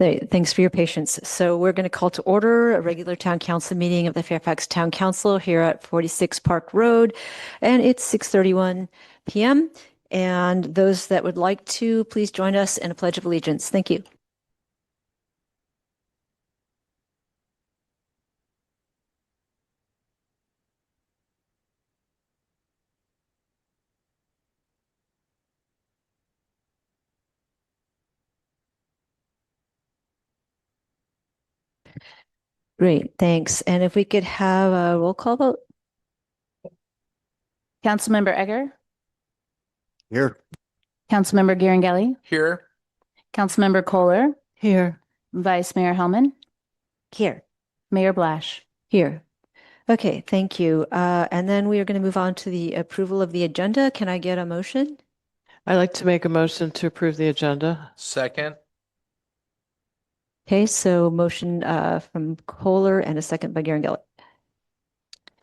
Thanks for your patience. So we're going to call to order a regular town council meeting of the Fairfax Town Council here at 46 Park Road, and it's 6:31 p.m. And those that would like to, please join us in a Pledge of Allegiance. Thank you. Great, thanks. And if we could have a roll call vote. Councilmember Egger, Here. Councilmember Garangelli, Here. Councilmember Kohler, Here. Vice Mayor Hellman, Here. Mayor Blash. Here. Okay, thank you. And then we are going to move on to the approval of the agenda. Can I get a motion? I'd like to make a motion to approve the agenda. Second. Okay, so motion from Kohler and a second by Garangelli.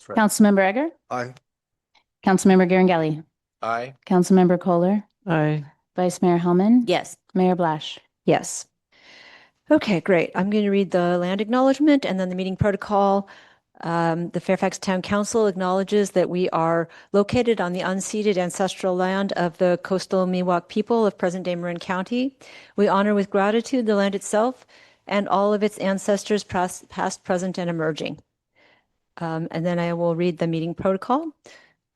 Right. Councilmember Egger, Aye. Councilmember Garangelli, Aye. Councilmember Kohler, Aye. Vice Mayor Hellman, Yes. Mayor Blash. Yes. Okay, great. I'm going to read the land acknowledgement and then the meeting protocol. The Fairfax Town Council acknowledges that we are located on the unceded ancestral land of the coastal Miwok people of present-day Marin County. We honor with gratitude the land itself and all of its ancestors, past, present, and emerging. And then I will read the meeting protocol.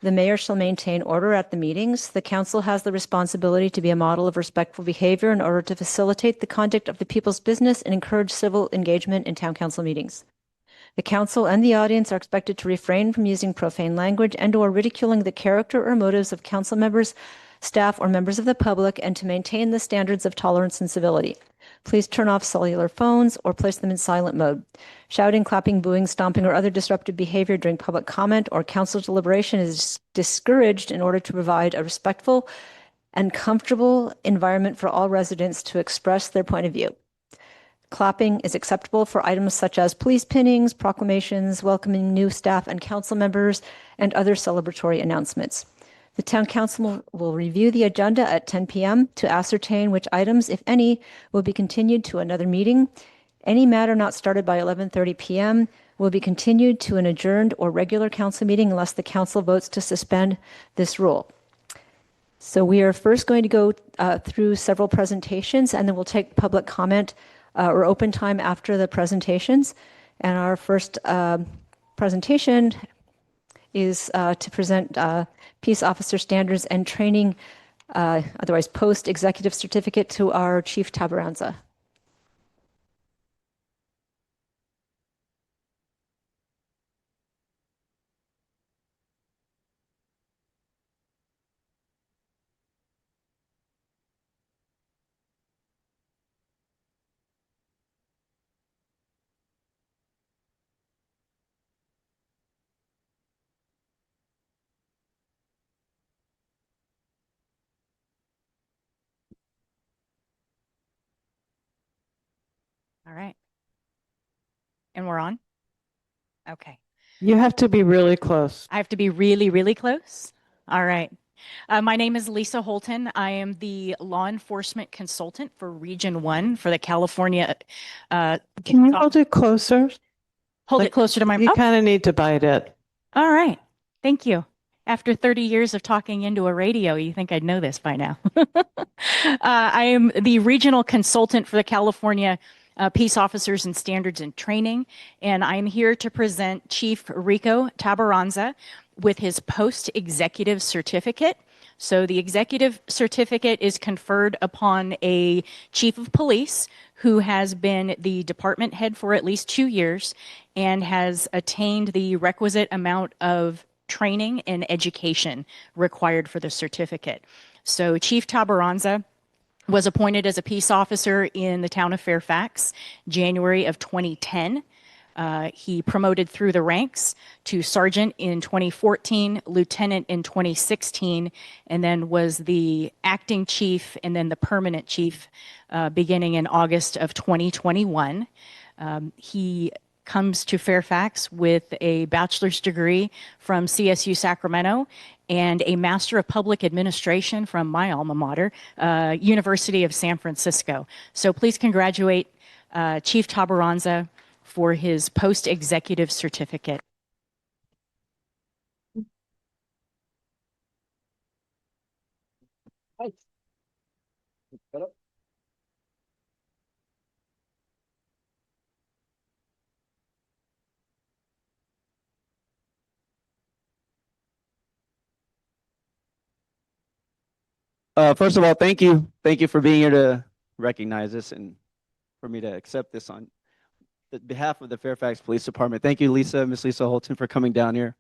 The mayor shall maintain order at the meetings. The council has the responsibility to be a model of respectful behavior in order to facilitate the conduct of the people's business and encourage civil engagement in town council meetings. The council and the audience are expected to refrain from using profane language and/or ridiculing the character or motives of council members, staff, or members of the public, and to maintain the standards of tolerance and civility. Please turn off cellular phones or place them in silent mode. Shouting, clapping, booing, stomping, or other disruptive behavior during public comment or council deliberation is discouraged in order to provide a respectful and comfortable environment for all residents to express their point of view. Clapping is acceptable for items such as police pinnings, proclamations, welcoming new staff and council members, and other celebratory announcements. The town council will review the agenda at 10 p.m. to ascertain which items, if any, will be continued to another meeting. Any matter not started by 11:30 p.m. will be continued to an adjourned or regular council meeting unless the council votes to suspend this rule. So we are first going to go through several presentations, and then we'll take public comment or open time after the presentations. And our first presentation is to present Peace Officer Standards and Training, otherwise Post-Executive Certificate, to our Chief Tabaranza. All right. And we're on? Okay. You have to be really close. I have to be really, really close? All right. My name is Lisa Holton. I am the law enforcement consultant for Region 1 for the California. Can you hold it closer? Hold it closer to my You mouth. kind of need to bite it. All right. Thank you. After 30 years of talking into a radio, you think I'd know this by now. I am the regional consultant for the California Peace Officers and Standards and Training, and I'm here to present Chief Rico Tabaranza with his post-executive certificate. So the executive certificate is conferred upon a chief of police who has been the department head for at least 2 years and has attained the requisite amount of training and education required for the certificate. So Chief Tabaranza was appointed as a peace officer in the town of Fairfax, January of 2010. He promoted through the ranks to sergeant in 2014, lieutenant in 2016, and then was the acting chief and then the permanent chief beginning in August of 2021. He comes to Fairfax with a bachelor's degree from CSU Sacramento and a Master of Public Administration from my alma mater, University of San Francisco. So please congratulate Chief Tabaranza for his post-executive certificate. First of all, thank you. Thank you for being here to recognize this and for me to accept this on the behalf of the Fairfax Police Department. Thank you, Miss Lisa Holton, for coming down here.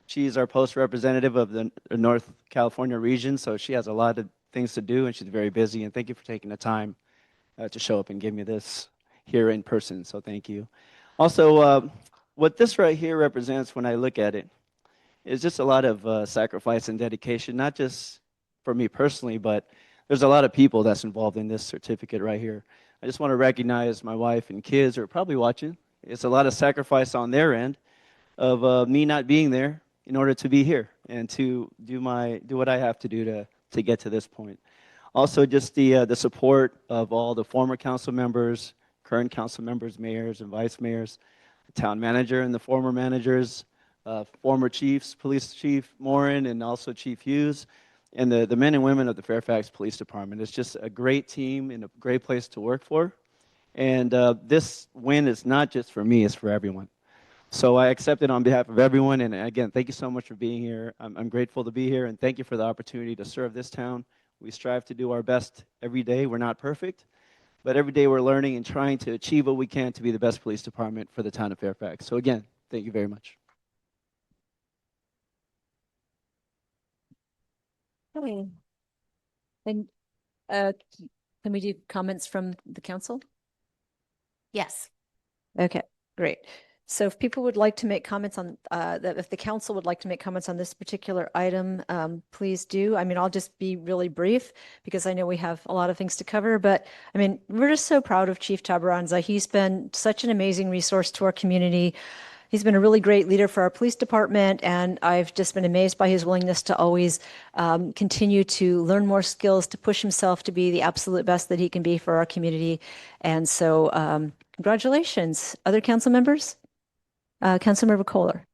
She's our post representative of the North California region, so she has a lot of things to do and she's very busy. And thank you for taking the time to show up and give me this here in person. So thank you. Also, what this right here represents when I look at it is just a lot of sacrifice and dedication, not just for me personally, but there's a lot of people that's involved in this certificate right here. I just want to recognize my wife and kids who are probably watching. It's a lot of sacrifice on their end of me not being there in order to be here and to do what I have to do to get to this point. Also, just the support of all the former council members, current council members, mayors and vice mayors, the town manager and the former managers, former chiefs, Police Chief Morin and also Chief Hughes, and the men and women of the Fairfax Police Department. It's just a great team and a great place to work for. And this win is not just for me, it's for everyone. So I accept it on behalf of everyone. And again, thank you so much for being here. I'm grateful to be here, and thank you for the opportunity to serve this town. We strive to do our best every day. We're not perfect, but every day we're learning and trying to achieve what we can to be the best police department for the town of Fairfax. So again, thank you very much. Okay. And can we do comments from the council? Yes. Okay, great. So if people would like to make comments on if the council would like to make comments on this particular item, please do. I mean, I'll just be really brief because I know we have a lot of things to cover, but I mean, we're just so proud of Chief Tabaranza. He's been such an amazing resource to our community. He's been a really great leader for our police department, and I've just been amazed by his willingness to always continue to learn more skills, to push himself to be the absolute best that he can be for our community. And so congratulations. Other council members? Councilmember Kohler.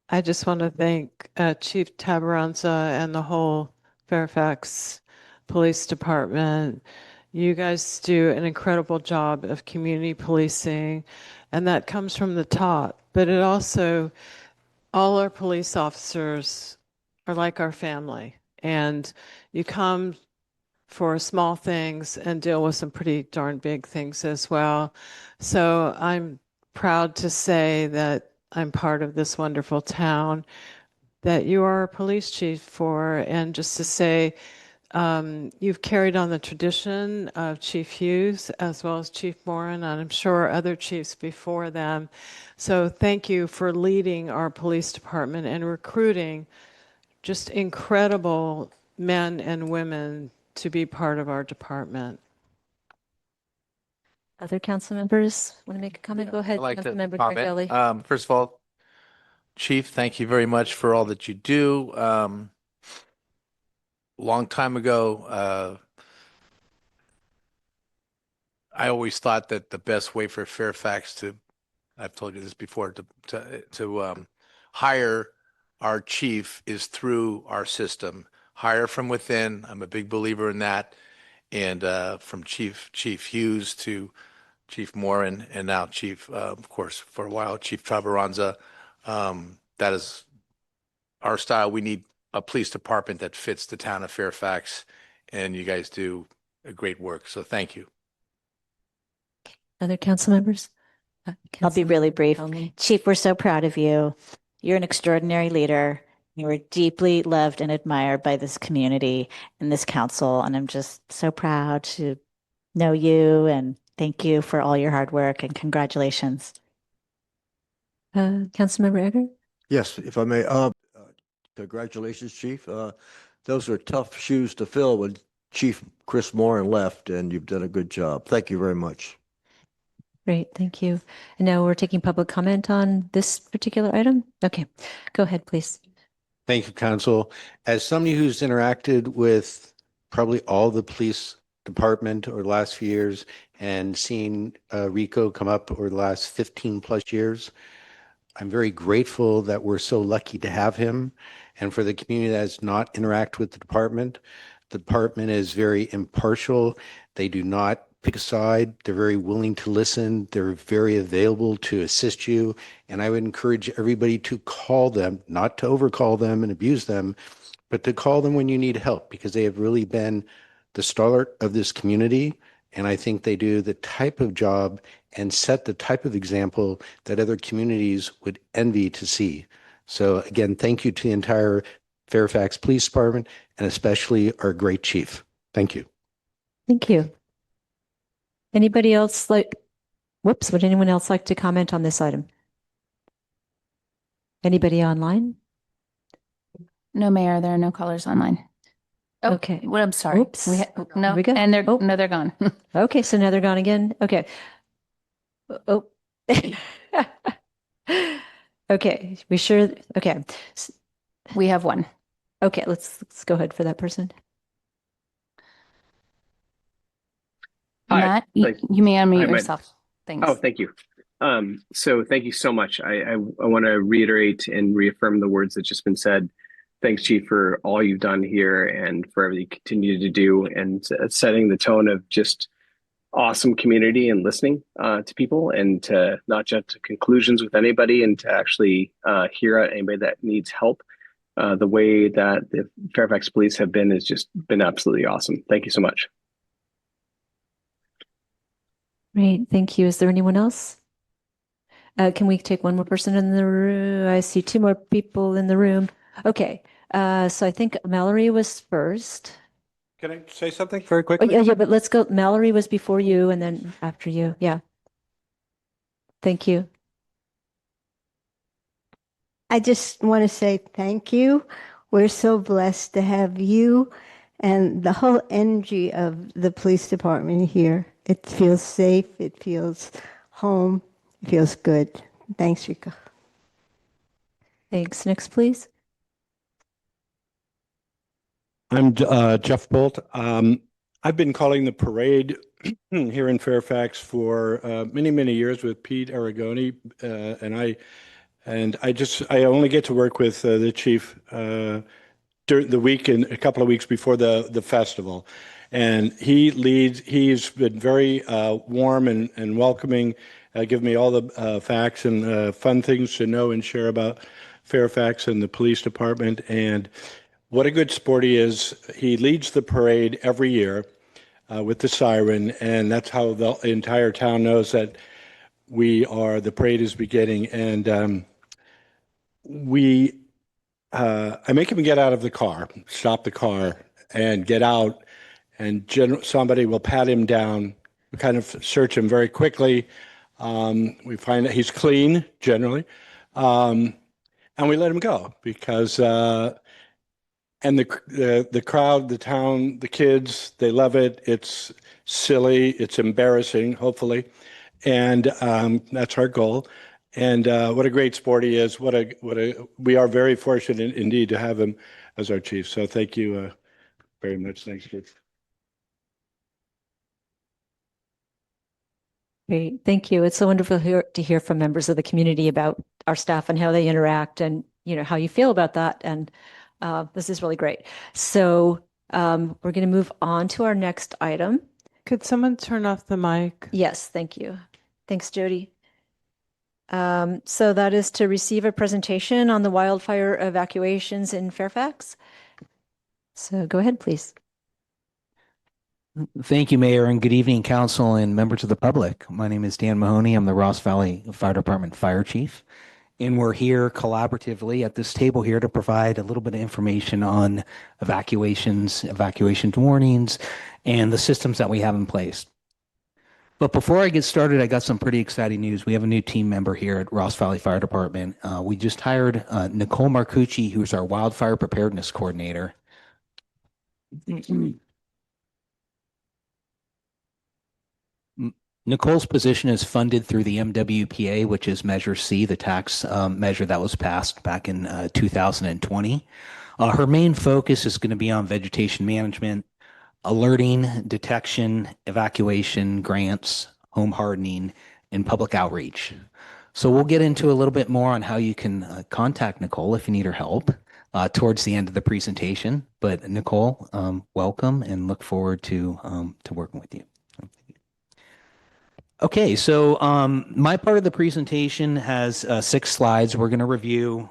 I just want to thank Chief Tabaranza and the whole Fairfax Police Department. You guys do an incredible job of community policing, and that comes from the top. But it also, all our police officers are like our family, and you come for small things and deal with some pretty darn big things as well. So I'm proud to say that I'm part of this wonderful town that you are a police chief for, and just to say you've carried on the tradition of Chief Hughes as well as Chief Morin, and I'm sure other chiefs before them. So thank you for leading our police department and recruiting just incredible men and women to be part of our department. Other council members want to make a comment? Go ahead, I'd like to Councilmember comment. Gargelli. First of all, Chief, thank you very much for all that you do. Long time ago, I always thought that the best way for Fairfax to, I've told you this before, to hire our chief is through our system. Hire from within. I'm a big believer in that. And from Chief Hughes to Chief Morin, and now Chief, of course, for a while, Chief Tabaranza. That is our style. We need a police department that fits the town of Fairfax, and you guys do a great work. So thank you. Other council members? I'll be really brief. Conley. Chief, we're so proud of you. You're an extraordinary leader. You are deeply loved and admired by this community and this council. And I'm just so proud to know you, and thank you for all your hard work, and congratulations. Councilmember Egger? Yes, if I may, congratulations, Chief. Those are tough shoes to fill when Chief Chris Morin left, and you've done a good job. Thank you very much. Great, thank you. And now we're taking public comment on this particular item. Okay, go ahead, please. Thank you, Council. As somebody who's interacted with probably all the police department over the last few years and seeing Rico come up over the last 15 plus years. I'm very grateful that we're so lucky to have him, and for the community that does not interact with the department. The department is very impartial. They do not pick a side. They're very willing to listen. They're very available to assist you. And I would encourage everybody to call them, not to overcall them and abuse them, but to call them when you need help, because they have really been the stalwart of this community. And I think they do the type of job and set the type of example that other communities would envy to see. So again, thank you to the entire Fairfax Police Department and especially our great chief. Thank you. Thank you. Anybody else would anyone else like to comment on this item? Anybody online? No, Mayor, there are no callers online. Oh, Okay. well, I'm sorry. Oops. No, we go. and they're, Oh. no, they're gone. Okay, so now they're gone again. Okay. Oh. Okay, we sure? Okay. We have one. Okay, let's go ahead for that person. Hi, Matt, thank- you may Hi, unmute Matt. yourself. Thanks. Oh, thank you. So thank you so much. I want to reiterate and reaffirm the words that just been said. Thanks, Chief, for all you've done here and for everything you continue to do, and setting the tone of just awesome community and listening to people, and to not jump to conclusions with anybody, and to actually hear out anybody that needs help. The way that the Fairfax Police have been has just been absolutely awesome. Thank you so much. Great, thank you. Is there anyone else? Can we take one more person in the room? I see two more people in the room. Okay, so I think Mallory was first. Can I say something very Oh, quickly? yeah, but let's go. Mallory was before you and then after you. Yeah. Thank you. I just want to say thank you. We're so blessed to have you and the whole energy of the police department here. It feels safe, it feels home, it feels good. Thanks, Rico. Thanks. Next, please. I'm Jeff Bolt. I've been calling the parade here in Fairfax for many, many years with Pete Aragoni, and I only get to work with the chief during the week and a couple of weeks before the festival, and he's been very warm and welcoming, give me all the facts and fun things to know and share about Fairfax and the police department. And what a good sport he is. He leads the parade every year with the siren, and that's how the entire town knows that the parade is beginning. And I make him get out of the car, stop the car, and get out, and somebody will pat him down. We kind of search him very quickly. We find that he's clean, generally, and we let him go because and the crowd, the town, the kids, they love it. It's silly, it's embarrassing, hopefully, and that's our goal. And what a great sport he is! We are very fortunate indeed to have him as our chief. So thank you very much. Thanks, Chief. Great. Thank you. It's so wonderful to hear from members of the community about our staff and how they interact, and how you feel about that. And this is really great. So we're going to move on to our next item. Could someone turn off the mic? Yes, thank you. Thanks, Jody. So that is to receive a presentation on the wildfire evacuations in Fairfax. So go ahead, please. Thank you, Mayor, and good evening, Council and members of the public. My name is Dan Mahoney. I'm the Ross Valley Fire Department Fire Chief, and we're here collaboratively at this table here to provide a little bit of information on evacuations, evacuation warnings, and the systems that we have in place. But before I get started, I got some pretty exciting news. We have a new team member here at Ross Valley Fire Department. We just hired Nicole Marcucci, who's our wildfire preparedness coordinator. Nicole's position is funded through the MWPA, which is Measure C, the tax measure that was passed back in 2020. Her main focus is going to be on vegetation management, alerting, detection, evacuation, grants, home hardening, and public outreach. So we'll get into a little bit more on how you can contact Nicole if you need her help towards the end of the presentation. But Nicole, welcome and look forward to working with you. Okay, so my part of the presentation has 6 slides. We're going to review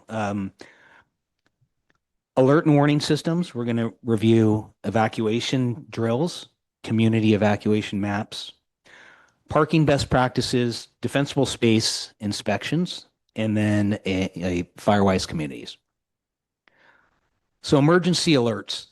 alert and warning systems. We're going to review evacuation drills, community evacuation maps, parking best practices, defensible space inspections, and then a Firewise communities. So emergency alerts.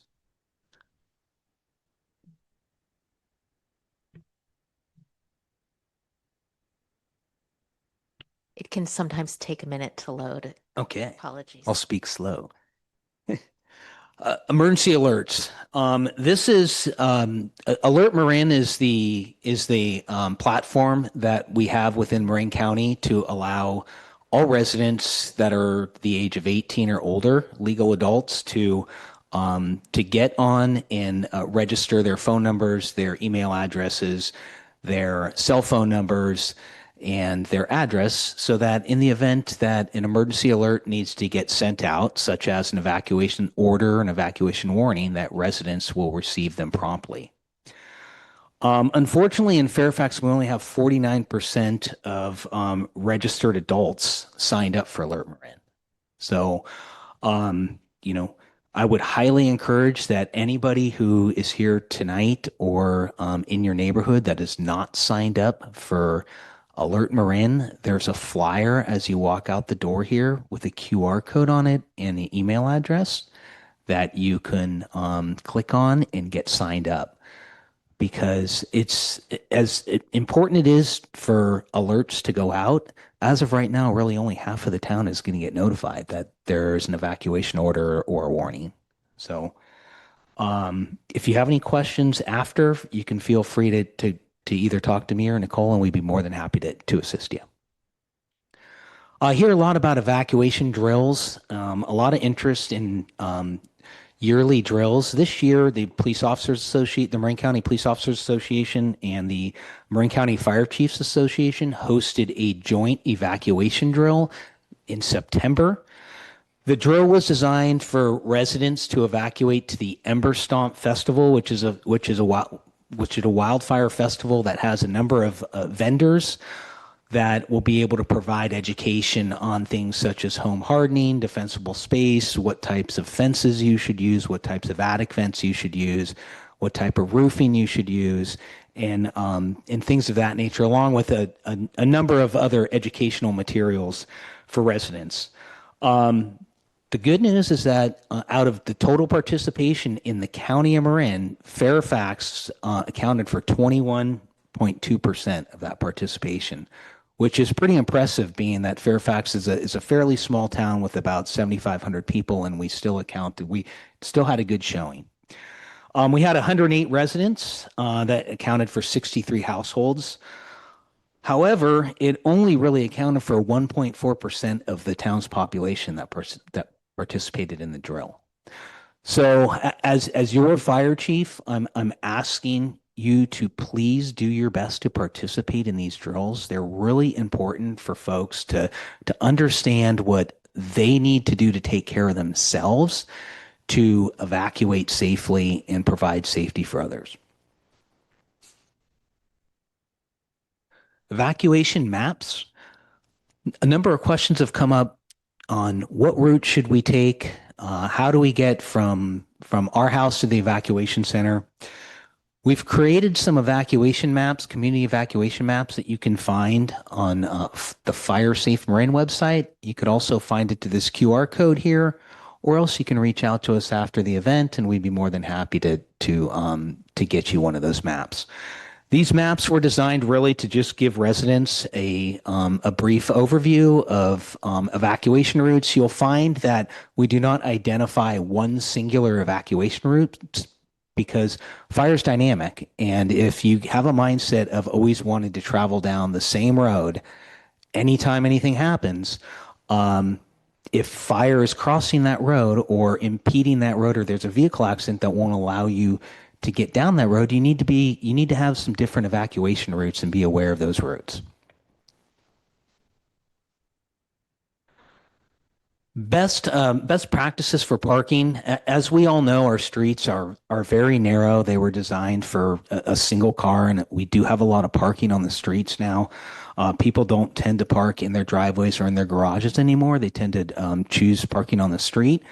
It can sometimes take a minute to load. Okay, Apologies. I'll speak slow. Emergency alerts. This is Alert Marin is the platform that we have within Marin County to allow all residents that are the age of 18 or older, legal adults, to get on and register their phone numbers, their email addresses, their cell phone numbers, and their address, so that in the event that an emergency alert needs to get sent out, such as an evacuation order, an evacuation warning, that residents will receive them promptly. Unfortunately, in Fairfax, we only have 49% of registered adults signed up for Alert Marin. So, I would highly encourage that anybody who is here tonight or in your neighborhood that is not signed up for Alert Marin, there's a flyer as you walk out the door here with a QR code on it and an email address that you can click on and get signed up. Because it's as important it is for alerts to go out. As of right now, really only half of the town is going to get notified that there's an evacuation order or a warning. So if you have any questions after, you can feel free to either talk to me or Nicole, and we'd be more than happy to assist you. I hear a lot about evacuation drills, a lot of interest in yearly drills. This year, the the Marin County Police Officers Association and the Marin County Fire Chiefs Association hosted a joint evacuation drill in September. The drill was designed for residents to evacuate to the Ember Stomp Festival, which is a wildfire festival that has a number of vendors that will be able to provide education on things such as home hardening, defensible space, what types of fences you should use, what types of attic vents you should use, what type of roofing you should use, and things of that nature, along with a number of other educational materials for residents. The good news is that out of the total participation in the county of Marin, Fairfax accounted for 21.2% of that participation, which is pretty impressive, being that Fairfax is a fairly small town with about 7,500 people, and we still had a good showing. We had 108 residents that accounted for 63 households. However, it only really accounted for 1.4% of the town's population that participated in the drill. So as your fire chief, I'm asking you to please do your best to participate in these drills. They're really important for folks to understand what they need to do to take care of themselves, to evacuate safely and provide safety for others. Evacuation maps. A number of questions have come up on what route should we take? How do we get from our house to the evacuation center? We've created some evacuation maps, community evacuation maps, that you can find on the Fire Safe Marin website. You could also find it to this QR code here, or else you can reach out to us after the event, and we'd be more than happy to get you one of those maps. These maps were designed really to just give residents a brief overview of evacuation routes. You'll find that we do not identify one singular evacuation route because fire is dynamic. And if you have a mindset of always wanting to travel down the same road, anytime anything happens, if fire is crossing that road or impeding that road, or there's a vehicle accident that won't allow you to get down that road, you need to have some different evacuation routes and be aware of those routes. Best practices for parking. As we all know, our streets are very narrow. They were designed for a single car, and we do have a lot of parking on the streets now. People don't tend to park in their driveways or in their garages anymore. They tend to choose parking on the street,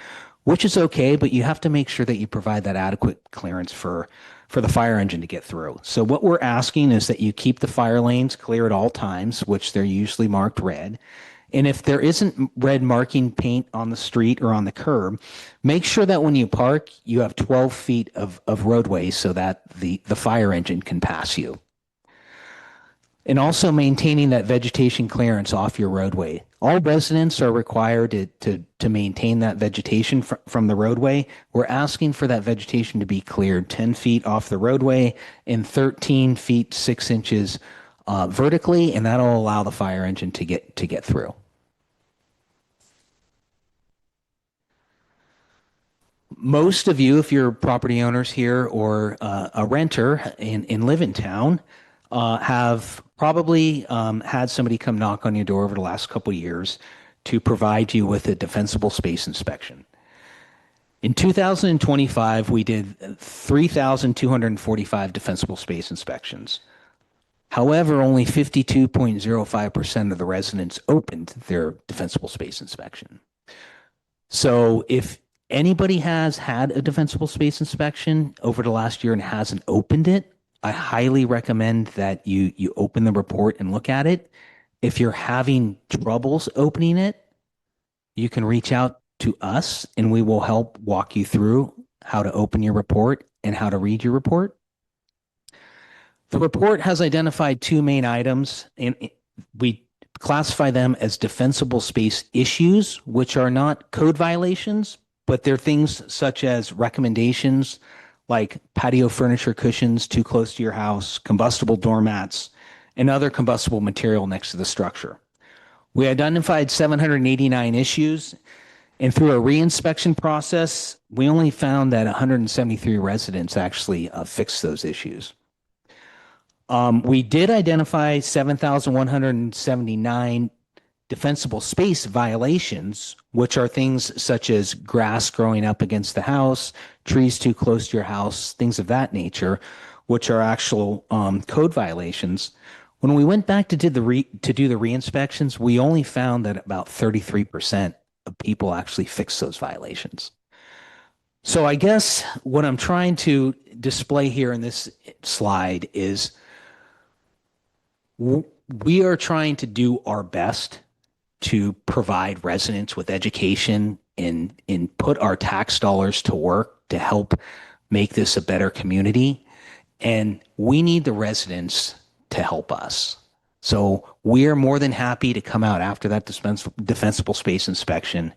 which is okay, but you have to make sure that you provide that adequate clearance for the fire engine to get through. So what we're asking is that you keep the fire lanes clear at all times, which they're usually marked red. And if there isn't red marking paint on the street or on the curb, make sure that when you park, you have 12 feet of roadway so that the fire engine can pass you. And also maintaining that vegetation clearance off your roadway. All residents are required to maintain that vegetation from the roadway. We're asking for that vegetation to be cleared 10 feet off the roadway and 13 feet 6 inches vertically, and that'll allow the fire engine to get through. Most of you, if you're property owners here or a renter and live in town, have probably had somebody come knock on your door over the last couple of years to provide you with a defensible space inspection. In 2025, we did 3,245 defensible space inspections. However, only 52.05% of the residents opened their defensible space inspection. So if anybody has had a defensible space inspection over the last year and hasn't opened it, I highly recommend that you open the report and look at it. If you're having troubles opening it, you can reach out to us and we will help walk you through how to open your report and how to read your report. The report has identified two main items, and we classify them as defensible space issues, which are not code violations, but they're things such as recommendations like patio furniture cushions too close to your house, combustible doormats, and other combustible material next to the structure. We identified 789 issues, and through a reinspection process, we only found that 173 residents actually fixed those issues. We did identify 7,179 defensible space violations, which are things such as grass growing up against the house, trees too close to your house, things of that nature, which are actual code violations. When we went back to do the re-inspections, we only found that about 33% of people actually fixed those violations. So I guess what I'm trying to display here in this slide is we are trying to do our best to provide residents with education and put our tax dollars to work to help make this a better community. And we need the residents to help us. So we are more than happy to come out after that defensible space inspection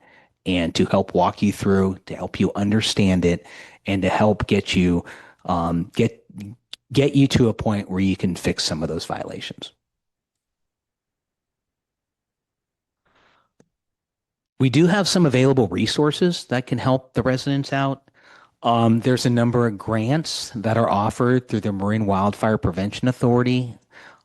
and to help walk you through, to help you understand it, and to help get you get you to a point where you can fix some of those violations. We do have some available resources that can help the residents out. There's a number of grants that are offered through the Marine Wildfire Prevention Authority.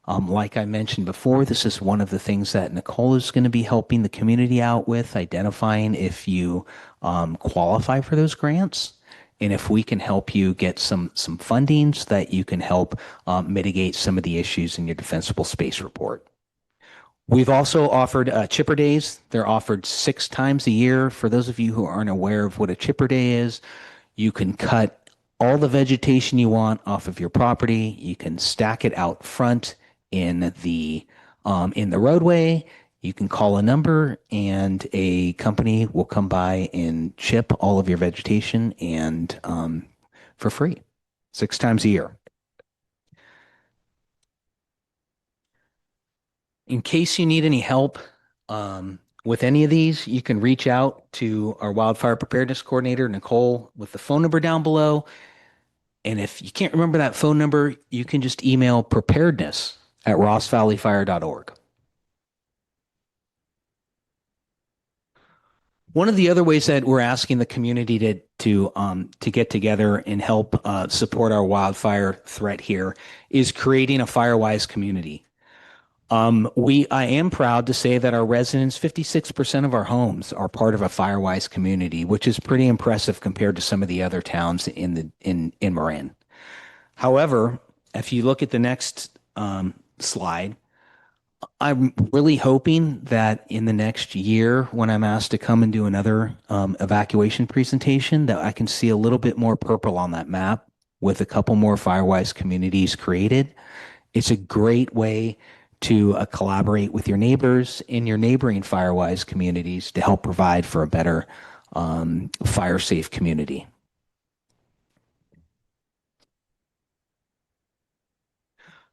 Like I mentioned before, this is one of the things that Nicole is going to be helping the community out with, identifying if you qualify for those grants. And if we can help you get some funding so that you can help mitigate some of the issues in your defensible space report. We've also offered chipper days. They're offered 6 times a year. For those of you who aren't aware of what a chipper day is, you can cut all the vegetation you want off of your property. You can stack it out front in the roadway. You can call a number and a company will come by and chip all of your vegetation and for free, 6 times a year. In case you need any help with any of these, you can reach out to our wildfire preparedness coordinator, Nicole, with the phone number down below. And if you can't remember that phone number, you can just email preparedness@rossvalleyfire.org. One of the other ways that we're asking the community to get together and help support our wildfire threat here is creating a Firewise community. I am proud to say that our residents, 56% of our homes are part of a Firewise community, which is pretty impressive compared to some of the other towns in Marin. However, if you look at the next slide, I'm really hoping that in the next year, when I'm asked to come and do another evacuation presentation, that I can see a little bit more purple on that map with a couple more Firewise communities created. It's a great way to collaborate with your neighbors in your neighboring Firewise communities to help provide for a better fire safe community.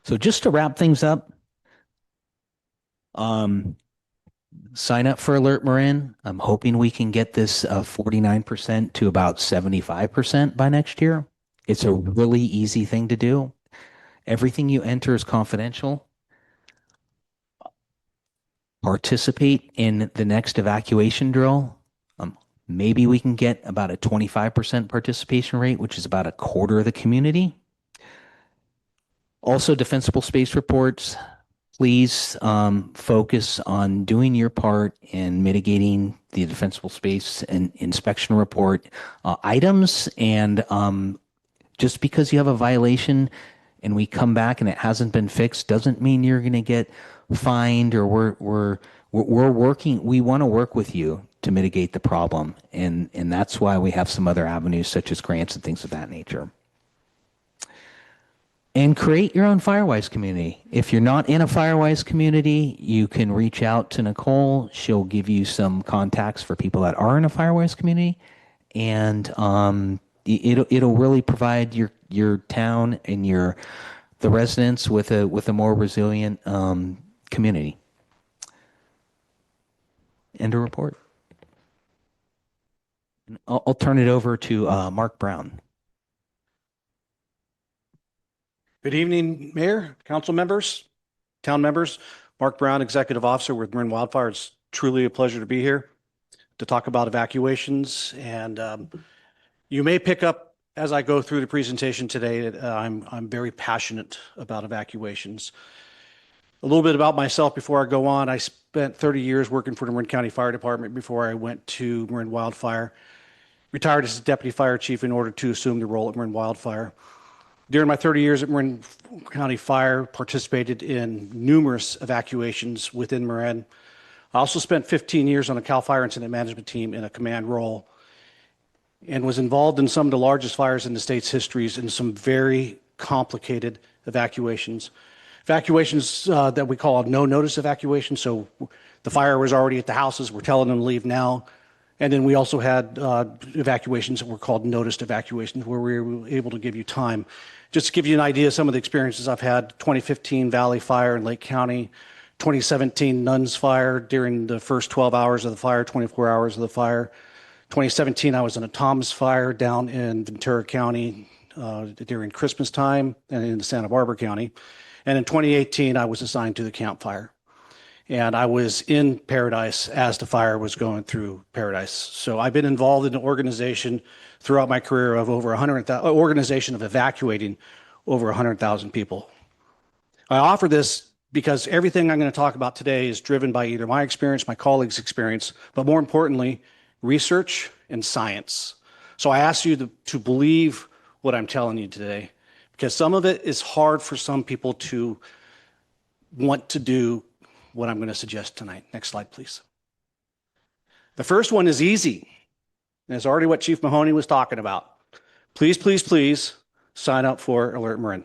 So just to wrap things up, sign up for Alert Marin. I'm hoping we can get this 49% to about 75% by next year. It's a really easy thing to do. Everything you enter is confidential. Participate in the next evacuation drill. Maybe we can get about a 25% participation rate, which is about a quarter of the community. Also, defensible space reports. Please focus on doing your part in mitigating the defensible space and inspection report items. And just because you have a violation and we come back and it hasn't been fixed doesn't mean you're going to get fined, or we're working. We want to work with you to mitigate the problem, and that's why we have some other avenues such as grants and things of that nature. And create your own Firewise community. If you're not in a Firewise community, you can reach out to Nicole. She'll give you some contacts for people that are in a Firewise community, and it'll really provide your town and the residents with a more resilient community. End of report. I'll turn it over to Mark Brown. Good evening, Mayor, council members, town members. Mark Brown, Executive Officer with Marin Wildfire. It's truly a pleasure to be here to talk about evacuations. And you may pick up as I go through the presentation today that I'm very passionate about evacuations. A little bit about myself before I go on. I spent 30 years working for the Marin County Fire Department before I went to Marin Wildfire. Retired as a deputy fire chief in order to assume the role at Marin Wildfire. During my 30 years at Marin County Fire, participated in numerous evacuations within Marin. I also spent 15 years on the CAL FIRE incident management team in a command role, and was involved in some of the largest fires in the state's histories in some very complicated evacuations. Evacuations that we call no-notice evacuations. So the fire was already at the houses. We're telling them to leave now. And then we also had evacuations that were called noticed evacuations, where we were able to give you time. Just to give you an idea of some of the experiences I've had: 2015 Valley Fire in Lake County, 2017 Nuns Fire during the first 12 hours of the fire, 24 hours of the fire. 2017, I was in a Thomas Fire down in Ventura County during Christmas time, and in Santa Barbara County. And in 2018, I was assigned to the Camp Fire. And I was in Paradise as the fire was going through Paradise. So I've been involved in an organization throughout my career of over 100,000, organization of evacuating over 100,000 people. I offer this because everything I'm going to talk about today is driven by either my experience, my colleagues' experience, but more importantly, research and science. So I ask you to believe what I'm telling you today, because some of it is hard for some people to want to do what I'm going to suggest tonight. Next slide, please. The first one is easy, and it's already what Chief Mahoney was talking about. Please, please, please sign up for Alert Marin.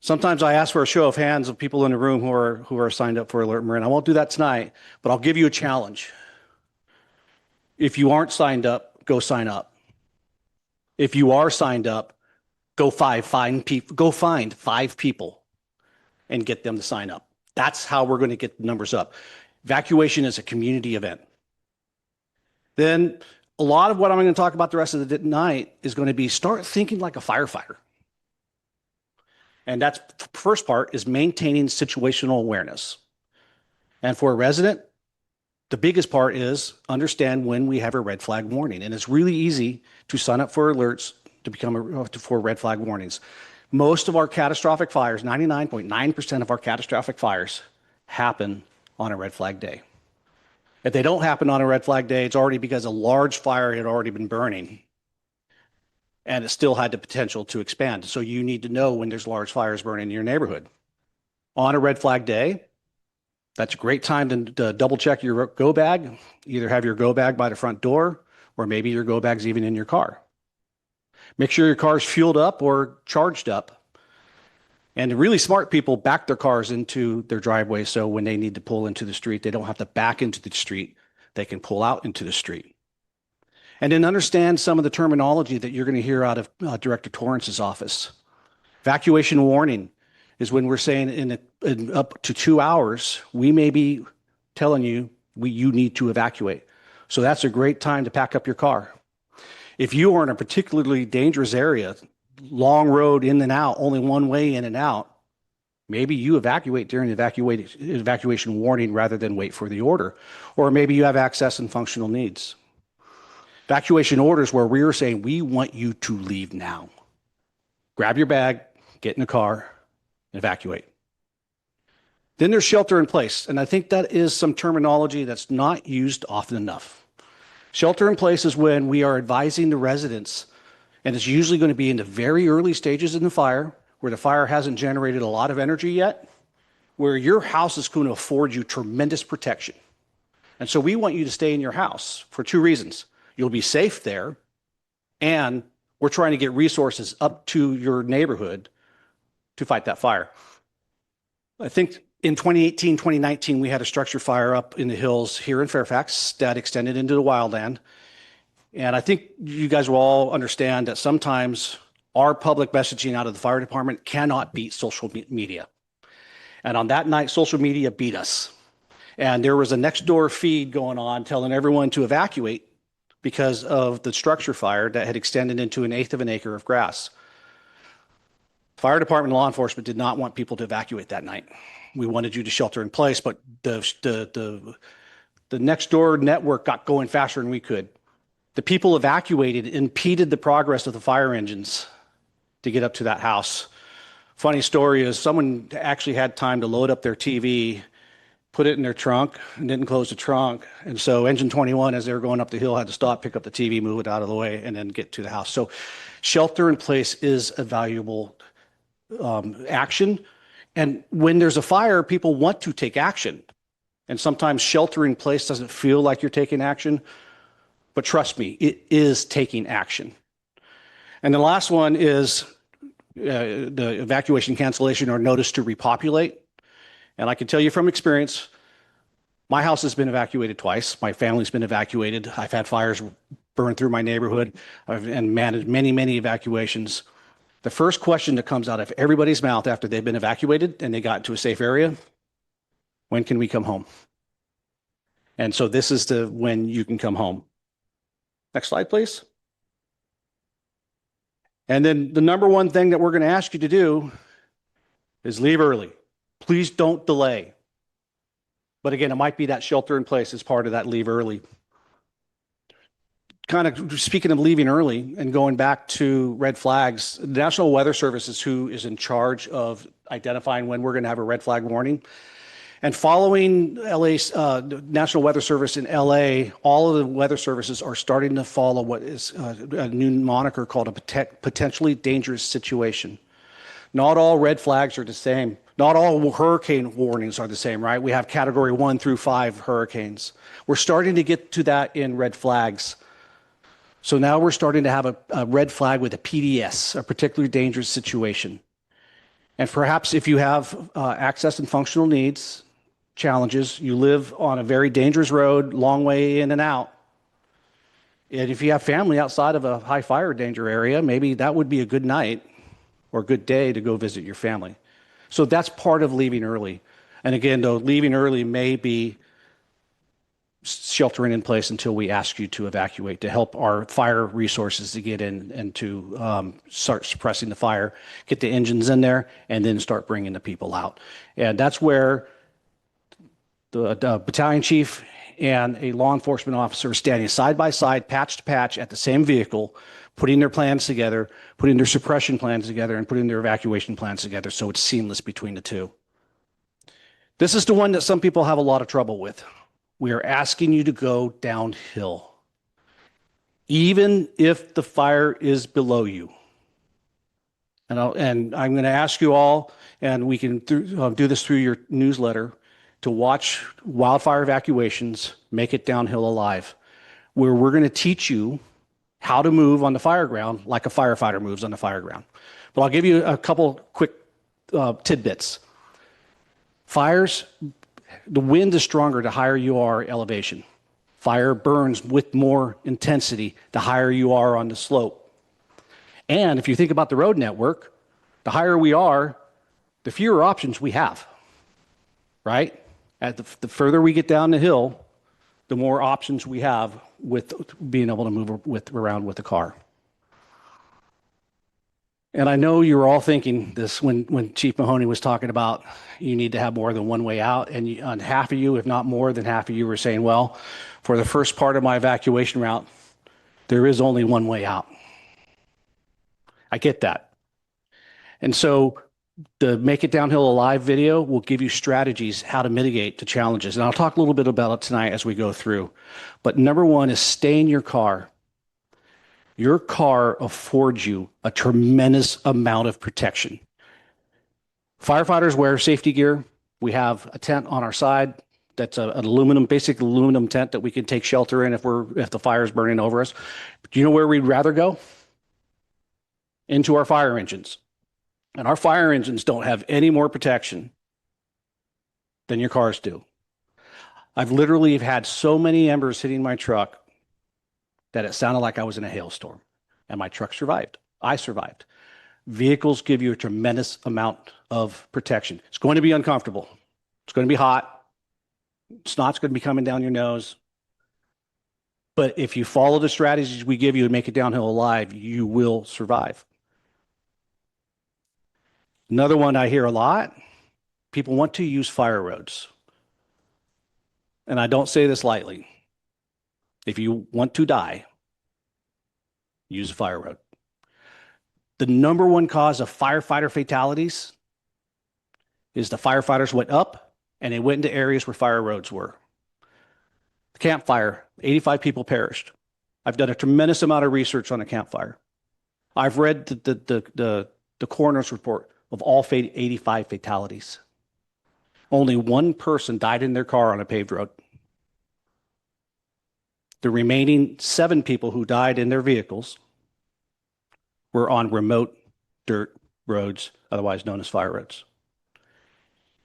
Sometimes I ask for a show of hands of people in the room who are signed up for Alert Marin. I won't do that tonight, but I'll give you a challenge. If you aren't signed up, go sign up. If you are signed up, go find 5 people and get them to sign up. That's how we're going to get the numbers up. Evacuation is a community event. Then a lot of what I'm going to talk about the rest of the night is going to be start thinking like a firefighter. And that's the first part, is maintaining situational awareness. And for a resident, The biggest part is understand when we have a red flag warning. And it's really easy to sign up for alerts to become for red flag warnings. Most of our catastrophic fires, 99.9% of our catastrophic fires, happen on a red flag day. If they don't happen on a red flag day, it's already because a large fire had already been burning and it still had the potential to expand. So you need to know when there's large fires burning in your neighborhood. On a red flag day, that's a great time to double check your go bag. Either have your go bag by the front door, or maybe your go bag's even in your car. Make sure your car's fueled up or charged up. And really smart people back their cars into their driveway, so when they need to pull into the street, they don't have to back into the street. They can pull out into the street. And then understand some of the terminology that you're going to hear out of Director Torrance's office. Evacuation warning is when we're saying in up to 2 hours, we may be telling you you need to evacuate. So that's a great time to pack up your car. If you are in a particularly dangerous area, long road in and out, only one way in and out, maybe you evacuate during the evacuation warning rather than wait for the order. Or maybe you have access and functional needs. Evacuation orders where we are saying we want you to leave now. Grab your bag, get in the car, evacuate. Then there's shelter in place. And I think that is some terminology that's not used often enough. Shelter in place is when we are advising the residents, and it's usually going to be in the very early stages in the fire, where the fire hasn't generated a lot of energy yet, where your house is going to afford you tremendous protection. And so we want you to stay in your house for 2 reasons. You'll be safe there, and we're trying to get resources up to your neighborhood to fight that fire. I think in 2018, 2019, we had a structure fire up in the hills here in Fairfax that extended into the wildland. And I think you guys will all understand that sometimes our public messaging out of the fire department cannot beat social media. And on that night, social media beat us. And there was a next door feed going on telling everyone to evacuate because of the structure fire that had extended into 1/8 of an acre of grass. Fire department and law enforcement did not want people to evacuate that night. We wanted you to shelter in place, but the next door network got going faster than we could. The people evacuated impeded the progress of the fire engines to get up to that house. Funny story is someone actually had time to load up their TV, put it in their trunk, and didn't close the trunk. And so engine 21, as they were going up the hill, had to stop, pick up the TV, move it out of the way, and then get to the house. So shelter in place is a valuable action. And when there's a fire, people want to take action. And sometimes shelter in place doesn't feel like you're taking action, but trust me, it is taking action. And the last one is the evacuation cancellation or notice to repopulate. And I can tell you from experience, my house has been evacuated twice. My family's been evacuated. I've had fires burn through my neighborhood and managed many, many evacuations. The first question that comes out of everybody's mouth after they've been evacuated and they got into a safe area, when can we come home? And so this is the when you can come home. Next slide, please. And then the number one thing that we're going to ask you to do is leave early. Please don't delay. But again, it might be that shelter in place as part of that leave early. Kind of speaking of leaving early and going back to red flags, the National Weather Service is who is in charge of identifying when we're going to have a red flag warning. And following LA's National Weather Service in LA, all of the weather services are starting to follow what is a new moniker called a potentially dangerous situation. Not all red flags are the same. Not all hurricane warnings are the same, right? We have category 1 through 5 hurricanes. We're starting to get to that in red flags. So now we're starting to have a red flag with a PDS, a particularly dangerous situation. And perhaps if you have access and functional needs, challenges, you live on a very dangerous road, long way in and out, and if you have family outside of a high fire danger area, maybe that would be a good night or a good day to go visit your family. So that's part of leaving early. And again, though, leaving early may be sheltering in place until we ask you to evacuate to help our fire resources to get in and to start suppressing the fire, get the engines in there, and then start bringing the people out. And that's where the battalion chief and a law enforcement officer standing side by side, patch to patch at the same vehicle, putting their plans together, putting their suppression plans together, and putting their evacuation plans together so it's seamless between the two. This is the one that some people have a lot of trouble with. We are asking you to go downhill, even if the fire is below you. And I'm going to ask you all, and we can do this through your newsletter, to watch Wildfire Evacuations, Make It Downhill Alive, where we're going to teach you how to move on the fire ground like a firefighter moves on the fire ground. But I'll give you a couple quick tidbits. Fires, the wind is stronger the higher you are elevation. Fire burns with more intensity the higher you are on the slope. And if you think about the road network, the higher we are, the fewer options we have, right? The further we get down the hill, the more options we have with being able to move around with the car. And I know you were all thinking this when Chief Mahoney was talking about you need to have more than one way out. And half of you, if not more than half of you, were saying, well, for the first part of my evacuation route, there is only one way out. I get that. And so the Make It Downhill Alive video will give you strategies how to mitigate the challenges. And I'll talk a little bit about it tonight as we go through. But number one is stay in your car. Your car affords you a tremendous amount of protection. Firefighters wear safety gear. We have a tent on our side that's an aluminum, basic aluminum tent that we can take shelter in if the fire is burning over us. But do you know where we'd rather go? Into our fire engines. And our fire engines don't have any more protection than your cars do. I've literally had so many embers hitting my truck that it sounded like I was in a hailstorm, and my truck survived. I survived. Vehicles give you a tremendous amount of protection. It's going to be uncomfortable. It's going to be hot. Snot's going to be coming down your nose. But if you follow the strategies we give you and make it downhill alive, you will survive. Another one I hear a lot, people want to use fire roads. And I don't say this lightly. If you want to die, use a fire road. The number one cause of firefighter fatalities is the firefighters went up and they went into areas where fire roads were. The Camp Fire, 85 people perished. I've done a tremendous amount of research on the Camp Fire. I've read the coroner's report of all 85 fatalities. Only one person died in their car on a paved road. The remaining 7 people who died in their vehicles were on remote dirt roads, otherwise known as fire roads.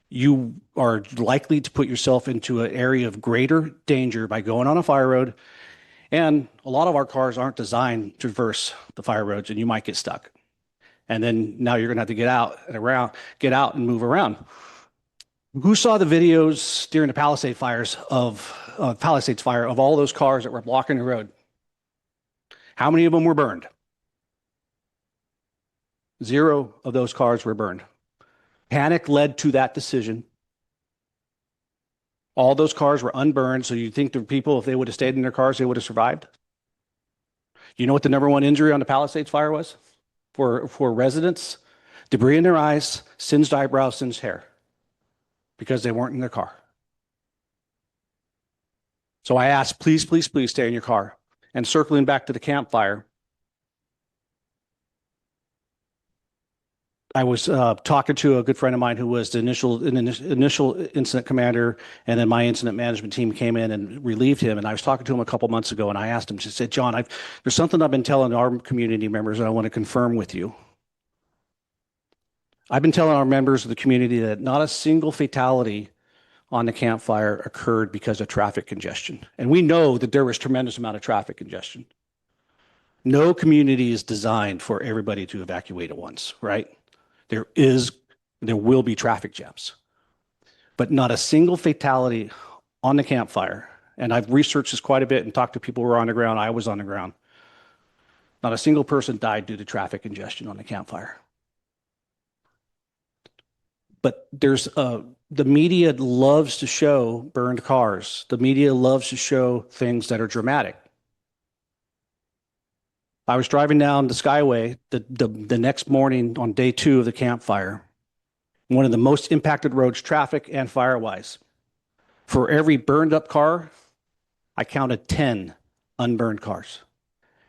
You are likely to put yourself into an area of greater danger by going on a fire road. And a lot of our cars aren't designed to traverse the fire roads, and you might get stuck. And then now you're going to have to get out and move around. Who saw the videos during the Palisades fire of all those cars that were blocking the road? How many of them were burned? 0 of those cars were burned. Panic led to that decision. All those cars were unburned, so you think the people, if they would have stayed in their cars, they would have survived? You know what the number one injury on the Palisades fire was for residents? Debris in their eyes, singed eyebrows, singed hair, because they weren't in their car. So I asked, please, please, please stay in your car. And circling back to the Camp Fire, I was talking to a good friend of mine who was the initial incident commander, and then my incident management team came in and relieved him. And I was talking to him a couple months ago, and I asked him, she said, John, there's something I've been telling our community members that I want to confirm with you. I've been telling our members of the community that not a single fatality on the Camp Fire occurred because of traffic congestion. And we know that there was tremendous amount of traffic congestion. No community is designed for everybody to evacuate at once, right? There will be traffic jams, but not a single fatality on the Camp Fire. And I've researched this quite a bit and talked to people who were on the ground. I was on the ground. Not a single person died due to traffic congestion on the Camp Fire. But the media loves to show burned cars. The media loves to show things that are dramatic. I was driving down the Skyway the next morning on day 2 of the campfire, one of the most impacted roads, traffic and fire-wise. For every burned up car, I counted 10 unburned cars.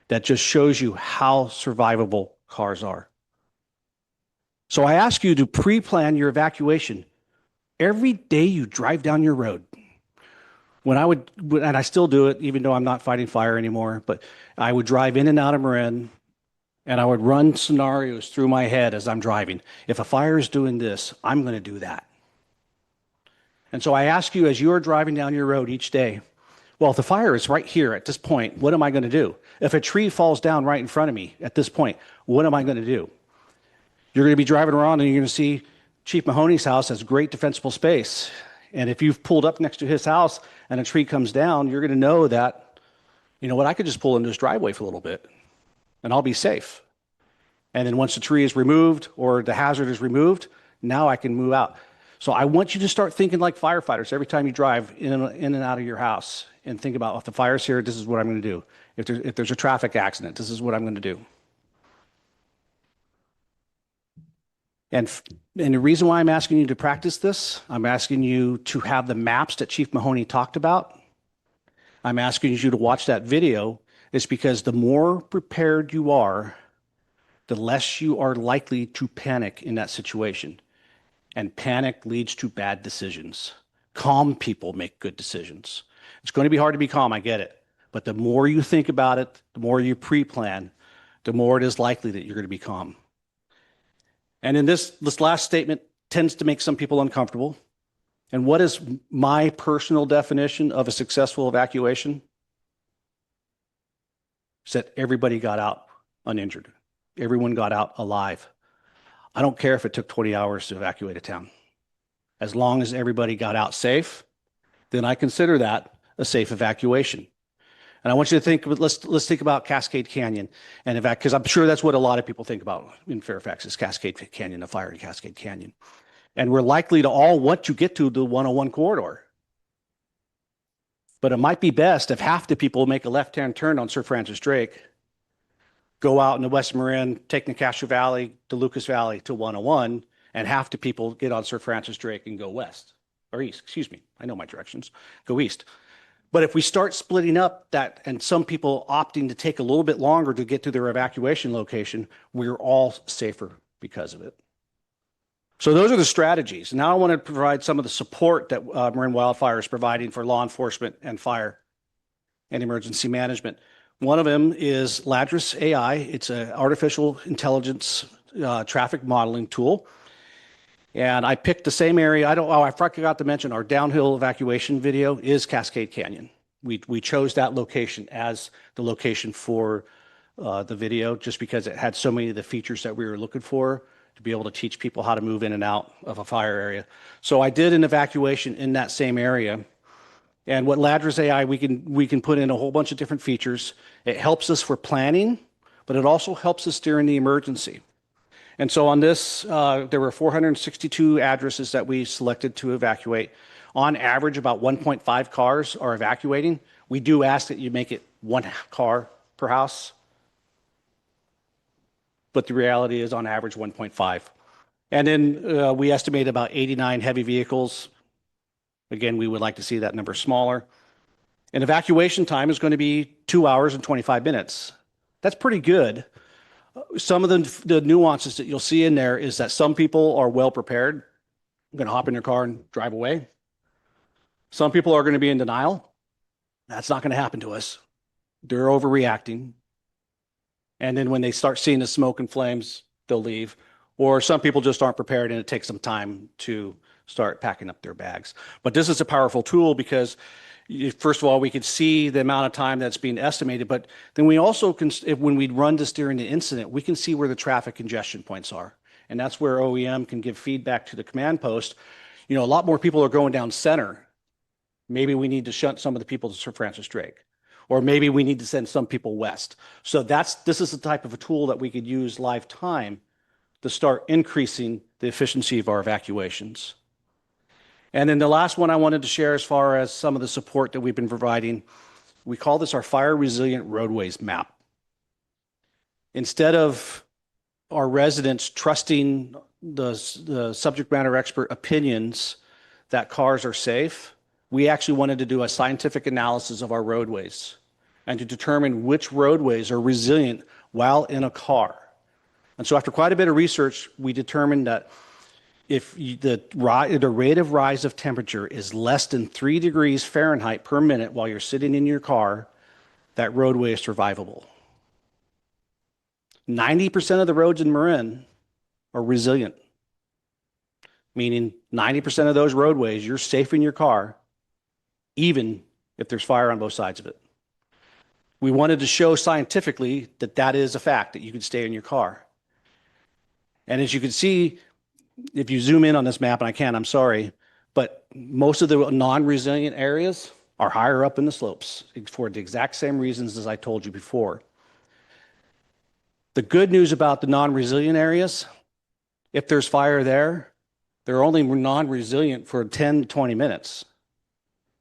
That just shows you how survivable cars are. So I ask you to pre-plan your evacuation every day you drive down your road. And I still do it, even though I'm not fighting fire anymore, but I would drive in and out of Marin, and I would run scenarios through my head as I'm driving. If a fire is doing this, I'm going to do that. And so I ask you, as you're driving down your road each day, well, if the fire is right here at this point, what am I going to do? If a tree falls down right in front of me at this point, what am I going to do? You're going to be driving around and you're going to see Chief Mahoney's house has great defensible space. And if you've pulled up next to his house and a tree comes down, you're going to know that, you know what, I could just pull into his driveway for a little bit and I'll be safe. And then once the tree is removed or the hazard is removed, now I can move out. So I want you to start thinking like firefighters every time you drive in and out of your house, and think about, if the fire's here, this is what I'm going to do. If there's a traffic accident, this is what I'm going to do. And the reason why I'm asking you to practice this, I'm asking you to have the maps that Chief Mahoney talked about. I'm asking you to watch that video, is because the more prepared you are, the less you are likely to panic in that situation. And panic leads to bad decisions. Calm people make good decisions. It's going to be hard to be calm, I get it. But the more you think about it, the more you pre-plan, the more it is likely that you're going to be calm. And in this last statement tends to make some people uncomfortable. And what is my personal definition of a successful evacuation? It's that everybody got out uninjured. Everyone got out alive. I don't care if it took 20 hours to evacuate a town. As long as everybody got out safe, then I consider that a safe evacuation. And I want you to think, let's think about Cascade Canyon and because I'm sure that's what a lot of people think about in Fairfax is Cascade Canyon, the fire in Cascade Canyon. And we're likely to all want to get to the 101 corridor. But it might be best if half the people make a left-hand turn on Sir Francis Drake, go out in the West Marin, take the Castro Valley to Lucas Valley to 101, and half the people get on Sir Francis Drake and go west, or east, excuse me. I know my directions, go east. But if we start splitting up that, and some people opting to take a little bit longer to get to their evacuation location, we're all safer because of it. So those are the strategies. Now I want to provide some of the support that Marin Wildfire is providing for law enforcement and fire and emergency management. One of them is Ladris AI. It's an artificial intelligence traffic modeling tool. And I picked the same area. I forgot to mention our downhill evacuation video is Cascade Canyon. We chose that location as the location for the video just because it had so many of the features that we were looking for to be able to teach people how to move in and out of a fire area. So I did an evacuation in that same area. And what Ladris AI, we can put in a whole bunch of different features. It helps us for planning, but it also helps us during the emergency. And so on this, there were 462 addresses that we selected to evacuate. On average, about 1.5 cars are evacuating. We do ask that you make it 1 car per house. But the reality is on average 1.5. And then we estimate about 89 heavy vehicles. Again, we would like to see that number smaller. And evacuation time is going to be 2 hours and 25 minutes. That's pretty good. Some of the nuances that you'll see in there is that some people are well prepared. They're going to hop in their car and drive away. Some people are going to be in denial. That's not going to happen to us. They're overreacting. And then when they start seeing the smoke and flames, they'll leave. Or some people just aren't prepared and it takes some time to start packing up their bags. But this is a powerful tool because, first of all, we could see the amount of time that's being estimated, but then we also can, when we run this during the incident, we can see where the traffic congestion points are. And that's where OEM can give feedback to the command post. You know, a lot more people are going down center. Maybe we need to shunt some of the people to Sir Francis Drake. Or maybe we need to send some people west. So this is the type of a tool that we could use live time to start increasing the efficiency of our evacuations. And then the last one I wanted to share as far as some of the support that we've been providing, we call this our Fire Resilient Roadways Map. Instead of our residents trusting the subject matter expert opinions that cars are safe, we actually wanted to do a scientific analysis of our roadways and to determine which roadways are resilient while in a car. And so after quite a bit of research, we determined that if the rate of rise of temperature is less than 3 degrees Fahrenheit per minute while you're sitting in your car, that roadway is survivable. 90% of the roads in Marin are resilient, meaning 90% of those roadways, you're safe in your car, even if there's fire on both sides of it. We wanted to show scientifically that that is a fact, that you can stay in your car. And as you can see, if you zoom in on this map, and I can't, I'm sorry, but most of the non-resilient areas are higher up in the slopes for the exact same reasons as I told you before. The good news about the non-resilient areas, if there's fire there, they're only non-resilient for 10 to 20 minutes.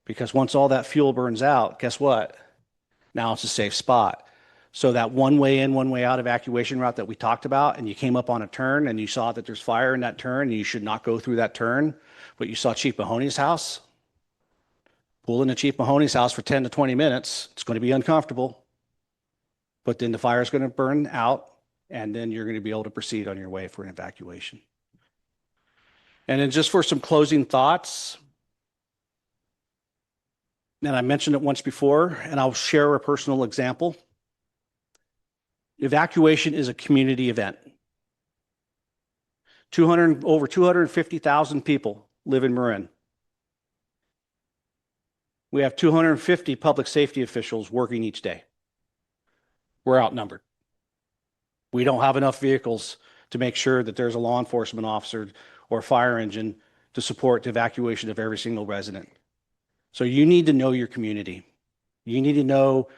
Because once all that fuel burns out, guess what? Now it's a safe spot. So that one way in, one way out evacuation route that we talked about, and you came up on a turn and you saw that there's fire in that turn and you should not go through that turn, but you saw Chief Mahoney's house, pull into Chief Mahoney's house for 10 to 20 minutes, it's going to be uncomfortable, but then the fire is going to burn out and then you're going to be able to proceed on your way for an evacuation. And then just for some closing thoughts, and I mentioned it once before, and I'll share a personal example. Evacuation is a community event. Over 250,000 people live in Marin. We have 250 public safety officials working each day. We're outnumbered. We don't have enough vehicles to make sure that there's a law enforcement officer or fire engine to support the evacuation of every single resident. So you need to know your community. You need to know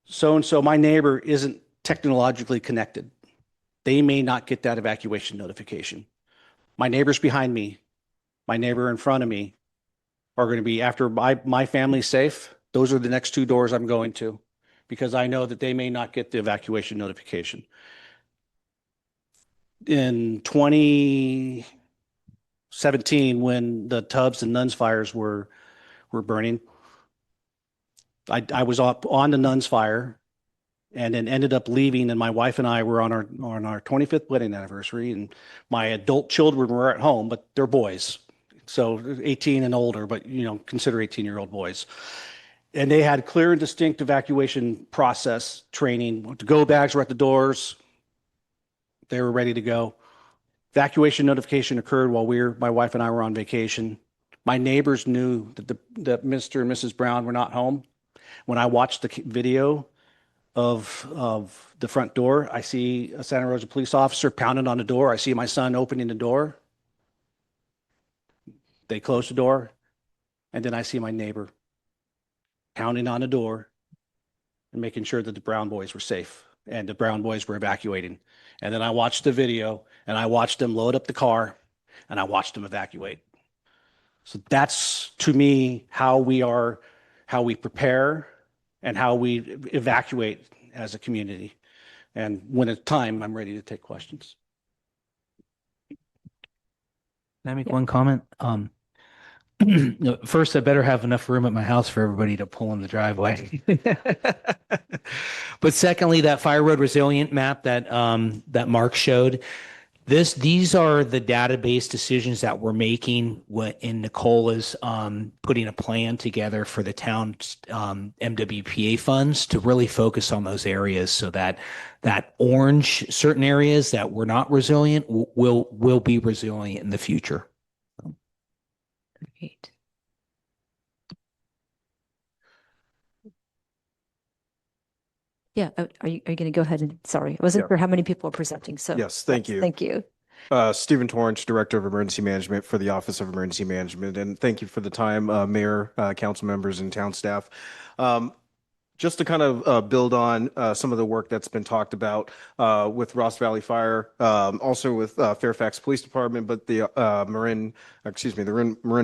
so-and-so, my neighbor isn't technologically connected. They may not get that evacuation notification. My neighbors behind me, my neighbor in front of me are going to be, after my family's safe, those are the next 2 doors I'm going to, because I know that they may not get the evacuation notification. In 2017, when the Tubbs and Nuns fires were burning, I was up on the Nuns fire and then ended up leaving, and my wife and I were on our 25th wedding anniversary, and my adult children were at home, but they're boys, so 18 and older, but consider 18-year-old boys. And they had clear and distinct evacuation process training. The go bags were at the doors. They were ready to go. Evacuation notification occurred while my wife and I were on vacation. My neighbors knew that Mr. and Mrs. Brown were not home. When I watched the video of the front door, I see a Santa Rosa police officer pounding on the door. I see my son opening the door. They close the door, and then I see my neighbor pounding on the door and making sure that the Brown boys were safe and the Brown boys were evacuating. And then I watched the video, and I watched them load up the car, and I watched them evacuate. So that's, to me, how we prepare and how we evacuate as a community. And when it's time, I'm ready to take questions. Can I make one comment? First, I better have enough room at my house for everybody to pull in the driveway. But secondly, that fire road resilient map that Mark showed, these are the database decisions that we're making in Nicole is putting a plan together for the town's MWPA funds to really focus on those areas, so that orange certain areas that were not resilient will be resilient in the future. Great. Yeah, are you going to go ahead and, sorry, I wasn't sure how many people are presenting, so. Yes, thank you. Thank you. Stephen Torrance, Director of Emergency Management for the Office of Emergency Management. And thank you for the time, Mayor, council members, and town staff. just to kind of build on some of the work that's been talked about with Ross Valley Fire, also with Fairfax Police Department, but the Marin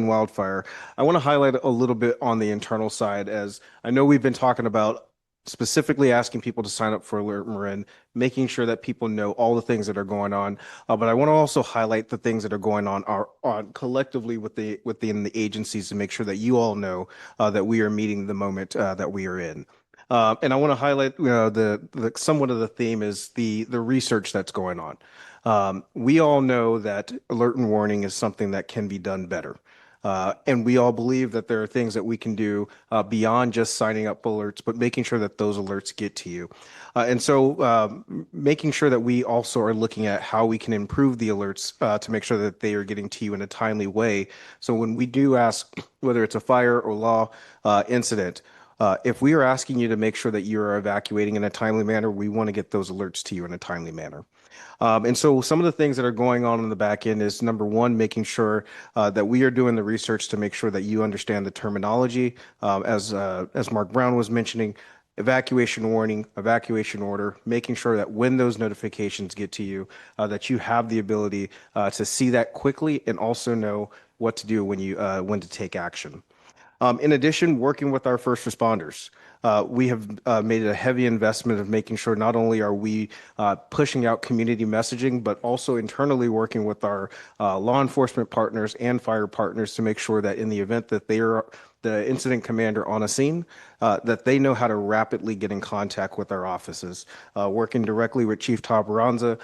wildfire. I want to highlight a little bit on the internal side, as I know we've been talking about specifically asking people to sign up for Alert Marin, making sure that people know all the things that are going on. But I want to also highlight the things that are going on collectively within the agencies to make sure that you all know that we are meeting the moment that we are in. And I want to highlight, the somewhat of the theme is the research that's going on. We all know that alert and warning is something that can be done better. And we all believe that there are things that we can do beyond just signing up alerts, but making sure that those alerts get to you. And so making sure that we also are looking at how we can improve the alerts to make sure that they are getting to you in a timely way. So when we do ask, whether it's a fire or law incident, if we are asking you to make sure that you are evacuating in a timely manner, we want to get those alerts to you in a timely manner. And so some of the things that are going on in the back end is, number one, making sure that we are doing the research to make sure that you understand the terminology. As Mark Brown was mentioning, evacuation warning, evacuation order, making sure that when those notifications get to you, that you have the ability to see that quickly and also know what to do when to take action. In addition, working with our first responders. We have made a heavy investment of making sure not only are we pushing out community messaging, but also internally working with our law enforcement partners and fire partners to make sure that in the event that they are the incident commander on a scene, that they know how to rapidly get in contact with our offices, working directly with Chief Tabaranza,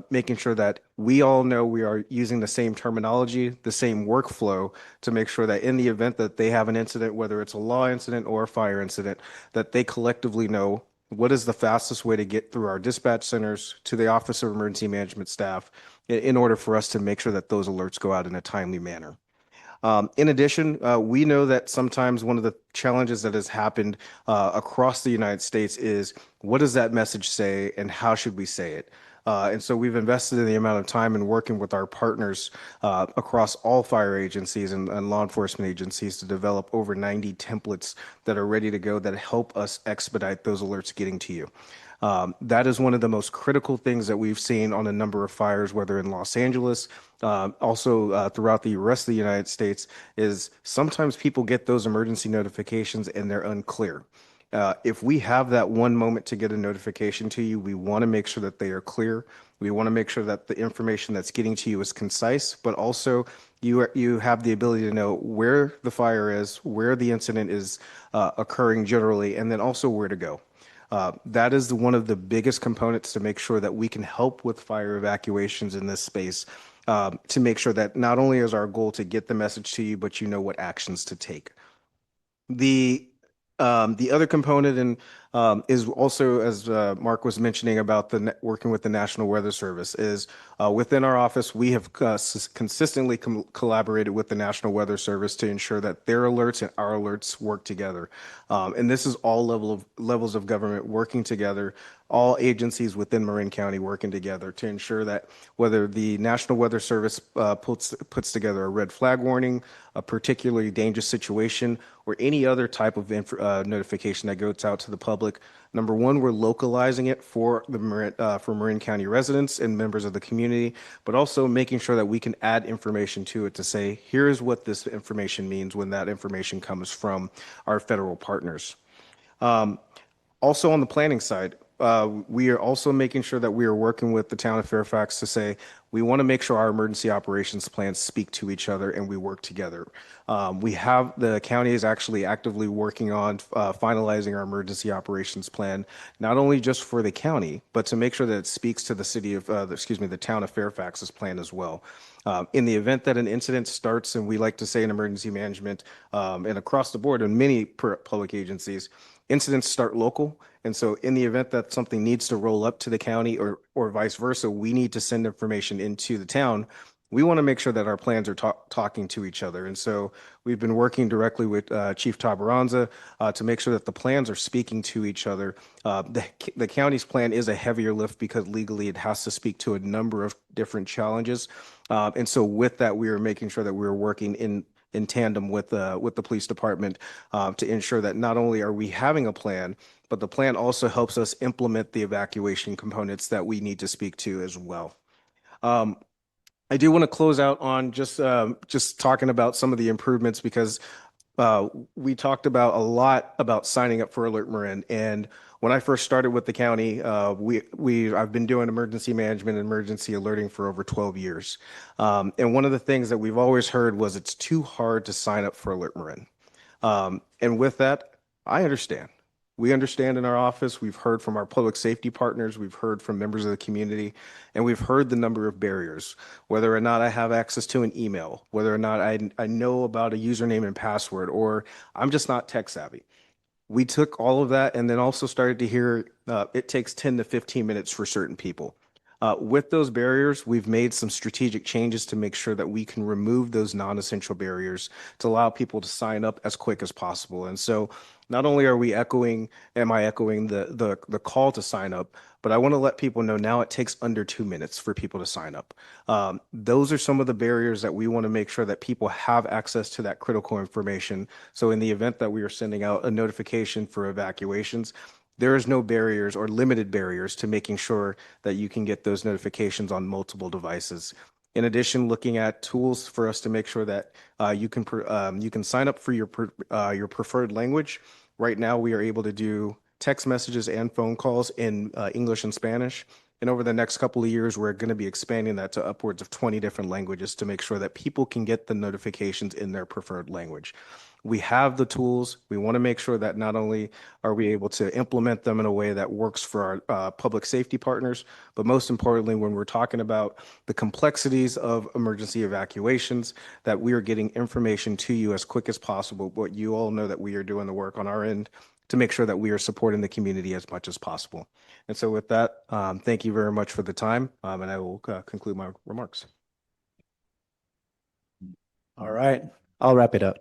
making sure that we all know we are using the same terminology, the same workflow to make sure that in the event that they have an incident, whether it's a law incident or a fire incident, that they collectively know what is the fastest way to get through our dispatch centers to the Office of Emergency Management staff in order for us to make sure that those alerts go out in a timely manner. In addition, we know that sometimes one of the challenges that has happened across the United States is, what does that message say and how should we say it? And so we've invested in the amount of time in working with our partners across all fire agencies and law enforcement agencies to develop over 90 templates that are ready to go that help us expedite those alerts getting to you. That is one of the most critical things that we've seen on a number of fires, whether in Los Angeles, also throughout the rest of the United States, is sometimes people get those emergency notifications and they're unclear. If we have that one moment to get a notification to you, we want to make sure that they are clear. We want to make sure that the information that's getting to you is concise, but also you have the ability to know where the fire is, where the incident is occurring generally, and then also where to go. That is one of the biggest components to make sure that we can help with fire evacuations in this space, to make sure that not only is our goal to get the message to you, but you know what actions to take. The other component is also, as Mark was mentioning about working with the National Weather Service, is within our office, we have consistently collaborated with the National Weather Service to ensure that their alerts and our alerts work together. And this is all levels of government working together, all agencies within Marin County working together to ensure that whether the National Weather Service puts together a red flag warning, a particularly dangerous situation, or any other type of notification that goes out to the public, number one, we're localizing it for Marin County residents and members of the community, but also making sure that we can add information to it to say, here's what this information means when that information comes from our federal partners. Also on the planning side, we are also making sure that we are working with the town of Fairfax to say, we want to make sure our emergency operations plans speak to each other and we work together. The county is actually actively working on finalizing our emergency operations plan, not only just for the county, but to make sure that it speaks to the town of Fairfax's plan as well. In the event that an incident starts, and we like to say in emergency management and across the board in many public agencies, incidents start local. And so in the event that something needs to roll up to the county or vice versa, we need to send information into the town. We want to make sure that our plans are talking to each other. And so we've been working directly with Chief Tabaranza to make sure that the plans are speaking to each other. The county's plan is a heavier lift because legally it has to speak to a number of different challenges. And so with that, we are making sure that we're working in in tandem with the police department to ensure that not only are we having a plan, but the plan also helps us implement the evacuation components that we need to speak to as well. I do want to close out on just talking about some of the improvements because we talked about a lot about signing up for Alert Marin. And when I first started with the county, I've been doing emergency management and emergency alerting for over 12 years. And one of the things that we've always heard was it's too hard to sign up for Alert Marin. And with that, I understand. We understand in our office, we've heard from our public safety partners, we've heard from members of the community, and we've heard the number of barriers, whether or not I have access to an email, whether or not I know about a username and password, or I'm just not tech savvy. We took all of that and then also started to hear it takes 10 to 15 minutes for certain people. With those barriers, we've made some strategic changes to make sure that we can remove those non-essential barriers to allow people to sign up as quick as possible. And so not only am I echoing the call to sign up, but I want to let people know now it takes under 2 minutes for people to sign up. Those are some of the barriers that we want to make sure that people have access to that critical information. So in the event that we are sending out a notification for evacuations, there is no barriers or limited barriers to making sure that you can get those notifications on multiple devices. In addition, looking at tools for us to make sure that you can sign up for your preferred language. Right now, we are able to do text messages and phone calls in English and Spanish. And over the next couple of years, we're going to be expanding that to upwards of 20 different languages to make sure that people can get the notifications in their preferred language. We have the tools. We want to make sure that not only are we able to implement them in a way that works for our public safety partners, but most importantly, when we're talking about the complexities of emergency evacuations, that we are getting information to you as quick as possible. But you all know that we are doing the work on our end to make sure that we are supporting the community as much as possible. And so with that, thank you very much for the time, and I will conclude my remarks. All right, I'll wrap it up.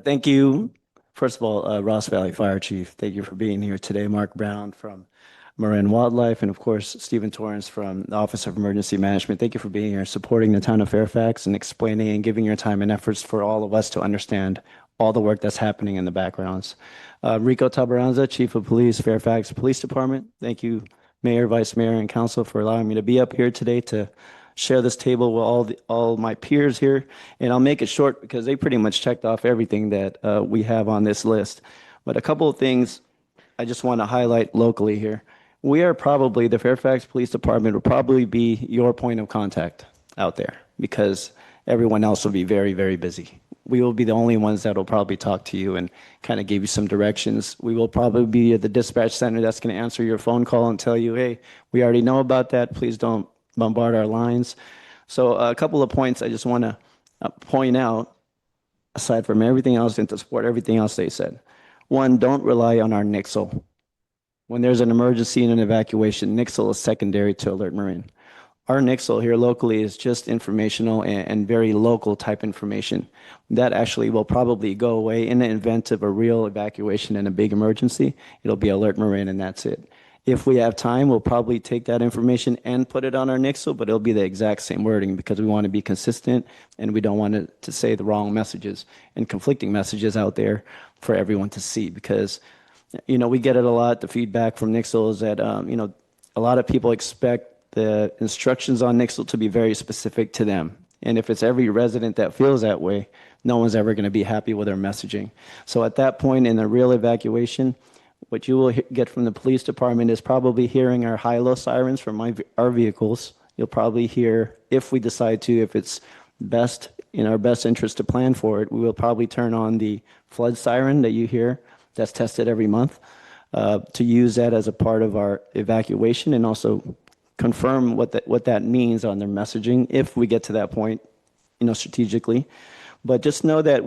Thank you. First of all, Ross Valley Fire Chief, thank you for being here today. Mark Brown from Marin Wildlife, and of course, Stephen Torrance from the Office of Emergency Management. Thank you for being here, supporting the town of Fairfax and explaining and giving your time and efforts for all of us to understand all the work that's happening in the backgrounds. Rico Tabaranza, Chief of Police, Fairfax Police Department. Thank you, Mayor, Vice Mayor, and Council for allowing me to be up here today to share this table with all my peers here. And I'll make it short because they pretty much checked off everything that we have on this list. But a couple of things I just want to highlight locally here. We are probably, the Fairfax Police Department will probably be your point of contact out there because everyone else will be very, very busy. We will be the only ones that will probably talk to you and kind of give you some directions. We will probably be at the dispatch center that's going to answer your phone call and tell you, hey, we already know about that. Please don't bombard our lines. So a couple of points I just want to point out, aside from everything else and to support everything else they said. One, don't rely on our Nixle. When there's an emergency and an evacuation, Nixle is secondary to Alert Marin. Our Nixle here locally is just informational and very local type information. That actually will probably go away in the event of a real evacuation and a big emergency. It'll be Alert Marin and that's it. If we have time, we'll probably take that information and put it on our Nixle, but it'll be the exact same wording because we want to be consistent and we don't want to say the wrong messages and conflicting messages out there for everyone to see because, you know, we get it a lot. The feedback from Nixle is that, you know, a lot of people expect the instructions on Nixle to be very specific to them. And if it's every resident that feels that way, no one's ever going to be happy with our messaging. So at that point in a real evacuation, what you will get from the police department is probably hearing our high-low sirens from our vehicles. You'll probably hear, if we decide to, if it's best in our best interest to plan for it, we will probably turn on the flood siren that you hear that's tested every month to use that as a part of our evacuation and also confirm what that means on their messaging if we get to that point, you know, strategically. But just know that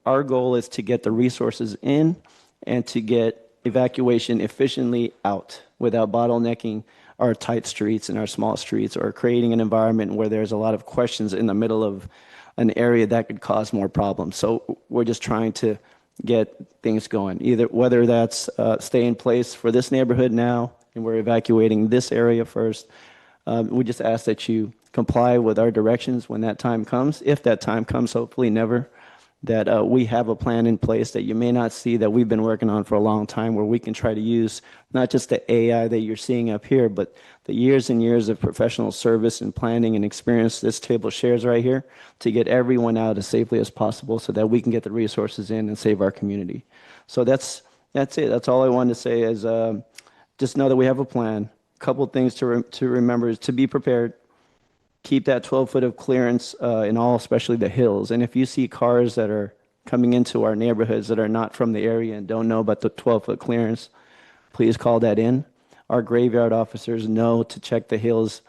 our goal is to get the resources in and to get evacuation efficiently out without bottlenecking our tight streets and our small streets or creating an environment where there's a lot of questions in the middle of an area that could cause more problems. So we're just trying to get things going, either whether that's stay in place for this neighborhood now and we're evacuating this area first, We just ask that you comply with our directions when that time comes. If that time comes, hopefully never, that we have a plan in place that you may not see that we've been working on for a long time, where we can try to use not just the AI that you're seeing up here, but the years and years of professional service and planning and experience this table shares right here to get everyone out as safely as possible so that we can get the resources in and save our community. So that's it. That's all I wanted to say is just know that we have a plan. A couple things to remember is to be prepared. Keep that 12-foot of clearance in all, especially the hills. And if you see cars that are coming into our neighborhoods that are not from the area and don't know about the 12-foot clearance, please call that in. Our graveyard officers know to check the hills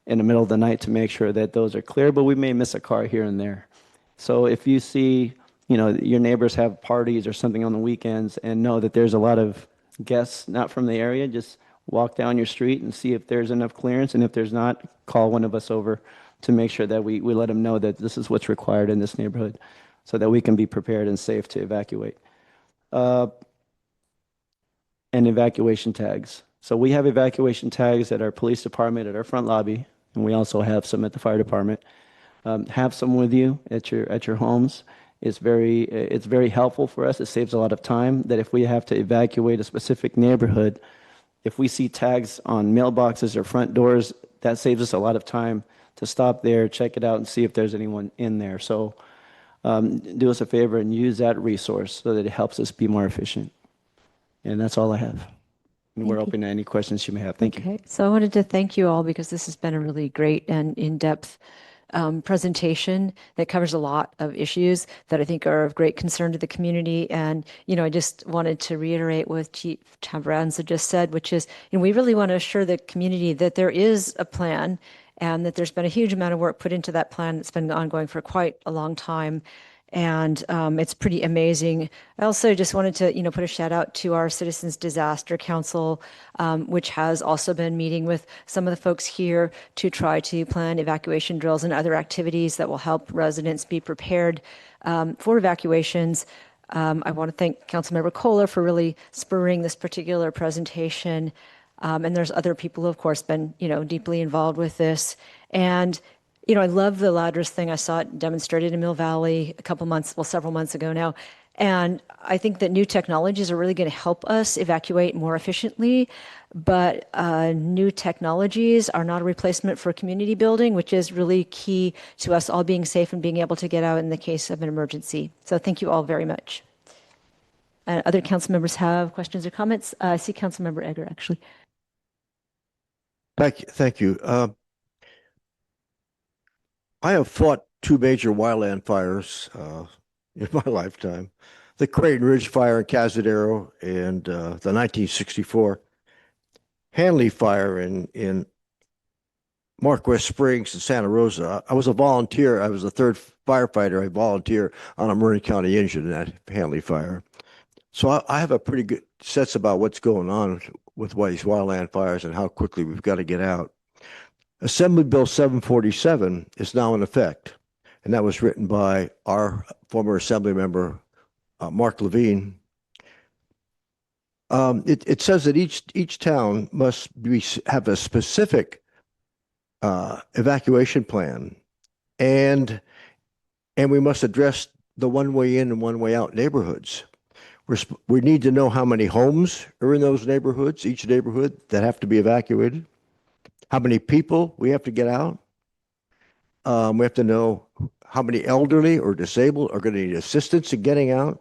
in the middle of the night to make sure that those are clear, but we may miss a car here and there. So if you see, your neighbors have parties or something on the weekends and know that there's a lot of guests not from the area, just walk down your street and see if there's enough clearance. And if there's not, call one of us over to make sure that we let them know that this is what's required in this neighborhood so that we can be prepared and safe to evacuate. And evacuation tags. So we have evacuation tags at our police department, at our front lobby, and we also have some at the fire department. Have some with you at your homes. It's very helpful for us. It saves a lot of time. That if we have to evacuate a specific neighborhood, if we see tags on mailboxes or front doors, that saves us a lot of time to stop there, check it out, and see if there's anyone in there. So do us a favor and use that resource so that it helps us be more efficient. And that's all I have. And we're open to any questions you may have. Thank you. Okay, so I wanted to thank you all because this has been a really great and in-depth presentation that covers a lot of issues that I think are of great concern to the community. And, I just wanted to reiterate what Chief Tabaranza just said, which is, we really want to assure the community that there is a plan and that there's been a huge amount of work put into that plan that's been ongoing for quite a long time. And it's pretty amazing. I also just wanted to, put a shout out to our Citizens Disaster Council, which has also been meeting with some of the folks here to try to plan evacuation drills and other activities that will help residents be prepared for evacuations. I want to thank Councilmember Kohler for really spurring this particular presentation. And there's other people who, of course, been, deeply involved with this. And I love the ladders thing. I saw it demonstrated in Mill Valley several months ago now. And I think that new technologies are really going to help us evacuate more efficiently. But new technologies are not a replacement for community building, which is really key to us all being safe and being able to get out in the case of an emergency. So thank you all very much. Other council members have questions or comments? I see Councilmember Egger, actually. Thank you. I have fought two major wildland fires in my lifetime. The Creighton Ridge Fire in Cazadero and the 1964 Hanley Fire in Marquess Springs in Santa Rosa. I was a volunteer. I was the third firefighter. I volunteered on a Marin County engine in that Hanley Fire. So I have a pretty good sense about what's going on with these wildland fires and how quickly we've got to get out. Assembly Bill 747 is now in effect, and that was written by our former Assembly member, Mark Levine. It says that each town must have a specific evacuation plan, and we must address the one way in and one way out neighborhoods. We need to know how many homes are in those neighborhoods, each neighborhood, that have to be evacuated. How many people we have to get out. We have to know how many elderly or disabled are going to need assistance in getting out.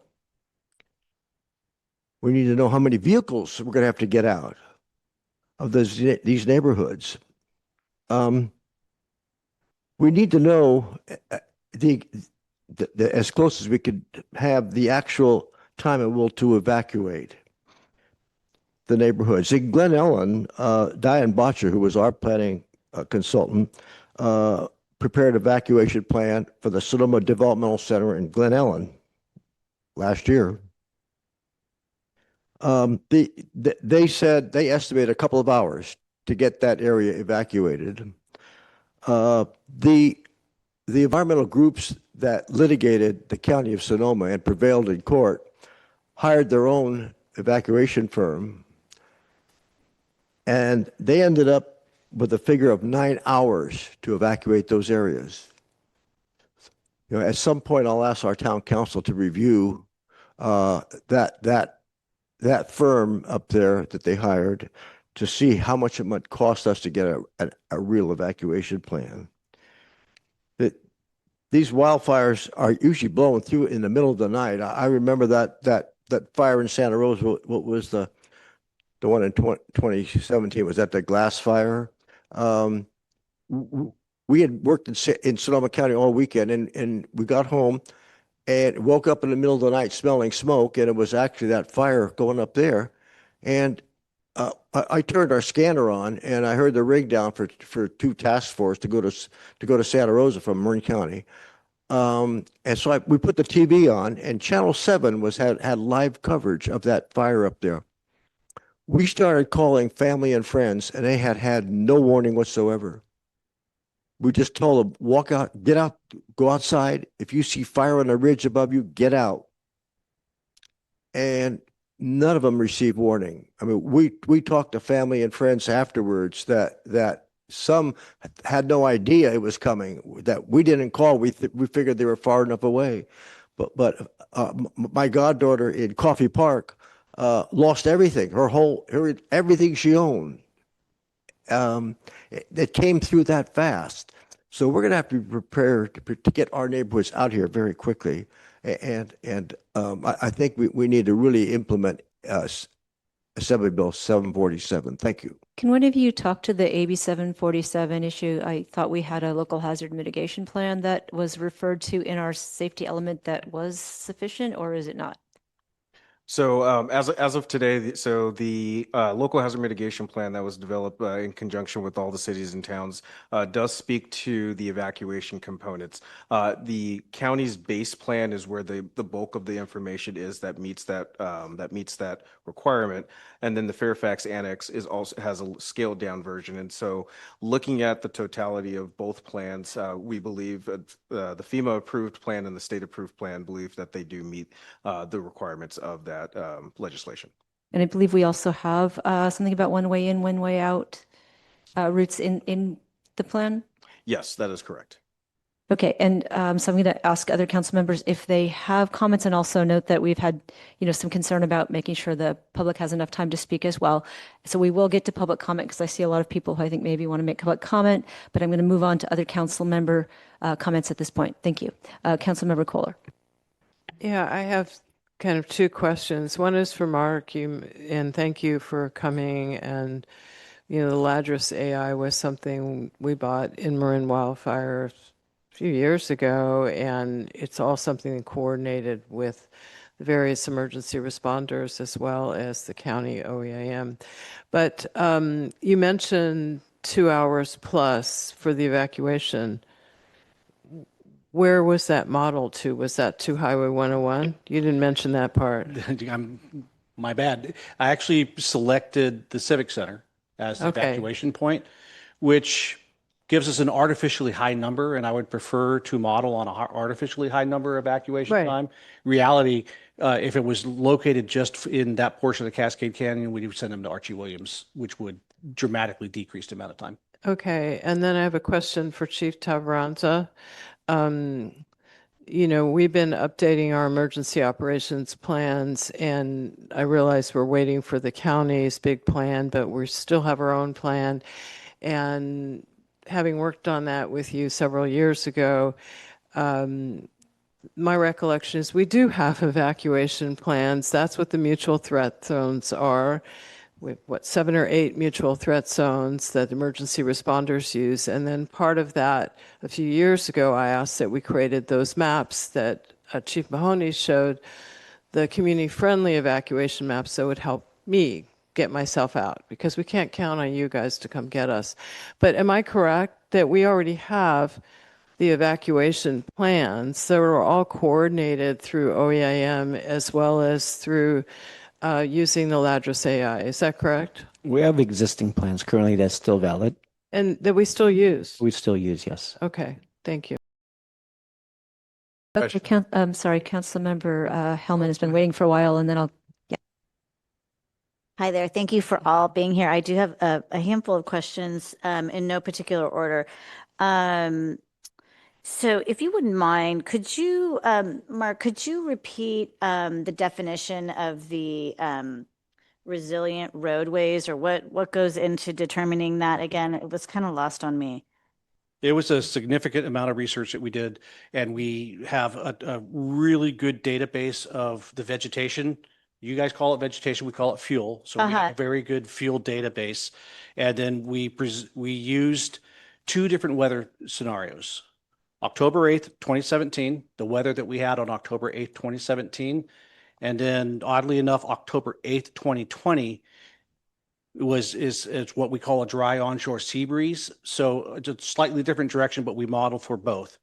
We need to know how many vehicles we're going to have to get out of these neighborhoods. We need to know as close as we could have the actual time and will to evacuate the neighborhoods. In Glen Ellen, Diane Botcher, who was our planning consultant, prepared an evacuation plan for the Sonoma Developmental Center in Glen Ellen last year. They said they estimated a couple of hours to get that area evacuated. The environmental groups that litigated the county of Sonoma and prevailed in court hired their own evacuation firm, and they ended up with a figure of 9 hours to evacuate those areas. At some point, I'll ask our town council to review that firm up there that they hired to see how much it might cost us to get a real evacuation plan. These wildfires are usually blowing through in the middle of the night. I remember that fire in Santa Rosa. What was the one in 2017? Was that the glass fire? We had worked in Sonoma County all weekend, and we got home and woke up in the middle of the night smelling smoke, and it was actually that fire going up there. And I turned our scanner on, and I heard the ring down for two task force to go to Santa Rosa from Marin County. And so we put the TV on, and Channel 7 had live coverage of that fire up there. We started calling family and friends, and they had no warning whatsoever. We just told them, walk out, get out, go outside. If you see fire on a ridge above you, get out. And none of them received warning. I mean, we talked to family and friends afterwards that some had no idea it was coming, that we didn't call. We figured they were far enough away. But my goddaughter in Coffee Park lost everything, everything she owned. It came through that fast. So we're going to have to be prepared to get our neighborhoods out here very quickly. And I think we need to really implement Assembly Bill 747. Thank you. Can one of you talk to the AB 747 issue? I thought we had a local hazard mitigation plan that was referred to in our safety element that was sufficient, or is it not? So as of today, the local hazard mitigation plan that was developed in conjunction with all the cities and towns does speak to the evacuation components. The county's base plan is where the bulk of the information is that meets that requirement, and then the Fairfax Annex has a scaled down version. And so, looking at the totality of both plans, we believe the FEMA approved plan and the state approved plan believe that they do meet the requirements of that legislation. And I believe we also have something about one way in, one way out routes in the plan. Yes, that is correct. Okay, and so I'm going to ask other council members if they have comments, and also note that we've had, some concern about making sure the public has enough time to speak as well. So we will get to public comment because I see a lot of people who I think maybe want to make public comment, but I'm going to move on to other council member comments at this point. Thank you. Council Member Kohler. Yeah, I have kind of two questions. One is for Mark, and thank you for coming. And the Ladris AI was something we bought in Marin Wildfire a few years ago, and it's all something coordinated with the various emergency responders as well as the county OEIM. But you mentioned 2 hours plus for the evacuation. Where was that modeled to? Was that to Highway 101? You didn't mention that part. My bad. I actually selected the Civic Center as the evacuation point, which gives us an artificially high number, and I would prefer to model on an artificially high number evacuation time. Reality, if it was located just in that portion of the Cascade Canyon, we would send them to Archie Williams, which would dramatically decrease the amount of time. Okay, and then I have a question for Chief Tabaranza. We've been updating our emergency operations plans, and I realize we're waiting for the county's big plan, but we still have our own plan. And having worked on that with you several years ago, my recollection is we do have evacuation plans. That's what the mutual threat zones are. We have 7 or 8 mutual threat zones that emergency responders use. And then part of that, a few years ago, I asked that we created those maps that Chief Mahoney showed, the community-friendly evacuation maps that would help me get myself out, because we can't count on you guys to come get us. But am I correct that we already have the evacuation plans that are all coordinated through OEIM as well as through using the Ladris AI? Is that correct? We have existing plans currently that's still valid. And that we still use? We still use, yes. Okay, thank you. Okay, sorry, Council Member Hellman has been waiting for a while, and then I'll, Hi there. Thank you for all being here. I do have a handful of questions in no particular order. So if you wouldn't mind, could you, Mark, could you repeat the definition of the resilient roadways, or what goes into determining that again? It was kind of lost on me. It was a significant amount of research that we did, and we have a really good database of the vegetation. You guys call it vegetation, we call it fuel. So we have a very good fuel database. And then we used two different weather scenarios. October 8th, 2017, the weather that we had on October 8th, 2017. And then oddly enough, October 8th, 2020 is what we call a dry onshore sea breeze. So it's a slightly different direction, but we model for both.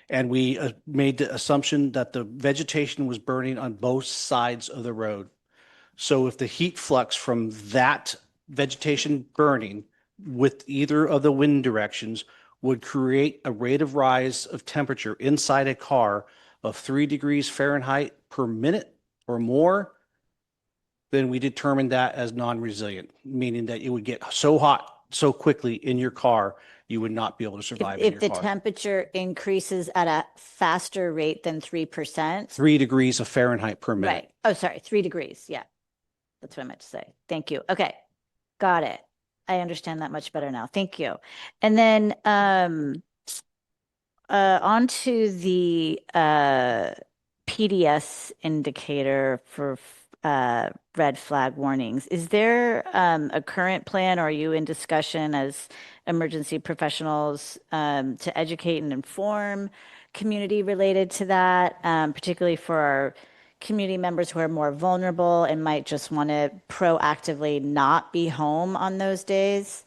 And we made the assumption that the vegetation was burning on both sides of the road. So if the heat flux from that vegetation burning with either of the wind directions would create a rate of rise of temperature inside a car of 3 degrees Fahrenheit per minute or more, then we determined that as non-resilient, meaning that it would get so hot so quickly in your car, you would not be able to survive in If your the car. temperature increases at a faster rate than 3%. 3 degrees of Fahrenheit per minute. Right. Oh, sorry, 3 degrees. Yeah, that's what I meant to say. Thank you. Okay, got it. I understand that much better now. Thank you. And then onto the PDS indicator for red flag warnings. Is there a current plan, or are you in discussion as emergency professionals to educate and inform community related to that, particularly for our community members who are more vulnerable and might just want to proactively not be home on those days?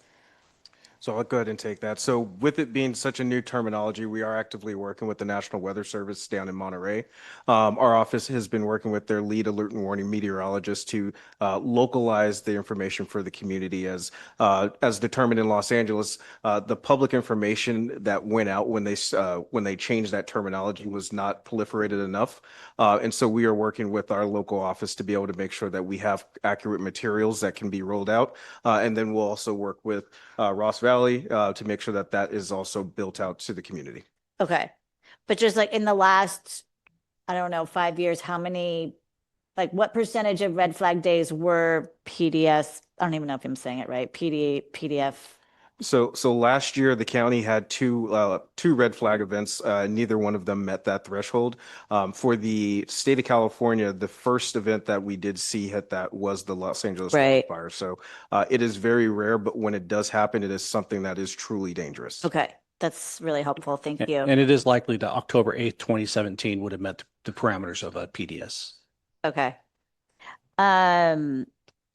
So I'll go ahead and take that. So with it being such a new terminology, we are actively working with the National Weather Service down in Monterey. Our office has been working with their lead alert and warning meteorologist to localize the information for the community as determined in Los Angeles. The public information that went out when they changed that terminology was not proliferated enough. And so we are working with our local office to be able to make sure that we have accurate materials that can be rolled out. And then we'll also work with Ross Valley to make sure that that is also built out to the community. Okay. But just like in the last, I don't know, 5 years, what percentage of red flag days were PDS? I don't even know if I'm saying it right. PDF. So last year the county had two red flag events. Neither one of them met that threshold. For the state of California, the first event that we did see hit that was the Los Angeles fire. So it is very rare, but when it does happen, it is something that is truly dangerous. Okay, that's really helpful. Thank you. And it is likely that October 8th, 2017 would have met the parameters of a PDS. Okay. And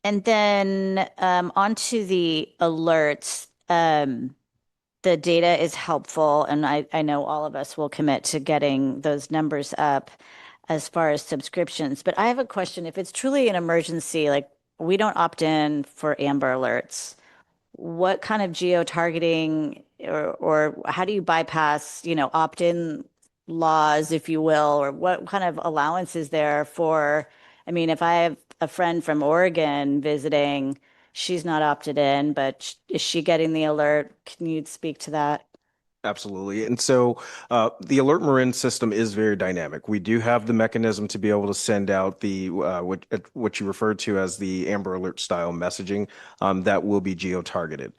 then onto the alerts. The data is helpful, and I know all of us will commit to getting those numbers up as far as subscriptions. But I have a question. If it's truly an emergency, like we don't opt in for Amber Alerts, what kind of geo-targeting or how do you bypass, opt-in laws, if you will, or what kind of allowance is there for, I mean, if I have a friend from Oregon visiting, she's not opted in, but is she getting the alert? Can you speak to that? Absolutely. And so the Alert Marin system is very dynamic. We do have the mechanism to be able to send out the what you referred to as the Amber Alert style messaging that will be geo-targeted.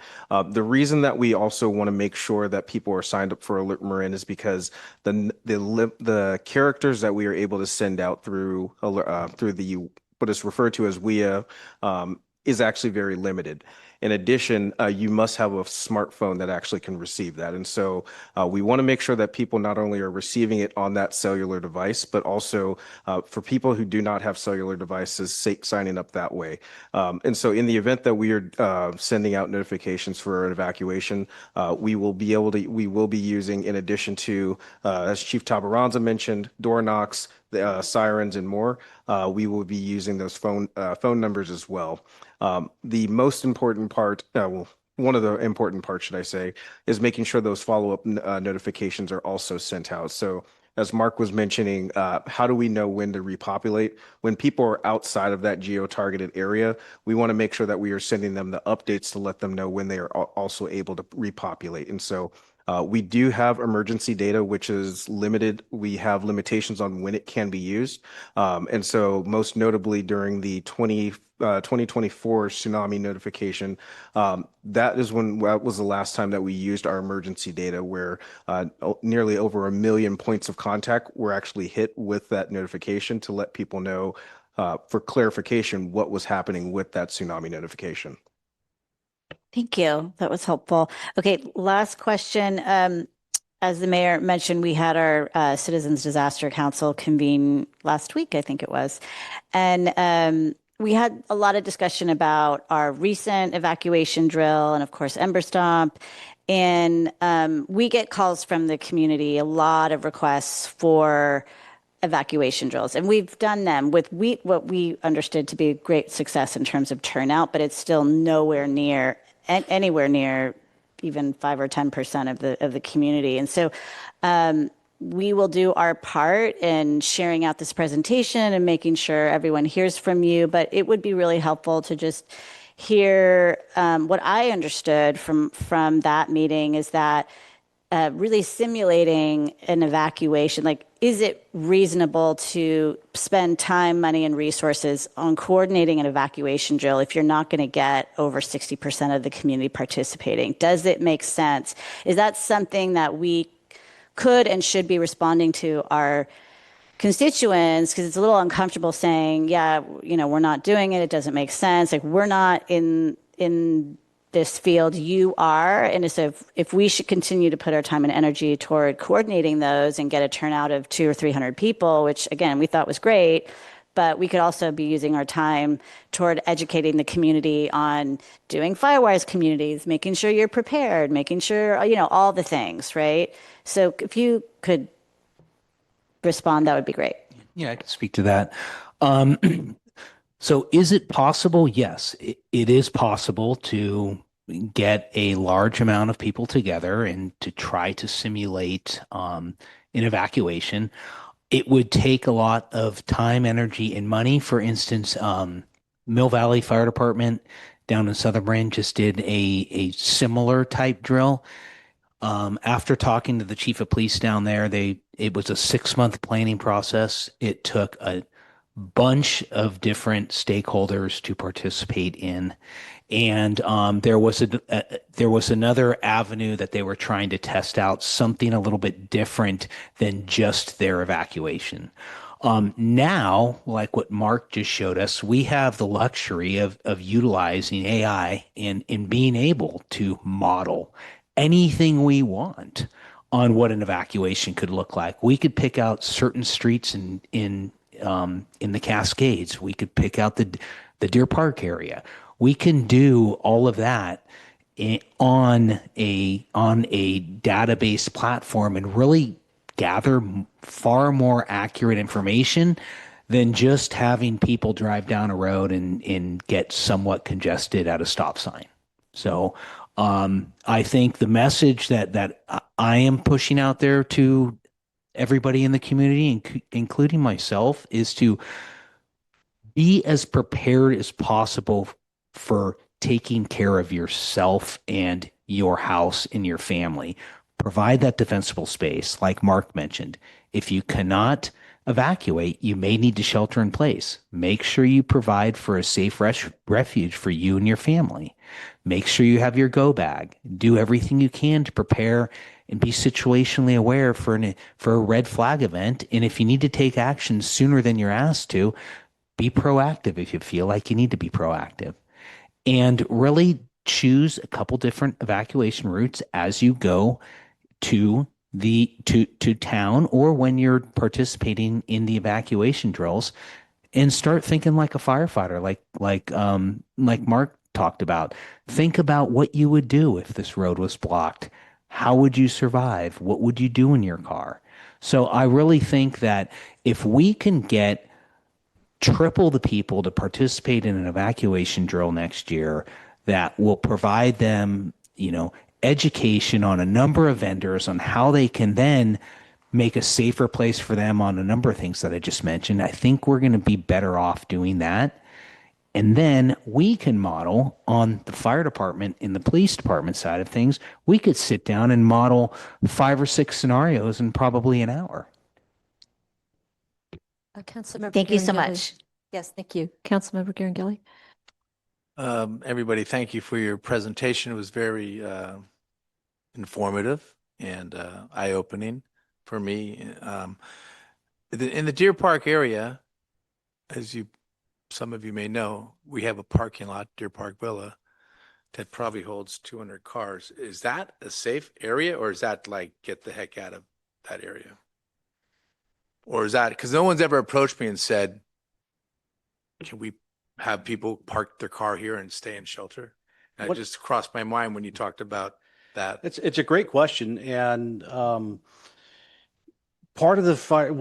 The reason that we also want to make sure that people are signed up for Alert Marin is because the characters that we are able to send out through the what is referred to as WIA is actually very limited. In addition, you must have a smartphone that actually can receive that. And so we want to make sure that people not only are receiving it on that cellular device, but also for people who do not have cellular devices, signing up that way. And so in the event that we are sending out notifications for an evacuation, we will be using, in addition to, as Chief Tabaranza mentioned, door knocks, sirens, and more. We will be using those phone numbers as well. The most important part, one of the important parts, should I say, is making sure those follow-up notifications are also sent out. So as Mark was mentioning, how do we know when to repopulate? When people are outside of that geo-targeted area, we want to make sure that we are sending them the updates to let them know when they are also able to repopulate. And so we do have emergency data, which is limited. We have limitations on when it can be used. And so most notably during the 2024 tsunami notification, that was the last time that we used our emergency data where nearly over 1 million points of contact were actually hit with that notification to let people know for clarification what was happening with that tsunami notification. Thank you. That was helpful. Okay, last question. As the mayor mentioned, we had our Citizens Disaster Council convene last week, I think it was. And we had a lot of discussion about our recent evacuation drill and, of course, Ember Stomp. And we get calls from the community, a lot of requests for evacuation drills. And we've done them with what we understood to be a great success in terms of turnout, but it's still nowhere near, anywhere near even 5 or 10% of the community. And so we will do our part in sharing out this presentation and making sure everyone hears from you. But it would be really helpful to just hear what I understood from that meeting is that really simulating an evacuation, like, is it reasonable to spend time, money, and resources on coordinating an evacuation drill if you're not going to get over 60% of the community participating? Does it make sense? Is that something that we could and should be responding to our constituents? Because it's a little uncomfortable saying, yeah, we're not doing it. It doesn't make sense. Like, we're not in this field, you are. And so if we should continue to put our time and energy toward coordinating those and get a turnout of 200 or 300 people, which again, we thought was great, but we could also be using our time toward educating the community on doing Firewise communities, making sure you're prepared, making sure, all the things, right? So if you could respond, that would be great. Yeah, I can speak to that. So is it possible? Yes, it is possible to get a large amount of people together and to try to simulate an evacuation. It would take a lot of time, energy, and money. For instance, Mill Valley Fire Department down in Southern Marin just did a similar type drill. After talking to the chief of police down there, it was a 6-month planning process. It took a bunch of different stakeholders to participate in. And there was another avenue that they were trying to test out, something a little bit different than just their evacuation. Now, like what Mark just showed us, we have the luxury of utilizing AI and being able to model anything we want on what an evacuation could look like. We could pick out certain streets in the Cascades. We could pick out the Deer Park area. We can do all of that on a database platform and really gather far more accurate information than just having people drive down a road and get somewhat congested at a stop sign. So I think the message that I am pushing out there to everybody in the community, including myself, is to be as prepared as possible for taking care of yourself and your house and your family. Provide that defensible space, like Mark mentioned. If you cannot evacuate, you may need to shelter in place. Make sure you provide for a safe refuge for you and your family. Make sure you have your go bag. Do everything you can to prepare and be situationally aware for a red flag event. And if you need to take action sooner than you're asked to, be proactive if you feel like you need to be proactive. And really choose a couple different evacuation routes as you go to town or when you're participating in the evacuation drills, and start thinking like a firefighter, like Mark talked about. Think about what you would do if this road was blocked. How would you survive? What would you do in your car? So I really think that if we can get triple the people to participate in an evacuation drill next year, that will provide them, education on a number of vendors on how they can then make a safer place for them on a number of things that I just mentioned. I think we're going to be better off doing that. And then we can model on the fire department and the police department side of things. We could sit down and model 5 or 6 scenarios in probably an hour. Councilmember Thank you so Garanghelli. much. Yes, thank you. Councilmember Garanghelli. Everybody, thank you for your presentation. It was very informative and eye-opening for me. In the Deer Park area, as some of you may know, we have a parking lot, Deer Park Villa, that probably holds 200 cars. Is that a safe area, or is that like get the heck out of that area? Or is that because no one's ever approached me and said, can we have people park their car here and stay in shelter? And it just crossed my mind when you talked about that. It's a great question. And part of the fire,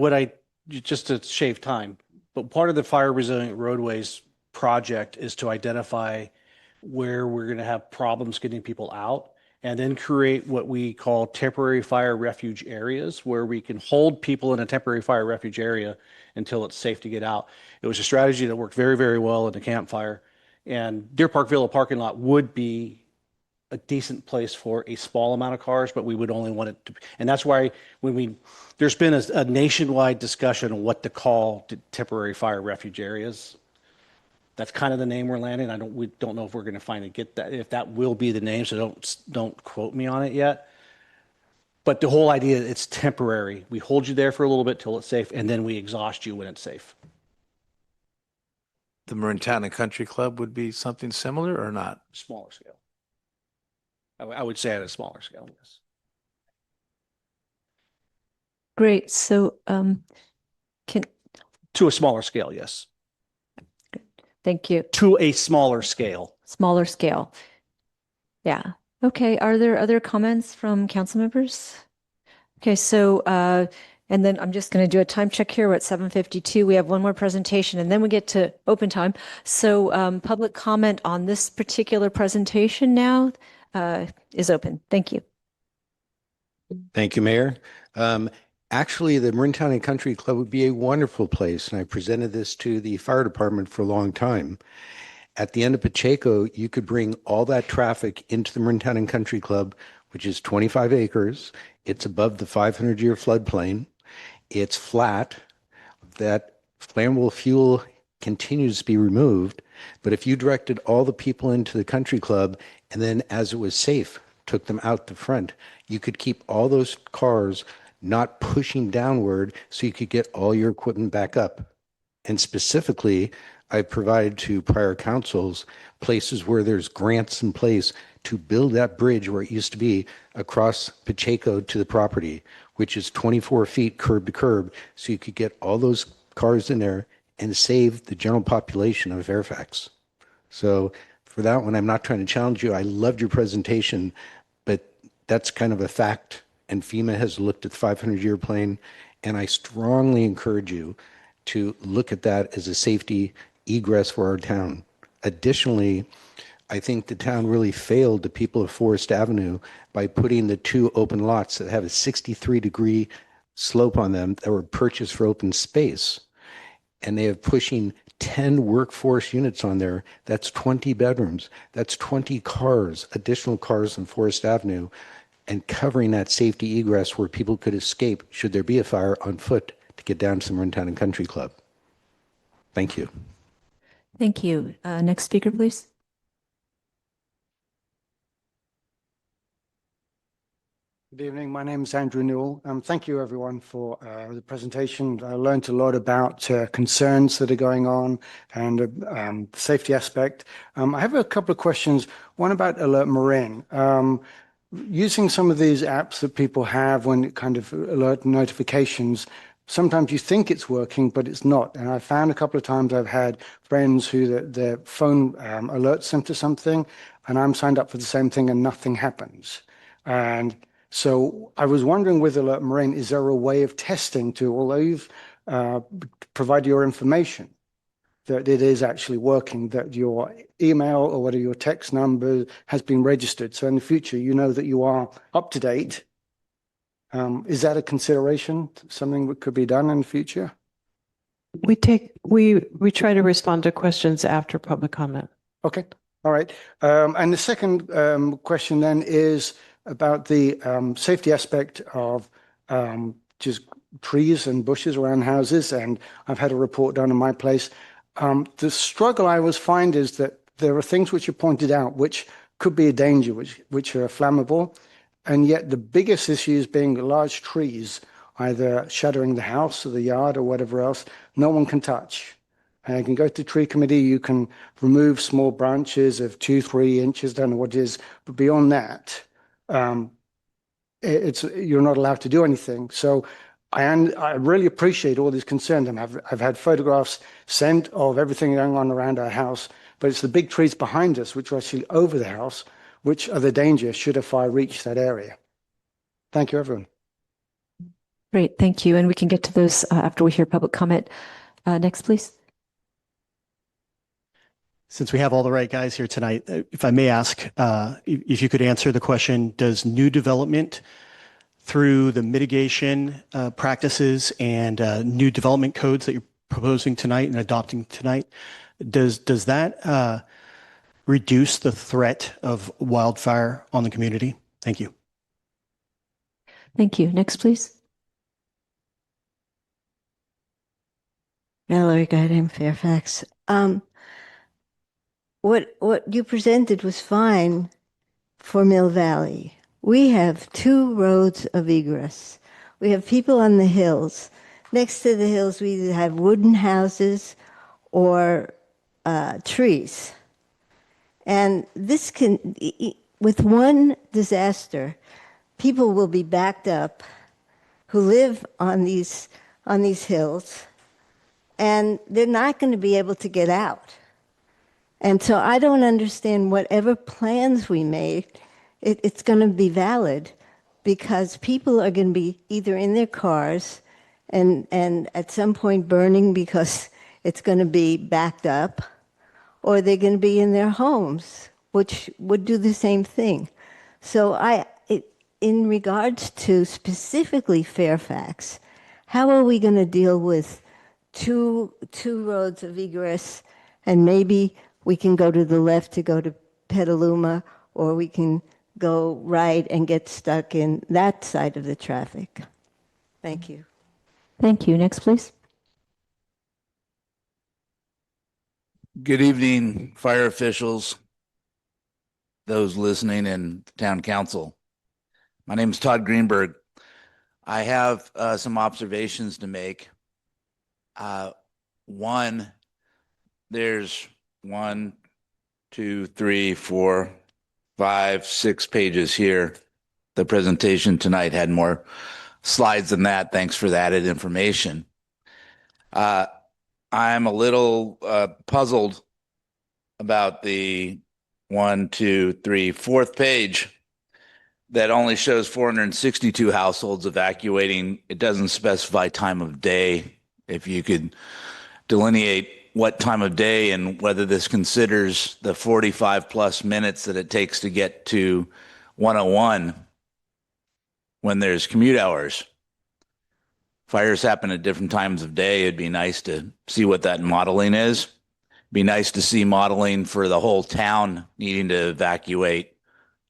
just to shave time, but part of the fire resilient roadways project is to identify where we're going to have problems getting people out, and then create what we call temporary fire refuge areas, where we can hold people in a temporary fire refuge area until it's safe to get out. It was a strategy that worked very, very well in the campfire. And Deer Park Villa parking lot would be a decent place for a small amount of cars, but we would only want it to, and that's why there's been a nationwide discussion on what to call temporary fire refuge areas. That's kind of the name we're landing. We don't know if we're going to finally get that, if that will be the name, so don't quote me on it yet. But the whole idea, it's temporary. We hold you there for a little bit till it's safe, and then we exhaust you when it's safe. The Marin Town and Country Club would be something similar or not? Smaller scale. I would say at a smaller scale, yes. Great. So to a smaller scale, yes. Thank you. To a smaller scale. Smaller scale. Yeah. Okay. Are there other comments from council members? Okay. So, and then I'm just going to do a time check here. We're at 7:52. We have one more presentation and then we get to open time. So, public comment on this particular presentation now is open. Thank you. Thank you, Mayor. Actually, the Marin Town and Country Club would be a wonderful place, and I presented this to the fire department for a long time. At the end of Pacheco, you could bring all that traffic into the Marin Town and Country Club, which is 25 acres. It's above the 500-year floodplain. It's flat. That flammable fuel continues to be removed. But if you directed all the people into the country club, and then as it was safe, took them out the front, you could keep all those cars not pushing downward so you could get all your equipment back up. And specifically, I provided to prior councils places where there's grants in place to build that bridge where it used to be across Pacheco to the property, which is 24 feet curb to curb, so you could get all those cars in there and save the general population of Fairfax. So for that one, I'm not trying to challenge you. I loved your presentation, but that's kind of a fact. And FEMA has looked at the 500-year plain, and I strongly encourage you to look at that as a safety egress for our town. Additionally, I think the town really failed the people of Forest Avenue by putting the 2 open lots that have a 63-degree slope on them that were purchased for open space. And they have pushing 10 workforce units on there. That's 20 bedrooms. That's 20 cars, additional cars on Forest Avenue, and covering that safety egress where people could escape should there be a fire on foot to get down to the Marin Town and Country Club. Thank you. Thank you. Next speaker, please. Good evening. My name is Andrew Newell. Thank you, everyone, for the presentation. I learned a lot about concerns that are going on and the safety aspect. I have a couple of questions. One about Alert Marin. Using some of these apps that people have when it kind of alert notifications, sometimes you think it's working, but it's not. And I found a couple of times I've had friends who their phone alerts them to something, and I'm signed up for the same thing and nothing happens. And so I was wondering with Alert Marin, is there a way of testing to, although you've provided your information, that it is actually working, that your email or whether your text number has been registered. So in the future, you know that you are up to date Is that a consideration, something that could be done in the future? We try to respond to questions after public comment. Okay, all right. And the second question then is about the safety aspect of just trees and bushes around houses. And I've had a report done in my place. The struggle I always find is that there are things which are pointed out which could be a danger, which are flammable. And yet the biggest issue is being large trees, either shuttering the house or the yard or whatever else, no one can touch. And you can go to tree committee, you can remove small branches of 2-3 inches, don't know what it is, but beyond that, you're not allowed to do anything. So I really appreciate all these concerns. And I've had photographs sent of everything going on around our house, but it's the big trees behind us, which are actually over the house, which are the danger should a fire reach that area. Thank you, everyone. Great, thank you. And we can get to those after we hear public comment. Next, please. Since we have all the right guys here tonight, if I may ask, if you could answer the question, does new development through the mitigation practices and new development codes that you're proposing tonight and adopting tonight, does that reduce the threat of wildfire on the community? Thank you. Thank you. Next, please. Valerie Guiding, Fairfax. What you presented was fine for Mill Valley. We have 2 roads of egress. We have people on the hills. Next to the hills, we either have wooden houses or trees. And this can, with one disaster, people will be backed up who live on these hills, and they're not going to be able to get out. And so I don't understand whatever plans we make, it's going to be valid because people are going to be either in their cars and at some point burning because it's going to be backed up, or they're going to be in their homes, which would do the same thing. So in regards to specifically Fairfax, how are we going to deal with two roads of egress, and maybe we can go to the left to go to Petaluma, or we can go right and get stuck in that side of the traffic? Thank you. Thank you. Next, please. Good evening, fire officials, those listening, and town council. My name is Todd Greenberg. I have some observations to make. One, there's 1, 2, 3, 4, 5, 6 pages here. The presentation tonight had more slides than that. Thanks for the added information. I'm a little puzzled about the 1, 2, 3, 4th page that only shows 462 households evacuating. It doesn't specify time of day. If you could delineate what time of day and whether this considers the 45 plus minutes that it takes to get to 101 when there's commute hours. Fires happen at different times of day. It'd be nice to see what that modeling is. Be nice to see modeling for the whole town needing to evacuate,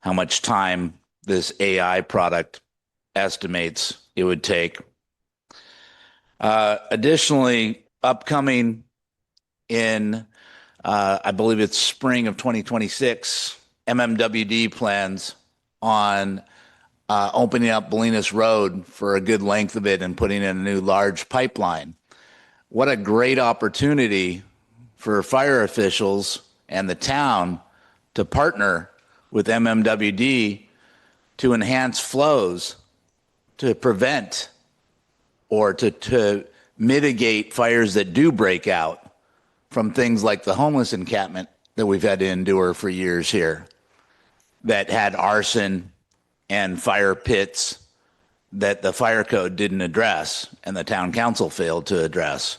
how much time this AI product estimates it would take. Additionally, upcoming in, I believe it's spring of 2026, MMWD plans on opening up Bolinas Road for a good length of it and putting in a new large pipeline. What a great opportunity for fire officials and the town to partner with MMWD to enhance flows, to prevent or to mitigate fires that do break out from things like the homeless encampment that we've had to endure for years here, that had arson and fire pits that the fire code didn't address and the town council failed to address.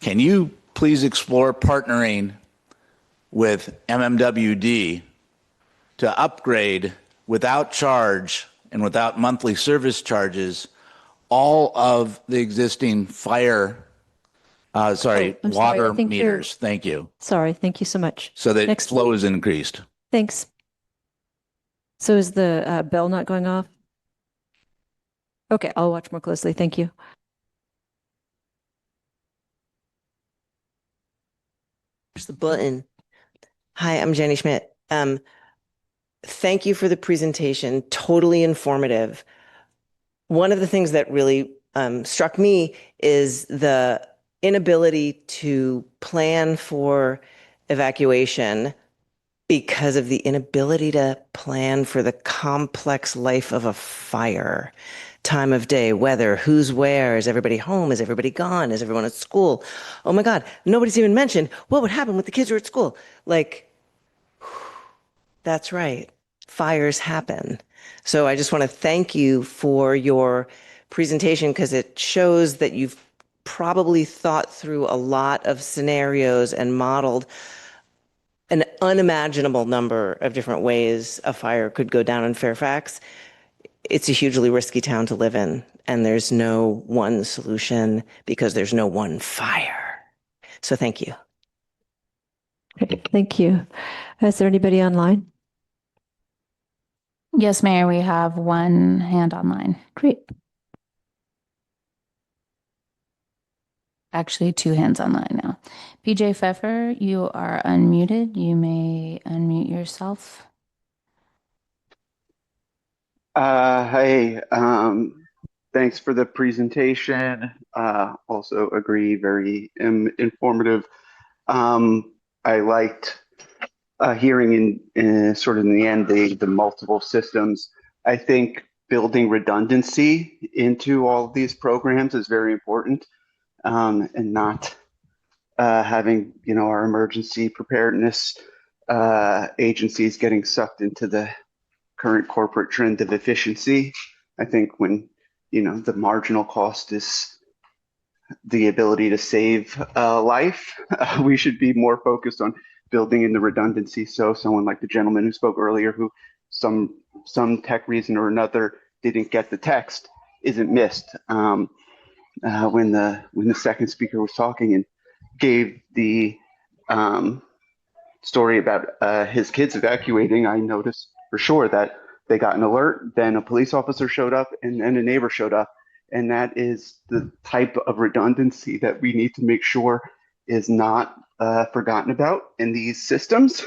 Can you please explore partnering with MMWD to upgrade without charge and without monthly service charges, all of the existing fire, I'm sorry, I water think you're- meters. Thank you. Sorry, thank you so much. So that Next. flow is increased. Thanks. So is the bell not going off? Okay, I'll watch more closely. Thank you. There's the button. Hi, I'm Jenny Schmidt. Thank you for the presentation. Totally informative. One of the things that really struck me is the inability to plan for evacuation because of the inability to plan for the complex life of a fire. Time of day, weather, who's where, is everybody home, is everybody gone, is everyone at school? Oh my God, nobody's even mentioned what would happen with the kids who are at school. Like, that's right, fires happen. So I just want to thank you for your presentation because it shows that you've probably thought through a lot of scenarios and modeled an unimaginable number of different ways a fire could go down in Fairfax. It's a hugely risky town to live in, and there's no one solution because there's no one fire. So thank you. Thank you. Is there anybody online? Yes, Mayor, we have one hand online. Great. Actually, two hands online now. PJ Pfeffer, you are unmuted. You may unmute yourself. Hey, thanks for the presentation. Also agree, very informative. I liked hearing in sort of in the end the multiple systems. I think building redundancy into all of these programs is very important, and not having our emergency preparedness agencies getting sucked into the current corporate trend of efficiency. I think when the marginal cost is the ability to save life, we should be more focused on building in the redundancy. So someone like the gentleman who spoke earlier, who some tech reason or another didn't get the text, isn't missed. When the second speaker was talking and gave the story about his kids evacuating, I noticed for sure that they got an alert, then a police officer showed up, and then a neighbor showed up. And that is the type of redundancy that we need to make sure is not forgotten about in these systems,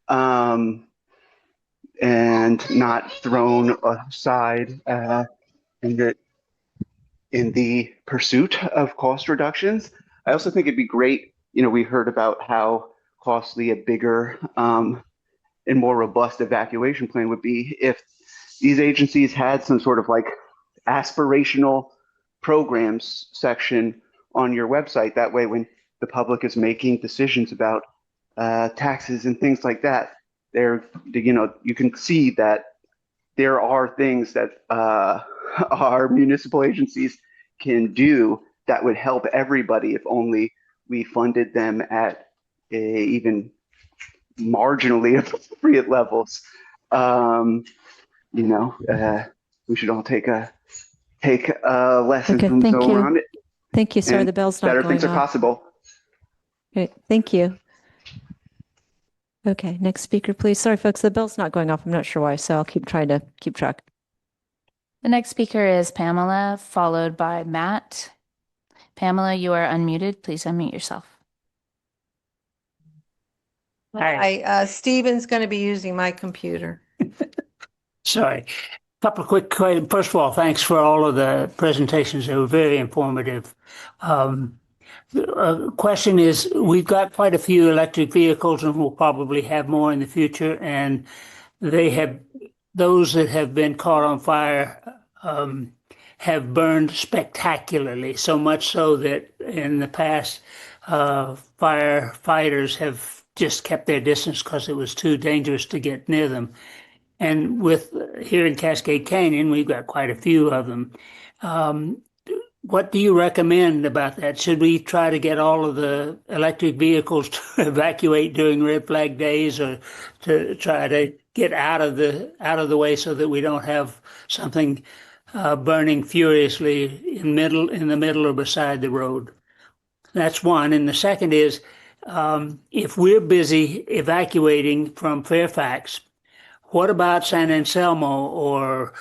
and not thrown aside in the pursuit of cost reductions. I also think it'd be great, we heard about how costly a bigger and more robust evacuation plan would be if these agencies had some sort of like aspirational programs section on your website. That way, when the public is making decisions about taxes and things like that, you can see that there are things that our municipal agencies can do that would help everybody if only we funded them at even marginally appropriate levels. We should all take lessons Okay, from thank those you. around it. Thank you. Sorry, And the bell's not better going things are off. possible. Great, thank you. Okay, next speaker, please. Sorry, folks, the bell's not going off. I'm not sure why, so I'll keep trying to keep track. The next speaker is Pamela, followed by Matt. Pamela, you are unmuted. Please unmute yourself. Hi, Stephen's going to be using my computer. Sorry. Couple of quick questions. First of all, thanks for all of the presentations. They were very informative. The question is, we've got quite a few electric vehicles and we'll probably have more in the future. And those that have been caught on fire have burned spectacularly, so much so that in the past, firefighters have just kept their distance because it was too dangerous to get near them. And here in Cascade Canyon, we've got quite a few of them. What do you recommend about that? Should we try to get all of the electric vehicles to evacuate during red flag days, or to try to get out of the way so that we don't have something burning furiously in the middle or beside the road. That's one. And the second is, if we're busy evacuating from Fairfax, what about San Anselmo or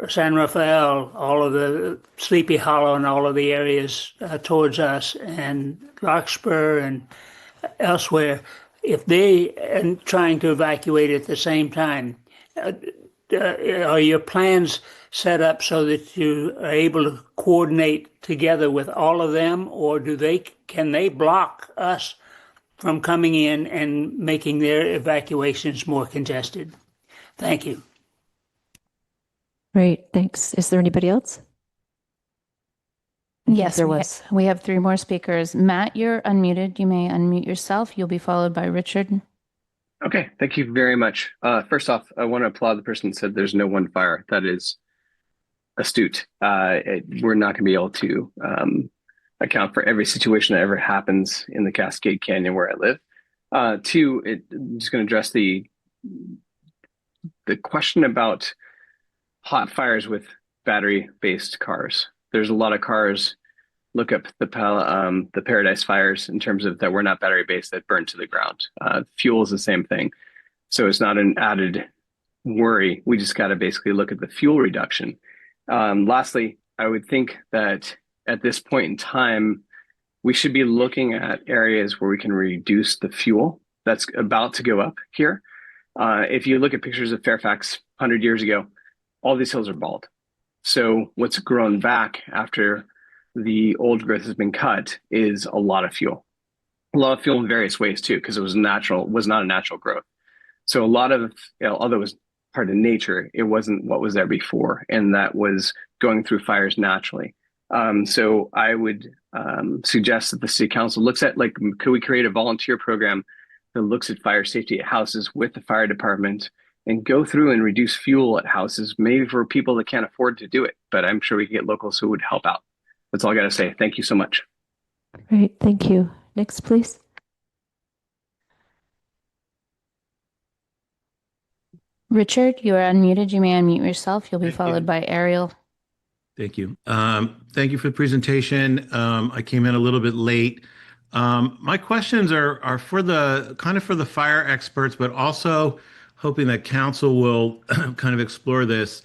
San Rafael, all of the Sleepy Hollow and all of the areas towards us, and Larkspur and elsewhere? If they are trying to evacuate at the same time, are your plans set up so that you are able to coordinate together with all of them, or can they block us from coming in and making their evacuations more congested? Thank you. Great, thanks. Is there anybody else? Yes, there was. we have three more speakers. Matt, you're unmuted. You may unmute yourself. You'll be followed by Richard. Okay, thank you very much. First off, I want to applaud the person that said there's no one fire. That is astute. We're not going to be able to account for every situation that ever happens in the Cascade Canyon where I live. Two, I'm just going to address the question about hot fires with battery-based cars. There's a lot of cars. Look up the Paradise fires in terms of that were not battery-based that burned to the ground. Fuel is the same thing. So it's not an added worry. We just got to basically look at the fuel reduction. Lastly, I would think that at this point in time, we should be looking at areas where we can reduce the fuel that's about to go up here. If you look at pictures of Fairfax 100 years ago, all these hills are bald. So what's grown back after the old growth has been cut is a lot of fuel. A lot of fuel in various ways too, because it was not a natural growth. So a lot of, although it was part of nature, it wasn't what was there before, and that was going through fires naturally. So I would suggest that the city council looks at, could we create a volunteer program that looks at fire safety at houses with the fire department and go through and reduce fuel at houses, maybe for people that can't afford to do it, but I'm sure we can get locals who would help out. That's all I got to say. Thank you so much. Great, thank you. Next, please. Richard, you are unmuted. You may unmute yourself. You'll be followed by Ariel. Thank you. Thank you for the presentation. I came in a little bit late. My questions are for the fire experts, but also hoping that council will kind of explore this.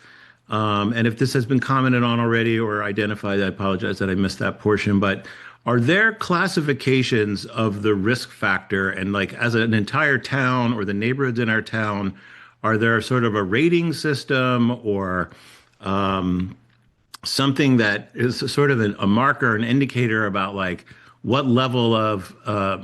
And if this has been commented on already or identified, I apologize that I missed that portion. But are there classifications of the risk factor, and like as an entire town or the neighborhoods in our town, are there sort of a rating system or something that is sort of a marker, an indicator about like what level of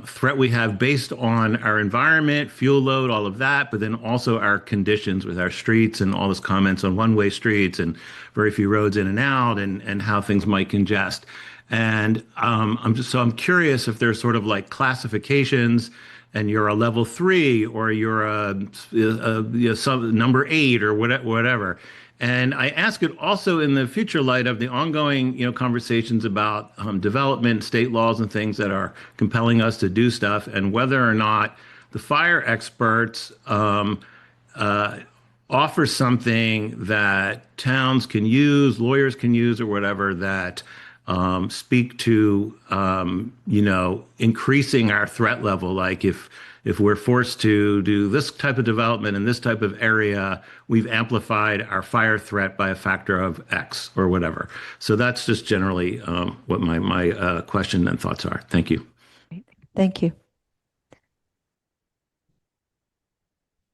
threat we have based on our environment, fuel load, all of that, but then also our conditions with our streets and all this comments on one-way streets and very few roads in and out and how things might congest. And I'm curious if there's sort of like classifications and you're a level 3 or you're some number 8 or whatever. And I ask it also in the future light of the ongoing, conversations about development, state laws, and things that are compelling us to do stuff, and whether or not the fire experts offer something that towns can use, lawyers can use, or whatever that speak to, increasing our threat level. Like if we're forced to do this type of development in this type of area, we've amplified our fire threat by a factor of X or whatever. So that's just generally what my question and thoughts are. Thank you. Thank you.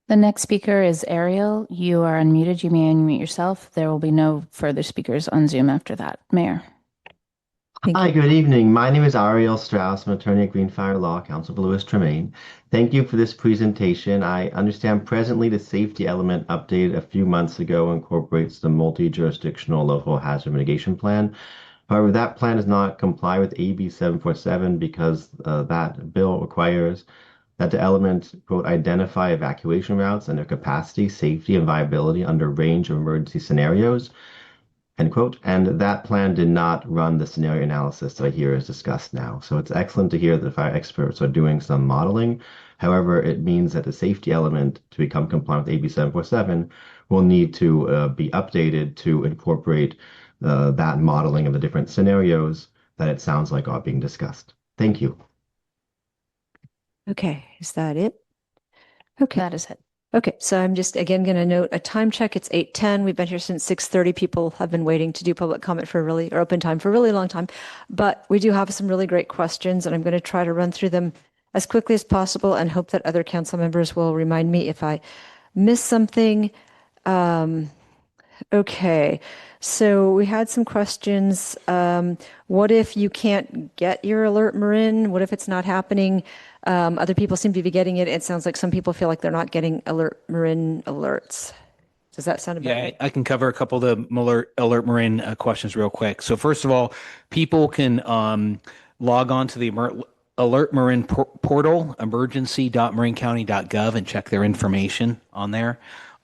The next speaker is Ariel. You are unmuted. You may unmute yourself. There will be no further speakers on Zoom after that. Mayor. Hi, good evening. My name is Ariel Strauss. I'm attorney at Greenfire Law, Counsel for Lewis Tremaine. Thank you for this presentation. I understand presently the safety element updated a few months ago incorporates the multi-jurisdictional local hazard mitigation plan. However, that plan does not comply with AB 747 because that bill requires that the element, quote, identify evacuation routes and their capacity, safety, and viability under a range of emergency scenarios, end quote. And that plan did not run the scenario analysis that I hear is discussed now. So it's excellent to hear that the fire experts are doing some modeling. However, it means that the safety element to become compliant with AB 747 will need to be updated to incorporate that modeling of the different scenarios that it sounds like are being discussed. Thank you. Okay, is that it? Okay. That is it. Okay, so I'm just again going to note a time check. It's 8:10. We've been here since 6:30. People have been waiting to do public comment for or open time for a really long time. But we do have some really great questions, and I'm going to try to run through them as quickly as possible and hope that other council members will remind me if I miss something. Okay, so we had some questions. What if you can't get your alert, Marin? What if it's not happening? Other people seem to be getting it. It sounds like some people feel like they're not getting alert Marin alerts. Does that sound about Yeah, right? I can cover a couple of the Alert Marin questions real quick. So first of all, people can log on to the Alert Marin portal, emergency.marincounty.gov, and check their information on there.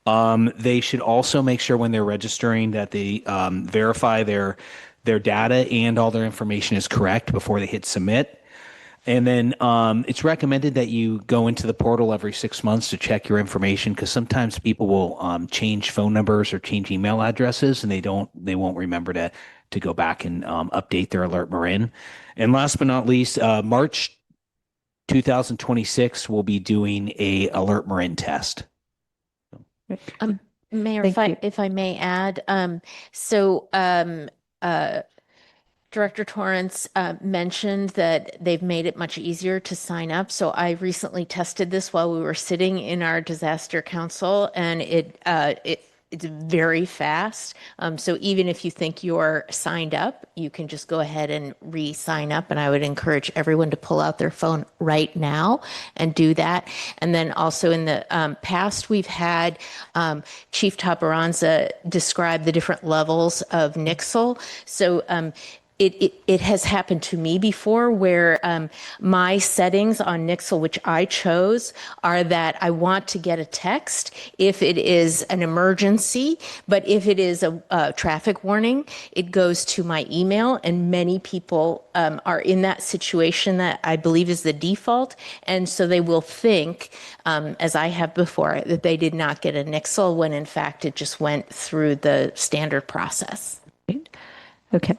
They should also make sure when they're registering that they verify their data and all their information is correct before they hit submit. And then it's recommended that you go into the portal every 6 months to check your information, because sometimes people will change phone numbers or change email addresses, and they won't remember to go back and update their Alert Marin. And last but not least, March 2026, we'll be doing a Alert Marin test. Mayor, if I may add, Director Torrance mentioned that they've made it much easier to sign up. So I recently tested this while we were sitting in our disaster council, and it's very fast. So even if you think you're signed up, you can just go ahead and re-sign up. And I would encourage everyone to pull out their phone right now and do that. And then also in the past, we've had Chief Tabaranza describe the different levels of Nixle. So it has happened to me before where my settings on Nixle, which I chose, are that I want to get a text if it is an emergency, but if it is a traffic warning, it goes to my email, and many people are in that situation that I believe is the default, and so they will think, as I have before, that they did not get a Nixle when in fact it just went through the standard process. Okay.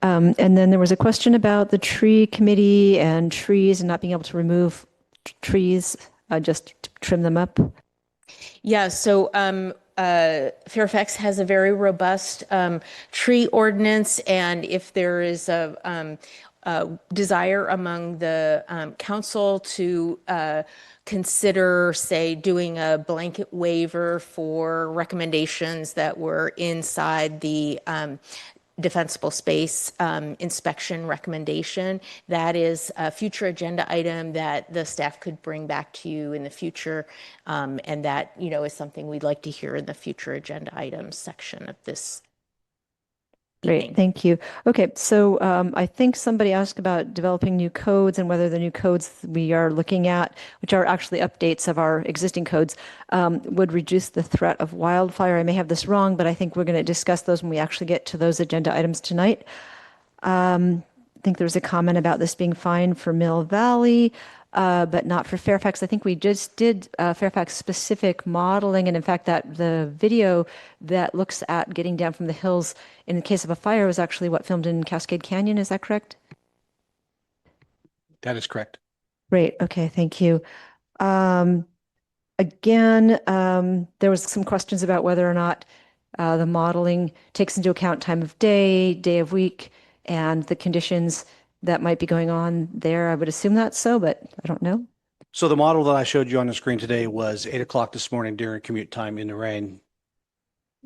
And then there was a question about the tree committee and trees and not being able to remove trees, just to trim them up. Yeah, so Fairfax has a very robust tree ordinance, and if there is a desire among the council to consider, say, doing a blanket waiver for recommendations that were inside the defensible space inspection recommendation. That is a future agenda item that the staff could bring back to you in the future. And that, is something we'd like to hear in the future agenda items section of this. Great, thank you. Okay, so I think somebody asked about developing new codes and whether the new codes we are looking at, which are actually updates of our existing codes, would reduce the threat of wildfire. I may have this wrong, but I think we're going to discuss those when we actually get to those agenda items tonight. I think there was a comment about this being fine for Mill Valley, but not for Fairfax. I think we just did Fairfax specific modeling. And in fact, that the video that looks at getting down from the hills in the case of a fire was actually what filmed in Cascade Canyon. Is that correct? That is correct. Great. Okay. Thank you. Again, there was some questions about whether or not the modeling takes into account time of day, day of week, and the conditions that might be going on there. I would assume that's so, but I don't know. So the model that I showed you on the screen today was 8 o'clock this morning during commute time in the rain.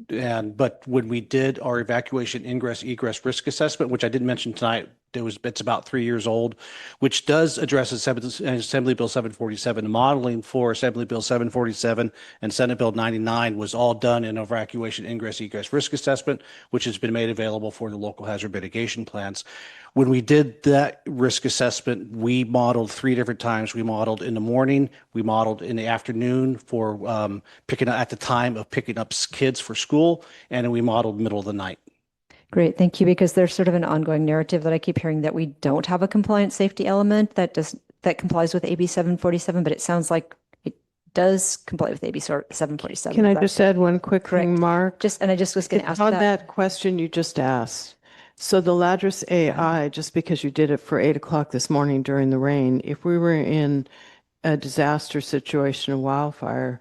But when we did our evacuation ingress egress risk assessment, which I didn't mention tonight, it's about 3 years old, which does address Assembly Bill 747. The modeling for Assembly Bill 747 and Senate Bill 99 was all done in evacuation ingress egress risk assessment, which has been made available for the local hazard mitigation plans. When we did that risk assessment, we modeled 3 different times. We modeled in the morning, we modeled in the afternoon for picking up at the time of picking up kids for school, and then we modeled middle of the night. Great, thank you, because there's sort of an ongoing narrative that I keep hearing that we don't have a compliant safety element. That that complies with AB 747, but it sounds like it does comply with AB 747. Can I Is that just add one quick correct? thing, Mark? And I just was going to It's ask on that. that question you just asked. So the Ladris AI, just because you did it for 8 o'clock this morning during the rain, if we were in a disaster situation, a wildfire,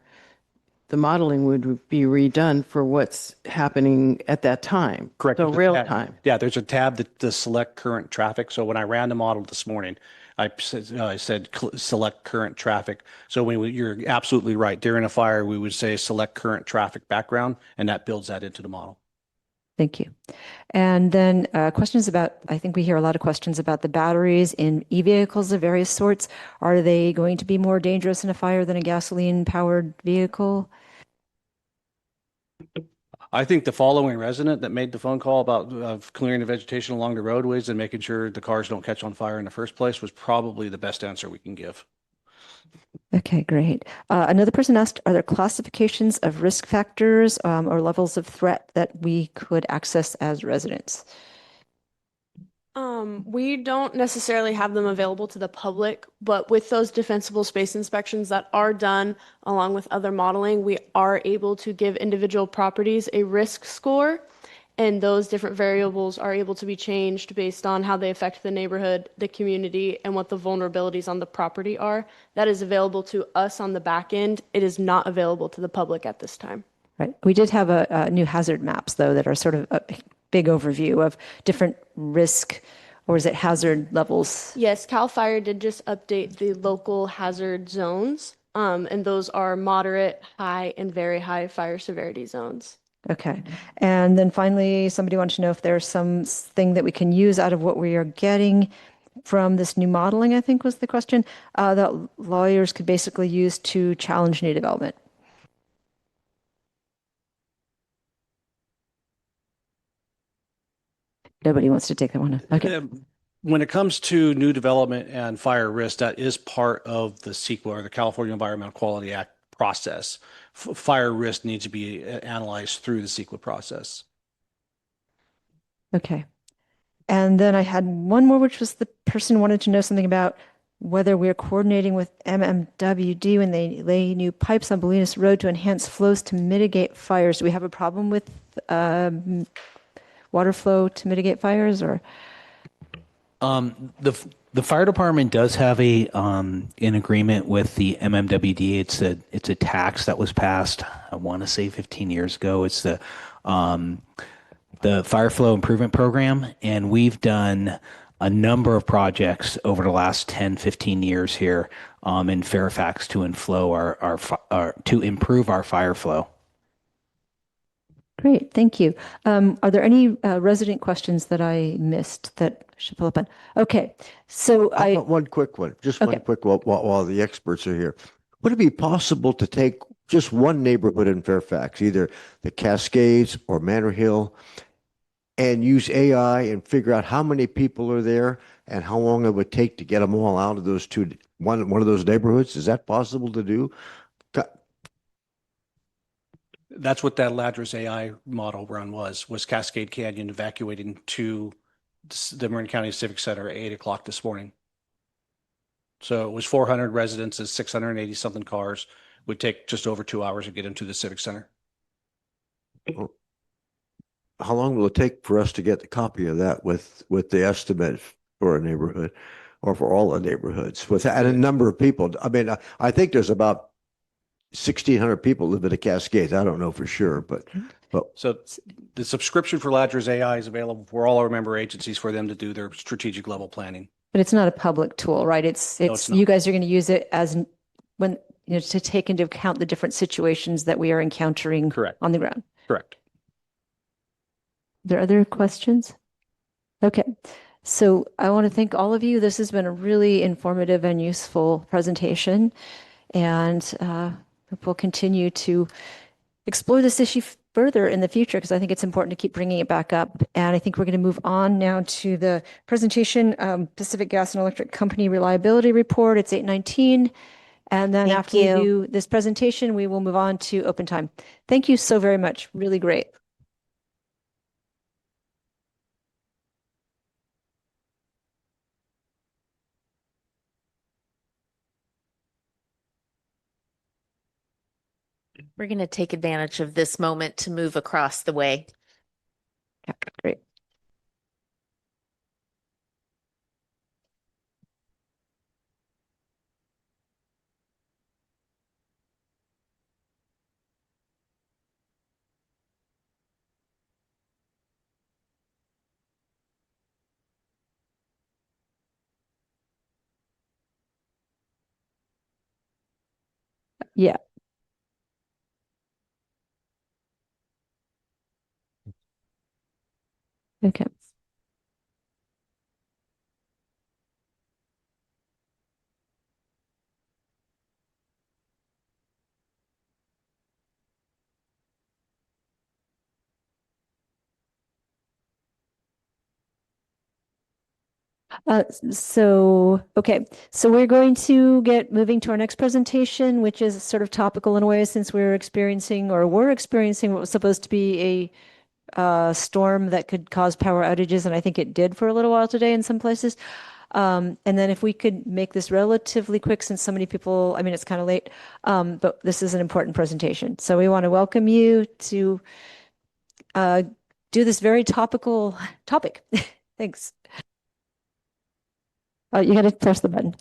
the modeling would be redone for what's happening at that time. Correct. So There's a real tab- time. Yeah, there's a tab that does select current traffic. So when I ran the model this morning, I said select current traffic. So you're absolutely right. During a fire, we would say select current traffic background, and that builds that into the model. Thank you. And then questions about, I think we hear a lot of questions about the batteries in e-vehicles of various sorts. Are they going to be more dangerous in a fire than a gasoline-powered vehicle? I think the following resident that made the phone call about clearing the vegetation along the roadways and making sure the cars don't catch on fire in the first place was probably the best answer we can give. Okay, great. Another person asked, are there classifications of risk factors or levels of threat that we could access as residents? We don't necessarily have them available to the public, but with those defensible space inspections that are done along with other modeling, we are able to give individual properties a risk score, and those different variables are able to be changed based on how they affect the neighborhood, the community, and what the vulnerabilities on the property are. That is available to us on the back end. It is not available to the public at this time. Right. We did have a new hazard maps, though, that are sort of a big overview of different risk, or is it hazard levels? Yes, CAL FIRE did just update the local hazard zones, and those are moderate, high, and very high fire severity zones. Okay. And then finally, somebody wanted to know if there's something that we can use out of what we are getting from this new modeling, I think was the question, that lawyers could basically use to challenge new development. Nobody wants to take that one. Okay. When it comes to new development and fire risk, that is part of the CEQA, or the California Environmental Quality Act process. Fire risk needs to be analyzed through the CEQA process. Okay. And then I had one more, which was the person wanted to know something about whether we're coordinating with MMWD when they lay new pipes on Bolinas Road to enhance flows to mitigate fires. Do we have a problem with water flow to mitigate fires, or? The fire department does have a an agreement with the MMWD. It's a tax that was passed, I want to say 15 years ago. It's the Fire Flow Improvement Program, and we've done a number of projects over the last 10, 15 years here in Fairfax to to improve our fire flow. Great, thank you. Are there any resident questions that I missed that I should follow up on? Okay, so How about one quick one, just one quick while the experts are here. Would it be possible to take just one neighborhood in Fairfax, either the Cascades or Manor Hill, and use AI and figure out how many people are there and how long it would take to get them all out of those one of those neighborhoods? Is that possible to do? That's what that Ladris AI model run was Cascade Canyon evacuating to the Marin County Civic Center at 8 o'clock this morning. So it was 400 residences, 680 something cars. Would take just over 2 hours to get into the Civic Center. How long will it take for us to get the copy of that with the estimate for a neighborhood or for all the neighborhoods and a number of people? I mean, I think there's about 1,600 people live in the Cascades. I don't know for sure, but so the subscription for Ladris AI is available for all our member agencies for them to do their strategic level planning. But it's not a public tool, right? It's you guys are going to use it as when to take into account the different situations that we are encountering on the ground. Correct. Are there other questions? Okay. So I want to thank all of you. This has been a really informative and useful presentation, and we'll continue to explore this issue further in the future because I think it's important to keep bringing it back up. And I think we're going to move on now to the presentation, Pacific Gas and Electric Company Reliability Report. It's 8:19. And then after we do this presentation, we will move on to open time. Thank you so very much. Really great. We're going to take advantage of this moment to move across the way. Yeah, great. Yeah. Okay. Okay, so we're going to get moving to our next presentation, which is sort of topical in a way, since we're experiencing what was supposed to be a storm that could cause power outages, and I think it did for a little while today in some places. And then if we could make this relatively quick, since so many people, I mean, it's kind of late, but this is an important presentation. So we want to welcome you to do this very topical topic. Thanks. Oh, you got to press the button.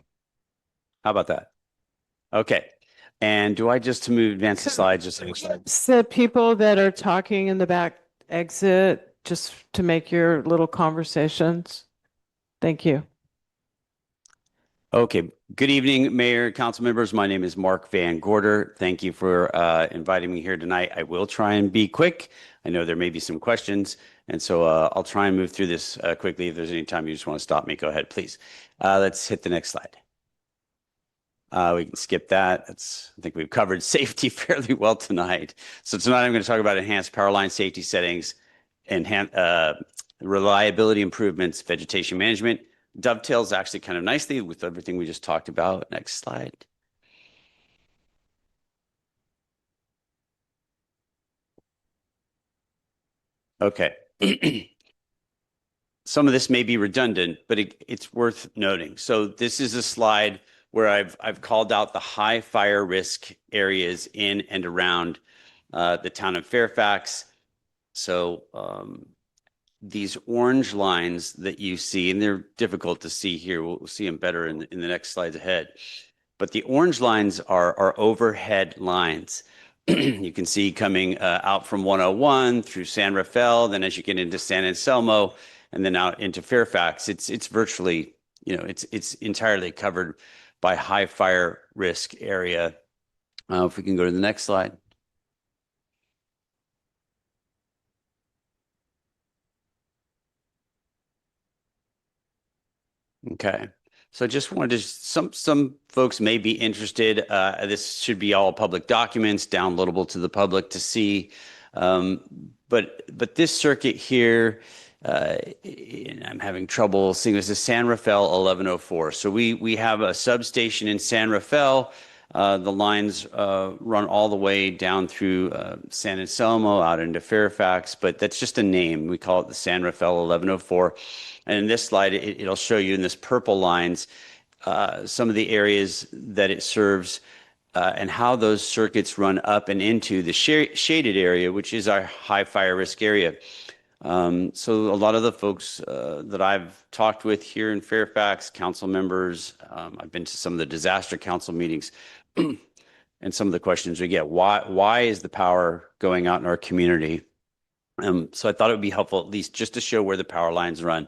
How about that? Okay. And do I just advance the slides? Just So people that are talking in the back exit, just to make your little conversations. Thank you. Okay. Good evening, Mayor, council members. My name is Mark Van Gorder. Thank you for inviting me here tonight. I will try and be quick. I know there may be some questions, and so I'll try and move through this quickly. If there's any time you just want to stop me, go ahead, please. Let's hit the next slide. We can skip that. I think we've covered safety fairly well tonight. So tonight I'm going to talk about enhanced power line safety settings, reliability improvements, vegetation management. Dovetails actually kind of nicely with everything we just talked about. Next slide. Okay. Some of this may be redundant, but it's worth noting. So this is a slide where I've called out the high fire risk areas in and around the town of Fairfax. So these orange lines that you see, and they're difficult to see here. We'll see them better in the next slides ahead. But the orange lines are overhead lines. You can see coming out from 101 through San Rafael, then as you get into San Anselmo, and then out into Fairfax, it's virtually, it's entirely covered by high fire risk area. If we can go to the next slide. Okay. So I just wanted to, some folks may be interested. This should be all public documents, downloadable to the public to see. But this circuit here, I'm having trouble seeing this is San Rafael 1104. So we have a substation in San Rafael. The lines run all the way down through San Anselmo out into Fairfax, but that's just a name. We call it the San Rafael 1104. And in this slide, it'll show you in this purple lines some of the areas that it serves and how those circuits run up and into the shaded area, which is our high fire risk area. So a lot of the folks that I've talked with here in Fairfax, council members, I've been to some of the disaster council meetings, and some of the questions we get, why is the power going out in our community? So I thought it would be helpful at least just to show where the power lines run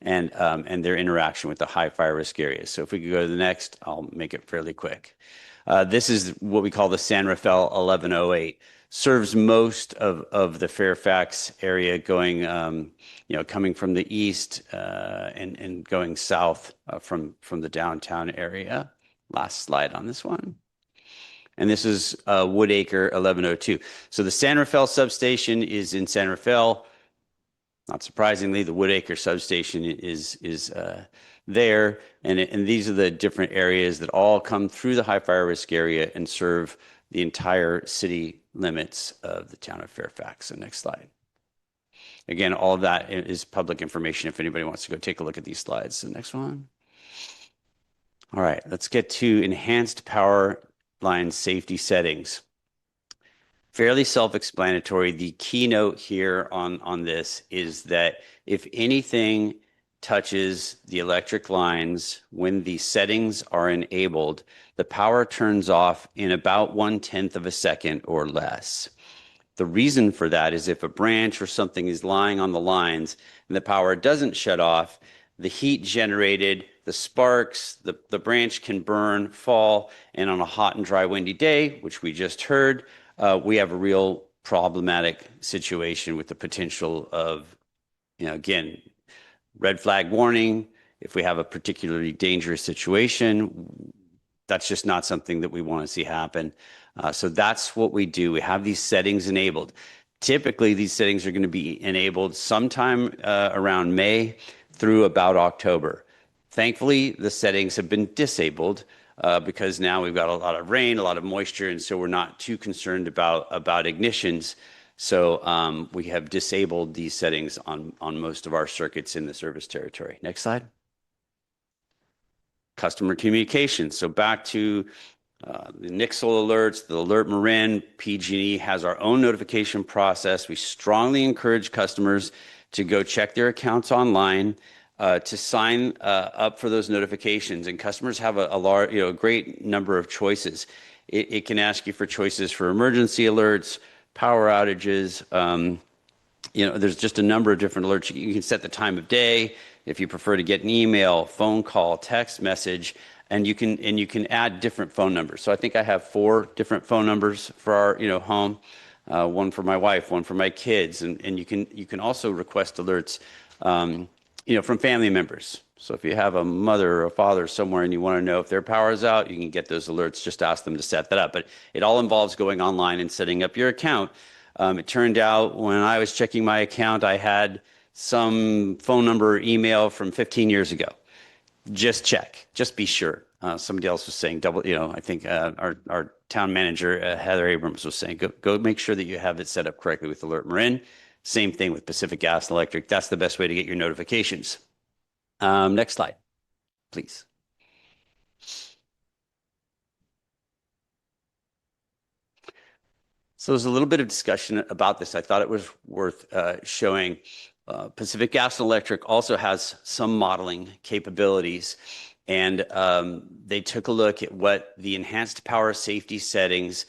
and their interaction with the high fire risk areas. So if we could go to the next, I'll make it fairly quick. This is what we call the San Rafael 1108. Serves most of the Fairfax area going, coming from the east and going south from the downtown area. Last slide on this one. And this is Woodacre 1102. So the San Rafael substation is in San Rafael. Not surprisingly, the Woodacre substation is there. And these are the different areas that all come through the high fire risk area and serve the entire city limits of the town of Fairfax. So next slide. Again, all of that is public information if anybody wants to go take a look at these slides. So next one. All right, let's get to enhanced power line safety settings. Fairly self-explanatory. The keynote here on this is that if anything touches the electric lines when the settings are enabled, the power turns off in about 1/10 of a second or less. The reason for that is if a branch or something is lying on the lines and the power doesn't shut off, the heat generated, the sparks, the branch can burn, fall, and on a hot and dry, windy day, which we just heard, we have a real problematic situation with the potential of, again, red flag warning. If we have a particularly dangerous situation, that's just not something that we want to see happen. So that's what we do. We have these settings enabled. Typically, these settings are going to be enabled sometime around May through about October. Thankfully, the settings have been disabled because now we've got a lot of rain, a lot of moisture, and so we're not too concerned about ignitions. So we have disabled these settings on most of our circuits in the service territory. Next slide. Customer communication. So back to the Nixle alerts, the Alert Marin, PG&E has our own notification process. We strongly encourage customers to go check their accounts online, to sign up for those notifications. And customers have a great number of choices. It can ask you for choices for emergency alerts, power outages. There's just a number of different alerts. You can set the time of day if you prefer to get an email, phone call, text message, and you can add different phone numbers. So I think I have 4 different phone numbers for our home, one for my wife, one for my kids, and you can also request alerts from family members. So if you have a mother or a father somewhere and you want to know if their power is out, you can get those alerts. Just ask them to set that up. But it all involves going online and setting up your account. It turned out when I was checking my account, I had some phone number or email from 15 years ago. Just check. Just be sure. Somebody else was saying I think our town manager, Heather Abrams, was saying, go make sure that you have it set up correctly with Alert Marin. Same thing with Pacific Gas and Electric. That's the best way to get your notifications. Next slide, please. So there's a little bit of discussion about this. I thought it was worth showing. Pacific Gas and Electric also has some modeling capabilities, and they took a look at what the enhanced power safety settings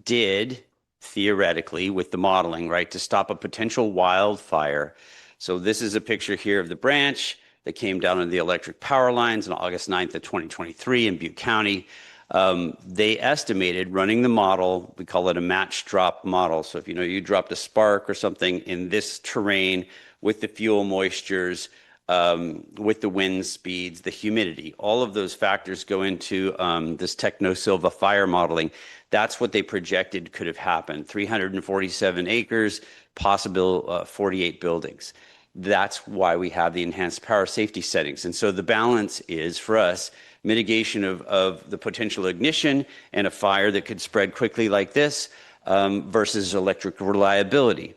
did theoretically with the modeling, right, to stop a potential wildfire. So this is a picture here of the branch that came down on the electric power lines on August 9th of 2023 in Butte County. They estimated running the model, we call it a match drop model. So if you dropped a spark or something in this terrain with the fuel moistures, with the wind speeds, the humidity, all of those factors go into this Techno-Silva fire modeling. That's what they projected could have happened. 347 acres, possible 48 buildings. That's why we have the enhanced power safety settings. And so the balance is, for us, mitigation of the potential ignition and a fire that could spread quickly like this versus electric reliability.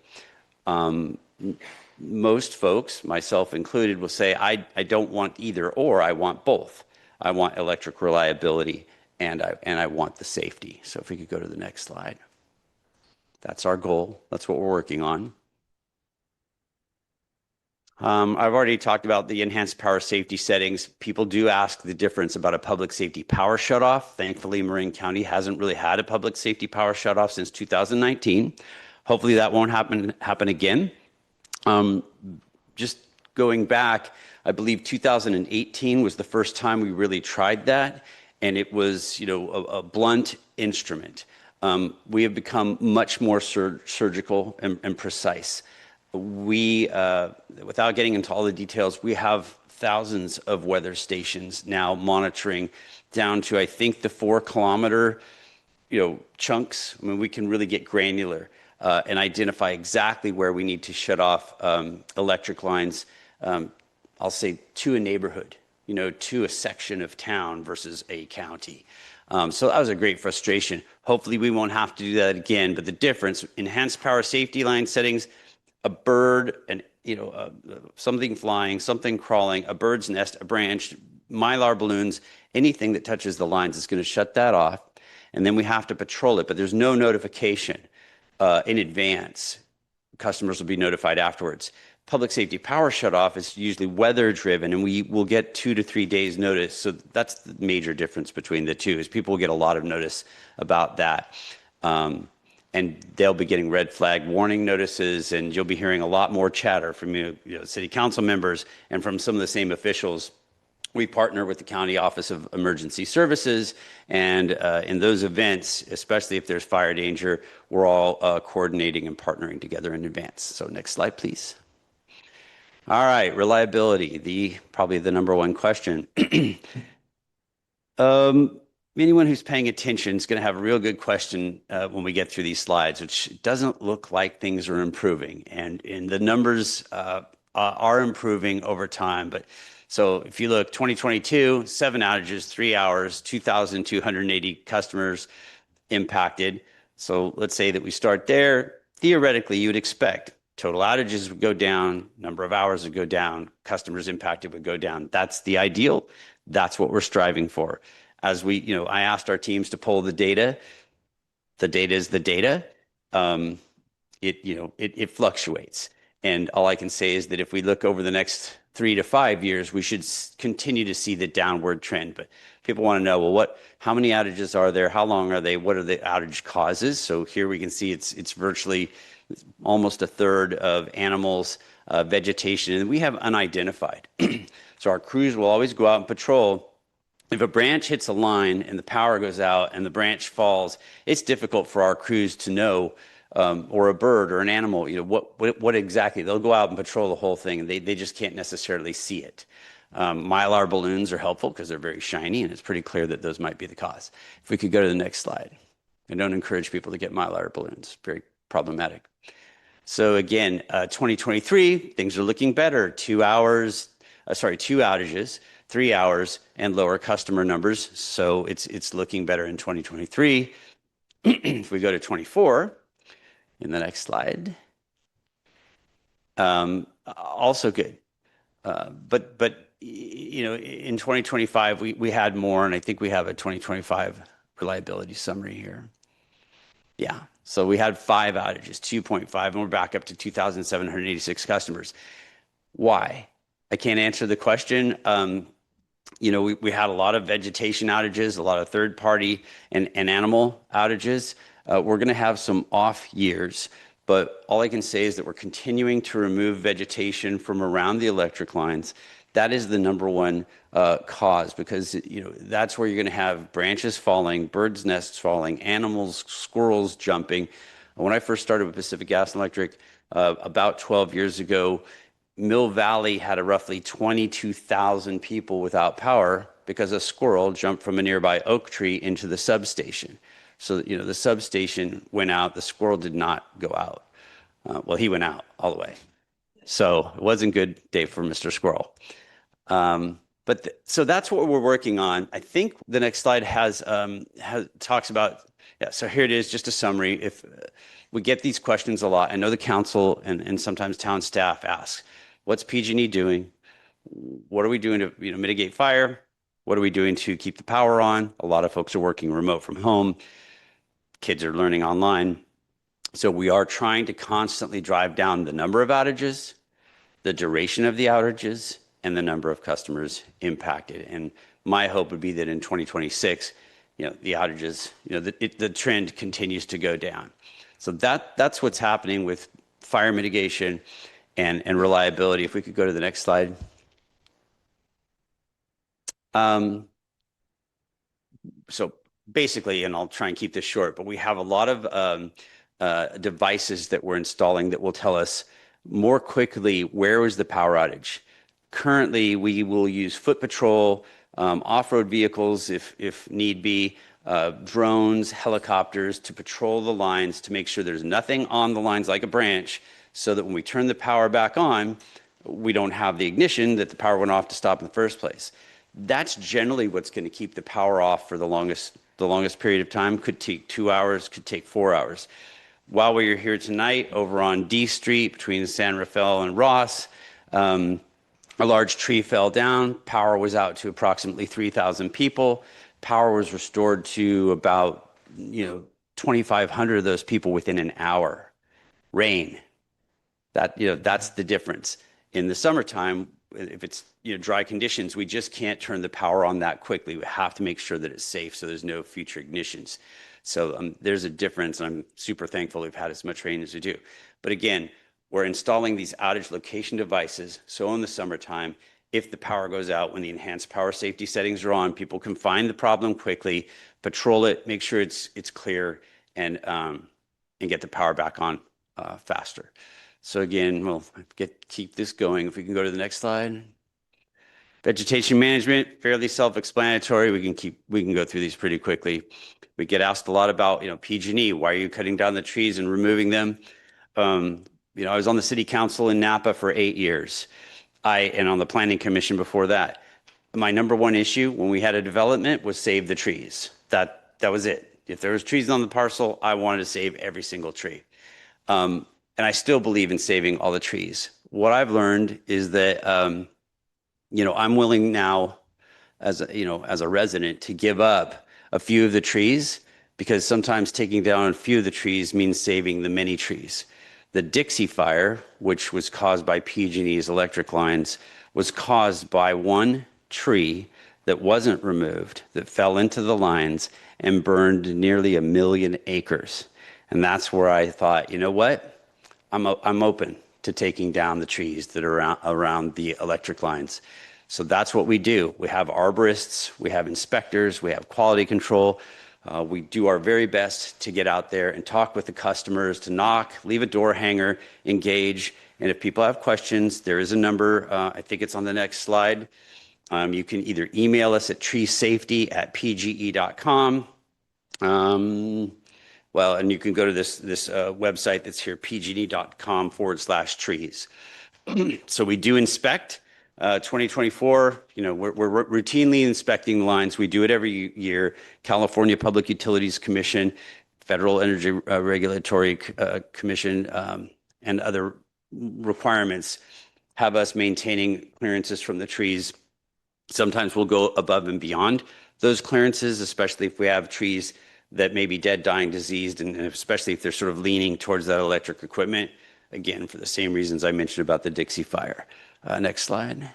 Most folks, myself included, will say, I don't want either or, I want both. I want electric reliability and I want the safety. So if we could go to the next slide. That's our goal. That's what we're working on. I've already talked about the enhanced power safety settings. People do ask the difference about a public safety power shutoff. Thankfully, Marin County hasn't really had a public safety power shutoff since 2019. Hopefully that won't happen again. Just going back, I believe 2018 was the first time we really tried that, and it was a blunt instrument. We have become much more surgical and precise. We, without getting into all the details, we have thousands of weather stations now monitoring down to, I think, the 4-kilometer, chunks. I mean, we can really get granular and identify exactly where we need to shut off electric lines. I'll say to a neighborhood, to a section of town versus a county. So that was a great frustration. Hopefully, we won't have to do that again. But the difference: enhanced power safety line settings. A bird, something flying, something crawling, a bird's nest, a branch, mylar balloons, anything that touches the lines is going to shut that off. And then we have to patrol it, but there's no notification in advance. Customers will be notified afterwards. Public safety power shutoff is usually weather driven, and we will get 2 to 3 days notice. So that's the major difference between the two, is people will get a lot of notice about that. And they'll be getting red flag warning notices, and you'll be hearing a lot more chatter from city council members and from some of the same officials. We partner with the County Office of Emergency Services, and in those events, especially if there's fire danger, we're all coordinating and partnering together in advance. So next slide, please. All right, reliability, probably the number one question. Anyone who's paying attention is going to have a real good question when we get through these slides, which doesn't look like things are improving, and the numbers are improving over time. But so if you look, 2022, 7 outages, 3 hours, 2,280 customers impacted. So let's say that we start there. Theoretically, you would expect total outages would go down, number of hours would go down, customers impacted would go down. That's the ideal. That's what we're striving for. As I asked our teams to pull the data. The data is the data. It fluctuates. And all I can say is that if we look over the next 3 to 5 years, we should continue to see the downward trend. But people want to know, well, how many outages are there? How long are they? What are the outage causes? So here we can see it's virtually almost a third of animals, vegetation, and we have unidentified. So our crews will always go out and patrol. If a branch hits a line and the power goes out and the branch falls, it's difficult for our crews to know, or a bird or an animal, what exactly. They'll go out and patrol the whole thing, and they just can't necessarily see it. Mylar balloons are helpful because they're very shiny, and it's pretty clear that those might be the cause. If we could go to the next slide. I don't encourage people to get Mylar balloons. Very problematic. So again, 2023, things are looking better. 2 outages, 3 hours, and lower customer numbers. So it's looking better in 2023. If we go to 24, in the next slide, also good. But in 2025, we had more, and I think we have a 2025 reliability summary here. Yeah. So we had 5 outages, 2.5, and we're back up to 2,786 customers. Why? I can't answer the question. We had a lot of vegetation outages, a lot of third-party and animal outages. We're going to have some off years, but all I can say is that we're continuing to remove vegetation from around the electric lines. That is the number one cause, because that's where you're going to have branches falling, birds' nests falling, animals, squirrels jumping. When I first started with Pacific Gas and Electric about 12 years ago, Mill Valley had a roughly 22,000 people without power because a squirrel jumped from a nearby oak tree into the substation. So the substation went out, the squirrel did not go out. Well, he went out all the way. So it wasn't a good day for Mr. Squirrel. So that's what we're working on. I think the next slide talks about, so here it is, just a summary. If we get these questions a lot, I know the council and sometimes town staff ask, what's PG&E doing? What are we doing to mitigate fire? What are we doing to keep the power on? A lot of folks are working remote from home. Kids are learning online. So we are trying to constantly drive down the number of outages, the duration of the outages, and the number of customers impacted. And my hope would be that in 2026, the outages, the trend continues to go down. So that's what's happening with fire mitigation and reliability. If we could go to the next slide. So basically, and I'll try and keep this short, but we have a lot of devices that we're installing that will tell us more quickly where was the power outage. Currently, we will use foot patrol, off-road vehicles if need be, drones, helicopters to patrol the lines to make sure there's nothing on the lines like a branch, so that when we turn the power back on, we don't have the ignition that the power went off to stop in the first place. That's generally what's going to keep the power off for the longest period of time. Could take 2 hours, could take 4 hours. While we're here tonight, over on D Street between San Rafael and Ross, a large tree fell down. Power was out to approximately 3,000 people. Power was restored to about 2,500 of those people within an hour. Rain. That's the difference. In the summertime, if it's dry conditions, we just can't turn the power on that quickly. We have to make sure that it's safe so there's no future ignitions. So there's a difference, and I'm super thankful we've had as much rain as we do. But again, we're installing these outage location devices. So in the summertime, if the power goes out, when the enhanced power safety settings are on, people can find the problem quickly, patrol it, make sure it's clear, and get the power back on faster. So again, we'll keep this going. If we can go to the next slide. Vegetation management, fairly self-explanatory. We can go through these pretty quickly. We get asked a lot about, PG&E. Why are you cutting down the trees and removing them? I was on the city council in Napa for 8 years. And on the planning commission before that. My number one issue when we had a development was save the trees. That was it. If there was trees on the parcel, I wanted to save every single tree. And I still believe in saving all the trees. What I've learned is that, I'm willing now as a resident to give up a few of the trees, because sometimes taking down a few of the trees means saving the many trees. The Dixie Fire, which was caused by PG&E's electric lines, was caused by one tree that wasn't removed, that fell into the lines and burned nearly 1 million acres. And that's where I thought, you know what? I'm open to taking down the trees that are around the electric lines. So that's what we do. We have arborists, we have inspectors, we have quality control. We do our very best to get out there and talk with the customers, to knock, leave a door hanger, engage. And if people have questions, there is a number. I think it's on the next slide. You can either email us at treesafety@pge.com. And you can go to this website that's here, pge.com/trees. So we do inspect. 2024, we're routinely inspecting the lines. We do it every year. California Public Utilities Commission, Federal Energy Regulatory Commission, and other requirements have us maintaining clearances from the trees. Sometimes we'll go above and beyond those clearances, especially if we have trees that may be dead, dying, diseased, and especially if they're sort of leaning towards that electric equipment. Again, for the same reasons I mentioned about the Dixie Fire. Next slide.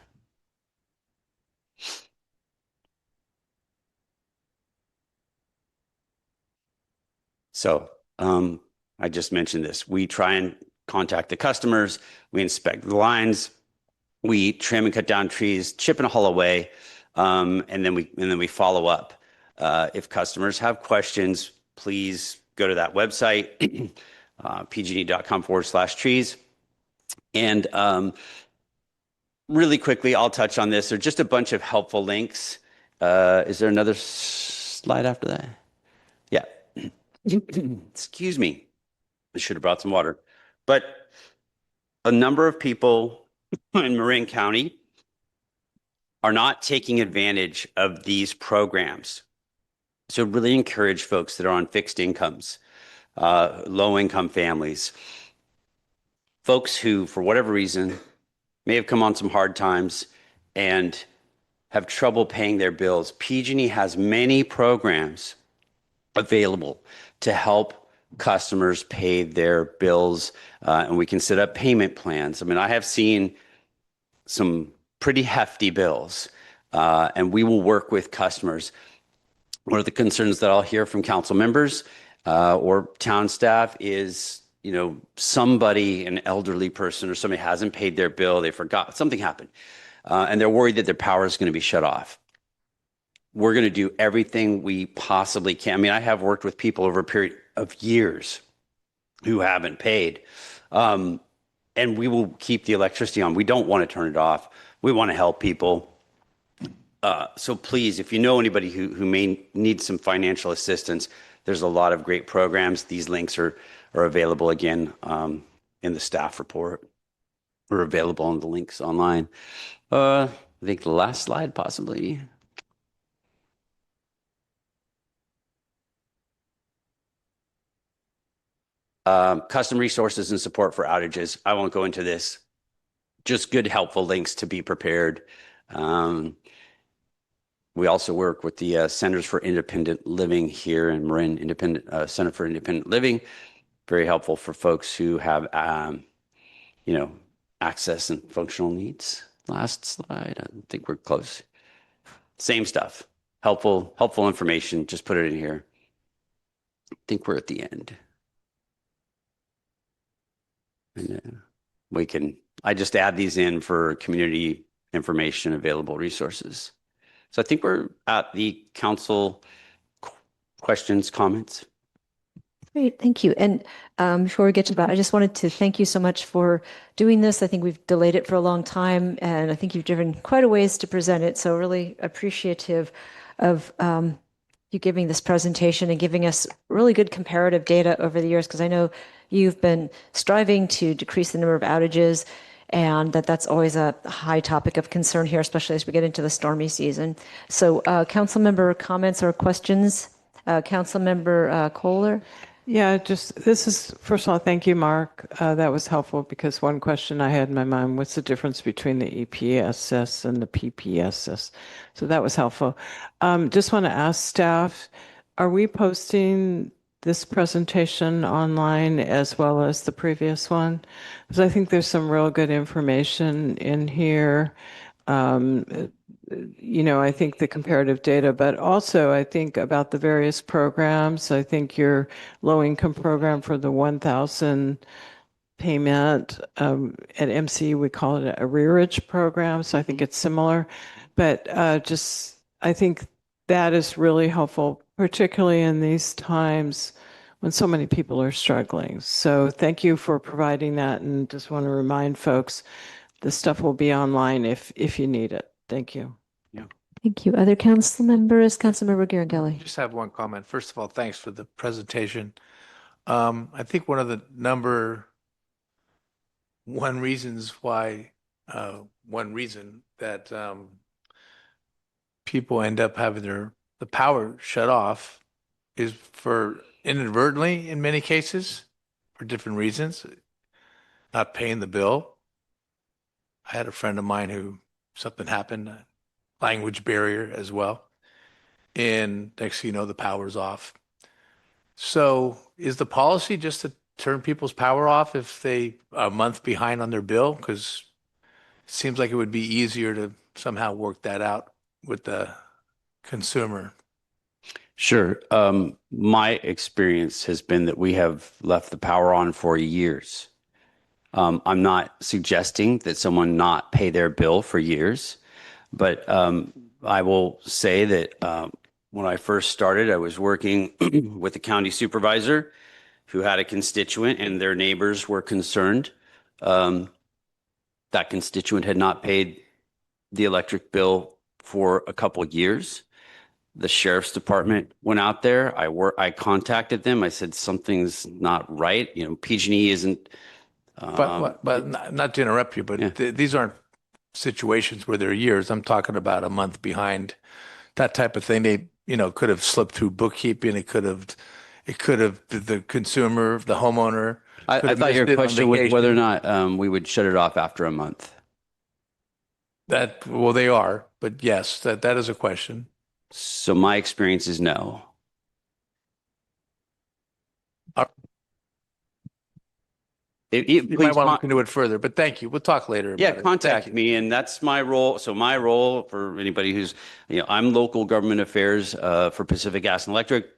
So I just mentioned this. We try and contact the customers. We inspect the lines. We trim and cut down trees, chip and haul away, and then we follow up. If customers have questions, please go to that website, pg.com/trees. And really quickly, I'll touch on this. There's just a bunch of helpful links. Is there another slide after that? Yeah. Excuse me. I should have brought some water. But a number of people in Marin County are not taking advantage of these programs. So really encourage folks that are on fixed incomes, low-income families, folks who, for whatever reason, may have come on some hard times and have trouble paying their bills. PG&E has many programs available to help customers pay their bills, and we can set up payment plans. I mean, I have seen some pretty hefty bills, and we will work with customers. One of the concerns that I'll hear from council members or town staff is, somebody, an elderly person or somebody hasn't paid their bill, they forgot, something happened, and they're worried that their power is going to be shut off. We're going to do everything we possibly can. I mean, I have worked with people over a period of years who haven't paid, and we will keep the electricity on. We don't want to turn it off. We want to help people. So please, if you know anybody who may need some financial assistance, there's a lot of great programs. These links are available again in the staff report, or available on the links online. I think the last slide possibly. Custom resources and support for outages. I won't go into this. Just good, helpful links to be prepared. We also work with the Centers for Independent Living here in Marin Center for Independent Living. Very helpful for folks who have, access and functional needs. Last slide. I think we're close. Same stuff. Helpful information. Just put it in here. I think we're at the end. And I just add these in for community information, available resources. So I think we're at the council questions, comments. Great, thank you. And before we get to that, I just wanted to thank you so much for doing this. I think we've delayed it for a long time, and I think you've driven quite a ways to present it. So really appreciative of you giving this presentation and giving us really good comparative data over the years, because I know you've been striving to decrease the number of outages, and that's always a high topic of concern here, especially as we get into the stormy season. So council member comments or questions? Council member Kohler? Yeah, first of all, thank you, Mark. That was helpful because one question I had in my mind, what's the difference between the EPSS and the PPSS? So that was helpful. Just want to ask staff, are we posting this presentation online as well as the previous one? Because I think there's some real good information in here. I think the comparative data, but also I think about the various programs. I think your low-income program for the 1,000 payment at MC, we call it a arrearage program. So I think it's similar, but I think that is really helpful, particularly in these times when so many people are struggling. So thank you for providing that, and just want to remind folks, the stuff will be online if you need it. Thank you. Yeah. Thank you. Other council members? Councilmember Garanghelli. Just have one comment. First of all, thanks for the presentation. I think one of the number one reasons why, one reason that people end up having the power shut off is for inadvertently, in many cases, for different reasons, not paying the bill. I had a friend of mine who something happened, language barrier as well. And next thing you know, the power's off. So is the policy just to turn people's power off if they are a month behind on their bill? Because it seems like it would be easier to somehow work that out with the consumer. Sure. My experience has been that we have left the power on for years. I'm not suggesting that someone not pay their bill for years, but I will say that when I first started, I was working with a county supervisor who had a constituent and their neighbors were concerned. That constituent had not paid the electric bill for a couple of years. The sheriff's department went out there. I contacted them. I said, something's not right. PG&E isn't. But not to interrupt you, but these aren't situations where they're years. I'm talking about a month behind, that type of thing. They, could have slipped through bookkeeping. It could have the consumer, the homeowner. I thought your question was whether or not we would shut it off after a month. Well, they are, but yes, that is a question. So my experience is no. You might want to look into it further, but thank you. We'll talk later about it. Contact me, and that's my role. So my role, for anybody who's, I'm local government affairs for Pacific Gas and Electric.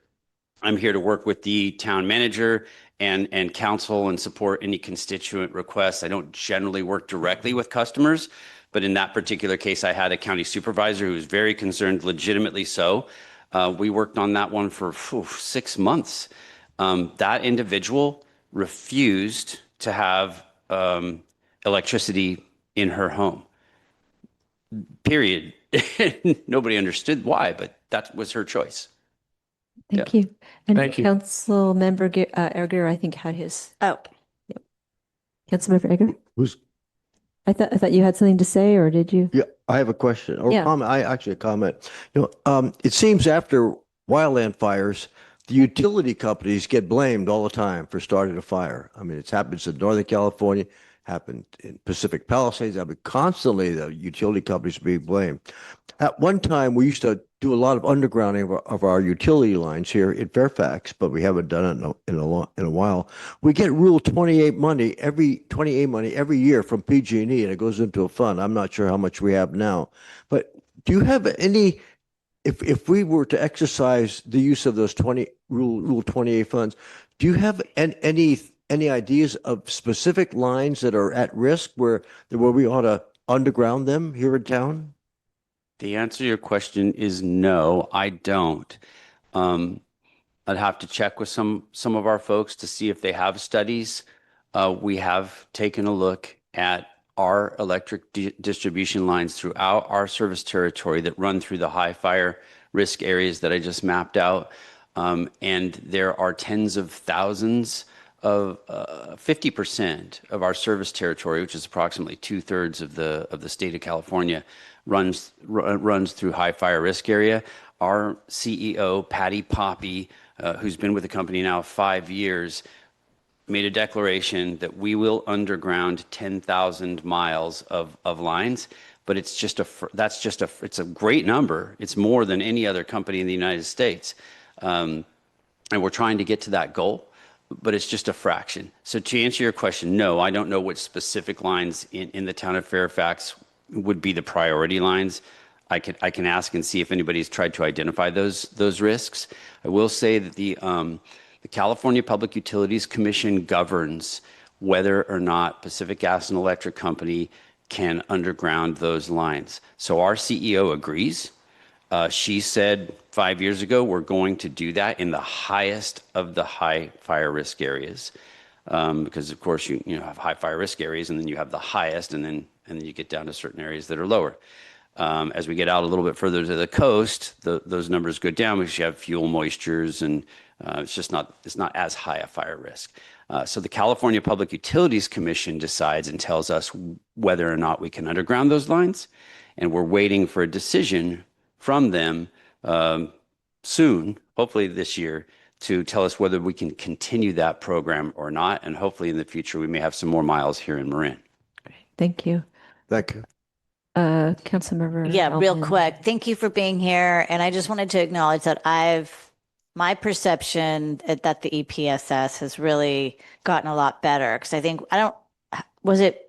I'm here to work with the town manager and council and support any constituent requests. I don't generally work directly with customers, but in that particular case, I had a county supervisor who was very concerned, legitimately so. We worked on that one for 6 months. That individual refused to have electricity in her home. Period. Nobody understood why, but that was her choice. Thank you. And Thank you. Council Member Egger, I think, had his. Oh, yep. Council Member Egger. I thought you had something to say, or did you? Yeah, I have a question or comment. A comment. It seems after wildland fires, the utility companies get blamed all the time for starting a fire. I mean, it's happened in Northern California, happened in Pacific Palisades. I mean, constantly the utility companies being blamed. At one time, we used to do a lot of undergrounding of our utility lines here in Fairfax, but we haven't done it in a while. We get Rule 28 money every year from PG&E, and it goes into a fund. I'm not sure how much we have now, but do you have any? If we were to exercise the use of those Rule 28 funds, do you have any ideas of specific lines that are at risk where we ought to underground them here in town? The answer to your question is no, I don't. I'd have to check with some of our folks to see if they have studies. We have taken a look at our electric distribution lines throughout our service territory that run through the high fire risk areas that I just mapped out. And there are tens of thousands of 50% of our service territory, which is approximately 2/3 of the state of California, runs through high fire risk area. Our CEO, Patty Poppy, who's been with the company now 5 years, made a declaration that we will underground 10,000 miles of lines. But it's a great number. It's more than any other company in the United States. And we're trying to get to that goal, but it's just a fraction. So to answer your question, no, I don't know which specific lines in the town of Fairfax would be the priority lines. I can ask and see if anybody's tried to identify those risks. I will say that the California Public Utilities Commission governs whether or not Pacific Gas and Electric Company can underground those lines. So our CEO agrees. She said 5 years ago, we're going to do that in the highest of the high fire risk areas. Because of course you have high fire risk areas and then you have the highest and then you get down to certain areas that are lower. As we get out a little bit further to the coast, those numbers go down because you have fuel moistures and it's not as high a fire risk. So the California Public Utilities Commission decides and tells us whether or not we can underground those lines. And we're waiting for a decision from them soon, hopefully this year, to tell us whether we can continue that program or not. And hopefully in the future, we may have some more miles here in Marin. Thank you. Thank you. Councilmember. Yeah, real Altman. quick. Thank you for being here. And I just wanted to acknowledge that my perception that the EPSS has really gotten a lot better. Because was it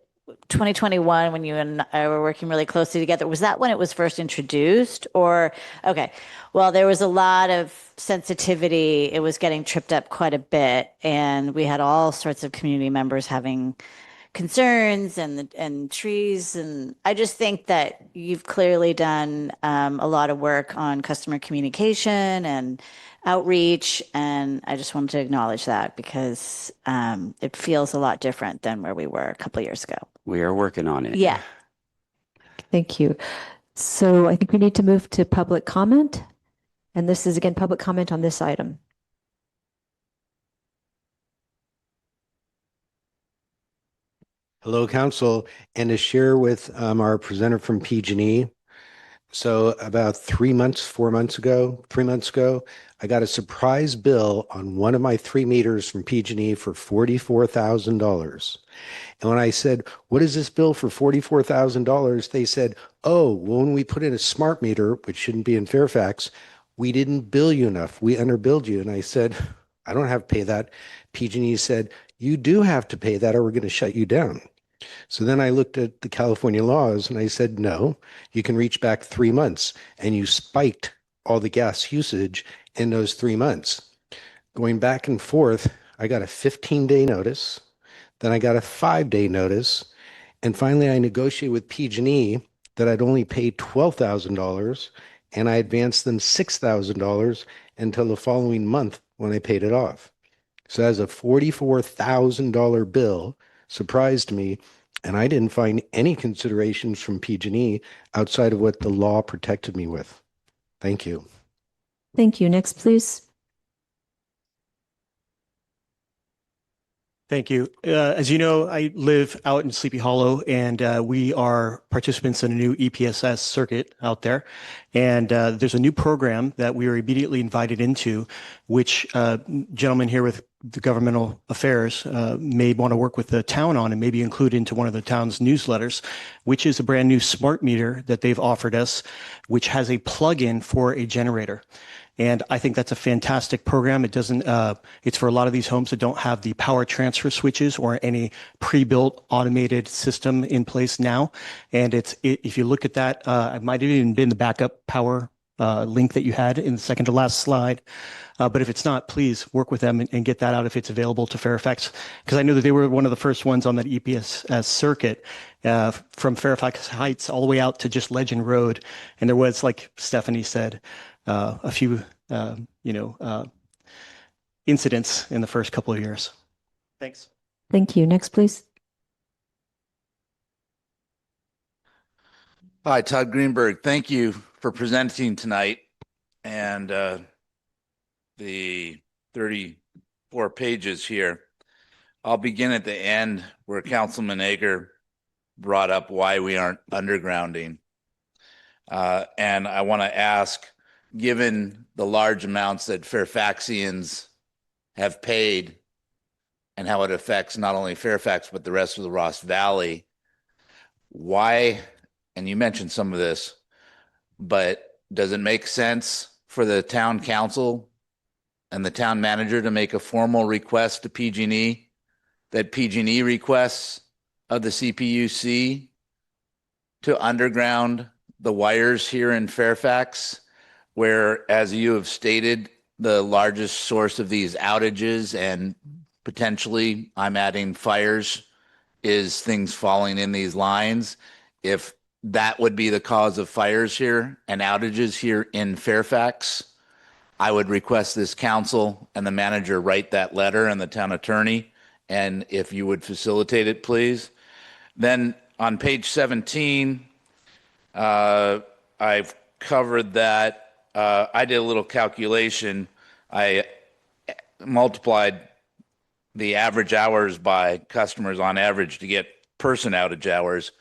2021 when you and I were working really closely together? Was that when it was first introduced? Okay. Well, there was a lot of sensitivity. It was getting tripped up quite a bit. And we had all sorts of community members having concerns and trees. And I just think that you've clearly done a lot of work on customer communication and outreach. And I just wanted to acknowledge that because it feels a lot different than where we were a couple of years ago. We are working on it. Yeah. Thank you. So I think we need to move to public comment. And this is again, public comment on this item. Hello, Council, and to share with our presenter from PG&E. So about 3 months, 3 months ago, I got a surprise bill on one of my 3 meters from PG&E for $44,000. And when I said, what is this bill for $44,000? They said, oh, when we put in a smart meter, which shouldn't be in Fairfax, we didn't bill you enough. We underbilled you. And I said, I don't have to pay that. PG&E said, you do have to pay that or we're going to shut you down. So then I looked at the California laws and I said, no, you can reach back 3 months, and you spiked all the gas usage in those 3 months. Going back and forth, I got a 15-day notice, then I got a 5-day notice, and finally I negotiated with PG&E that I'd only pay $12,000, and I advanced them $6,000 until the following month when I paid it off. So as a $44,000 bill surprised me, and I didn't find any considerations from PG&E outside of what the law protected me with. Thank you. Thank you. Next, please. Thank you. As you know, I live out in Sleepy Hollow, and we are participants in a new EPSS circuit out there. And there's a new program that we were immediately invited into, which gentlemen here with the governmental affairs may want to work with the town on and maybe include into one of the town's newsletters, which is a brand new smart meter that they've offered us, which has a plug-in for a generator. And I think that's a fantastic program. It doesn't, it's for a lot of these homes that don't have the power transfer switches or any pre-built automated system in place now. And if you look at that, it might have even been the backup power link that you had in the second to last slide. But if it's not, please work with them and get that out if it's available to Fairfax. Because I know that they were one of the first ones on that EPSS circuit from Fairfax Heights all the way out to just Legend Road. And there was, like Stephanie said, a few, incidents in the first couple of years. Thanks. Thank you. Next, please. Hi, Todd Greenberg. Thank you for presenting tonight and the 34 pages here. I'll begin at the end where Councilman Ager brought up why we aren't undergrounding. And I want to ask, given the large amounts that Fairfaxians have paid and how it affects not only Fairfax, but the rest of the Ross Valley, why, and you mentioned some of this, but does it make sense for the town council and the town manager to make a formal request to PG&E that PG&E requests of the CPUC to underground the wires here in Fairfax, where, as you have stated, the largest source of these outages and potentially, I'm adding fires, is things falling in these lines. If that would be the cause of fires here and outages here in Fairfax, I would request this council and the manager write that letter and the town attorney, and if you would facilitate it, please. Then on page 17, I've covered that. I did a little calculation. I multiplied the average hours by customers on average to get person outage hours.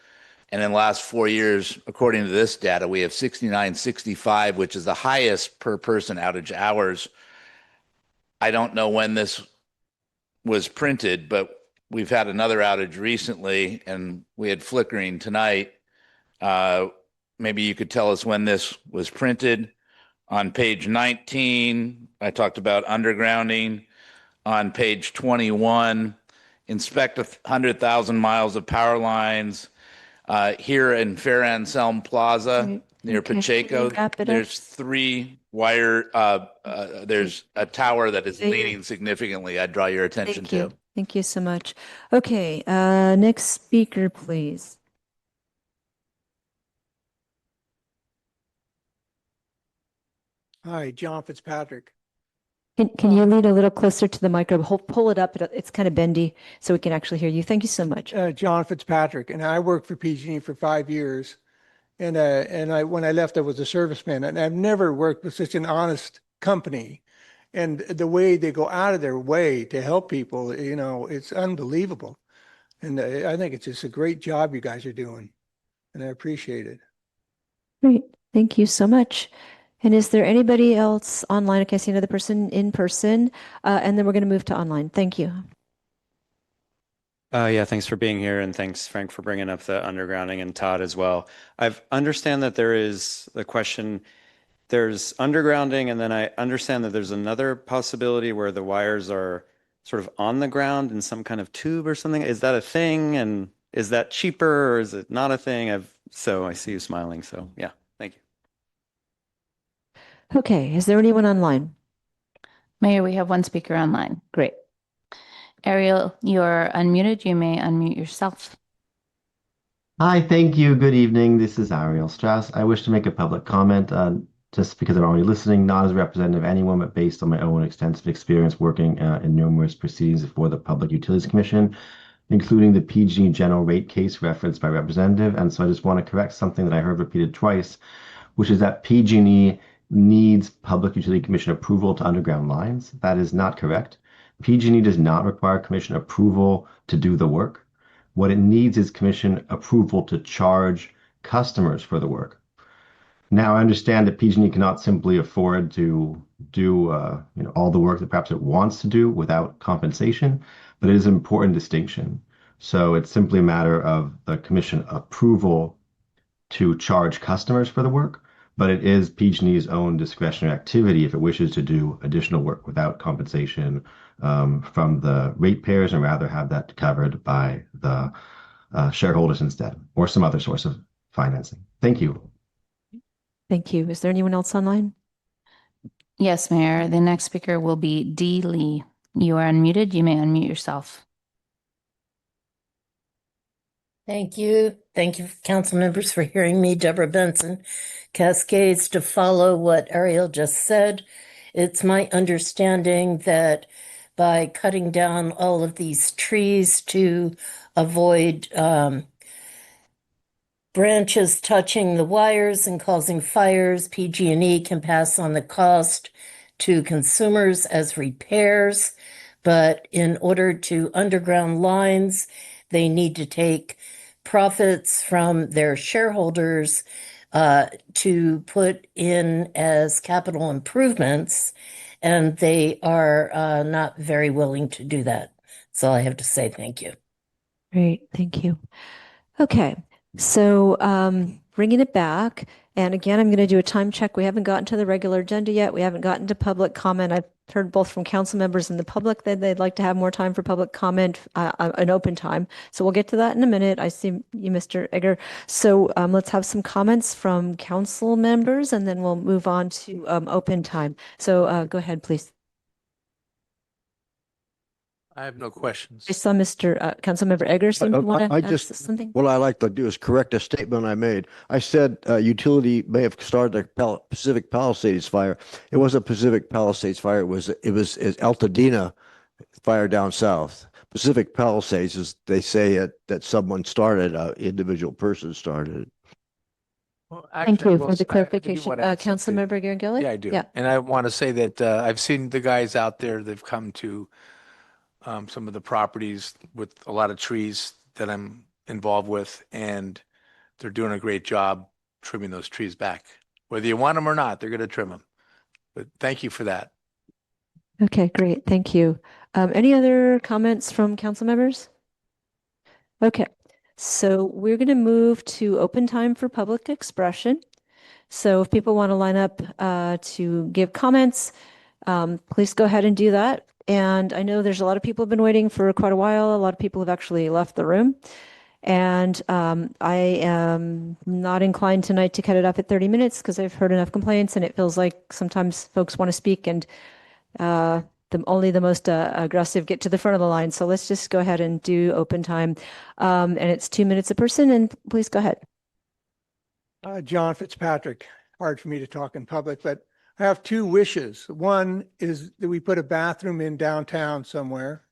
And in the last 4 years, according to this data, we have 6965, which is the highest per person outage hours. I don't know when this was printed, but we've had another outage recently, and we had flickering tonight. Maybe you could tell us when this was printed. On page 19, I talked about undergrounding. On page 21, inspect 100,000 miles of power lines. Here in Fair Anselm Plaza near Pacheco, there's 3 wire, there's a tower that is leaning significantly. I'd draw your attention to. Thank you so much. Okay, next speaker, please. Hi, John Fitzpatrick. Can you lean a little closer to the microphone? Pull it up. It's kind of bendy, so we can actually hear you. Thank you so much. John Fitzpatrick, and I worked for PG&E for 5 years. And when I left, I was a serviceman, and I've never worked with such an honest company. And the way they go out of their way to help people, it's unbelievable. And I think it's just a great job you guys are doing, and I appreciate it. Great. Thank you so much. And is there anybody else online? Okay, I see another person in person, and then we're going to move to online. Thank you. Yeah, thanks for being here, and thanks, Frank, for bringing up the undergrounding, and Todd as well. I understand that there is the question, there's undergrounding, and then I understand that there's another possibility where the wires are sort of on the ground in some kind of tube or something. Is that a thing? And is that cheaper, or is it not a thing? So I see you smiling, so yeah, thank you. Okay, is there anyone online? Mayor, we have one speaker online. Great. Ariel, you're unmuted. You may unmute yourself. Hi, thank you. Good evening. This is Ariel Strauss. I wish to make a public comment just because I'm already listening, not as a representative of anyone, but based on my own extensive experience working in numerous proceedings before the Public Utilities Commission, including the PG general rate case referenced by Representative. And so I just want to correct something that I heard repeated twice, which is that PG&E needs Public Utility Commission approval to underground lines. That is not correct. PG&E does not require commission approval to do the work. What it needs is commission approval to charge customers for the work. Now, I understand that PG&E cannot simply afford to do all the work that perhaps it wants to do without compensation, but it is an important distinction. So it's simply a matter of the commission approval to charge customers for the work, but it is PG&E's own discretionary activity if it wishes to do additional work without compensation from the ratepayers and rather have that covered by the shareholders instead, or some other source of financing. Thank you. Thank you. Is there anyone else online? Yes, Mayor. The next speaker will be Dee Lee. You are unmuted. You may unmute yourself. Thank you. Thank you, council members, for hearing me. Deborah Benson, Cascades. To follow what Ariel just said, it's my understanding that by cutting down all of these trees to avoid branches touching the wires and causing fires, PG&E can pass on the cost to consumers as repairs. But in order to underground lines, they need to take profits from their shareholders to put in as capital improvements, and they are not very willing to do that. That's all I have to say. Thank you. Great, thank you. Okay, so bringing it back, and again, I'm going to do a time check. We haven't gotten to the regular agenda yet. We haven't gotten to public comment. I've heard both from council members and the public that they'd like to have more time for public comment, an open time. So we'll get to that in a minute. I see you, Mr. Egger. So let's have some comments from council members, and then we'll move on to open time. So go ahead, please. I have no questions. I saw Mr. Councilmember Eggerson. You want to I ask just something? what I like to do is correct a statement I made. I said utility may have started a Pacific Palisades fire. It wasn't Pacific Palisades fire. It was Altadena fire down south. Pacific Palisades is they say that someone started, individual person started it. Well, Thank actually, you I will for the say- I do clarification. want to add something. Councilmember Garangeli? Yeah, I do. Yeah. And I want to say that I've seen the guys out there. They've come to some of the properties with a lot of trees that I'm involved with, and they're doing a great job trimming those trees back. Whether you want them or not, they're going to trim them. But thank you for that. Okay, great. Thank you. Any other comments from council members? Okay, so we're going to move to open time for public expression. So if people want to line up to give comments, please go ahead and do that. And I know there's a lot of people have been waiting for quite a while. A lot of people have actually left the room. And I am not inclined tonight to cut it off at 30 minutes because I've heard enough complaints and it feels like sometimes folks want to speak and only the most aggressive get to the front of the line. So let's just go ahead and do open time. And it's 2 minutes a person, and please go ahead. John Fitzpatrick. Hard for me to talk in public, but I have two wishes. One is that we put a bathroom in downtown somewhere.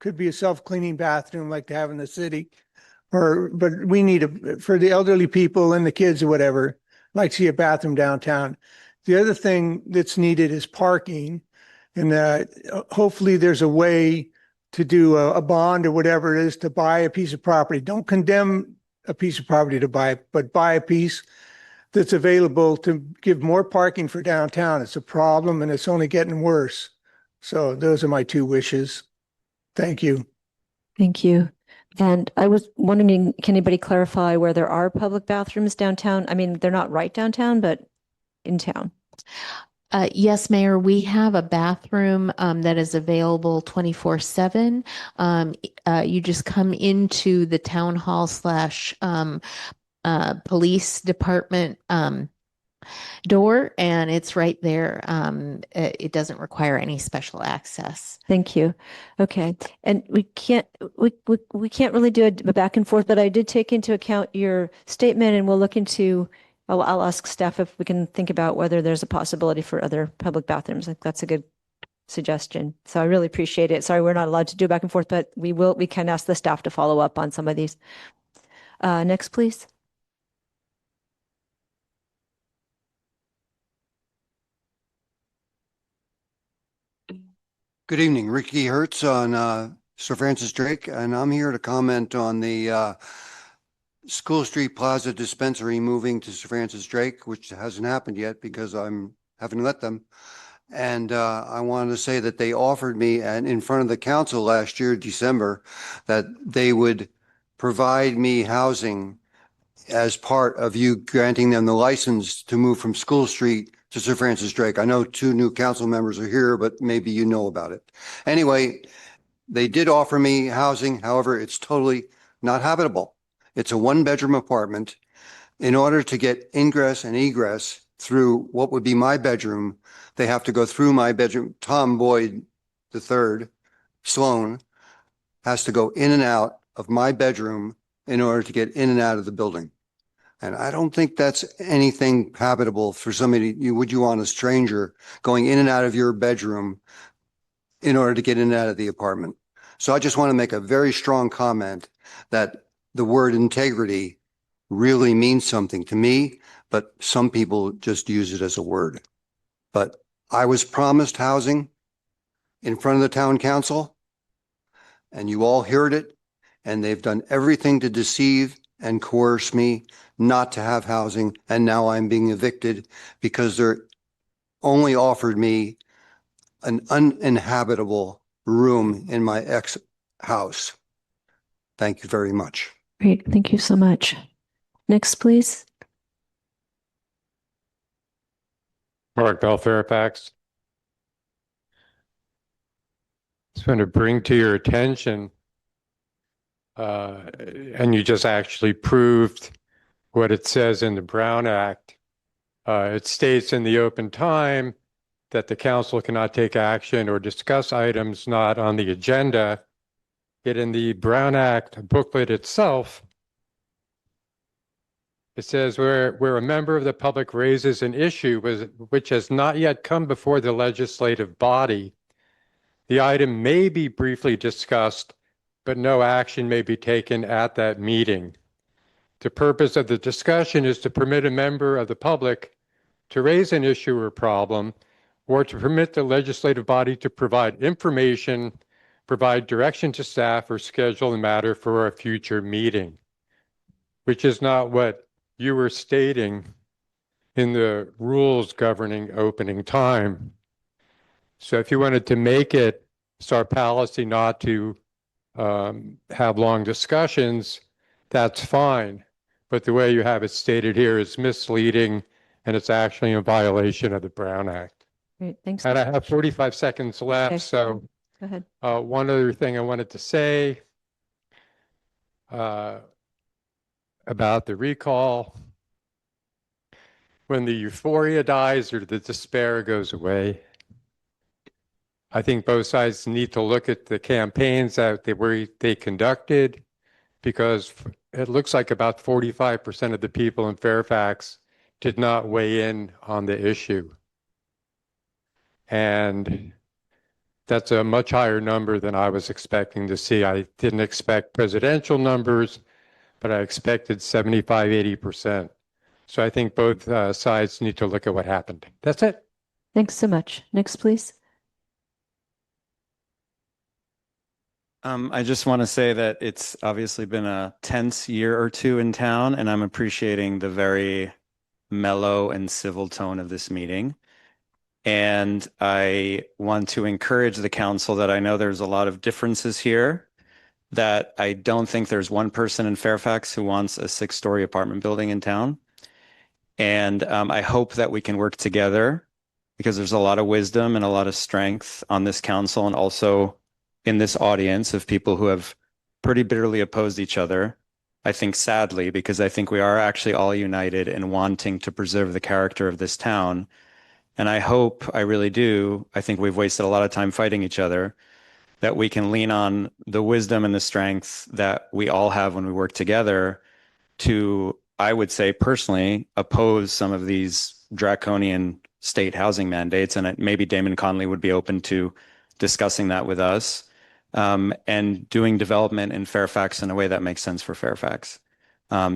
Could be a self-cleaning bathroom like they have in the city, but we need for the elderly people and the kids or whatever, like see a bathroom downtown. The other thing that's needed is parking, and hopefully there's a way to do a bond or whatever it is to buy a piece of property. Don't condemn a piece of property to buy, but buy a piece that's available to give more parking for downtown. It's a problem and it's only getting worse. So those are my two wishes. Thank you. Thank you. And I was wondering, can anybody clarify where there are public bathrooms downtown? I mean, they're not right downtown, but in town. Yes, Mayor, we have a bathroom that is available 24/7. You just come into the town hall / police department door, and it's right there. It doesn't require any special access. Thank you. Okay. And we can't really do a back and forth, but I did take into account your statement and we'll look into, I'll ask staff if we can think about whether there's a possibility for other public bathrooms. Like that's a good suggestion. So I really appreciate it. Sorry, we're not allowed to do back and forth, but we can ask the staff to follow up on some of these. Next, please. Good evening, Ricky Hertz on Sir Francis Drake, and I'm here to comment on the School Street Plaza dispensary moving to Sir Francis Drake, which hasn't happened yet because I haven't let them. And I wanted to say that they offered me, and in front of the council last year, December, that they would provide me housing as part of you granting them the license to move from School Street to Sir Francis Drake. I know 2 new council members are here, but maybe you know about it. Anyway, they did offer me housing. However, it's totally not habitable. It's a 1-bedroom apartment. In order to get ingress and egress through what would be my bedroom, they have to go through my bedroom. Tom Boyd III, Sloan, has to go in and out of my bedroom in order to get in and out of the building. And I don't think that's anything habitable for somebody. Would you want a stranger going in and out of your bedroom in order to get in and out of the apartment? So I just want to make a very strong comment that the word integrity really means something to me, but some people just use it as a word. But I was promised housing in front of the town council, and you all heard it, and they've done everything to deceive and coerce me not to have housing, and now I'm being evicted because they're only offered me an uninhabitable room in my ex-house. Thank you very much. Great. Thank you so much. Next, please. Mark Bell, Fairfax. Just want to bring to your attention, and you just actually proved what it says in the Brown Act. It states in the open time that the council cannot take action or discuss items not on the agenda. Yet in the Brown Act booklet itself, it says where a member of the public raises an issue which has not yet come before the legislative body, the item may be briefly discussed, but no action may be taken at that meeting. The purpose of the discussion is to permit a member of the public to raise an issue or problem, or to permit the legislative body to provide information, provide direction to staff, or schedule the matter for a future meeting, which is not what you were stating in the rules governing opening time. So if you wanted to make it our policy not to have long discussions, that's fine. But the way you have it stated here is misleading, and it's actually in violation of the Brown Act. Great. Thanks. And I have 45 seconds left. Okay. So Go ahead. one other thing I wanted to say about the recall. When the euphoria dies or the despair goes away, I think both sides need to look at the campaigns that they conducted, because it looks like about 45% of the people in Fairfax did not weigh in on the issue. And that's a much higher number than I was expecting to see. I didn't expect presidential numbers, but I expected 75, 80%. So I think both sides need to look at what happened. That's it. Thanks so much. Next, please. I just want to say that it's obviously been a tense year or two in town, and I'm appreciating the very mellow and civil tone of this meeting. And I want to encourage the council that I know there's a lot of differences here, that I don't think there's one person in Fairfax who wants a 6-story apartment building in town. And I hope that we can work together, because there's a lot of wisdom and a lot of strength on this council, and also in this audience of people who have pretty bitterly opposed each other. I think sadly, because I think we are actually all united in wanting to preserve the character of this town. And I hope, I really do, I think we've wasted a lot of time fighting each other, that we can lean on the wisdom and the strength that we all have when we work together to, I would say personally, oppose some of these draconian state housing mandates. And maybe Damon Conley would be open to discussing that with us, and doing development in Fairfax in a way that makes sense for Fairfax.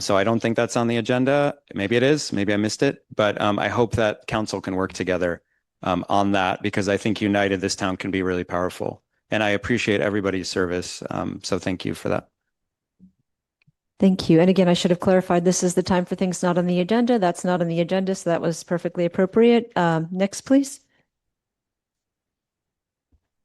So I don't think that's on the agenda. Maybe it is, maybe I missed it, but I hope that council can work together on that, because I think united, this town can be really powerful. And I appreciate everybody's service. So thank you for that. Thank you. And again, I should have clarified, this is the time for things not on the agenda. That's not on the agenda, so that was perfectly appropriate. Next, please.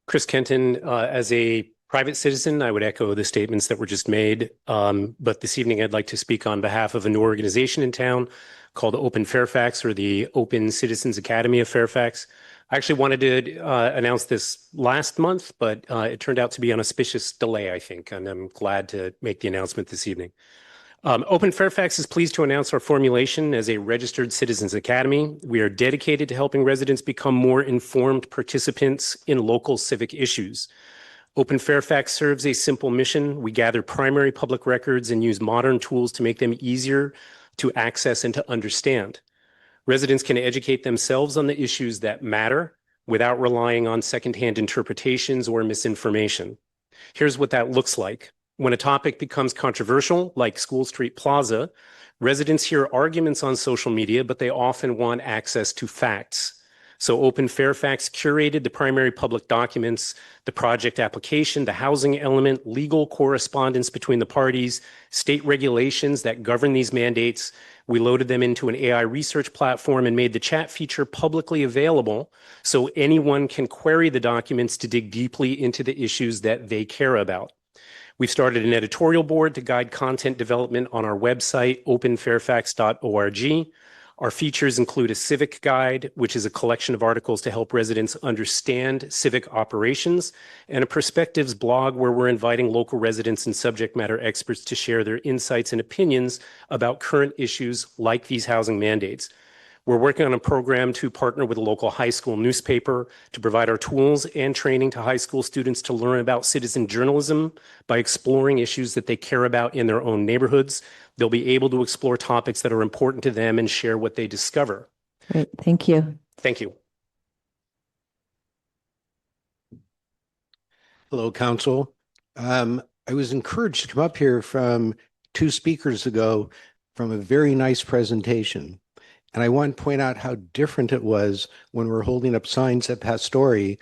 Chris Kenton, as a private citizen, I would echo the statements that were just made. But this evening, I'd like to speak on behalf of a new organization in town called Open Fairfax, or the Open Citizens Academy of Fairfax. I actually wanted to announce this last month, but it turned out to be an auspicious delay, I think, and I'm glad to make the announcement this evening. Open Fairfax is pleased to announce our formulation as a registered citizens academy. We are dedicated to helping residents become more informed participants in local civic issues. Open Fairfax serves a simple mission. We gather primary public records and use modern tools to make them easier to access and to understand. Residents can educate themselves on the issues that matter without relying on secondhand interpretations or misinformation. Here's what that looks like. When a topic becomes controversial, like School Street Plaza, residents hear arguments on social media, but they often want access to facts. So Open Fairfax curated the primary public documents, the project application, the housing element, legal correspondence between the parties, state regulations that govern these mandates. We loaded them into an AI research platform and made the chat feature publicly available so anyone can query the documents to dig deeply into the issues that they care about. We've started an editorial board to guide content development on our website, openfairfax.org. Our features include a civic guide, which is a collection of articles to help residents understand civic operations, and a perspectives blog where we're inviting local residents and subject matter experts to share their insights and opinions about current issues like these housing mandates. We're working on a program to partner with a local high school newspaper to provide our tools and training to high school students to learn about citizen journalism by exploring issues that they care about in their own neighborhoods. They'll be able to explore topics that are important to them and share what they discover. Great. Thank you. Thank you. Hello, Council. I was encouraged to come up here from 2 speakers ago from a very nice presentation. And I want to point out how different it was when we were holding up signs at Pastori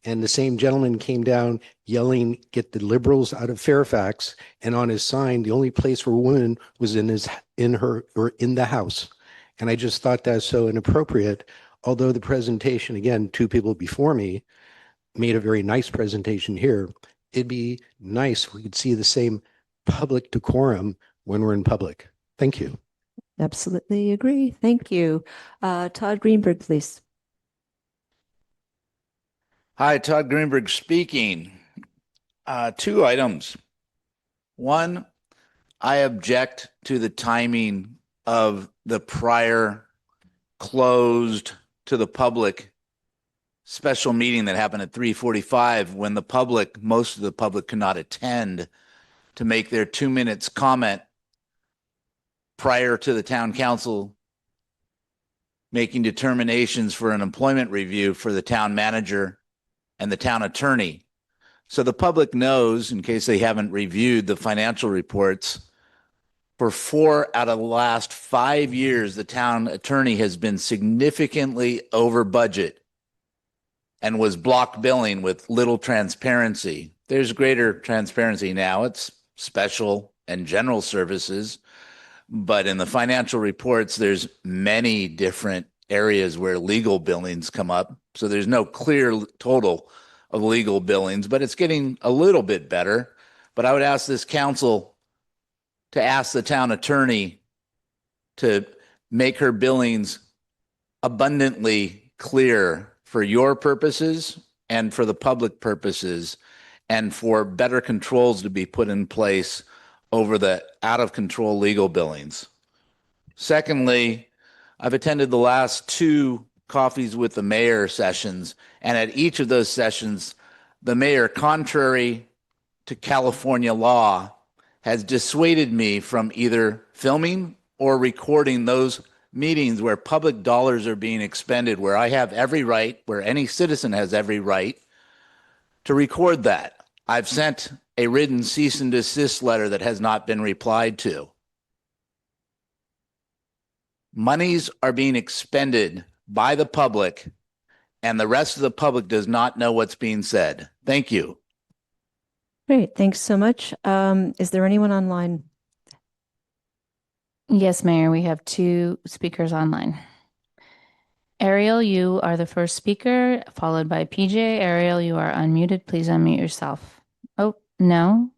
and the same gentleman came down yelling, "Get the liberals out of Fairfax." And on his sign, the only place for a woman was in the house. And I just thought that's so inappropriate. Although the presentation, again, 2 people before me made a very nice presentation here, it'd be nice if we could see the same public decorum when we're in public. Thank you. Absolutely agree. Thank you. Todd Greenberg, please. Hi, Todd Greenberg speaking. 2 items. One, I object to the timing of the prior closed to the public special meeting that happened at 3:45 when most of the public could not attend to make their 2 minutes comment prior to the town council making determinations for an employment review for the town manager and the town attorney. So the public knows, in case they haven't reviewed the financial reports, for 4 out of the last 5 years, the town attorney has been significantly over budget and was block billing with little transparency. There's greater transparency now. It's special and general services. But in the financial reports, there's many different areas where legal billings come up. So there's no clear total of legal billings, but it's getting a little bit better. But I would ask this council to ask the town attorney to make her billings abundantly clear for your purposes and for the public purposes, and for better controls to be put in place over the out of control legal billings. Secondly, I've attended the last 2 coffees with the mayor sessions, and at each of those sessions, the mayor, contrary to California law, has dissuaded me from either filming or recording those meetings where public dollars are being expended, where I have every right, where any citizen has every right to record that. I've sent a written cease and desist letter that has not been replied to. Monies are being expended by the public, and the rest of the public does not know what's being said. Thank you. Great, thanks so much. Is there anyone online? Yes, Mayor, we have 2 speakers online. Ariel, you are the first speaker, followed by PJ. Ariel, you are unmuted. Please unmute yourself. Oh, no.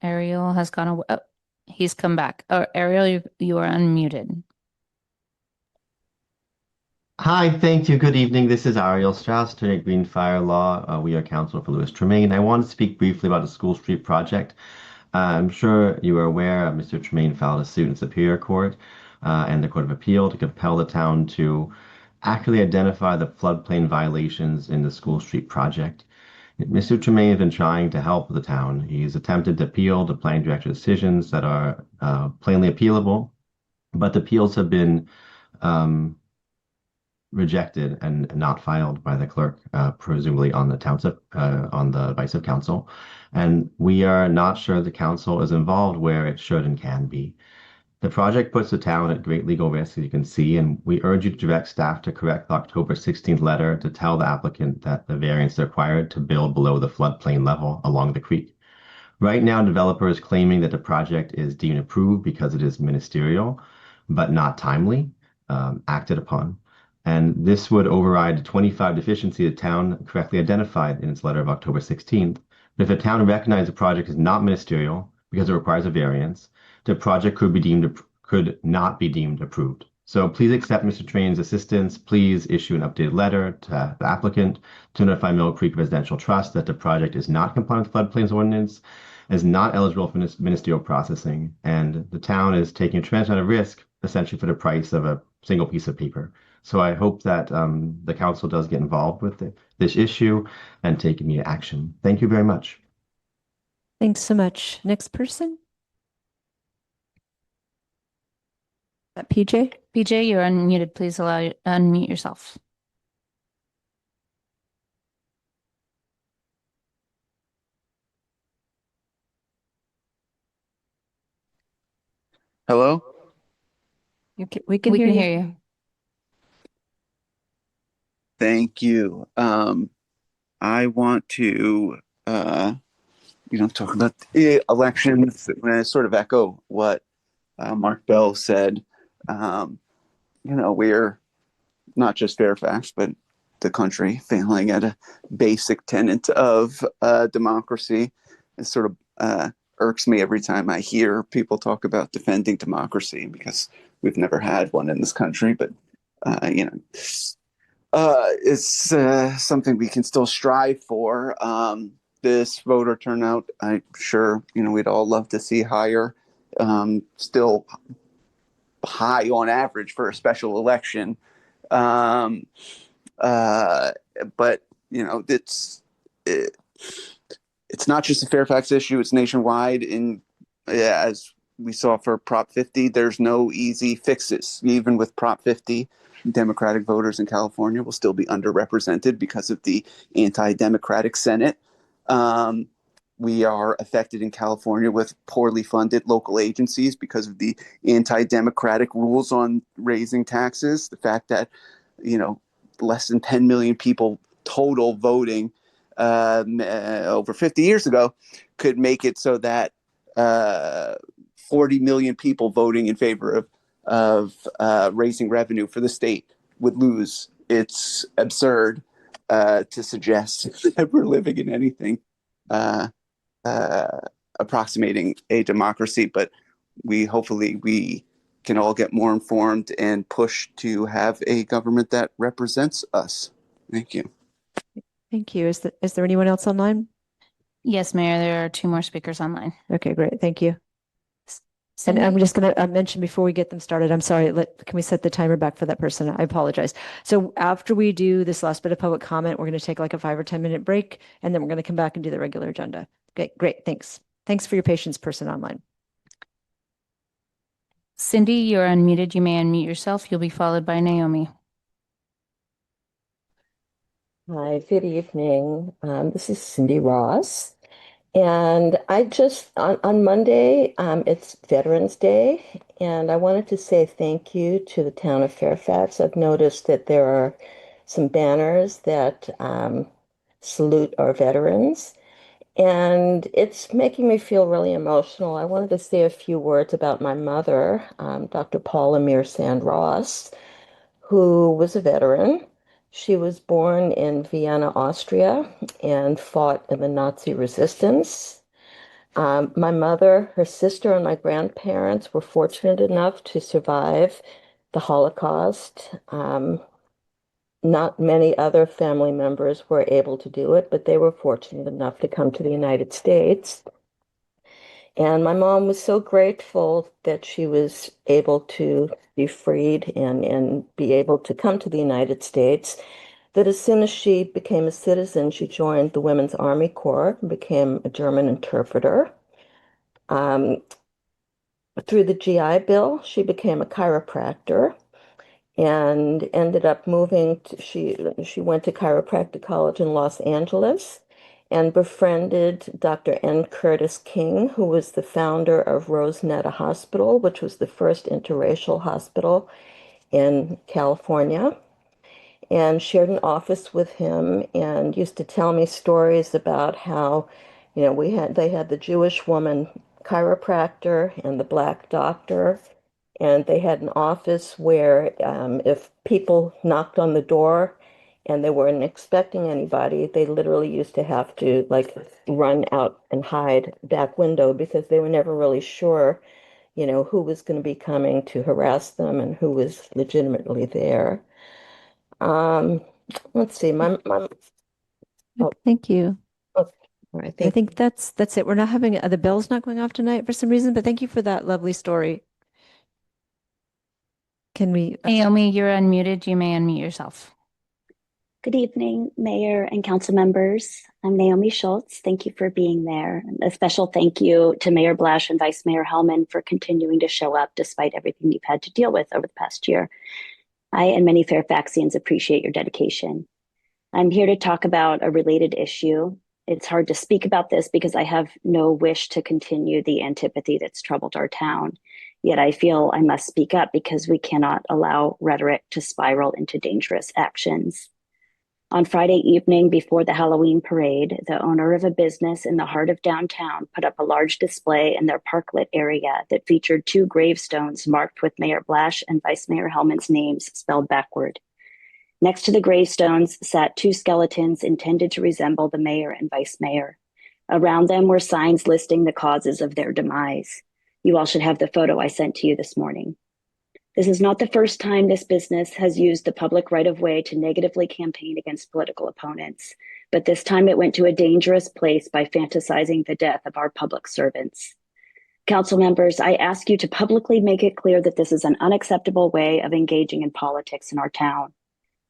Ariel has gone away. Oh, he's come back. Oh, Ariel, you are unmuted. Hi, thank you. Good evening. This is Ariel Strauss, Attorney at Green Fire Law. We are counsel for Louis Tremaine. I want to speak briefly about the School Street project. I'm sure you are aware Mr. Tremaine filed a suit in Superior Court and the Court of Appeal to compel the town to accurately identify the floodplain violations in the School Street project. Mr. Tremaine has been trying to help the town. He's attempted to appeal the planning director decisions that are plainly appealable, but the appeals have been rejected and not filed by the clerk, presumably on the township, on the advice of council. And we are not sure the council is involved where it should and can be. The project puts the town at great legal risk, as you can see, and we urge you to direct staff to correct the October 16th letter to tell the applicant that the variance is required to build below the floodplain level along the creek. Right now, developer is claiming that the project is deemed approved because it is ministerial, but not timely, acted upon. And this would override the 25 deficiency the town correctly identified in its letter of October 16th. But if the town recognized the project is not ministerial because it requires a variance, the project could not be deemed approved. So please accept Mr. Train's assistance. Please issue an updated letter to the applicant to notify Mill Creek Residential Trust that the project is not compliant with floodplains ordinance, is not eligible for ministerial processing, and the town is taking a tremendous amount of risk essentially for the price of a single piece of paper. So I hope that the council does get involved with this issue and take immediate action. Thank you very much. Thanks so much. Next person? PJ? PJ, you're unmuted. Please unmute yourself. Hello? We can hear you. Thank you. I want to, talk about the elections and sort of echo what Mark Bell said. We're not just Fairfax, but the country failing at a basic tenet of democracy. It sort of irks me every time I hear people talk about defending democracy because we've never had one in this country. But, it's something we can still strive for. This voter turnout, I'm sure, we'd all love to see higher, still high on average for a special election. But, it's not just a Fairfax issue, it's nationwide. As we saw for Prop 50, there's no easy fixes. Even with Prop 50, Democratic voters in California will still be underrepresented because of the anti-democratic Senate. We are affected in California with poorly funded local agencies because of the anti-democratic rules on raising taxes. The fact that, less than 10 million people total voting over 50 years ago could make it so that 40 million people voting in favor of raising revenue for the state would lose. It's absurd to suggest that we're living in anything approximating a democracy, but hopefully we can all get more informed and push to have a government that represents us. Thank you. Thank you. Is there anyone else online? Yes, Mayor, there are 2 more speakers online. Okay, great. Thank you. Cindy? And I'm just going to mention before we get them started, I'm sorry, can we set the timer back for that person? I apologize. So after we do this last bit of public comment, we're going to take like a 5 or 10 minute break, and then we're going to come back and do the regular agenda. Okay, great. Thanks. Thanks for your patience, person online. Cindy, you're unmuted. You may unmute yourself. You'll be followed by Naomi. Hi, good evening. This is Cindy Ross. And I just, on Monday, it's Veterans Day, and I wanted to say thank you to the town of Fairfax. I've noticed that there are some banners that salute our veterans. And it's making me feel really emotional. I wanted to say a few words about my mother, Dr. Paula Meersand Ross, who was a veteran. She was born in Vienna, Austria, and fought in the Nazi resistance. My mother, her sister, and my grandparents were fortunate enough to survive the Holocaust. Not many other family members were able to do it, but they were fortunate enough to come to the United States. And my mom was so grateful that she was able to be freed and be able to come to the United States, that as soon as she became a citizen, she joined the Women's Army Corps and became a German interpreter. Through the GI Bill, she became a chiropractor and ended up moving to, she went to chiropractic college in Los Angeles and befriended Dr. N. Curtis King, who was the founder of Rosenetta Hospital, which was the first interracial hospital in California, and shared an office with him and used to tell me stories about how, they had the Jewish woman chiropractor and the black doctor, and they had an office where if people knocked on the door and they weren't expecting anybody, they literally used to have to like run out and hide back window because they were never really sure, who was going to be coming to harass them and who was legitimately there. Um, let's see, Thank you. all right, I thank think that's it. We're not having the bell's not going off tonight for some reason, but thank you for that lovely story. Can we? Naomi, you're unmuted. You may unmute yourself. Good evening, Mayor and council members. I'm Naomi Schultz. Thank you for being there. A special thank you to Mayor Blash and Vice Mayor Hellman for continuing to show up despite everything you've had to deal with over the past year. I and many Fairfaxians appreciate your dedication. I'm here to talk about a related issue. It's hard to speak about this because I have no wish to continue the antipathy that's troubled our town. Yet I feel I must speak up because we cannot allow rhetoric to spiral into dangerous actions. On Friday evening before the Halloween parade, the owner of a business in the heart of downtown put up a large display in their parklet area that featured 2 gravestones marked with Mayor Blash and Vice Mayor Hellman's names spelled backward. Next to the gravestones sat 2 skeletons intended to resemble the mayor and vice mayor. Around them were signs listing the causes of their demise. You all should have the photo I sent to you this morning. This is not the first time this business has used the public right-of-way to negatively campaign against political opponents, but this time it went to a dangerous place by fantasizing the death of our public servants. Council members, I ask you to publicly make it clear that this is an unacceptable way of engaging in politics in our town.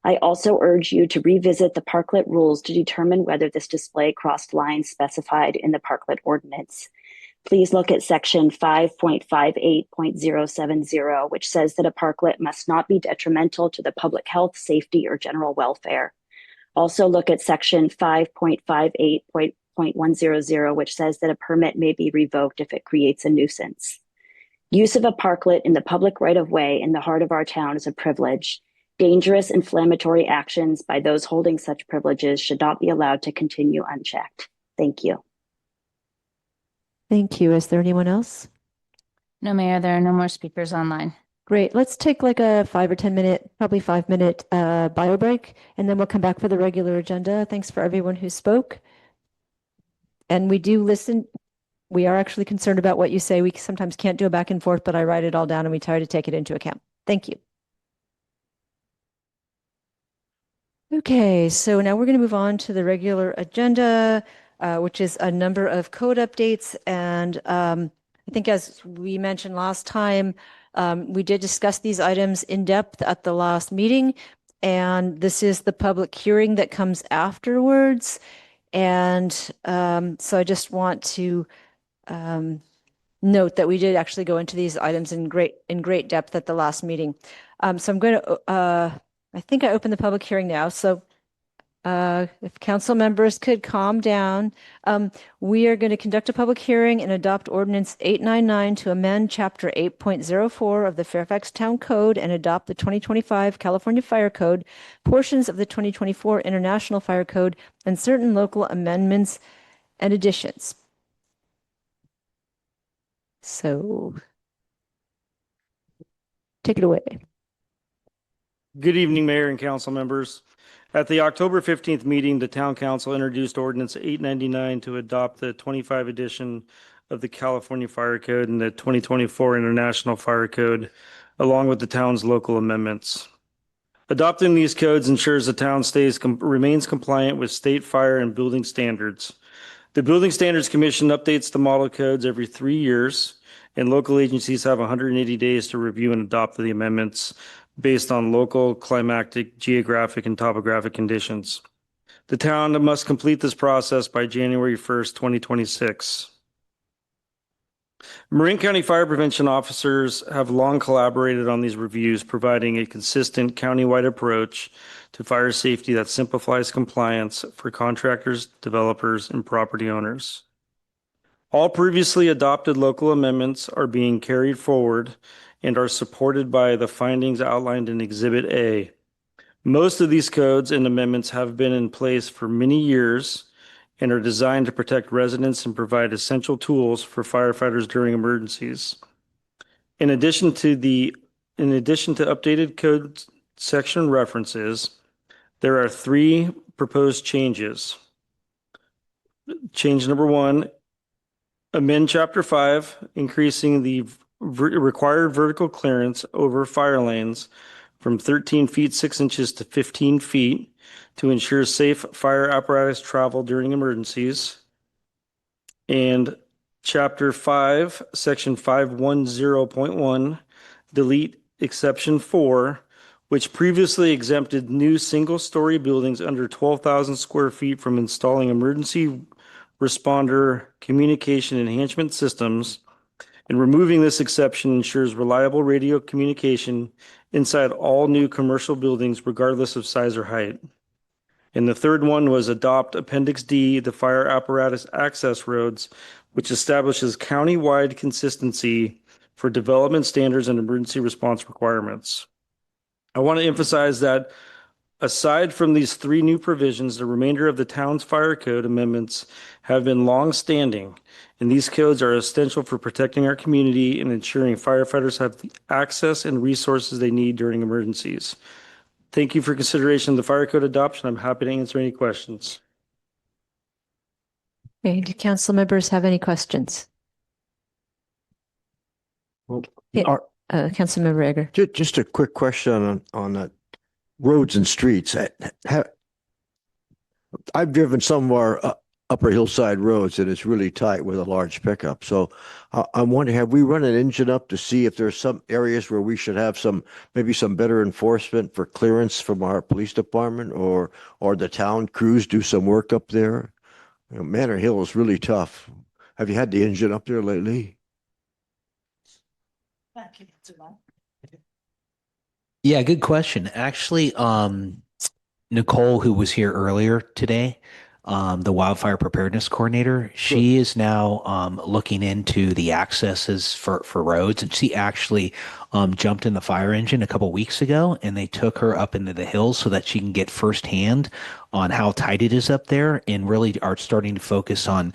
I also urge you to revisit the parklet rules to determine whether this display crossed lines specified in the parklet ordinance. Please look at section 5.58.070, which says that a parklet must not be detrimental to the public health, safety, or general welfare. Also look at section 5.58.100, which says that a permit may be revoked if it creates a nuisance. Use of a parklet in the public right-of-way in the heart of our town is a privilege. Dangerous, inflammatory actions by those holding such privileges should not be allowed to continue unchecked. Thank you. Thank you. Is there anyone else? No, Mayor, there are no more speakers online. Great. Let's take like a 5 or 10 minute, probably 5-minute bio break, and then we'll come back for the regular agenda. Thanks for everyone who spoke. And we do listen. We are actually concerned about what you say. We sometimes can't do a back and forth, but I write it all down and we try to take it into account. Thank you. Okay, so now we're going to move on to the regular agenda, which is a number of code updates. And I think as we mentioned last time, we did discuss these items in depth at the last meeting. And this is the public hearing that comes afterwards. And so I just want to note that we did actually go into these items in great depth at the last meeting. So I'm going to, I think I opened the public hearing now. So If council members could calm down, we are going to conduct a public hearing and adopt ordinance 899 to amend chapter 8.04 of the Fairfax Town Code and adopt the 2025 California Fire Code, portions of the 2024 International Fire Code, and certain local amendments and additions. So take it away. Good evening, Mayor and council members. At the October 15th meeting, the Town Council introduced Ordinance 899 to adopt the 25 edition of the California Fire Code and the 2024 International Fire Code, along with the town's local amendments. Adopting these codes ensures the town remains compliant with state fire and building standards. The Building Standards Commission updates the model codes every 3 years, and local agencies have 180 days to review and adopt the amendments based on local, climatic, geographic, and topographic conditions. The town must complete this process by January 1st, 2026. Marin County Fire Prevention officers have long collaborated on these reviews, providing a consistent countywide approach to fire safety that simplifies compliance for contractors, developers, and property owners. All previously adopted local amendments are being carried forward and are supported by the findings outlined in Exhibit A. Most of these codes and amendments have been in place for many years and are designed to protect residents and provide essential tools for firefighters during emergencies. In addition to updated code section references, there are 3 proposed changes. Change number 1, amend Chapter 5, increasing the required vertical clearance over fire lanes from 13 feet 6 inches to 15 feet to ensure safe fire apparatus travel during emergencies. And Chapter 5, Section 510.1, delete Exception 4, which previously exempted new single-story buildings under 12,000 square feet from installing emergency responder communication enhancement systems. And removing this exception ensures reliable radio communication inside all new commercial buildings, regardless of size or height. And the third one was adopt Appendix D, the fire apparatus access roads, which establishes county-wide consistency for development standards and emergency response requirements. I want to emphasize that aside from these 3 new provisions, the remainder of the town's fire code amendments have been long-standing, and these codes are essential for protecting our community and ensuring firefighters have the access and resources they need during emergencies. Thank you for consideration of the fire code adoption. I'm happy to answer any questions. Okay, do council members have any questions? Well, Councilmember Egger. Just a quick question on roads and streets. I've driven some of our upper hillside roads and it's really tight with a large pickup. So I'm wondering, have we run an engine up to see if there's some areas where we should have maybe some better enforcement for clearance from our police department or the town crews do some work up there? You know, Manor Hill is really tough. Have you had the engine up there lately? Yeah, good question. Actually, Nicole, who was here earlier today, the wildfire preparedness coordinator, she is now looking into the accesses for roads, and she actually jumped in the fire engine a couple weeks ago, and they took her up into the hills so that she can get firsthand on how tight it is up there, and really are starting to focus on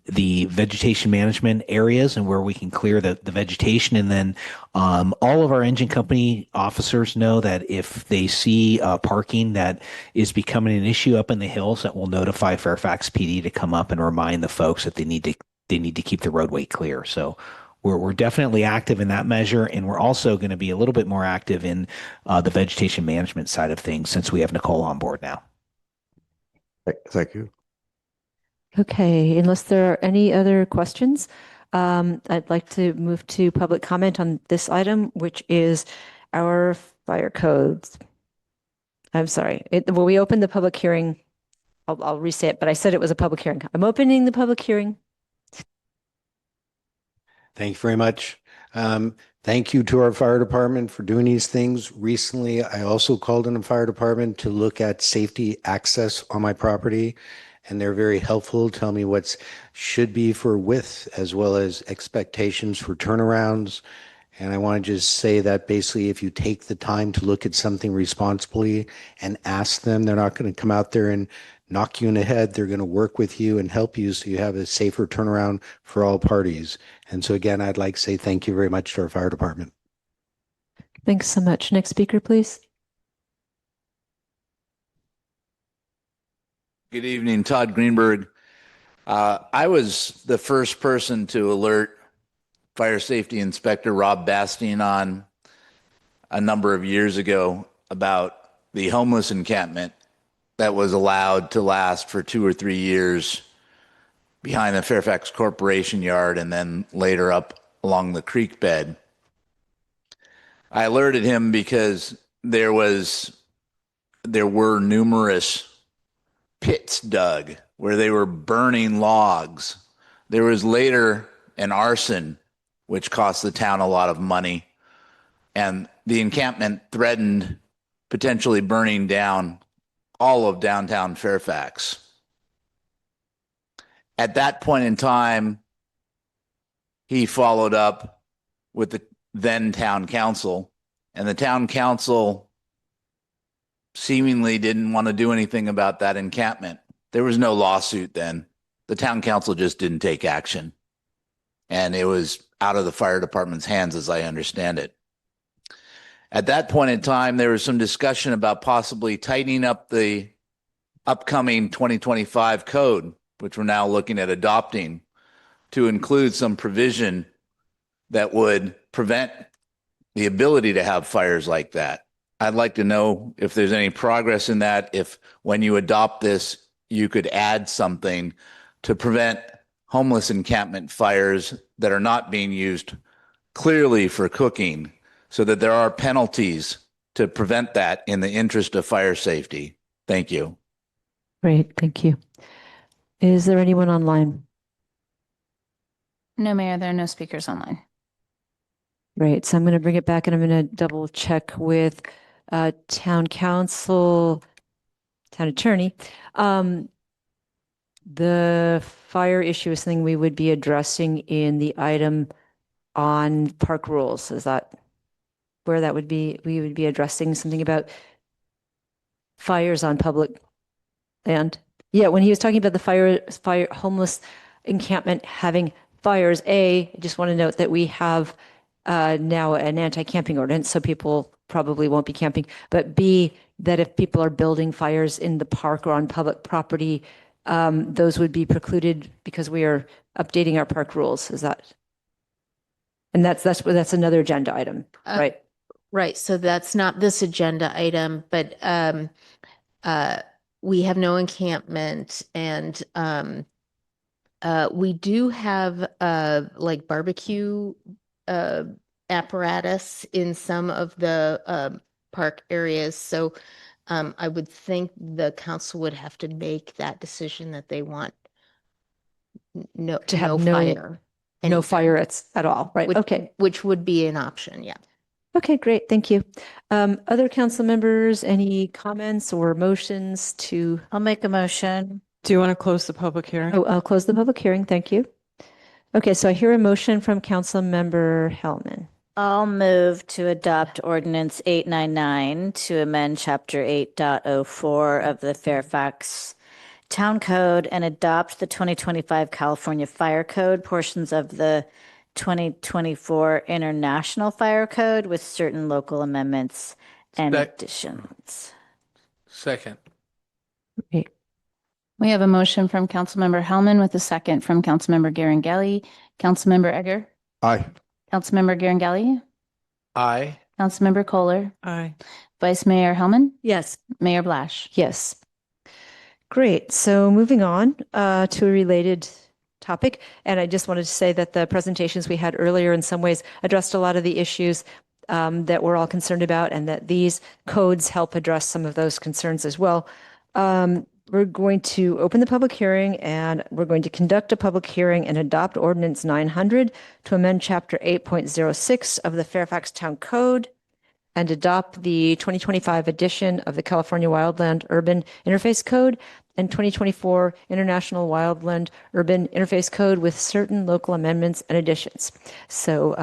the vegetation management areas and where we can clear the vegetation. And then all of our engine company officers know that if they see parking that is becoming an issue up in the hills, that will notify Fairfax PD to come up and remind the folks that they need to keep the roadway clear. So we're definitely active in that measure, and we're also going to be a little bit more active in the vegetation management side of things since we have Nicole on board now. Thank you. Okay, unless there are any other questions, I'd like to move to public comment on this item, which is our fire codes. I'm sorry. Well, we opened the public hearing. I'll resay it, but I said it was a public hearing. I'm opening the public hearing. Thank you very much. Thank you to our fire department for doing these things. Recently, I also called in the fire department to look at safety access on my property, and they're very helpful, tell me what's should be for width as well as expectations for turnarounds. And I want to just say that basically, if you take the time to look at something responsibly and ask them, they're not going to come out there and knock you in the head. They're going to work with you and help you so you have a safer turnaround for all parties. And so again, I'd like to say thank you very much to our fire department. Thanks so much. Next speaker, please. Good evening, Todd Greenberg. I was the first person to alert Fire Safety Inspector Rob Bastien on a number of years ago about the homeless encampment that was allowed to last for 2 or 3 years behind the Fairfax Corporation yard and then later up along the creek bed. I alerted him because there were numerous pits dug where they were burning logs. There was later an arson, which cost the town a lot of money, and the encampment threatened potentially burning down all of downtown Fairfax. At that point in time, he followed up with the then town council, and the town council seemingly didn't want to do anything about that encampment. There was no lawsuit then. The town council just didn't take action, and it was out of the fire department's hands, as I understand it. At that point in time, there was some discussion about possibly tightening up the upcoming 2025 code, which we're now looking at adopting, to include some provision that would prevent the ability to have fires like that. I'd like to know if there's any progress in that, if when you adopt this, you could add something to prevent homeless encampment fires that are not being used clearly for cooking, so that there are penalties to prevent that in the interest of fire safety. Thank you. Great, thank you. Is there anyone online? No, Mayor, there are no speakers online. Great, so I'm going to bring it back and I'm going to double check with town council, town attorney. The fire issue is something we would be addressing in the item on park rules. Is that where that would be? We would be addressing something about fires on public land. Yeah, when he was talking about the fire homeless encampment having fires, I just want to note that we have now an anti-camping ordinance, so people probably won't be camping. But B, that if people are building fires in the park or on public property, those would be precluded because we are updating our park rules. Is that? And that's another agenda item, right? Right. So that's not this agenda item, but we have no encampment, and we do have like barbecue apparatus in some of the park areas. So I would think the council would have to make that decision that they want no fire. No fire at all, right? Okay. Which would be an option, yeah. Okay, great. Thank you. Other council members, any comments or motions to? I'll make a motion. Do you want to close the public hearing? Oh, I'll close the public hearing. Thank you. Okay, so I hear a motion from Council Member Hellman. I'll move to adopt Ordinance 899 to amend Chapter 8.04 of the Fairfax Town Code and adopt the 2025 California Fire Code, portions of the 2024 International Fire Code with certain local amendments and additions. Second. Okay. We have a motion from Councilmember Hellman with a second from Councilmember Garangelli. Councilmember Egger? Aye. Councilmember Garangelli? Aye. Councilmember Kohler? Aye. Vice Mayor Hellman? Yes. Mayor Blash? Yes. Great. So moving on to a related topic. And I just wanted to say that the presentations we had earlier in some ways addressed a lot of the issues that we're all concerned about, and that these codes help address some of those concerns as well. We're going to open the public hearing and we're going to conduct a public hearing and adopt Ordinance 900 to amend Chapter 8.06 of the Fairfax Town Code and adopt the 2025 edition of the California Wildland Urban Interface Code and 2024 International Wildland Urban Interface Code with certain local amendments and additions. So,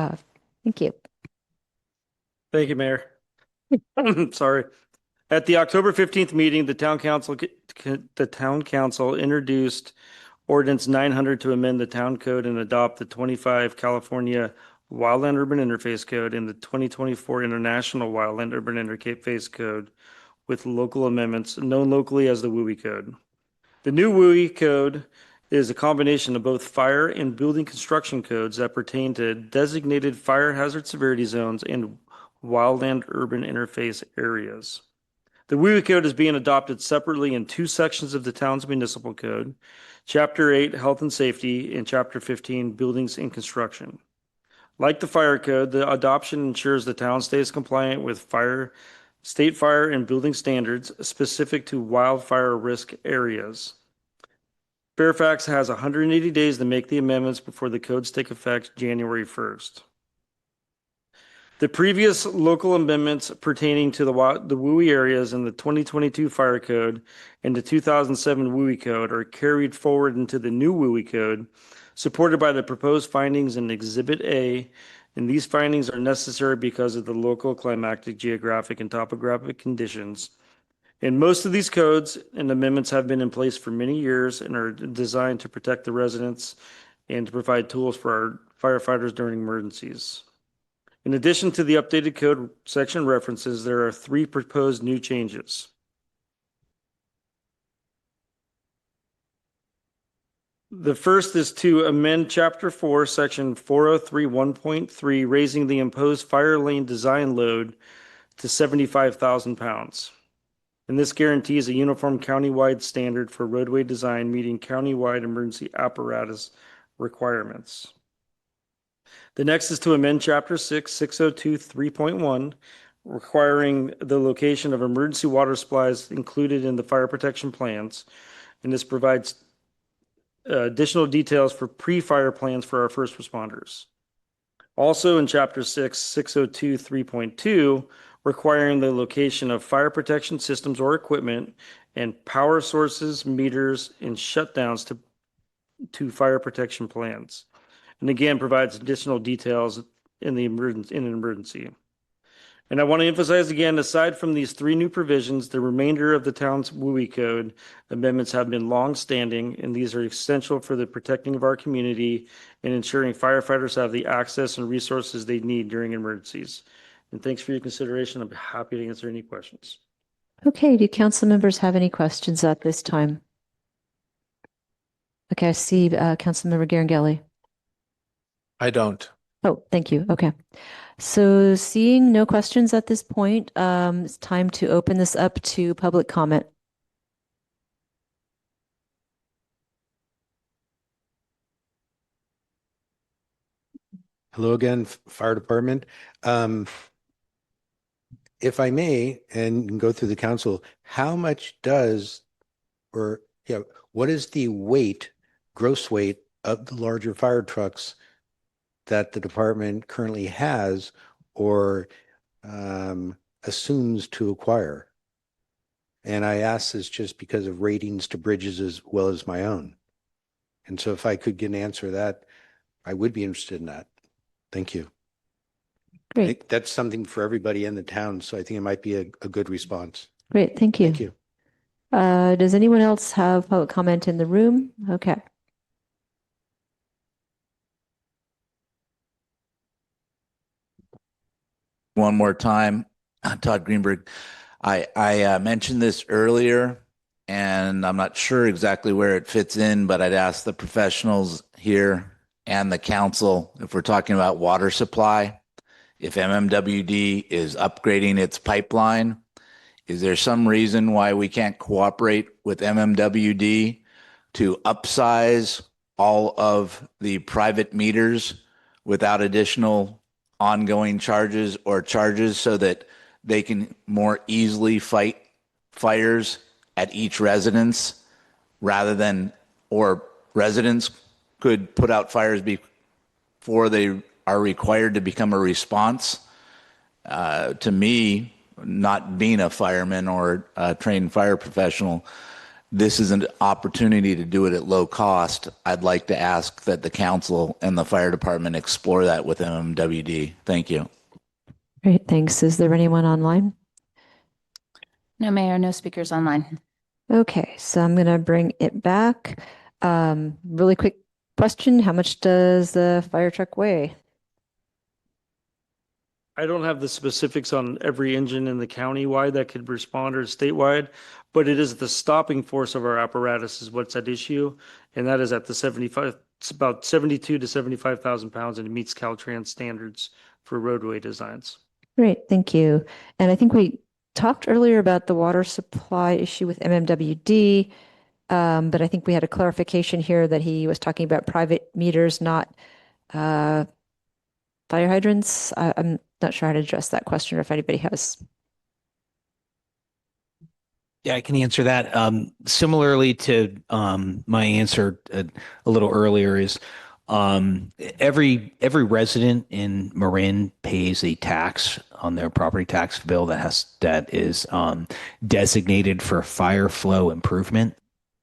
thank you. Thank you, Mayor. Sorry. At the October 15th meeting, the town council introduced Ordinance 900 to amend the town code and adopt the 25 California Wildland Urban Interface Code and the 2024 International Wildland Urban Interface Code with local amendments known locally as the WUI Code. The new WUI Code is a combination of both fire and building construction codes that pertain to designated fire hazard severity zones and wildland urban interface areas. The WUI Code is being adopted separately in two sections of the town's municipal code, Chapter 8, Health and Safety, and Chapter 15, Buildings and Construction. Like the fire code, the adoption ensures the town stays compliant with state fire and building standards specific to wildfire risk areas. Fairfax has 180 days to make the amendments before the codes take effect January 1st. The previous local amendments pertaining to the WUI areas in the 2022 Fire Code and the 2007 WUI Code are carried forward into the new WUI Code, supported by the proposed findings in Exhibit A, and these findings are necessary because of the local climatic, geographic, and topographic conditions. And most of these codes and amendments have been in place for many years and are designed to protect the residents and to provide tools for our firefighters during emergencies. In addition to the updated code section references, there are 3 proposed new changes. The first is to amend Chapter 4, Section 403.1.3, raising the imposed fire lane design load to 75,000 pounds. And this guarantees a uniform countywide standard for roadway design meeting countywide emergency apparatus requirements. The next is to amend Chapter 6, 602.3.1, requiring the location of emergency water supplies included in the fire protection plans. And this provides additional details for pre-fire plans for our first responders. Also in Chapter 6, 602.3.2, requiring the location of fire protection systems or equipment and power sources, meters, and shutdowns to fire protection plans. And again, provides additional details in an emergency. And I want to emphasize again, aside from these 3 new provisions, the remainder of the town's WUI Code amendments have been long-standing, and these are essential for the protecting of our community and ensuring firefighters have the access and resources they need during emergencies. And thanks for your consideration. I'm happy to answer any questions. Okay, do council members have any questions at this time? Okay, I see Councilmember Garangelli. I don't. Oh, thank you. Okay. So seeing no questions at this point, it's time to open this up to public comment. Hello again, Fire Department. If I may, and go through the council, how much what is the weight, gross weight of the larger fire trucks that the department currently has or assumes to acquire? And I ask this just because of ratings to bridges as well as my own. And so if I could get an answer to that, I would be interested in that. Thank you. Great. I think that's something for everybody in the town, so I think it might be a good response. Great, thank you. Thank you. Does anyone else have public comment in the room? Okay. One more time, Todd Greenberg. I mentioned this earlier, and I'm not sure exactly where it fits in, but I'd ask the professionals here and the council, if we're talking about water supply, if MMWD is upgrading its pipeline, is there some reason why we can't cooperate with MMWD to upsize all of the private meters without additional ongoing charges or charges so that they can more easily fight fires at each residence rather than, or residents could put out fires before they are required to become a response. To me, not being a fireman or a trained fire professional, this is an opportunity to do it at low cost. I'd like to ask that the council and the fire department explore that with MMWD. Thank you. Great, thanks. Is there anyone online? No, Mayor, no speakers online. Okay, so I'm going to bring it back. Really quick question. How much does the fire truck weigh? I don't have the specifics on every engine in the county-wide that could respond or statewide, but it is the stopping force of our apparatus is what's at issue. And that is at the 75, it's about 72 to 75,000 pounds, and it meets Caltrans standards for roadway designs. Great, thank you. And I think we talked earlier about the water supply issue with MMWD, but I think we had a clarification here that he was talking about private meters, not fire hydrants. I'm not sure how to address that question or if anybody has. Yeah, I can answer that. Similarly to my answer a little earlier is every resident in Marin pays a tax on their property tax bill that is designated for fire flow improvement,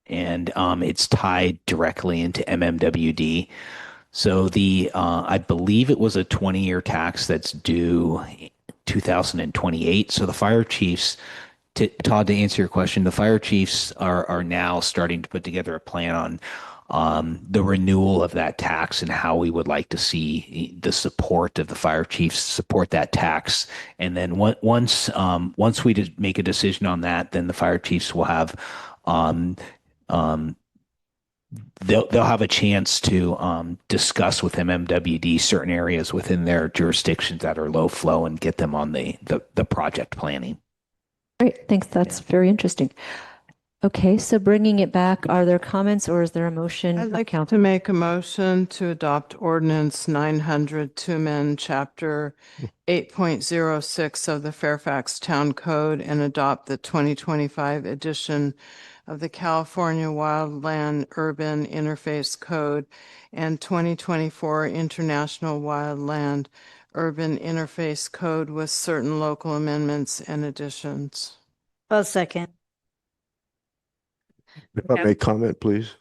and it's tied directly into MMWD. So I believe it was a 20-year tax that's due 2028. So the fire chiefs, Todd, to answer your question, the fire chiefs are now starting to put together a plan on the renewal of that tax and how we would like to see the support of the fire chiefs support that tax. And then once we make a decision on that, then the fire chiefs will have they'll have a chance to discuss with MMWD certain areas within their jurisdictions that are low flow and get them on the project planning. Great, thanks. That's very interesting. Okay, so bringing it back, are there comments or is there a motion? I'd like to make a motion to adopt ordinance 900 to amend chapter 8.06 of the Fairfax Town Code and adopt the 2025 edition of the California Wildland Urban Interface Code and 2024 International Wildland Urban Interface Code with certain local amendments and additions. I'll second. If I may comment, please.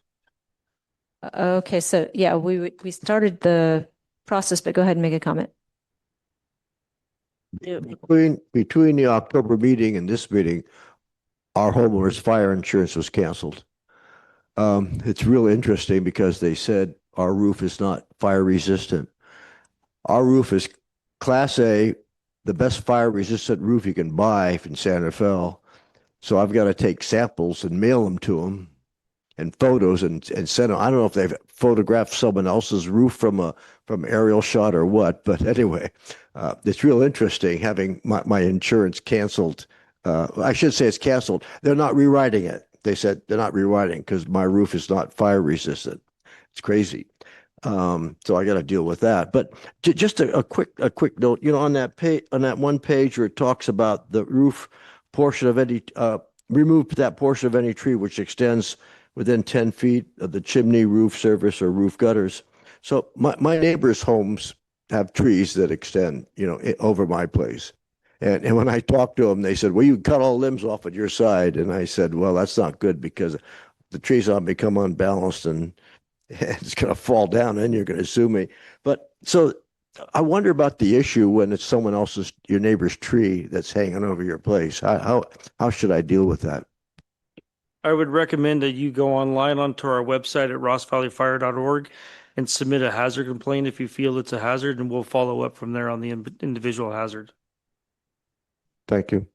Okay, so yeah, we started the process, but go ahead and make a comment. Between the October meeting and this meeting, our homeowner's fire insurance was canceled. It's real interesting because they said our roof is not fire resistant. Our roof is Class A, the best fire resistant roof you can buy in Santa Fe. So I've got to take samples and mail them to them and photos and send them. I don't know if they've photographed someone else's roof from aerial shot or what, but anyway, it's real interesting having my insurance canceled. I should say it's canceled. They're not rewriting it. They said they're not rewriting because my roof is not fire resistant. It's crazy. So I got to deal with that. But just a quick note, on that page, on that one page where it talks about the roof portion of any, remove that portion of any tree which extends within 10 feet of the chimney, roof surface, or roof gutters. So my neighbors' homes have trees that extend, over my place. And when I talked to them, they said, well, you cut all limbs off at your side. And I said, well, that's not good because the trees will become unbalanced and it's going to fall down and you're going to sue me. But so I wonder about the issue when it's someone else's, your neighbor's tree that's hanging over your place. How should I deal with that? I would recommend that you go online onto our website at rossvalleyfire.org and submit a hazard complaint if you feel it's a hazard, and we'll follow up from there on the individual hazard. Thank you.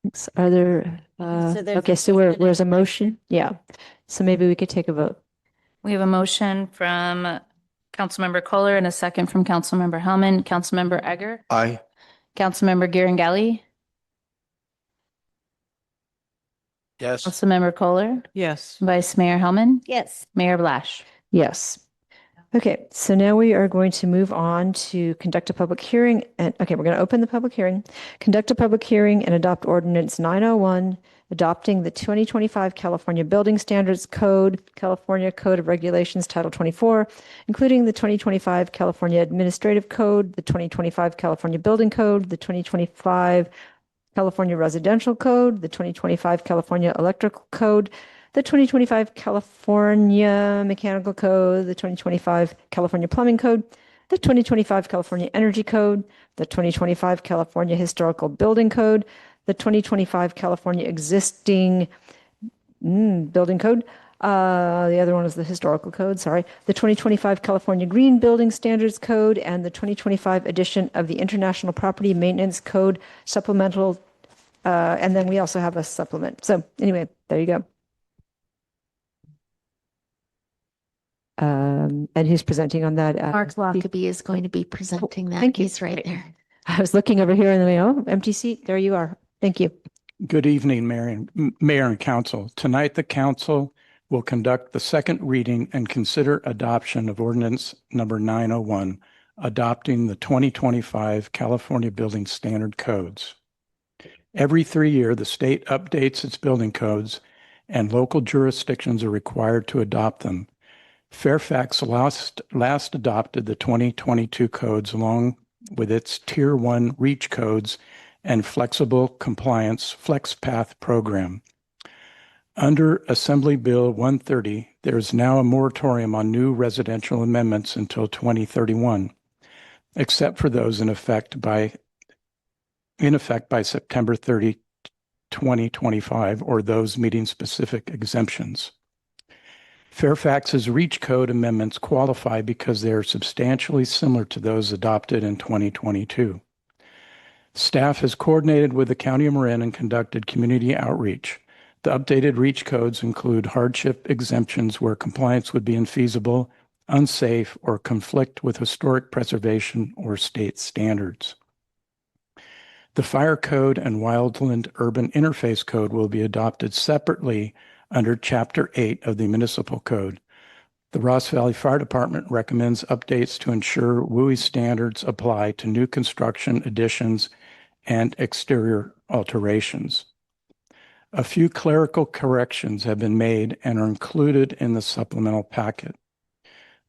Thanks. Are there, okay, so where's a motion? Yeah. So maybe we could take a vote. We have a motion from Councilmember Kohler and a second from Councilmember Hellman. Councilmember Egger? Aye. Councilmember Gearangelli? Yes. Councilmember Kohler? Yes. Vice Mayor Hellman? Yes. Mayor Blash? Yes. Okay, so now we are going to move on to conduct a public hearing. And okay, we're going to open the public hearing, conduct a public hearing, and adopt ordinance 901, adopting the 2025 California Building Standards Code, California Code of Regulations, Title 24, including the 2025 California Administrative Code, the 2025 California Building Code, the 2025 California Residential Code, the 2025 California Electrical Code, the 2025 California Mechanical Code, the 2025 California Plumbing Code, the 2025 California Energy Code, the 2025 California Historical Building Code, the 2025 California Existing Building Code. The other one is the Historical Code, sorry. The 2025 California Green Building Standards Code, and the 2025 edition of the International Property Maintenance Code supplemental. And then we also have a supplement. So anyway, there you go. And who's presenting on that? Mark Lockaby is going to be presenting that. Thank you. He's right there. I was looking over here in the mail, empty seat. There you are. Thank you. Good evening, Mayor and Council. Tonight, the Council will conduct the second reading and consider adoption of ordinance number 901, adopting the 2025 California Building Standard Codes. Every 3 years, the state updates its building codes, and local jurisdictions are required to adopt them. Fairfax last adopted the 2022 codes along with its Tier 1 REACH codes and Flexible Compliance FlexPath program. Under Assembly Bill 130, there is now a moratorium on new residential amendments until 2031, except for those in effect by September 30, 2025, or those meeting specific exemptions. Fairfax's REACH code amendments qualify because they are substantially similar to those adopted in 2022. Staff has coordinated with the County of Marin and conducted community outreach. The updated REACH codes include hardship exemptions where compliance would be infeasible, unsafe, or conflict with historic preservation or state standards. The Fire Code and Wildland Urban Interface Code will be adopted separately under Chapter 8 of the Municipal Code. The Ross Valley Fire Department recommends updates to ensure WUI standards apply to new construction additions and exterior alterations. A few clerical corrections have been made and are included in the supplemental packet.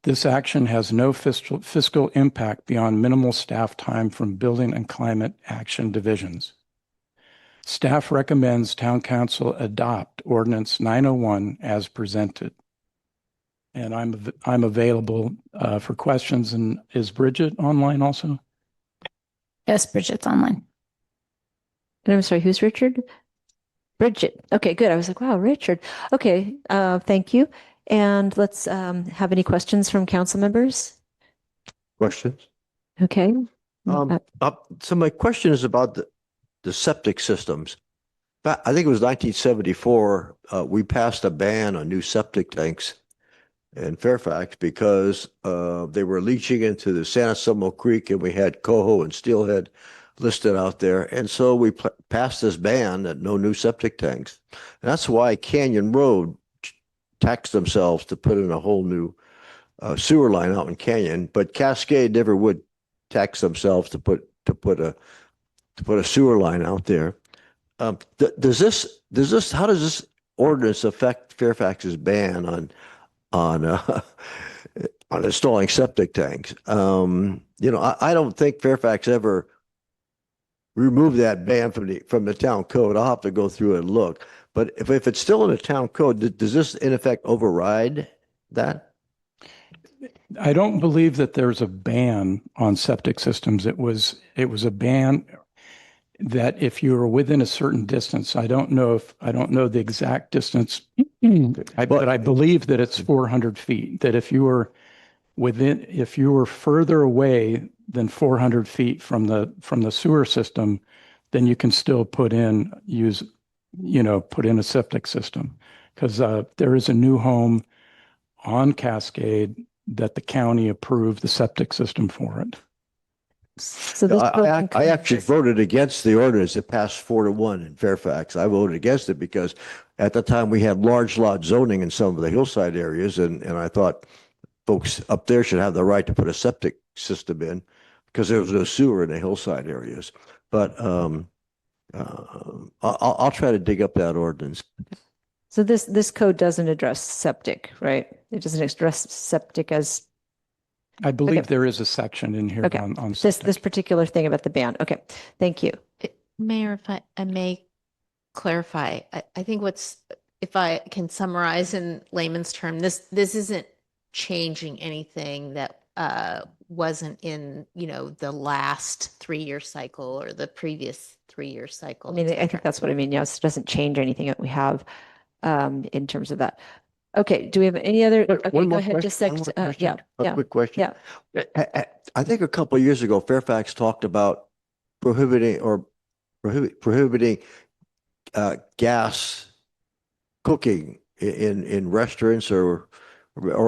This action has no fiscal impact beyond minimal staff time from Building and Climate Action Divisions. Staff recommends Town Council adopt Ordinance 901 as presented. And I'm available for questions. And is Bridget online also? Yes, Bridget's online. And I'm sorry, who's Richard? Bridget. Okay, good. I was like, wow, Richard. Okay, thank you. And let's have any questions from council members? Questions? Okay. So my question is about the septic systems. I think it was 1974, we passed a ban on new septic tanks in Fairfax because they were leaching into the San Anselmo Creek, and we had Coho and Steelhead listed out there. And so we passed this ban that no new septic tanks. And that's why Canyon Road taxed themselves to put in a whole new sewer line out in Canyon, but Cascade never would tax themselves to put a sewer line out there. How does this ordinance affect Fairfax's ban on installing septic tanks? I don't think Fairfax ever removed that ban from the town code. I'll have to go through and look. But if it's still in the town code, does this in effect override that? I don't believe that there's a ban on septic systems. It was a ban that if you were within a certain distance, I don't know the exact distance, but I believe that it's 400 feet, that if you were further away than 400 feet from the sewer system, then you can still put in a septic system, because there is a new home on Cascade that the county approved the septic system for it. So this I actually voted against the ordinance. It passed 4-1 in Fairfax. I voted against it because at the time we had large lot zoning in some of the hillside areas, and I thought folks up there should have the right to put a septic system in because there was no sewer in the hillside areas. But I'll try to dig up that ordinance. So this code doesn't address septic, right? It doesn't address septic as, I believe Okay. there is a section in here okay, on this particular thing about the ban. Okay, thank you. Mayor, if I may clarify, I think if I can summarize in layman's term, this isn't changing anything that wasn't in, the last 3-year cycle or the previous 3-year cycle. I mean, et I think cetera. that's what I mean. Yes, it doesn't change anything that we have in terms of that. Okay, do we have any other? Okay, One go more ahead. question, Just one more question, a quick question. Yeah. I think a couple of years ago, Fairfax talked about prohibiting gas cooking in restaurants or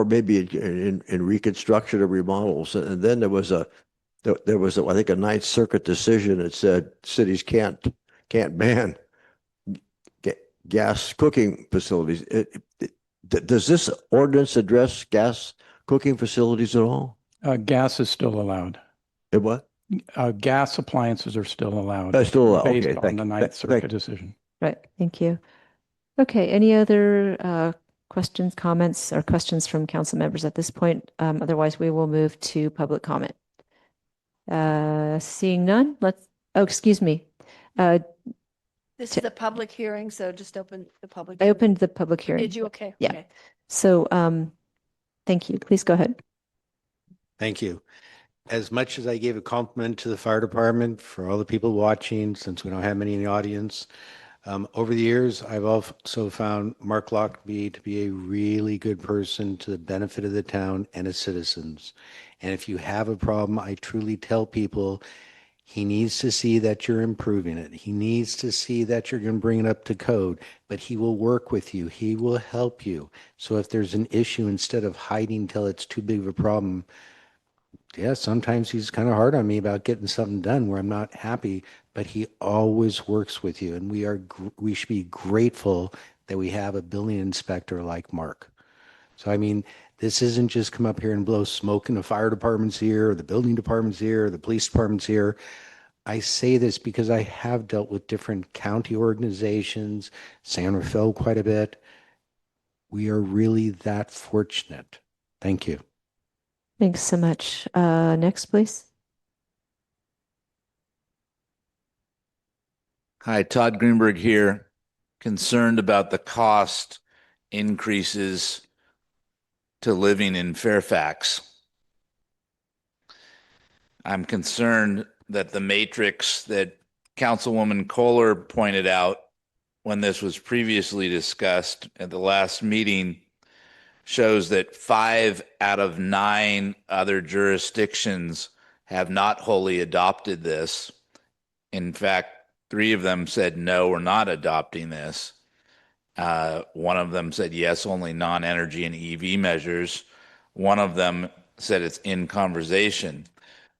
maybe in reconstruction or remodels. And then there was I think a Ninth Circuit decision that said cities can't ban gas cooking facilities. Does this ordinance address gas cooking facilities at all? Gas is still allowed. What? Gas appliances are still allowed. Still allowed. Based Okay, on the Ninth Circuit decision. Right, thank you. Okay, any other questions, comments, or questions from council members at this point? Otherwise, we will move to public comment. Seeing none, excuse me. This is the public hearing, so just open the public. I opened the public hearing. Did you? Okay. Yeah. Okay. So, thank you. Please go ahead. Thank you. As much as I gave a compliment to the fire department for all the people watching, since we don't have many in the audience, over the years, I've also found Mark Lockby to be a really good person to the benefit of the town and its citizens. And if you have a problem, I truly tell people he needs to see that you're improving it. He needs to see that you're going to bring it up to code, but he will work with you. He will help you. So if there's an issue, instead of hiding till it's too big of a problem, yeah, sometimes he's kind of hard on me about getting something done where I'm not happy, but he always works with you. And we should be grateful that we have a building inspector like Mark. So, I mean, this isn't just come up here and blow smoke in the fire department's ear or the building department's ear or the police department's ear. I say this because I have dealt with different county organizations, San Rafael quite a bit. We are really that fortunate. Thank you. Thanks so much. Next, please. Hi, Todd Greenberg here. Concerned about the cost increases to living in Fairfax. I'm concerned that the matrix that Councilwoman Kohler pointed out when this was previously discussed at the last meeting shows that 5 out of 9 other jurisdictions have not wholly adopted this. In fact, 3 of them said, no, we're not adopting this. One of them said, yes, only non-energy and EV measures. One of them said it's in conversation.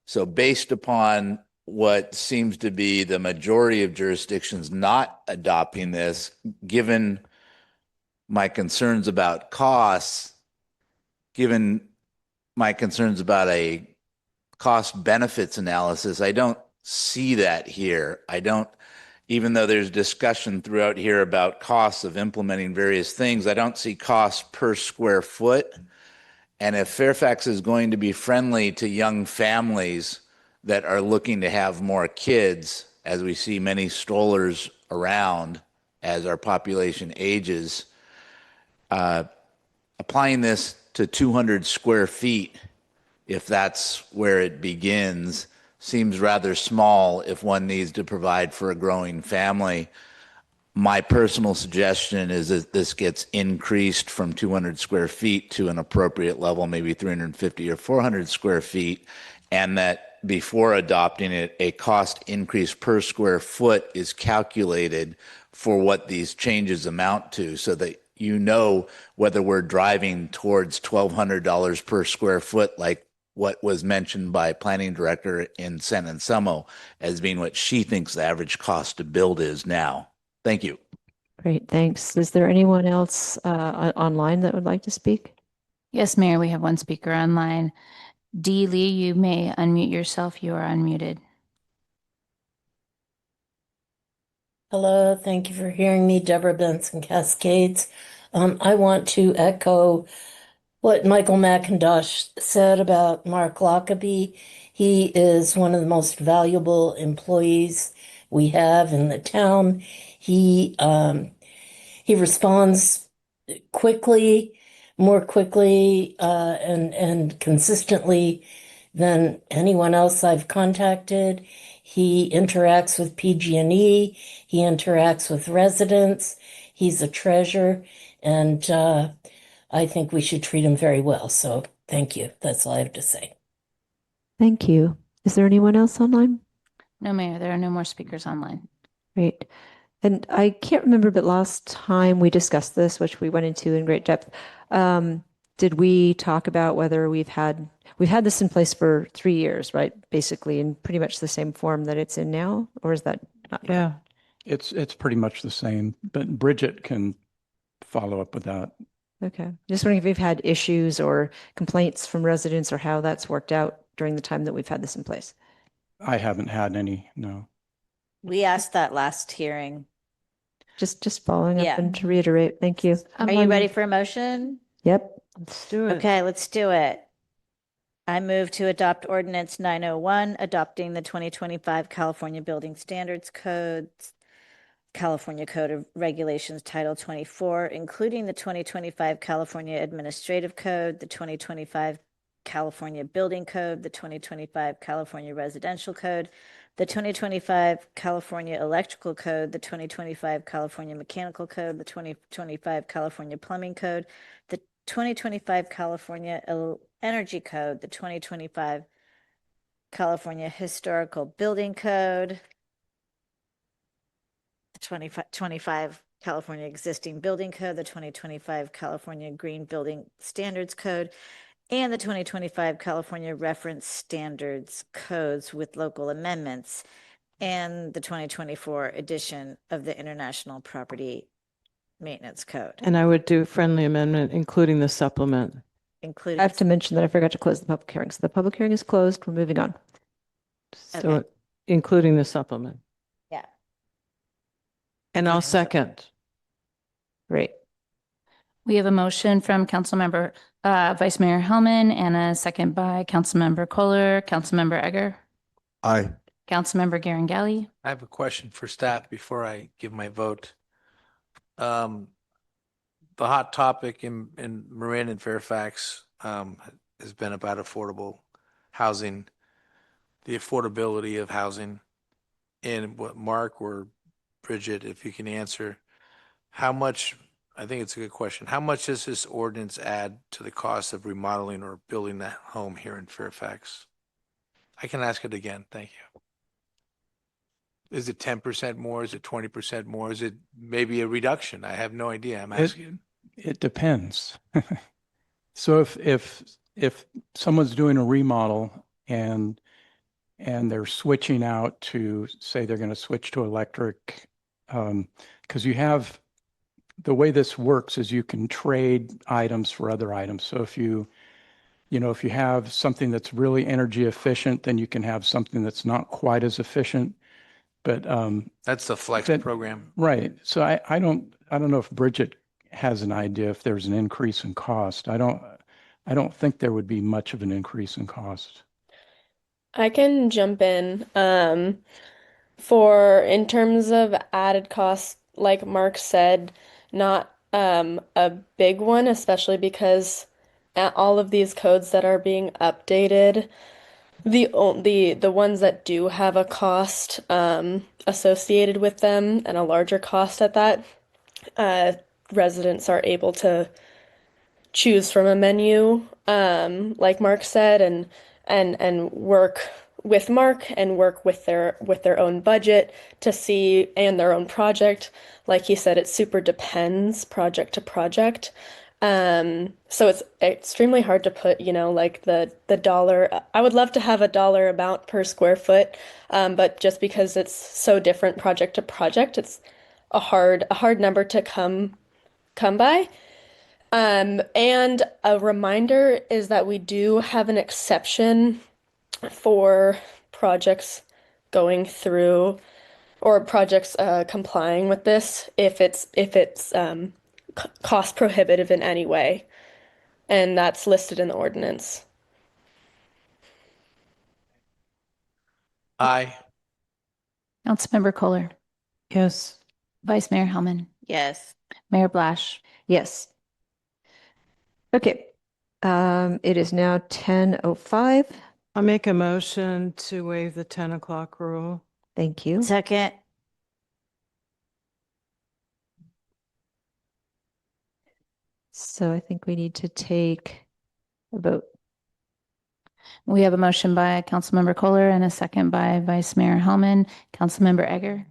So based upon what seems to be the majority of jurisdictions not adopting this, given my concerns about costs, given my concerns about a cost benefits analysis, I don't see that here. Even though there's discussion throughout here about costs of implementing various things, I don't see costs per square foot. And if Fairfax is going to be friendly to young families that are looking to have more kids, as we see many strollers around as our population ages, applying this to 200 square feet, if that's where it begins, seems rather small if one needs to provide for a growing family. My personal suggestion is that this gets increased from 200 square feet to an appropriate level, maybe 350 or 400 square feet, and that before adopting it, a cost increase per square foot is calculated for what these changes amount to, so that you know whether we're driving towards $1,200 per square foot, like what was mentioned by planning director in San Anselmo as being what she thinks the average cost to build is now. Thank you. Great, thanks. Is there anyone else online that would like to speak? Yes, Mayor, we have one speaker online. Dee Lee, you may unmute yourself. You are unmuted. Hello, thank you for hearing me, Deborah Benson Cascades. I want to echo what Michael McIntosh said about Mark Lockaby. He is one of the most valuable employees we have in the town. He responds quickly, more quickly, and consistently than anyone else I've contacted. He interacts with PG&E. He interacts with residents. He's a treasure, and I think we should treat him very well. So thank you. That's all I have to say. Thank you. Is there anyone else online? No, Mayor, there are no more speakers online. Great. And I can't remember, but last time we discussed this, which we went into in great depth, did we talk about whether we've had this in place for 3 years, right? Basically in pretty much the same form that it's in now, or is that not? Yeah. It's pretty much the same, but Bridget can follow up with that. Okay. Just wondering if we've had issues or complaints from residents or how that's worked out during the time that we've had this in place. I haven't had any, no. We asked that last hearing. Just following up Yeah. and to reiterate, thank you. Are you ready for a motion? Yep. Let's do it. Okay, let's do it. I move to adopt ordinance 901, adopting the 2025 California Building Standards Codes, California Code of Regulations Title 24, including the 2025 California Administrative Code, the 2025 California Building Code, the 2025 California Residential Code, the 2025 California Electrical Code, the 2025 California Mechanical Code, the 2025 California Plumbing Code, the 2025 California Energy Code, the 2025 California Historical Building Code, the 2025 California Existing Building Code, the 2025 California Green Building Standards Code, and the 2025 California Reference Standards Codes with local amendments, and the 2024 edition of the International Property Maintenance Code. And I would do friendly amendment, including the supplement. I have to mention that I forgot to close the public hearing. So the public hearing is closed. We're moving on. So Okay. including the supplement. Yeah. And I'll second. Great. We have a motion from Councilmember Vice Mayor Hellman and a second by Councilmember Kohler. Councilmember Egger. Aye. Councilmember Garangali. I have a question for staff before I give my vote. The hot topic in Marin and Fairfax has been about affordable housing, the affordability of housing. And what Mark or Bridget, if you can answer, how much, I think it's a good question, how much does this ordinance add to the cost of remodeling or building that home here in Fairfax? I can ask it again. Thank you. Is it 10% more? Is it 20% more? Is it maybe a reduction? I have no idea. I'm asking. It depends. So if someone's doing a remodel and they're switching out to, say they're going to switch to electric, because you have, the way this works is you can trade items for other items. So if you have something that's really energy efficient, then you can have something that's not quite as efficient. But that's the flex program. Right. So I don't know if Bridget has an idea if there's an increase in cost. I don't think there would be much of an increase in cost. I can jump in. In terms of added costs, like Mark said, not a big one, especially because all of these codes that are being updated, the ones that do have a cost associated with them and a larger cost at that, residents are able to choose from a menu, like Mark said, and work with Mark and work with their own budget to see, and their own project. Like he said, it super depends project to project. So it's extremely hard to put, like the dollar. I would love to have a dollar amount per square foot, but just because it's so different project to project, it's a hard number to come by. And a reminder is that we do have an exception for projects going through or projects complying with this if it's cost prohibitive in any way, and that's listed in the ordinance. Aye. Councilmember Kohler, Yes. Vice Mayor Hellman, Yes. Mayor Blash. Yes. Okay. It is now 10:05. I'll make a motion to waive the 10 o'clock rule. Thank you. Second. So I think we need to take a vote. We have a motion by Councilmember Kohler and a second by Vice Mayor Hellman. Councilmember Egger,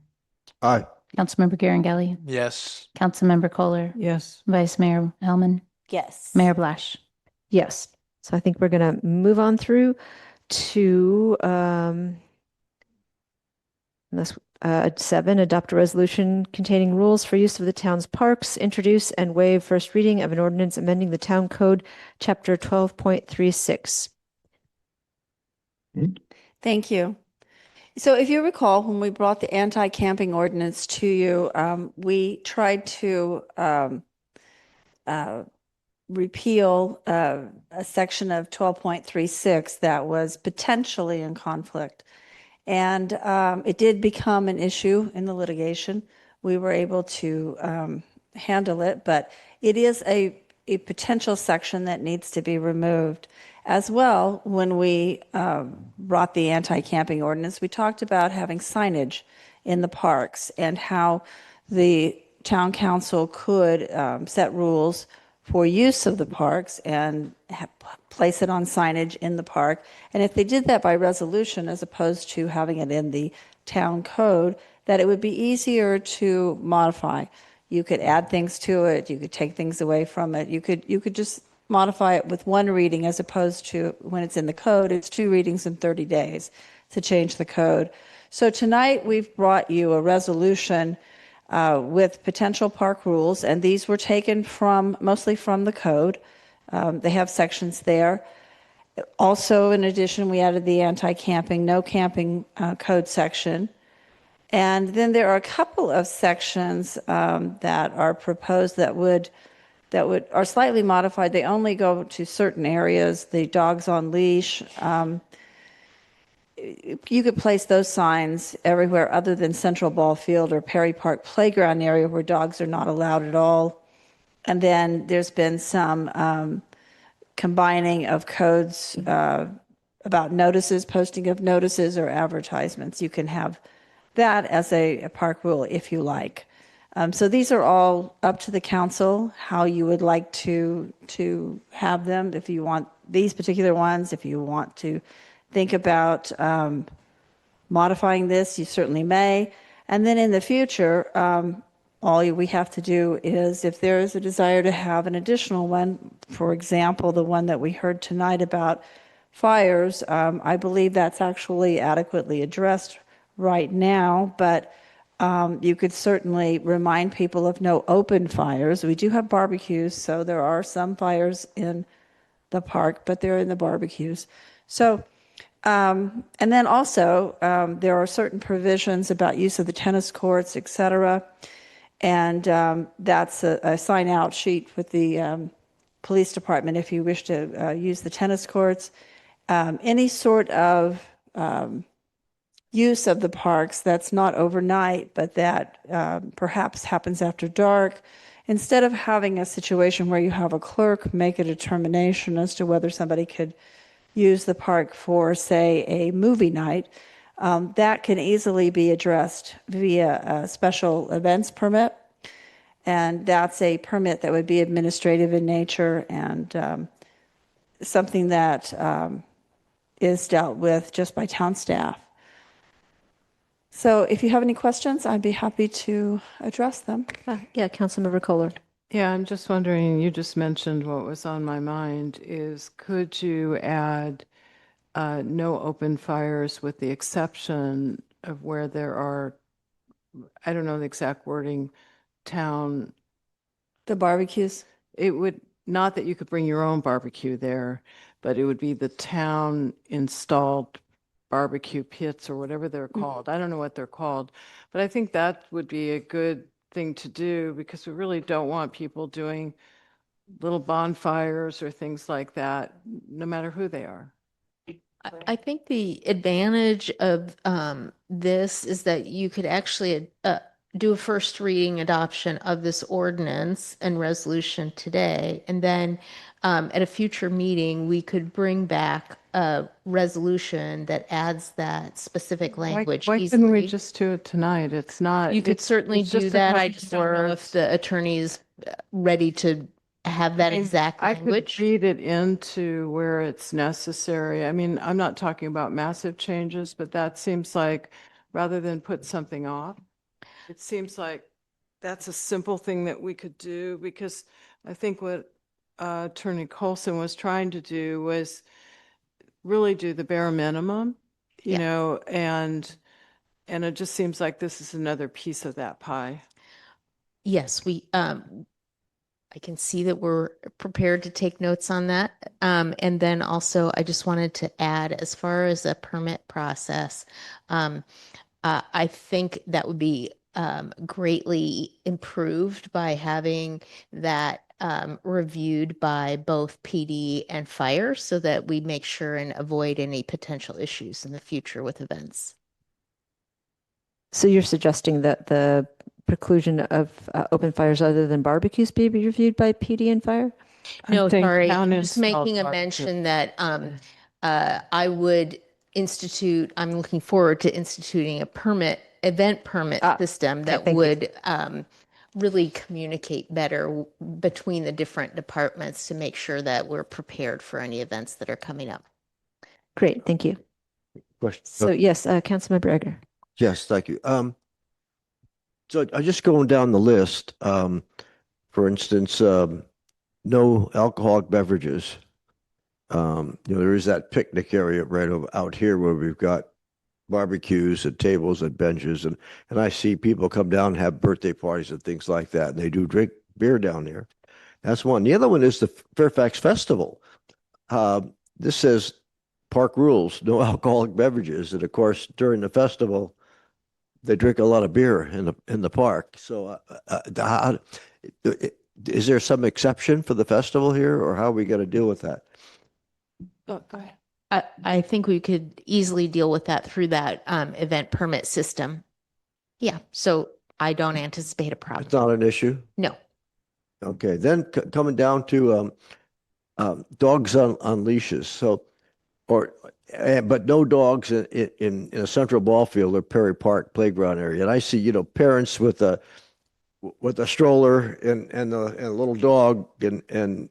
Aye. Councilmember Garangelli, Yes. Councilmember Kohler, Yes. Vice Mayor Hellman, Yes. Mayor Blash. Yes. So I think we're going to move on through to 7, adopt a resolution containing rules for use of the town's parks, introduce and waive first reading of an ordinance amending the town code, chapter 12.36. Thank you. So if you recall, when we brought the anti-camping ordinance to you, we tried to repeal a section of 12.36 that was potentially in conflict. And it did become an issue in the litigation. We were able to handle it, but it is a potential section that needs to be removed. As well, when we brought the anti-camping ordinance, we talked about having signage in the parks and how the town council could set rules for use of the parks and place it on signage in the park. And if they did that by resolution, as opposed to having it in the town code, that it would be easier to modify. You could add things to it. You could take things away from it. You could just modify it with one reading, as opposed to when it's in the code, it's 2 readings in 30 days to change the code. So tonight we've brought you a resolution with potential park rules, and these were taken mostly from the code. They have sections there. Also, in addition, we added the anti-camping, no camping code section. And then there are a couple of sections that are proposed that are slightly modified. They only go to certain areas. The dogs on leash. You could place those signs everywhere other than Central Ball Field or Perry Park Playground area where dogs are not allowed at all. And then there's been some combining of codes about notices, posting of notices or advertisements. You can have that as a park rule if you like. So these are all up to the council, how you would like to have them. If you want these particular ones, if you want to think about modifying this, you certainly may. And then in the future, all we have to do is, if there is a desire to have an additional one, for example, the one that we heard tonight about fires, I believe that's actually adequately addressed right now, but you could certainly remind people of no open fires. We do have barbecues, so there are some fires in the park, but they're in the barbecues. So, and then also, there are certain provisions about use of the tennis courts, et cetera. And that's a sign-out sheet with the police department if you wish to use the tennis courts. Any sort of use of the parks that's not overnight, but that perhaps happens after dark, instead of having a situation where you have a clerk make a determination as to whether somebody could use the park for, say, a movie night, that can easily be addressed via a special events permit. And that's a permit that would be administrative in nature and something that is dealt with just by town staff. So if you have any questions, I'd be happy to address them. Yeah, Councilmember Kohler. Yeah, I'm just wondering, you just mentioned what was on my mind is, could you add no open fires with the exception of where there are, I don't know the exact wording, town. The barbecues? it would, not that you could bring your own barbecue there, but it would be the town installed barbecue pits or whatever they're called. I don't know what they're called, but I think that would be a good thing to do because we really don't want people doing little bonfires or things like that, no matter who they are. I think the advantage of this is that you could actually do a first reading adoption of this ordinance and resolution today. And then at a future meeting, we could bring back a resolution that adds that specific language Why easily. couldn't we just do it tonight? It's not. You could certainly it's do just a that. I couple just don't know if words. the attorney is ready to have that exact I language. could read it into where it's necessary. I mean, I'm not talking about massive changes, but that seems like rather than put something off, it seems like that's a simple thing that we could do because I think what Attorney Colson was trying to do was really do the bare minimum, you know, and it just seems like this is another piece of that pie. Yes, I can see that we're prepared to take notes on that. And then also, I just wanted to add, as far as a permit process, I think that would be greatly improved by having that reviewed by both PD and fire so that we make sure and avoid any potential issues in the future with events. So you're suggesting that the preclusion of open fires other than barbecues be reviewed by PD and fire? No, sorry, I'm town just making a installed mention that I would institute, I'm looking forward to instituting a event permit system that would really communicate better between the different departments to make sure that we're prepared for any events that are coming up. Great, thank you. Question. So yes, Councilmember Egger. Yes, thank you. So I just going down the list. For instance, no alcoholic beverages. There is that picnic area right out here where we've got barbecues and tables and benches, and I see people come down and have birthday parties and things like that, and they do drink beer down there. That's one. The other one is the Fairfax Festival. This says park rules, no alcoholic beverages, and of course during the festival they drink a lot of beer in the park. So, is there some exception for the festival here, or how are we going to deal with that? Oh, go ahead. I think we could easily deal with that through that event permit system. Yeah, so I don't anticipate a problem. It's not an issue? No. Okay, then coming down to dogs on leashes. So, but no dogs in a central ball field or Perry Park playground area. And I see, parents with a stroller and a little dog and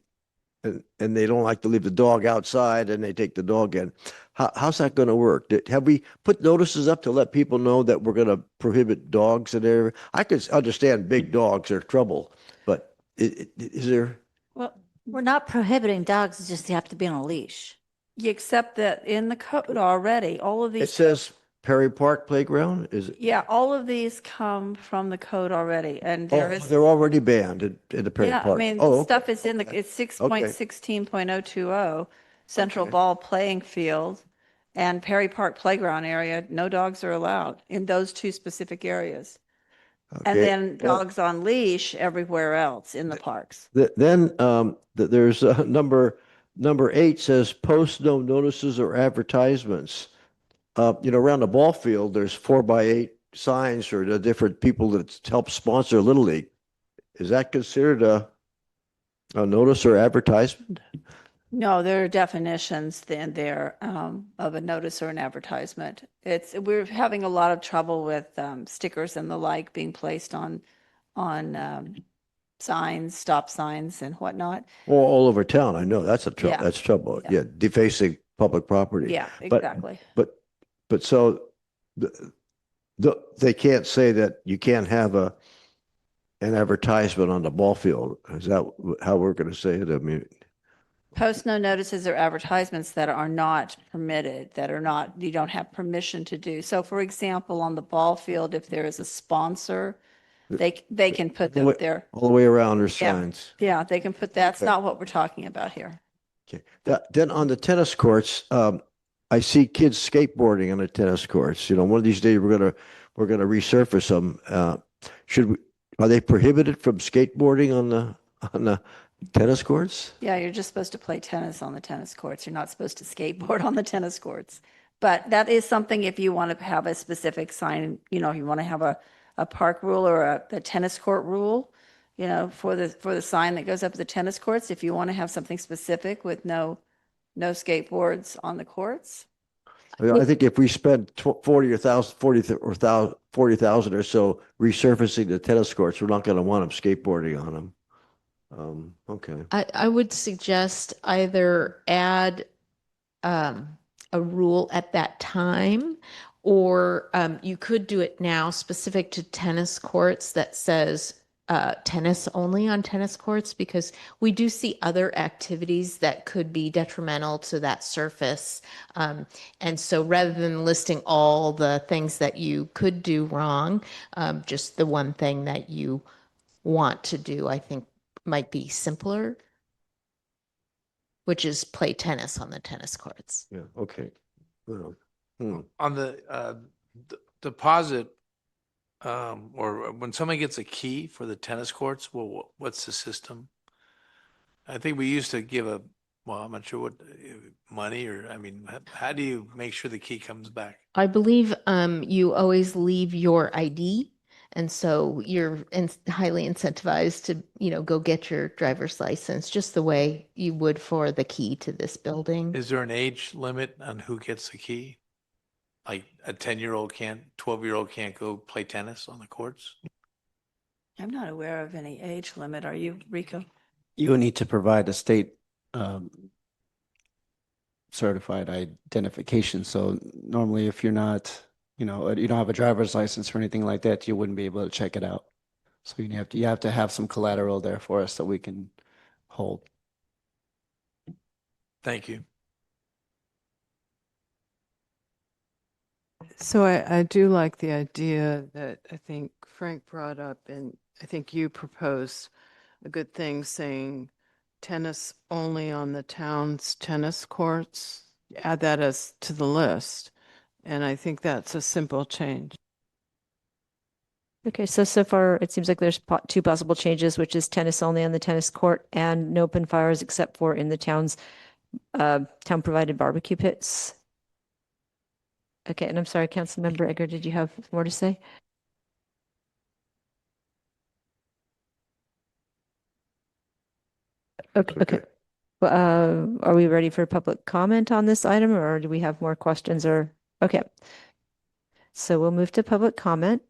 they don't like to leave the dog outside and they take the dog in. How's that going to work? Have we put notices up to let people know that we're going to prohibit dogs in there? I could understand big dogs are trouble, but is there? Well, we're not prohibiting dogs, it's just they have to be on a leash. Except that in the code already, all of these. It says Perry Park Playground? Is it? Yeah, all of these come from the code already, and Oh, there is. they're already banned in the Perry Yeah, Park. I mean, Oh, stuff is in it's 6.16.020, Central Ball Playing Field and Perry Park Playground area. No dogs are allowed in those two specific areas. And okay. then dogs on leash everywhere else in the parks. Then there's number 8 says post no notices or advertisements. Around the ball field, there's 4x8 signs for the different people that help sponsor Little League. Is that considered a notice or advertisement? No, there are definitions then there of a notice or an advertisement. We're having a lot of trouble with stickers and the like being placed on signs, stop signs and whatnot. All over town. I know that's Yeah. that's trouble. Yeah, defacing public property. Yeah, exactly. But so they can't say that you can't have an advertisement on the ball field. Is that how we're going to say it? I mean, Post no notices or advertisements that are not permitted, that are not, you don't have permission to do. So for example, on the ball field, if there is a sponsor They can put All the way- their, all the way around their yeah, signs. yeah, they can put, that's Okay. not what we're talking about here. Okay. Then on the tennis courts, I see kids skateboarding on the tennis courts. You know, one of these days we're gonna resurface them. Should we? Are they prohibited from skateboarding on the tennis courts? Yeah, you're just supposed to play tennis on the tennis courts. You're not supposed to skateboard on the tennis courts. But that is something if you want to have a specific sign, you know, if you want to have a park rule or a tennis court rule, you know, for the sign that goes up at the tennis courts, if you want to have something specific with no skateboards on the courts. I think if we spend 40,000 or so resurfacing the tennis courts, we're not going to want them skateboarding on them. Okay. I would suggest either add a rule at that time, or you could do it now specific to tennis courts that says tennis only on tennis courts, because we do see other activities that could be detrimental to that surface. And so rather than listing all the things that you could do wrong, just the one thing that you want to do, I think might be simpler, which is play tennis on the tennis courts. Yeah. Okay. Well, On the deposit, or when somebody gets a key for the tennis courts, well, what's the system? I think we used to give well, I'm not sure what money, or, I mean, how do you make sure the key comes back? I believe you always leave your ID, and so you're highly incentivized to, you know, go get your driver's license just the way you would for the key to this building. Is there an age limit on who gets the key? Like a 10-year-old can't, 12-year-old can't go play tennis on the courts? I'm not aware of any age limit. Are you, Rico? You will need to provide a state certified identification. So normally if you're not, you know, you don't have a driver's license or anything like that, you wouldn't be able to check it out. So you have to have some collateral there for us that we can hold. Thank you. So I do like the idea that I think Frank brought up, and I think you proposed a good thing, saying tennis only on the town's tennis courts. Add that as to the list. And I think that's a simple change. Okay, so far it seems like there's two possible changes, which is tennis only on the tennis court and no open fires except for in the town's town provided barbecue pits. Okay, and I'm sorry, Councilmember Egger, did you have more to say? Okay. Well, are we ready for public comment on this item, or do we have more questions? Or okay, so we'll move to public comment.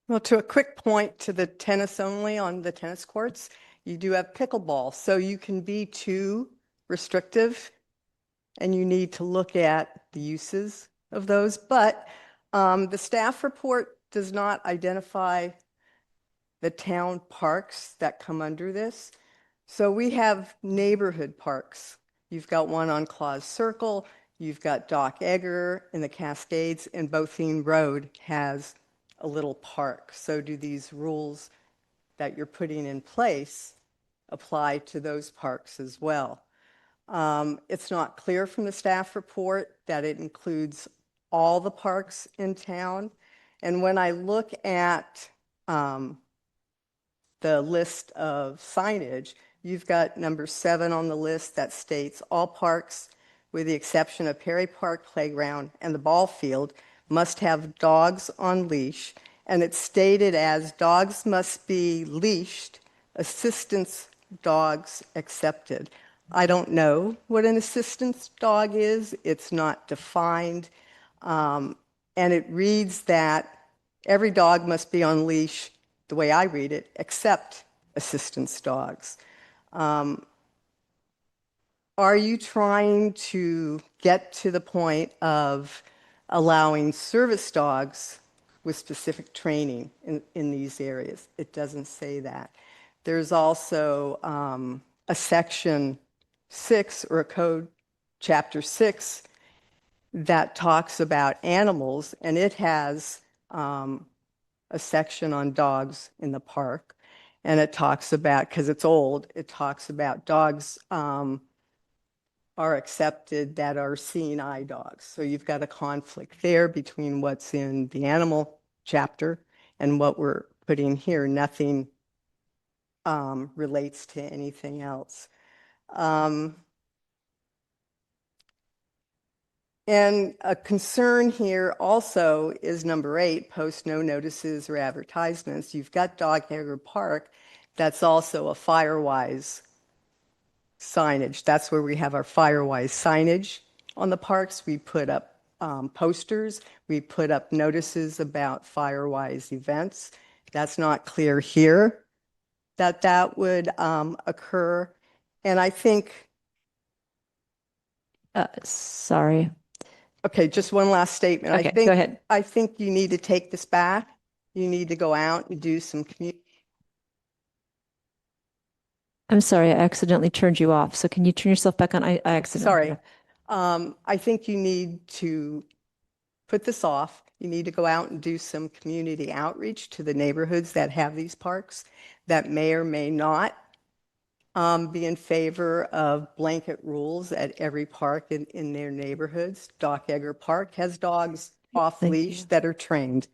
Well, to a quick point to the tennis only on the tennis courts, you do have pickleball, so you can be too restrictive, and you need to look at the uses of those. But the staff report does not identify the town parks that come under this. So we have neighborhood parks. You've got one on Claus Circle, you've got Doc Egger in the Cascades, and Bothene Road has a little park. So do these rules that you're putting in place apply to those parks as well? It's not clear from the staff report that it includes all the parks in town. And when I look at the list of signage, you've got number 7 on the list that states all parks, with the exception of Perry Park Playground and the ball field, must have dogs on leash. And it's stated as dogs must be leashed, assistance dogs accepted. I don't know what an assistance dog is. It's not defined. And it reads that every dog must be on leash, the way I read it, except assistance dogs. Are you trying to get to the point of allowing service dogs with specific training in these areas? It doesn't say that. There's also a section 6 or a code chapter 6 that talks about animals, and it has a section on dogs in the park. And it talks about, because it's old, it talks about dogs are accepted that are seeing eye dogs. So you've got a conflict there between what's in the animal chapter and what we're putting here. Nothing relates to anything else. And a concern here also is number 8, post no notices or advertisements. You've got Doghager Park, that's also a Firewise signage. That's where we have our Firewise signage on the parks. We put up posters, we put up notices about Firewise events. That's not clear here that that would occur. And I think Sorry. Okay, just one last statement. Okay, go ahead. I think you need to take this back. You need to go out and do some community. I'm sorry, I accidentally turned you off. So can you turn yourself back on? I accidentally. Sorry. I think you need to put this off. You need to go out and do some community outreach to the neighborhoods that have these parks that may or may not be in favor of blanket rules at every park in their neighborhoods. Doghager Park has dogs off leash that are trained.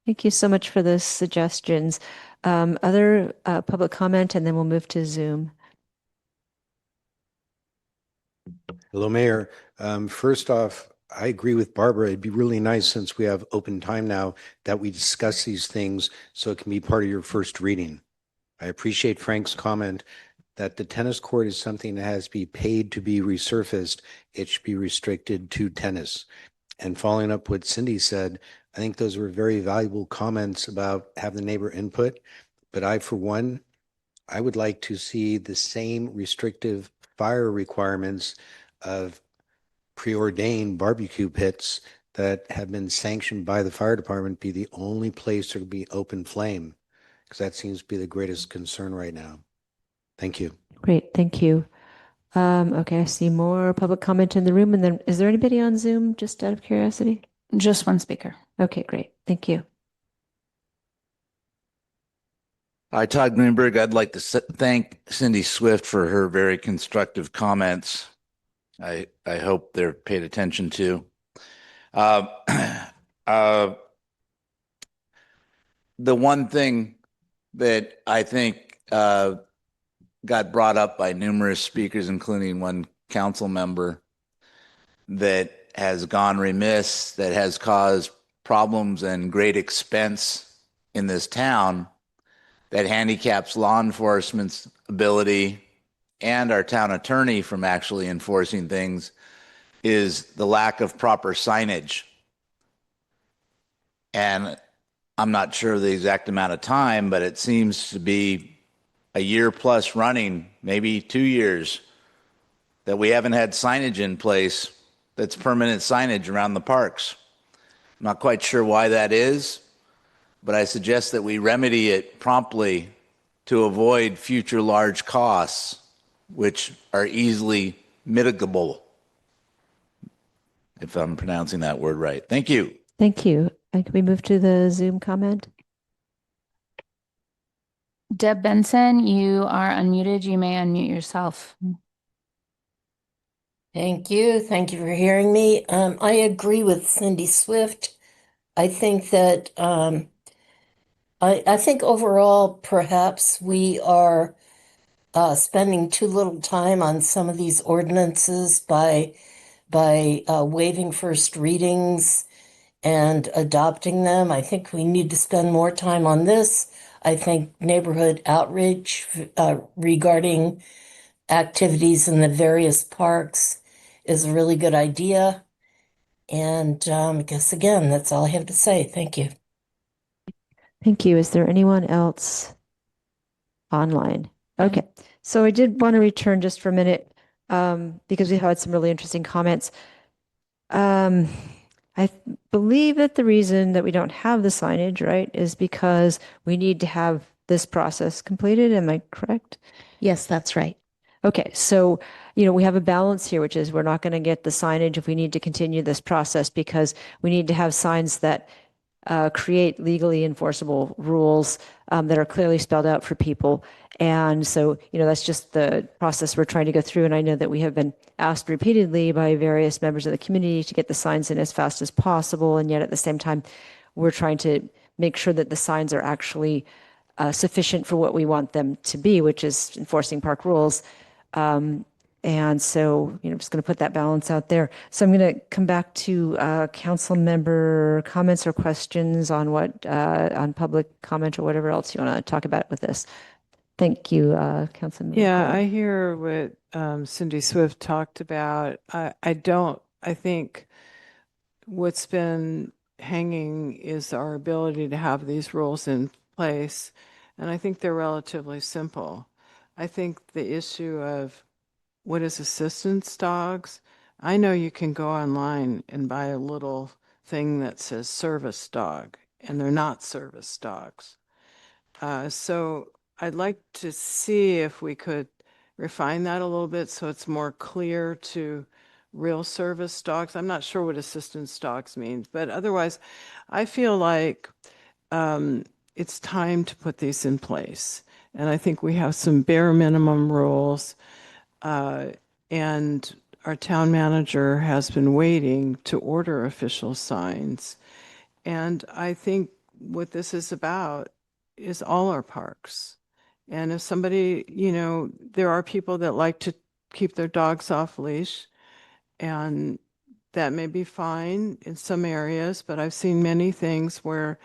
Thank you so much for those suggestions. Other public comment, and then we'll move to Zoom. Hello, Mayor. First off, I agree with Barbara. It'd be really nice, since we have open time now, that we discuss these things so it can be part of your first reading. I appreciate Frank's comment that the tennis court is something that has to be paid to be resurfaced. It should be restricted to tennis. And following up what Cindy said, I think those were very valuable comments about having the neighbor input. But I, for one, I would like to see the same restrictive fire requirements of preordained barbecue pits that have been sanctioned by the fire department be the only place there will be open flame, because that seems to be the greatest concern right now. Thank you. Great, thank you. Okay, I see more public comment in the room. And then is there anybody on Zoom, just out of curiosity? Just one speaker. Okay, great. Thank you. Hi, Todd Greenberg. I'd like to thank Cindy Swift for her very constructive comments. I hope they're paid attention to. The one thing that I think got brought up by numerous speakers, including one council member, that has gone remiss, that has caused problems and great expense in this town, that handicaps law enforcement's ability and our town attorney from actually enforcing things, is the lack of proper signage. And I'm not sure the exact amount of time, but it seems to be a year plus running, maybe 2 years, that we haven't had signage in place that's permanent signage around the parks. I'm not quite sure why that is, but I suggest that we remedy it promptly to avoid future large costs, which are easily mitigable, if I'm pronouncing that word right. Thank you. Thank you. And can we move to the Zoom comment? Deb Benson, you are unmuted. You may unmute yourself. Thank you. Thank you for hearing me. I agree with Cindy Swift. I think that I think overall, perhaps we are spending too little time on some of these ordinances by waiving first readings and adopting them. I think we need to spend more time on this. I think neighborhood outreach regarding activities in the various parks is a really good idea. And I guess, again, that's all I have to say. Thank you. Thank you. Is there anyone else online? Okay. So I did want to return just for a minute because we had some really interesting comments. I believe that the reason that we don't have the signage, right, is because we need to have this process completed. Am I correct? Yes, that's right. Okay, so, we have a balance here, which is we're not going to get the signage if we need to continue this process because we need to have signs that create legally enforceable rules that are clearly spelled out for people. And so, that's just the process we're trying to go through. And I know that we have been asked repeatedly by various members of the community to get the signs in as fast as possible. And yet at the same time, we're trying to make sure that the signs are actually sufficient for what we want them to be, which is enforcing park rules. And so, I'm just going to put that balance out there. So I'm going to come back to council member comments or questions on on public comment or whatever else you want to talk about with this. Thank you, Councilmember. Yeah, Cole. I hear what Cindy Swift talked about. I think what's been hanging is our ability to have these rules in place. And I think they're relatively simple. I think the issue of what is assistance dogs, I know you can go online and buy a little thing that says service dog, and they're not service dogs. So I'd like to see if we could refine that a little bit so it's more clear to real service dogs. I'm not sure what assistance dogs means, but otherwise, I feel like it's time to put these in place. And I think we have some bare minimum rules. And our town manager has been waiting to order official signs. And I think what this is about is all our parks. And if somebody, there are people that like to keep their dogs off leash, and that may be fine in some areas, but I've seen many things where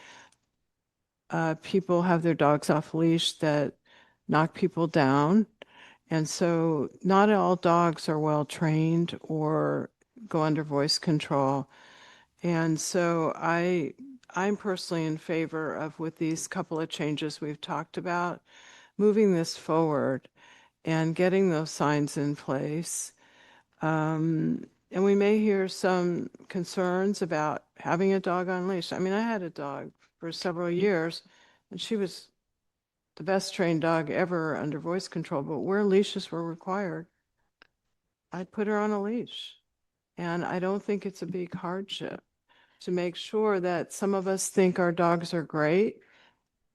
people have their dogs off leash that knock people down. And so not all dogs are well trained or go under voice control. And so I'm personally in favor of, with these couple of changes we've talked about, moving this forward and getting those signs in place. And we may hear some concerns about having a dog on leash. I mean, I had a dog for several years, and she was the best trained dog ever under voice control, but where leashes were required, I'd put her on a leash. And I don't think it's a big hardship to make sure that some of us think our dogs are great,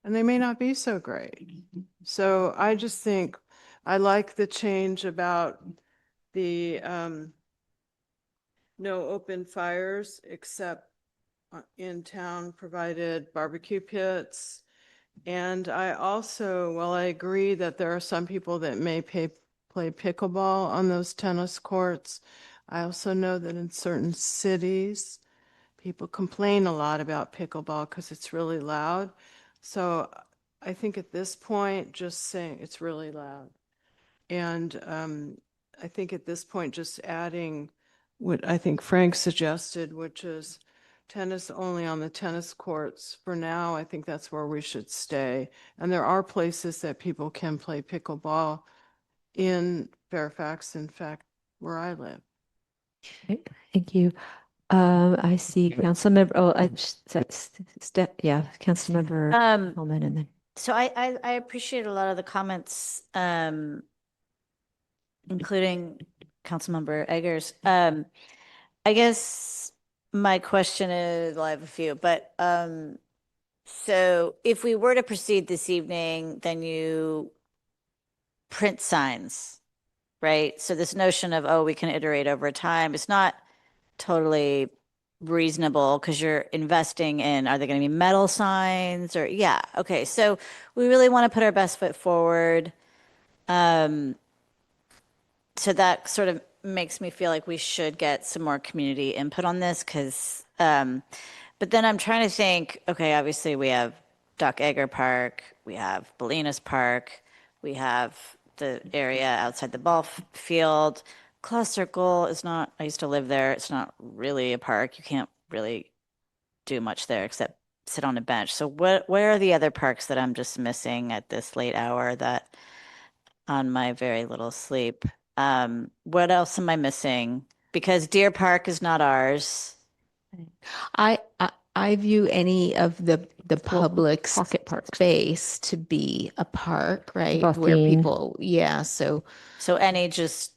and they may not be so great. So I just think I like the change about the no open fires except in town provided barbecue pits. And I also, well, I agree that there are some people that may play pickleball on those tennis courts. I also know that in certain cities, people complain a lot about pickleball because it's really loud. So I think at this point, just saying it's really loud. And I think at this point, just adding what I think Frank suggested, which is tennis only on the tennis courts. For now, I think that's where we should stay. And there are places that people can play pickleball in Fairfax, in fact, where I live. Thank you. I see Councilmember, Councilmember Hellman and then. So I appreciate a lot of the comments, including Councilmember Eggers. I guess my question is, well, I have a few, but so if we were to proceed this evening, then you print signs, right? So this notion of, oh, we can iterate over time, it's not totally reasonable because you're investing in, are they going to be metal signs or, yeah, okay. So we really want to put our best foot forward. So that sort of makes me feel like we should get some more community input on this because, but then I'm trying to think, okay, obviously we have Doc Egger Park, we have Bolinas Park, we have the area outside the ball field. Claw Circle is not, I used to live there. It's not really a park. You can't really do much there except sit on a bench. So where are the other parks that I'm just missing at this late hour that on my very little sleep? What else am I missing? Because Deer Park is not ours. I I view any of the public pocket parks. space to be a park, right? Where Buffing. people, yeah, so any just,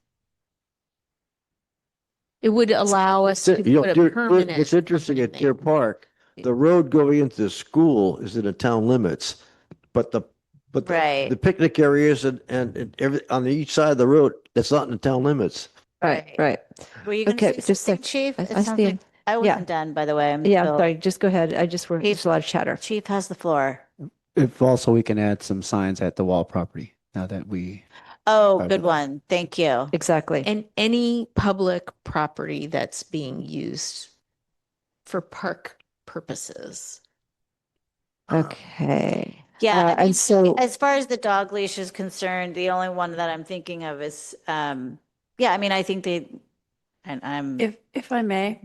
it would allow us to You know, put a Deer- permanent. what's interesting at Deer Park, the road going into the school is in the town limits, but Right. the picnic areas and every on each side of the road, that's not in the town limits. Right. were you going to Okay, say just something, like, Chief? I It see sounds you. like I Yeah. wasn't done, by the way. I'm Yeah, still- sorry, just go ahead. Chief- There's a lot of chatter. Chief has the floor. If also we can add some signs at the wall property now that we. Oh, Right. good one. Thank you. Exactly. And any public property that's being used for park purposes. Okay. Yeah, I mean, and so as far as the dog leash is concerned, the only one that I'm thinking of is, yeah, I mean, I think and I'm. If I may,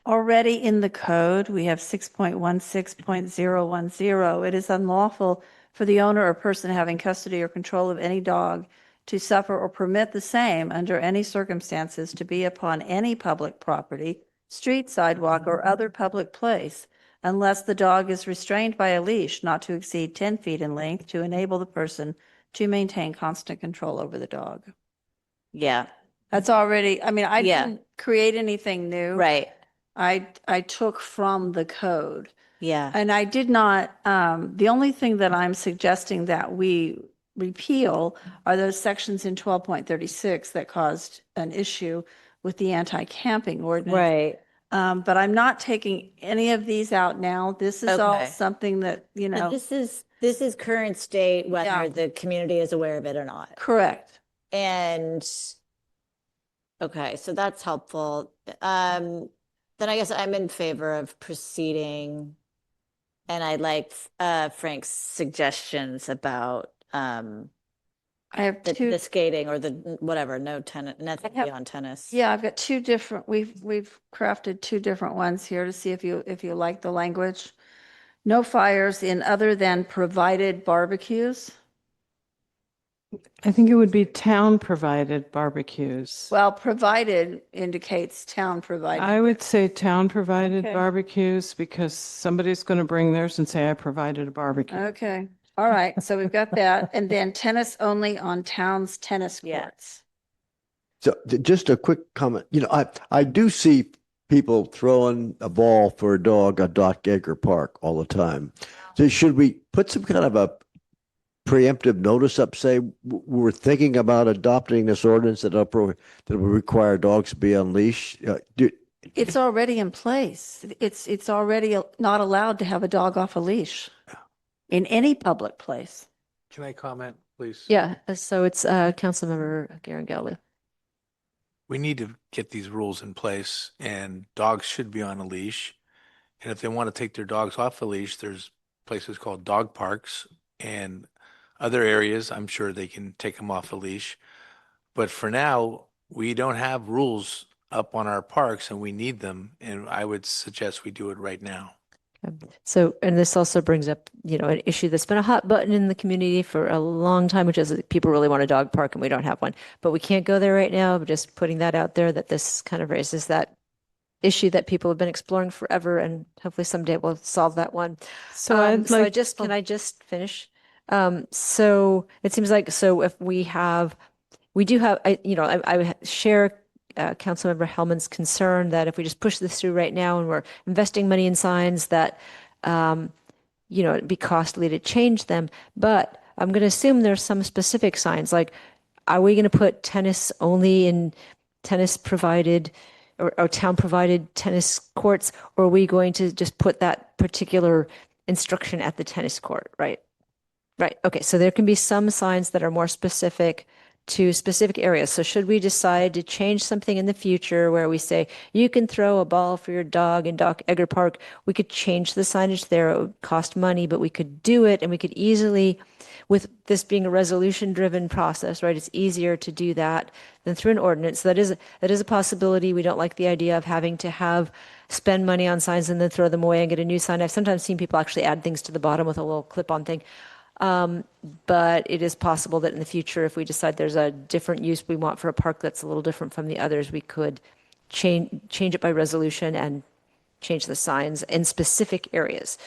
already in the code, we have 6.16.010. It is unlawful for the owner or person having custody or control of any dog to suffer or permit the same under any circumstances to be upon any public property, street, sidewalk, or other public place, unless the dog is restrained by a leash not to exceed 10 feet in length to enable the person to maintain constant control over the dog. Yeah. That's already, I mean, I Yeah. didn't create anything new. Right. I took from the code. Yeah. And I did not, the only thing that I'm suggesting that we repeal are those sections in 12.36 that caused an issue with the anti-camping ordinance. Right. But I'm not taking any of these out now. This is all Okay. something that, you So know, this is current state, whether Yeah. the community is aware of it or not. correct. And, okay, so that's helpful. Then I guess I'm in favor of proceeding. And I like Frank's suggestions about I have the skating or the whatever, no tennis, nothing have- beyond tennis. Yeah, I've got two different, we've crafted two different ones here to see if you like the language. No fires in other than provided barbecues. I think it would be town-provided barbecues. Well, provided indicates town provided. I would say town-provided Okay. barbecues because somebody's going to bring theirs and say, I provided a barbecue. Okay, all right, so we've got that. And then tennis only on town's tennis Yeah. courts. So just a quick comment, you know, I do see people throwing a ball for a dog at Doc Edgar Park all the time. So should we put some kind of a preemptive notice up, say, we're thinking about adopting this ordinance that will require dogs to be on leash? It's already in place. It's already not allowed to have a dog off a leash in any public place. Can I comment, please? yeah, so it's Councilmember Garangelo. We need to get these rules in place and dogs should be on a leash. And if they want to take their dogs off a leash, there's places called dog parks and other areas. I'm sure they can take them off a leash. But for now, we don't have rules up on our parks and we need them. And I would suggest we do it right now. So, and this also brings up, you know, an issue that's been a hot button in the community for a long time, which is that people really want a dog park and we don't have one. But we can't go there right now. Just putting that out there that this kind of raises that issue that people have been exploring forever, and hopefully someday we'll solve that one. So I'd like. Can I just finish? So it seems like, so if we do have, I share Councilmember Hellman's concern that if we just push this through right now and we're investing money in signs that, it'd be costly to change them. But I'm going to assume there's some specific signs, like, are we going to put tennis only in tennis provided or town provided tennis courts? Or are we going to just put that particular instruction at the tennis court, right? Right. Okay. So there can be some signs that are more specific to specific areas. So should we decide to change something in the future where we say you can throw a ball for your dog in Doc Edgar Park, we could change the signage there. It would cost money, but we could do it, and we could easily, with this being a resolution driven process, right? It's easier to do that than through an ordinance. So that is a possibility. We don't like the idea of having to spend money on signs and then throw them away and get a new sign. I've sometimes seen people actually add things to the bottom with a little clip-on thing. But it is possible that in the future, if we decide there's a different use we want for a park that's a little different from the others, we could change it by resolution and change the signs in specific areas.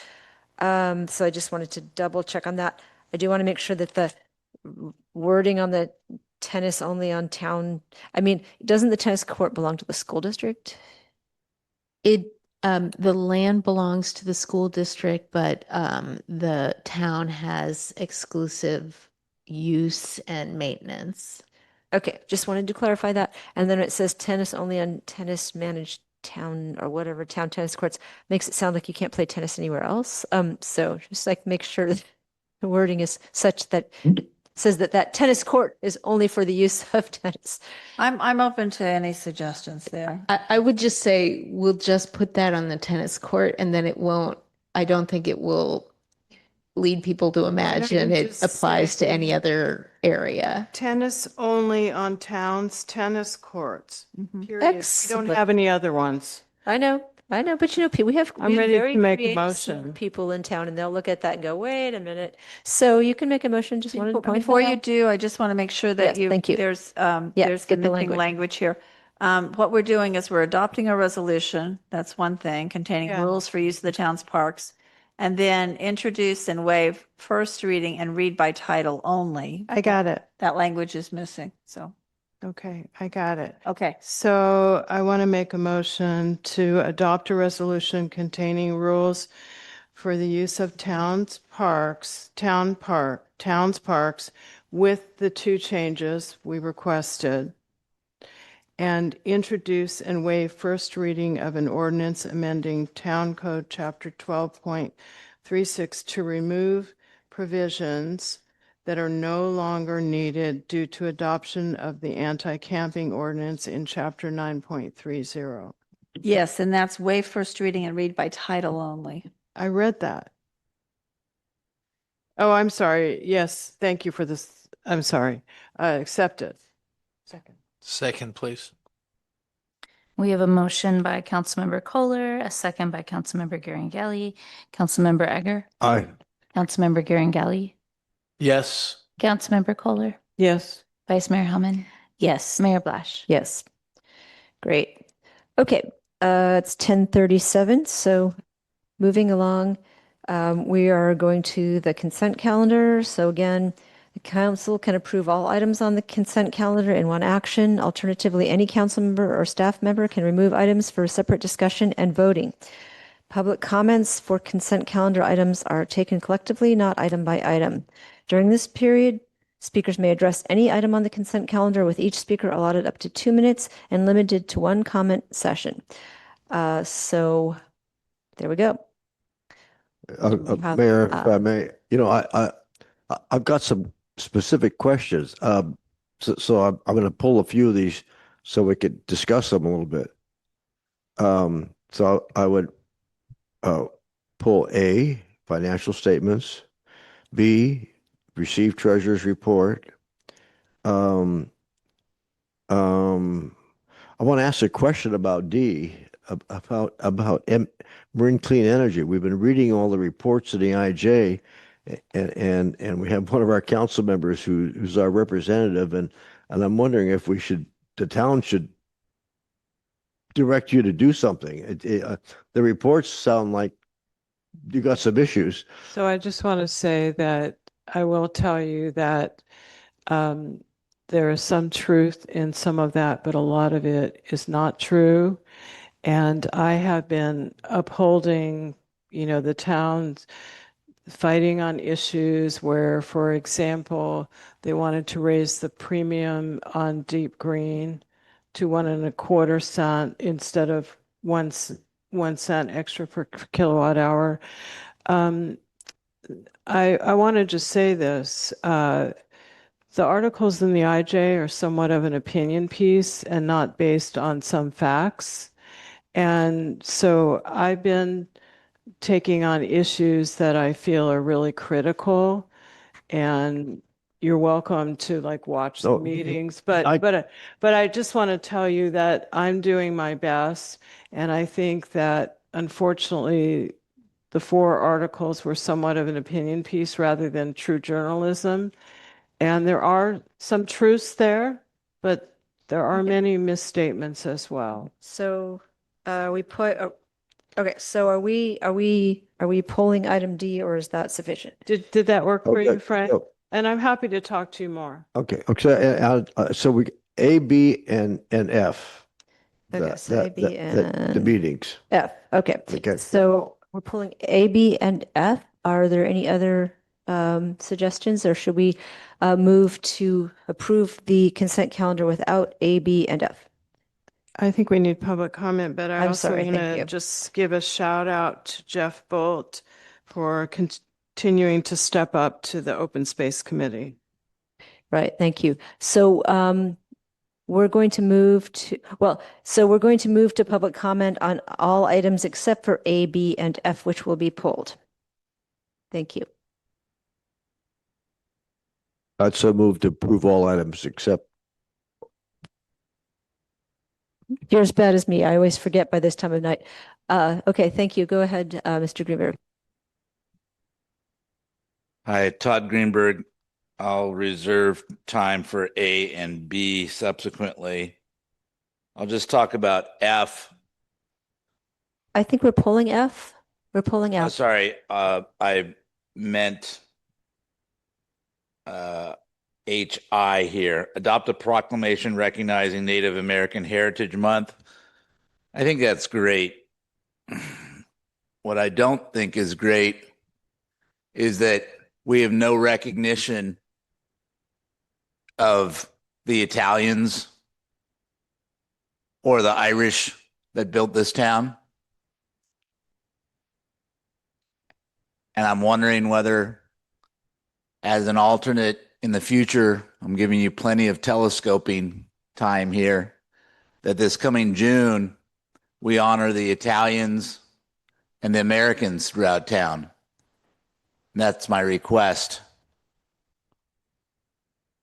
So I just wanted to double check on that. I do want to make sure that the wording on the tennis only on town, I mean, doesn't the tennis court belong to the school district? The land belongs to the school district, but the town has exclusive use and maintenance. Okay, just wanted to clarify that. And then it says tennis only on tennis managed town or whatever town tennis courts, makes it sound like you can't play tennis anywhere else. So just like make sure that the wording is such that it says that that tennis court is only for the use of tennis. I'm open to any suggestions there. I would just say we'll just put that on the tennis court and then I don't think it will lead people to imagine it just applies say to any other area. Tennis only on town's tennis courts, period. We don't Excellent. have any other ones. I know, but you know, we have I'm ready very to make a creative motion. people in town, and they'll look at that and go, "Wait a minute." So you can make a motion. Just wanted to point Before that you out. do, I just want to make sure that Yes, thank you. there's Yeah, there's the get the missing language. language here. What we're doing is we're adopting a resolution, that's one thing, containing Yeah. rules for use of the town's parks, and then introduce and waive first reading and read by title only. I got it. That language is missing, so. Okay, I got it. Okay. So I want to make a motion to adopt a resolution containing rules for the use of towns parks with the two changes we requested, and introduce and waive first reading of an ordinance amending Town Code Chapter 12.36 to remove provisions that are no longer needed due to adoption of the anti-camping ordinance in Chapter 9.30. Yes, and that's waive first reading and read by title only. I read that. Oh, I'm sorry. Yes, thank you for this. I'm sorry. Accept it. Second. Second, please. We have a motion by Councilmember Kohler, a second by Councilmember Garangelli. Councilmember Egger, Aye. Councilmember Garangelli, Yes. Councilmember Kohler, Yes. Vice Mayor Hellman, Yes. Mayor Blash. Yes. Great. Okay, it's 10:37, so moving along, we are going to the consent calendar. So again, the council can approve all items on the consent calendar in one action. Alternatively, any council member or staff member can remove items for separate discussion and voting. Public comments for consent calendar items are taken collectively, not item by item. During this period, speakers may address any item on the consent calendar, with each speaker allotted up to 2 minutes and limited to one comment session. So there we go. have, Mayor, if I may, I've got some specific questions. So I'm going to pull a few of these so we could discuss them a little bit. So I would pull A, financial statements, B, receive treasurer's report. I want to ask a question about D, about marine clean energy. We've been reading all the reports of the IJ, and we have one of our council members who's our representative, and I'm wondering if the town should direct you to do something. The reports sound like you got some issues. So I just want to say that I will tell you that there is some truth in some of that, but a lot of it is not true. And I have been upholding, the town's fighting on issues where, for example, they wanted to raise the premium on deep green to 1.25 cents instead of 1 cent extra per kilowatt hour. I want to just say this. The articles in the IJ are somewhat of an opinion piece and not based on some facts. And so I've been taking on issues that I feel are really critical, and you're welcome to watch the meetings, but I just want to tell you that I'm doing my best, and I think that unfortunately the 4 articles were somewhat of an opinion piece rather than true journalism. And there are some truths there, but there are many misstatements as well. So we put Okay, so are we pulling item D or is that sufficient? Did that work for you, Okay, Frank? so- And I'm happy to talk to you more. Okay, so we, A, B, and F. Okay, so A, B, The and meetings. F. Okay. Okay. So we're pulling A, B, and F. Are there any other suggestions, or should we move to approve the consent calendar without A, B, and F? I think we need public comment, but I I'm also sorry, want thank to you. just give a shout out to Jeff Bolt for continuing to step up to the Open Space Committee. Right, thank you. So we're going to move to, we're going to move to public comment on all items except for A, B, and F, which will be pulled. Thank you. I'd so move to approve all items except. You're as bad as me. I always forget by this time of night. Okay, thank you. Go ahead, Mr. Greenberg. Hi, Todd Greenberg. I'll reserve time for A and B subsequently. I'll just talk about F. I think we're pulling F. We're pulling F. Sorry, I meant HI here. Adopt a proclamation recognizing Native American Heritage Month. I think that's great. What I don't think is great is that we have no recognition of the Italians or the Irish that built this town. And I'm wondering whether, as an alternate in the future, I'm giving you plenty of telescoping time here, that this coming June, we honor the Italians and the Americans throughout town. And that's my request.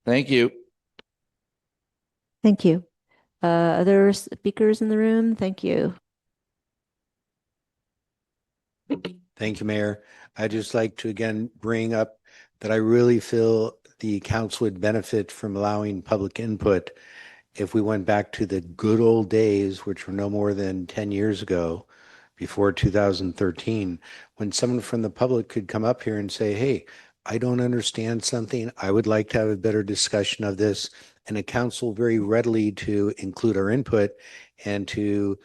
Thank you. Thank you. Other speakers in the room? Thank you. Thank you, Mayor. I'd just like to again bring up that I really feel the council would benefit from allowing public input if we went back to the good old days, which were no more than 10 years ago, before 2013, when someone from the public could come up here and say, hey, I don't understand something. I would like to have a better discussion of this. And a council very readily to include our input and to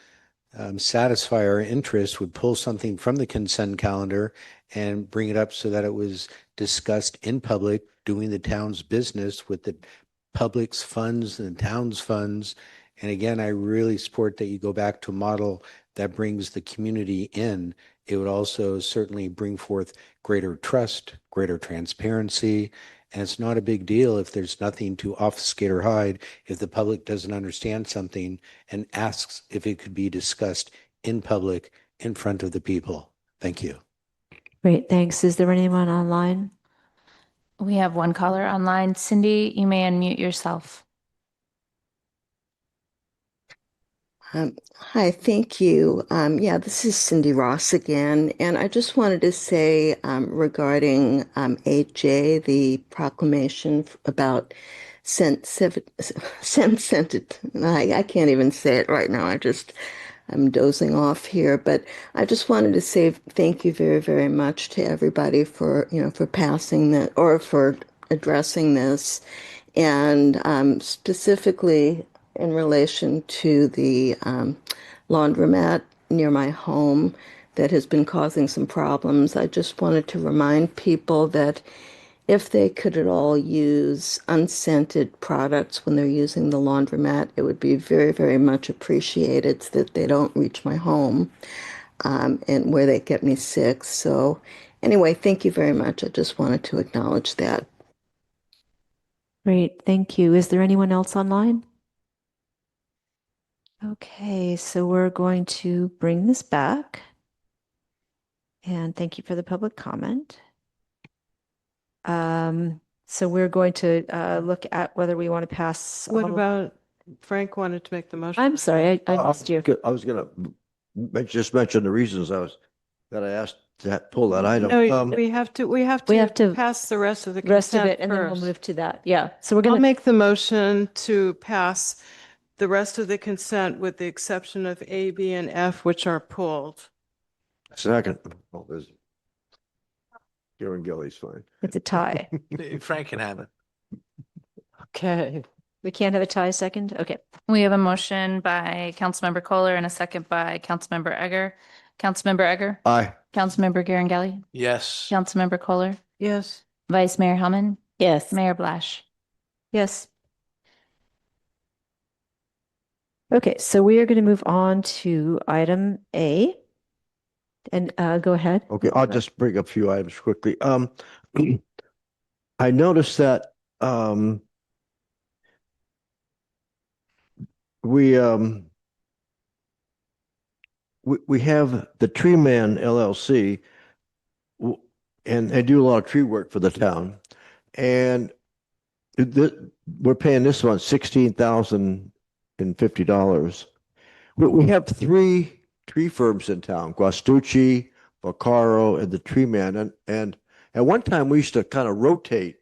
satisfy our interest would pull something from the consent calendar and bring it up so that it was discussed in public, doing the town's business with the public's funds and the town's funds. And again, I really support that you go back to a model that brings the community in. It would also certainly bring forth greater trust, greater transparency. And it's not a big deal if there's nothing to obfuscate or hide, if the public doesn't understand something and asks if it could be discussed in public in front of the people. Thank you. Great, thanks. Is there anyone online? We have one caller online. Cindy, you may unmute yourself. Hi, thank you. Yeah, this is Cindy Ross again, and I just wanted to say regarding 8J, the proclamation about sensitive, I can't even say it right now. I'm dozing off here, but I just wanted to say thank you very, very much to everybody for, for passing that or for addressing this, and specifically in relation to the laundromat near my home that has been causing some problems. I just wanted to remind people that if they could at all use unscented products when they're using the laundromat, it would be very, very much appreciated so that they don't reach my home and where they get me sick. So anyway, thank you very much. I just wanted to acknowledge that. Great, thank you. Is there anyone else online? Okay, so we're going to bring this back. And thank you for the public comment. So we're going to look at whether we want to pass. What about Frank wanted to make the motion? I'm sorry, I missed you. I was gonna just mention the reasons that I asked to pull that item. No, we have to pass the rest of the Rest of consent it, and then we'll first. move to that. Yeah, so we're I'll gonna make the motion to pass the rest of the consent with the exception of A, B, and F, which are pulled. Second. Oh, there's Karen Gilly's fine. It's a tie. Frank can have it. Okay. We can't have a tie second? Okay. We have a motion by Councilmember Kohler and a second by Councilmember Egger. Councilmember Egger? Aye. Councilmember Garangelli? Yes. Councilmember Kohler? Yes. Vice Mayor Hellman? Yes. Mayor Blash? Yes. Okay, so we are going to move on to item A. And go ahead. Okay, I'll just bring up a few items quickly. I noticed that we have the Tree Man LLC, and they do a lot of tree work for the town. And we're paying this one $16,050. We have three tree firms in town: Guastucci, Vaccaro, and the Tree Man. And at one time we used to kind of rotate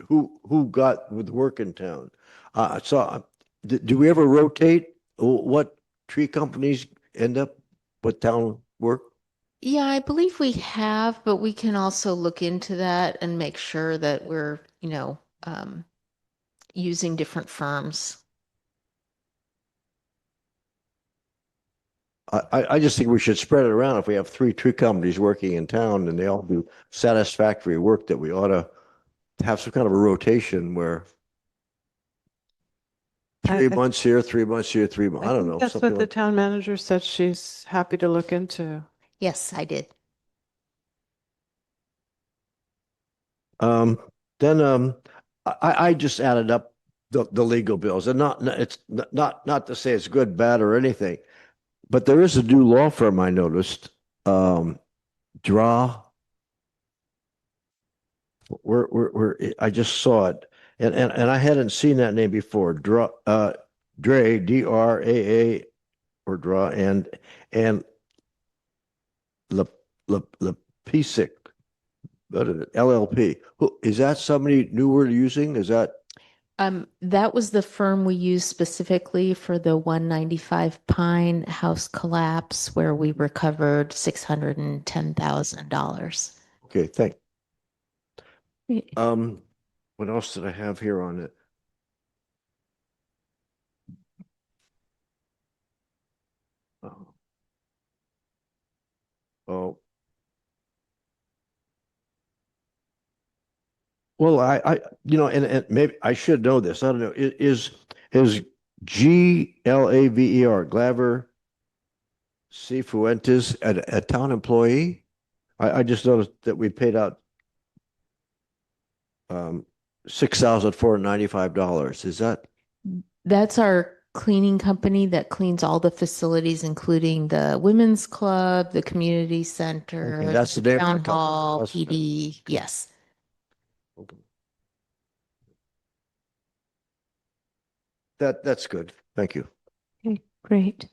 who got with work in town. Do we ever rotate what tree companies end up with town work? Yeah, I believe we have, but we can also look into that and make sure that we're, using different firms. I just think we should spread it around. If we have three tree companies working in town and they all do satisfactory work, that we ought to have some kind of a rotation where 3 months here, 3 months here, 3 months. I don't know. That's what the town manager said she's happy to look into. Yes, I did. Then I just added up the legal bills, and it's not to say it's good, bad, or anything, but there is a new law firm I noticed, Draw. I just saw it, and I hadn't seen that name before. Draw, Dre, DRAA, or Draw, and Lepisic, LLP. Is that somebody new we're using? Is that? That was the firm we used specifically for the 195 Pine house collapse where we recovered $610,000. Okay, what else did I have here on it? Oh. Well, and maybe I should know this. I don't know. Is GLAVER, Glaver Cifuentes, a town employee? I just noticed that we paid out $6,495. Is that? That's our cleaning company that cleans all the facilities, including the women's club, the community center, Okay, that's the name of the town company. hall, That's- PD. Yes. That's good. Thank you. Okay, great.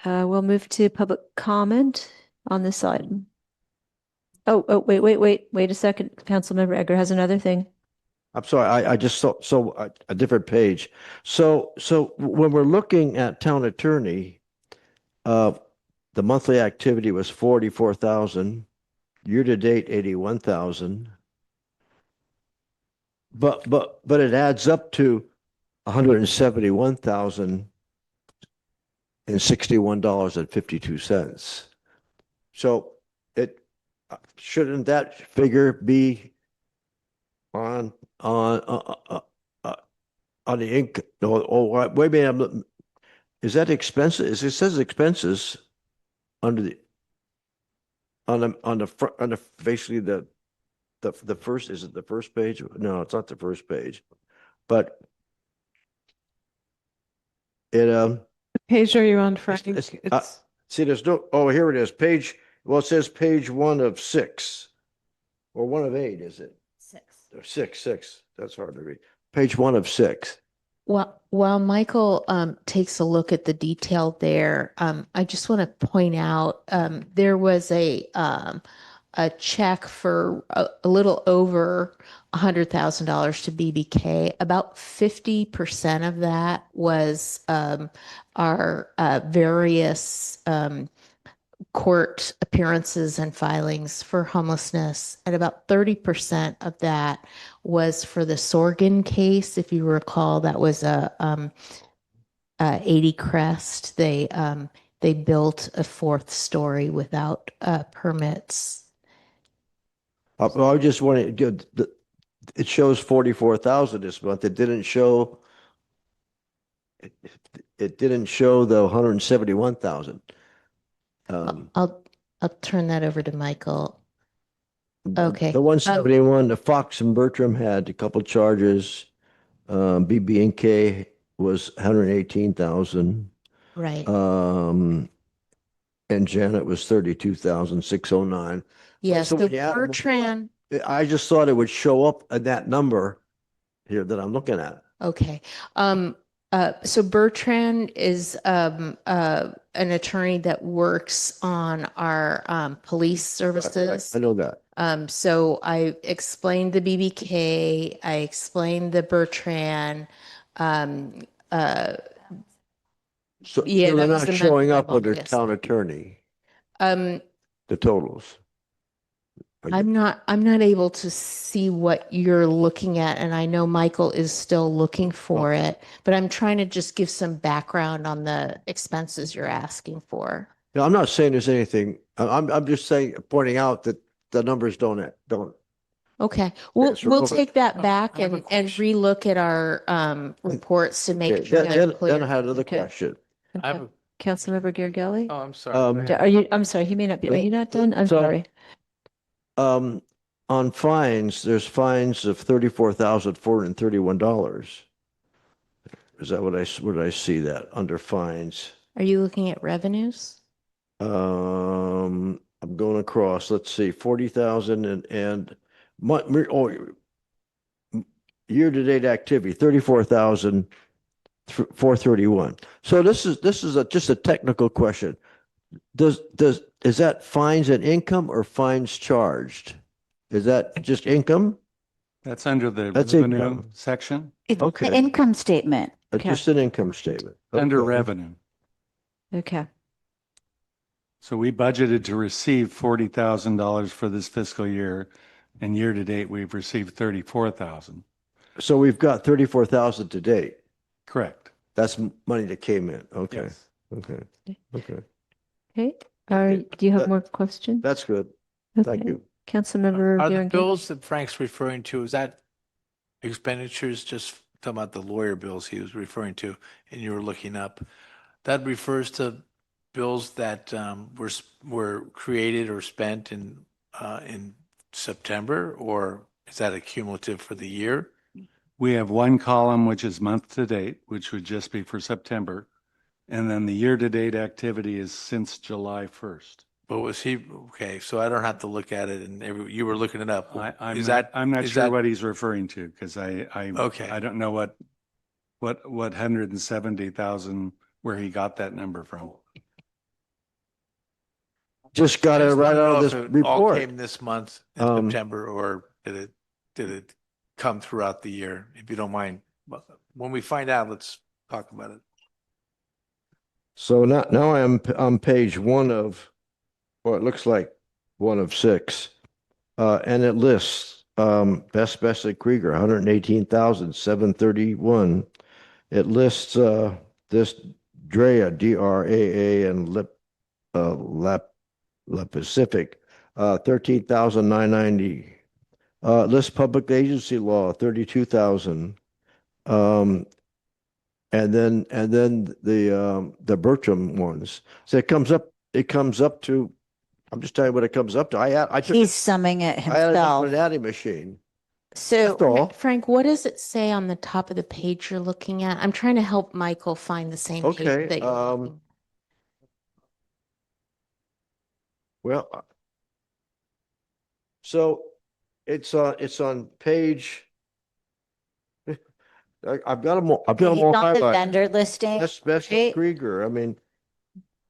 We'll move to public comment on this item. Oh, wait a second. Councilmember Egger has another thing. I'm sorry, I just saw a different page. So when we're looking at town attorney, the monthly activity was 44,000, year to date 81,000. But it adds up to $171,061.52. So shouldn't that figure be on the ink? No, wait a minute. Is that expenses? It says expenses under the front, on the basically the first, is it the first page? No, it's not the first page, but it Page are you on, Frank? see, there's no, here it is, page, well, it says page 1 of 6 or 1 of 8, is it? 6. That's hard to read. Page 1 of 6. Well, while Michael takes a look at the detail there, I just want to point out there was a check for a little over $100,000 to BBK. About 50% of that was our various court appearances and filings for homelessness, and about 30% of that was for the Sorgan case. If you recall, that was a 80 Crest. They built a fourth story without permits. I just want to it shows 44,000 this month. It didn't show. It didn't show the 171,000. I'll turn that over to Michael. Okay. The 171, the Fox and Bertram had a couple charges. BB&K was 118,000. Right. And Janet was 32,609. Yes, So the when you add them up, Bertrand. I just thought it would show up at that number here that I'm looking at. Okay. So Bertrand is an attorney that works on our police services. I know that. So I explained the BBK, I explained the Bertrand. So Yeah, they're that was not the showing memo up under yes. town attorney, the totals. I'm not able to see what you're looking at, and I know Michael is still looking for it, but I'm trying to just give some background on the expenses you're asking for. No, I'm not saying there's anything. I'm just saying, pointing out that the numbers don't. Okay, we'll over. take that back and relook at our reports to make Okay, sure they're clear. then I had another question. I have a, Councilmember Girgelli? oh, I'm sorry. Go ahead. Are you, I'm sorry, he may not be, are you not done? I'm sorry. On fines, there's fines of $34,431. Is that what I see that under fines? Are you looking at revenues? I'm going across, let's see, 40,000 and year-to-date activity, 34,431. So this is just a technical question. Is that fines and income or fines charged? Is that just income? That's under the That's revenue income. section, It's Okay. the income statement. Just an income statement. under Okay. revenue. Okay. So we budgeted to receive $40,000 for this fiscal year, and year to date, we've received 34,000. So we've got 34,000 to date. Correct. That's money that came in. Okay. Yes. Okay. Okay. Okay. Do you have more questions? That's good. Thank Okay. you. Councilmember Are the Garangani? bills that Frank's referring to, is that expenditures, just talking about the lawyer bills he was referring to, and you were looking up? That refers to bills that were created or spent in September, or is that a cumulative for the year? We have one column, which is month to date, which would just be for September. And then the year to date activity is since July 1st. But was he, okay, so I don't have to look at it and you were looking it up. I'm not sure what he's referring to, because Okay. I don't know what 170,000, where he got that number from. Just got I it just right wanna out know of if this it all report. came this month in September, or did it come throughout the year? If you don't mind, when we find out, let's talk about it. So now I'm on page one of, well, it looks like one of six. And it lists Best Bessie Krieger, 118,731. It lists this DREA, DRAA, and Lap Pacific, 13,990. Lists public agency law, 32,000. And then the Bertram ones. So it comes up to, I'm just telling you what it comes up to. I took He's summing it I had it up himself. an adding machine. So, That's all. Frank, what does it say on the top of the page you're looking at? I'm trying to help Michael find the same page Okay, that you're looking. Well, so it's on page. I've got them all. I've got them He's all on the highlighted. vendor listing. That's right? Krieger. I mean,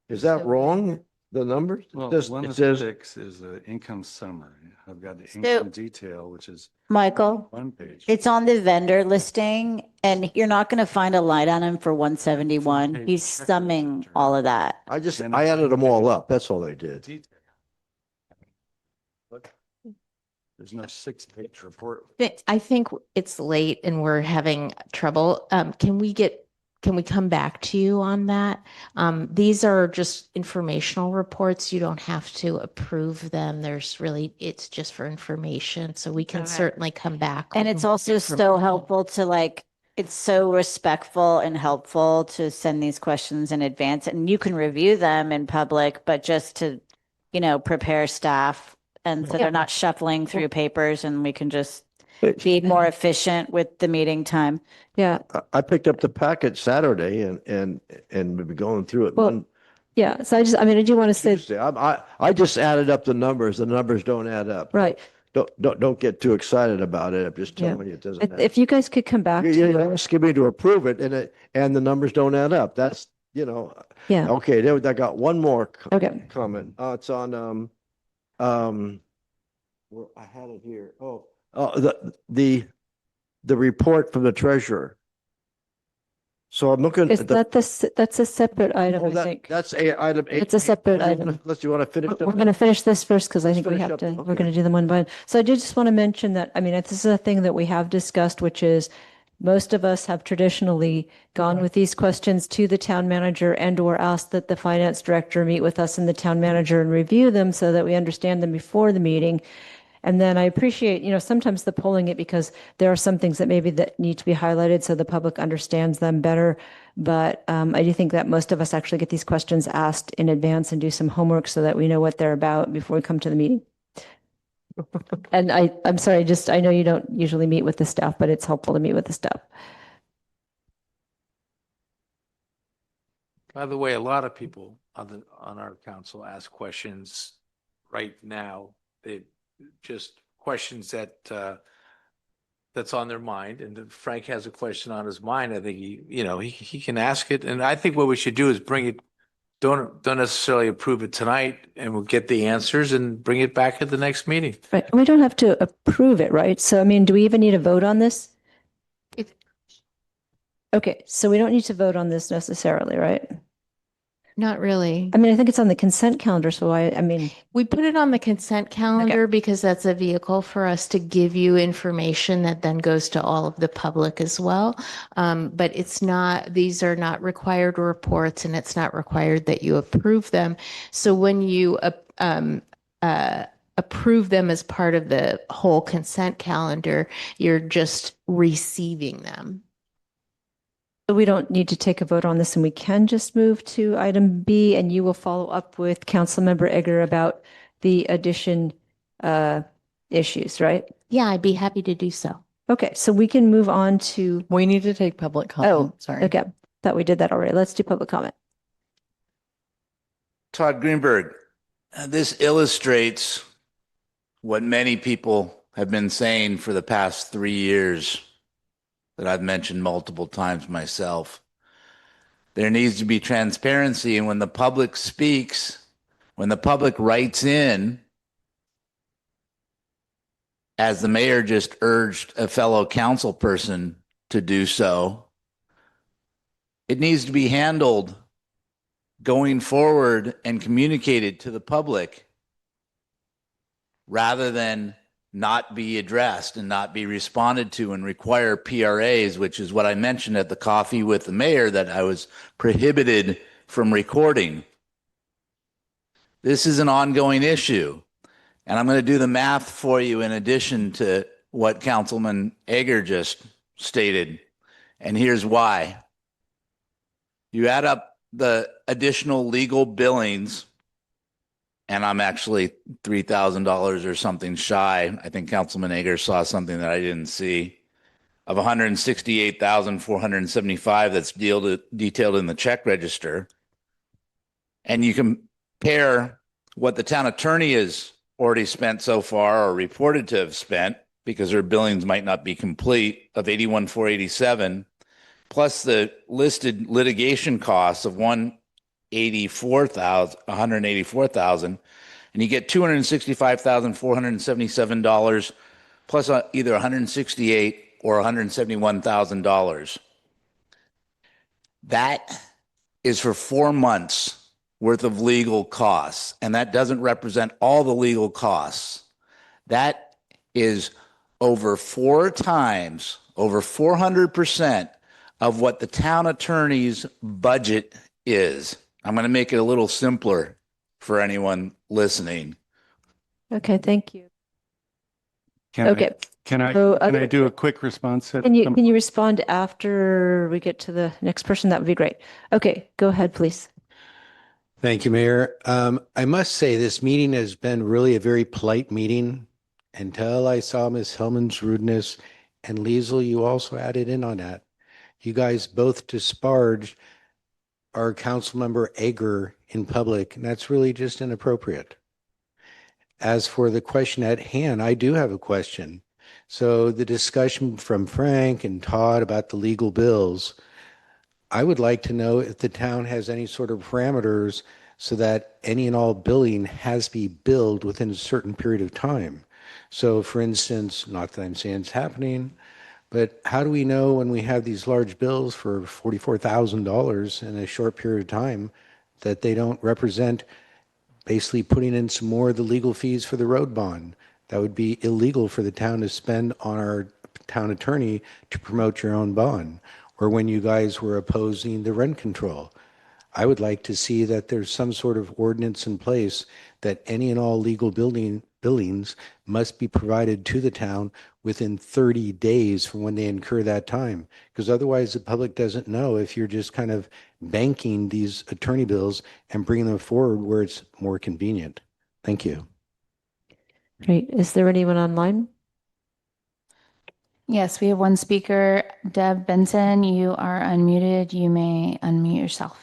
is that wrong? The numbers? Well, Just- one it of says, 6 is the income summary. I've got the So- income detail, which is Michael, one page. it's on the vendor listing and you're not going to find a line on him for 171. Page He's check summing register. all of that. I added them all up. That's all they did. Detail. Look, there's no 6-page report. I think it's late and we're having trouble. Can we come back to you on that? These are just informational reports. You don't have to approve them. It's just for information. So we can Okay. certainly come back. And it's also so helpful to it's so respectful and helpful to send these questions in advance and you can review them in public, but just to, prepare staff. And so they're not shuffling through papers and we can just be more efficient with the meeting time. Yeah. I picked up the packet Saturday and we've been going through it. Well, yeah. So I do want to say, Tuesday. I just added up the numbers. The numbers don't add up. right. Don't get too excited about it. I'm just telling you it doesn't. If you guys could come back to, You're asking me to approve it and the numbers don't add up. That's, yeah. Okay, I got one more Okay. comment. It's on, well, I had it here. The report from the treasurer. So I'm looking Is at that that's a separate item, I think. that's item 8. It's a separate item. Unless you want to finish. We're going to finish this first because I think we finish have up. to, Okay. we're going to do them one by one. So I did just want to mention that, this is a thing that we have discussed, which is most of us have traditionally gone with these questions to the town manager and or asked that the finance director meet with us and the town manager and review them so that we understand them before the meeting. And then I appreciate, sometimes the polling it because there are some things that maybe that need to be highlighted so the public understands them better. But I do think that most of us actually get these questions asked in advance and do some homework so that we know what they're about before we come to the meeting. And I'm sorry, I know you don't usually meet with the staff, but it's helpful to meet with the staff. By the way, a lot of people on our council ask questions right now. They just questions that's on their mind. And if Frank has a question on his mind, I think he can ask it. And I think what we should do is bring it. Don't necessarily approve it tonight, and we'll get the answers and bring it back at the next meeting. Right. We don't have to approve it, right? So, do we even need a vote on this? Okay. So we don't need to vote on this necessarily, right? Not really. I think it's on the consent calendar. So We put it on the consent calendar because that's a vehicle for us to give you information that then goes to all of the public as well. But these are not required reports and it's not required that you approve them. So when you approve them as part of the whole consent calendar, you're just receiving them. we don't need to take a vote on this and we can just move to item B and you will follow up with Councilmember Egger about the addition issues, right? Yeah, I'd be happy to do so. Okay, so we can move on to. We need to take public comment. Sorry. Okay. Thought we did that already. Let's do public comment. Todd Greenberg, this illustrates what many people have been saying for the past 3 years that I've mentioned multiple times myself. There needs to be transparency, and when the public speaks, when the public writes in, as the mayor just urged a fellow council person to do so, it needs to be handled going forward and communicated to the public rather than not be addressed and not be responded to and require PRAs, which is what I mentioned at the coffee with the mayor that I was prohibited from recording. This is an ongoing issue. And I'm going to do the math for you in addition to what Councilman Egger just stated. And here's why. You add up the additional legal billings, and I'm actually $3,000 or something shy. I think Councilman Egger saw something that I didn't see, of $168,475 that's detailed in the check register. And you compare what the town attorney has already spent so far or reported to have spent, because their billings might not be complete, of $81,487, plus the listed litigation costs of $184,000, and you get $265,477 plus either $168,000 or $171,000. That is for 4 months worth of legal costs, and that doesn't represent all the legal costs. That is over 4 times, over 400% of what the town attorney's budget is. I'm going to make it a little simpler for anyone listening. Okay, thank you. Can Okay. Can I So can I other- do a quick response? Can you respond after we get to the next person? That would be great. Okay, go ahead, please. Thank you, Mayor. I must say this meeting has been really a very polite meeting until I saw Ms. Hellman's rudeness, and Liesel, you also added in on that. You guys both disparaged our council member Ager in public, and that's really just inappropriate. As for the question at hand, I do have a question. So the discussion from Frank and Todd about the legal bills, I would like to know if the town has any sort of parameters so that any and all billing has to be billed within a certain period of time. So for instance, not that I'm saying it's happening, but how do we know when we have these large bills for $44,000 in a short period of time that they don't represent basically putting in some more of the legal fees for the road bond? That would be illegal for the town to spend on our town attorney to promote your own bond, or when you guys were opposing the rent control. I would like to see that there's some sort of ordinance in place that any and all legal billings must be provided to the town within 30 days from when they incur that time. Because otherwise the public doesn't know if you're just kind of banking these attorney bills and bringing them forward where it's more convenient. Thank you. Great. Is there anyone online? Yes, we have one speaker. Deb Benson, you are unmuted. You may unmute yourself.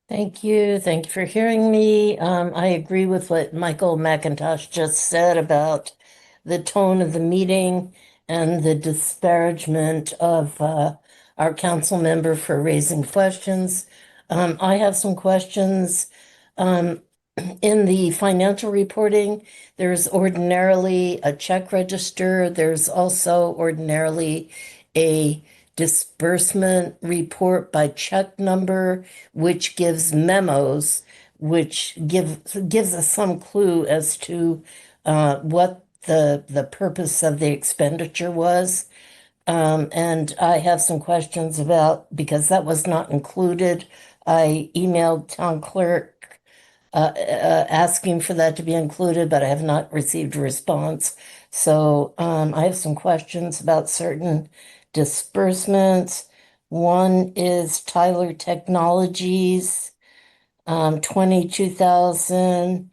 Thank you. Thank you for hearing me. I agree with what Michael McIntosh just said about the tone of the meeting and the disparagement of our council member for raising questions. I have some questions. In the financial reporting, there's ordinarily a check register. There's also ordinarily a disbursement report by check number, which gives memos, which gives us some clue as to what the purpose of the expenditure was. And I have some questions about, because that was not included. I emailed town clerk asking for that to be included, but I have not received a response. So I have some questions about certain disbursements. One is Tyler Technologies, 22,000,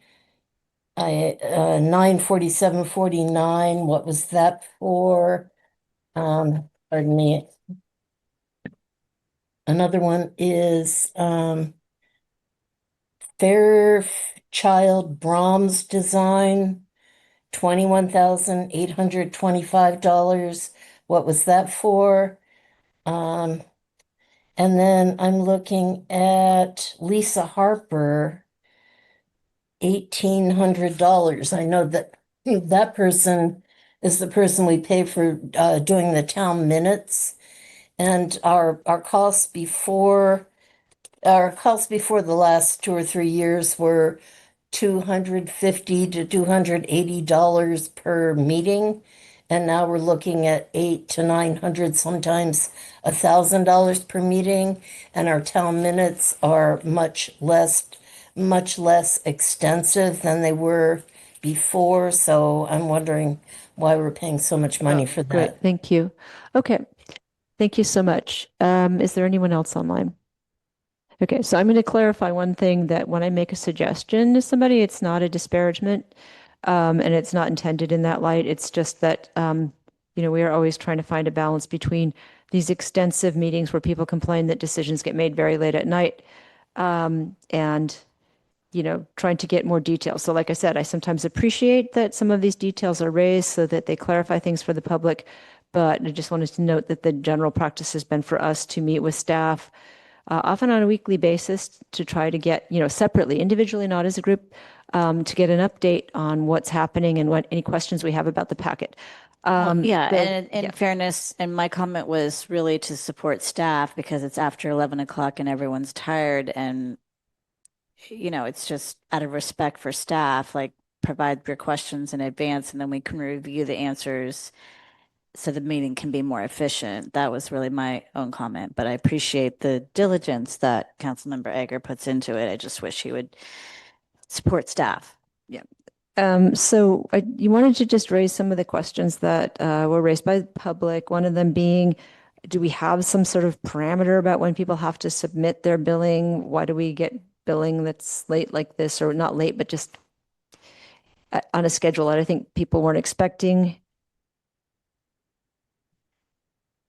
947.49. What was that for? Pardon me. Another one is Fairchild Brahms Design, $21,825. What was that for? And then I'm looking at Lisa Harper, $1,800. I know that that person is the person we pay for doing the town minutes, and our costs before the last 2 or 3 years were $250 to $280 per meeting. And now we're looking at $800 to $900, sometimes $1,000 per meeting. And our town minutes are much less extensive than they were before. So I'm wondering why we're paying so much money for that. Great, thank you. Okay, thank you so much. Is there anyone else online? Okay, so I'm going to clarify one thing, that when I make a suggestion to somebody, it's not a disparagement, and it's not intended in that light. It's just that, we are always trying to find a balance between these extensive meetings where people complain that decisions get made very late at night, and, trying to get more details. So like I said, I sometimes appreciate that some of these details are raised so that they clarify things for the public, but I just wanted to note that the general practice has been for us to meet with staff often on a weekly basis to try to get, separately, individually, not as a group, to get an update on what's happening and what any questions we have about the packet. Yeah, the- and in yeah. fairness, and my comment was really to support staff because it's after 11 o'clock and everyone's tired and, it's just out of respect for staff, like provide your questions in advance and then we can review the answers so the meeting can be more efficient. That was really my own comment, but I appreciate the diligence that Councilmember Egger puts into it. I just wish he would support staff. Yeah. So you wanted to just raise some of the questions that were raised by the public. One of them being, do we have some sort of parameter about when people have to submit their billing? Why do we get billing that's late like this, or not late, but just on a schedule that I think people weren't expecting?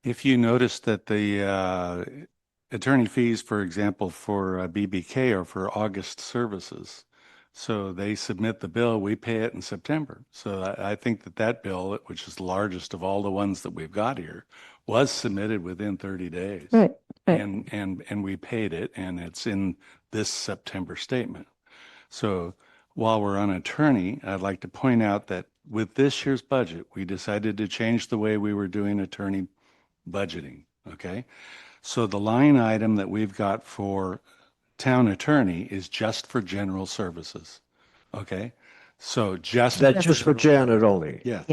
If you notice that the attorney fees, for example, for BBK are for August services. So they submit the bill, we pay it in September. So I think that bill, which is the largest of all the ones that we've got here, was submitted within 30 days. Right. And we paid it, and it's in this September statement. So while we're on attorney, I'd like to point out that with this year's budget, we decided to change the way we were doing attorney budgeting, okay? So the line item that we've got for town attorney is just for general services, okay? So That's just for Janet only? Yeah.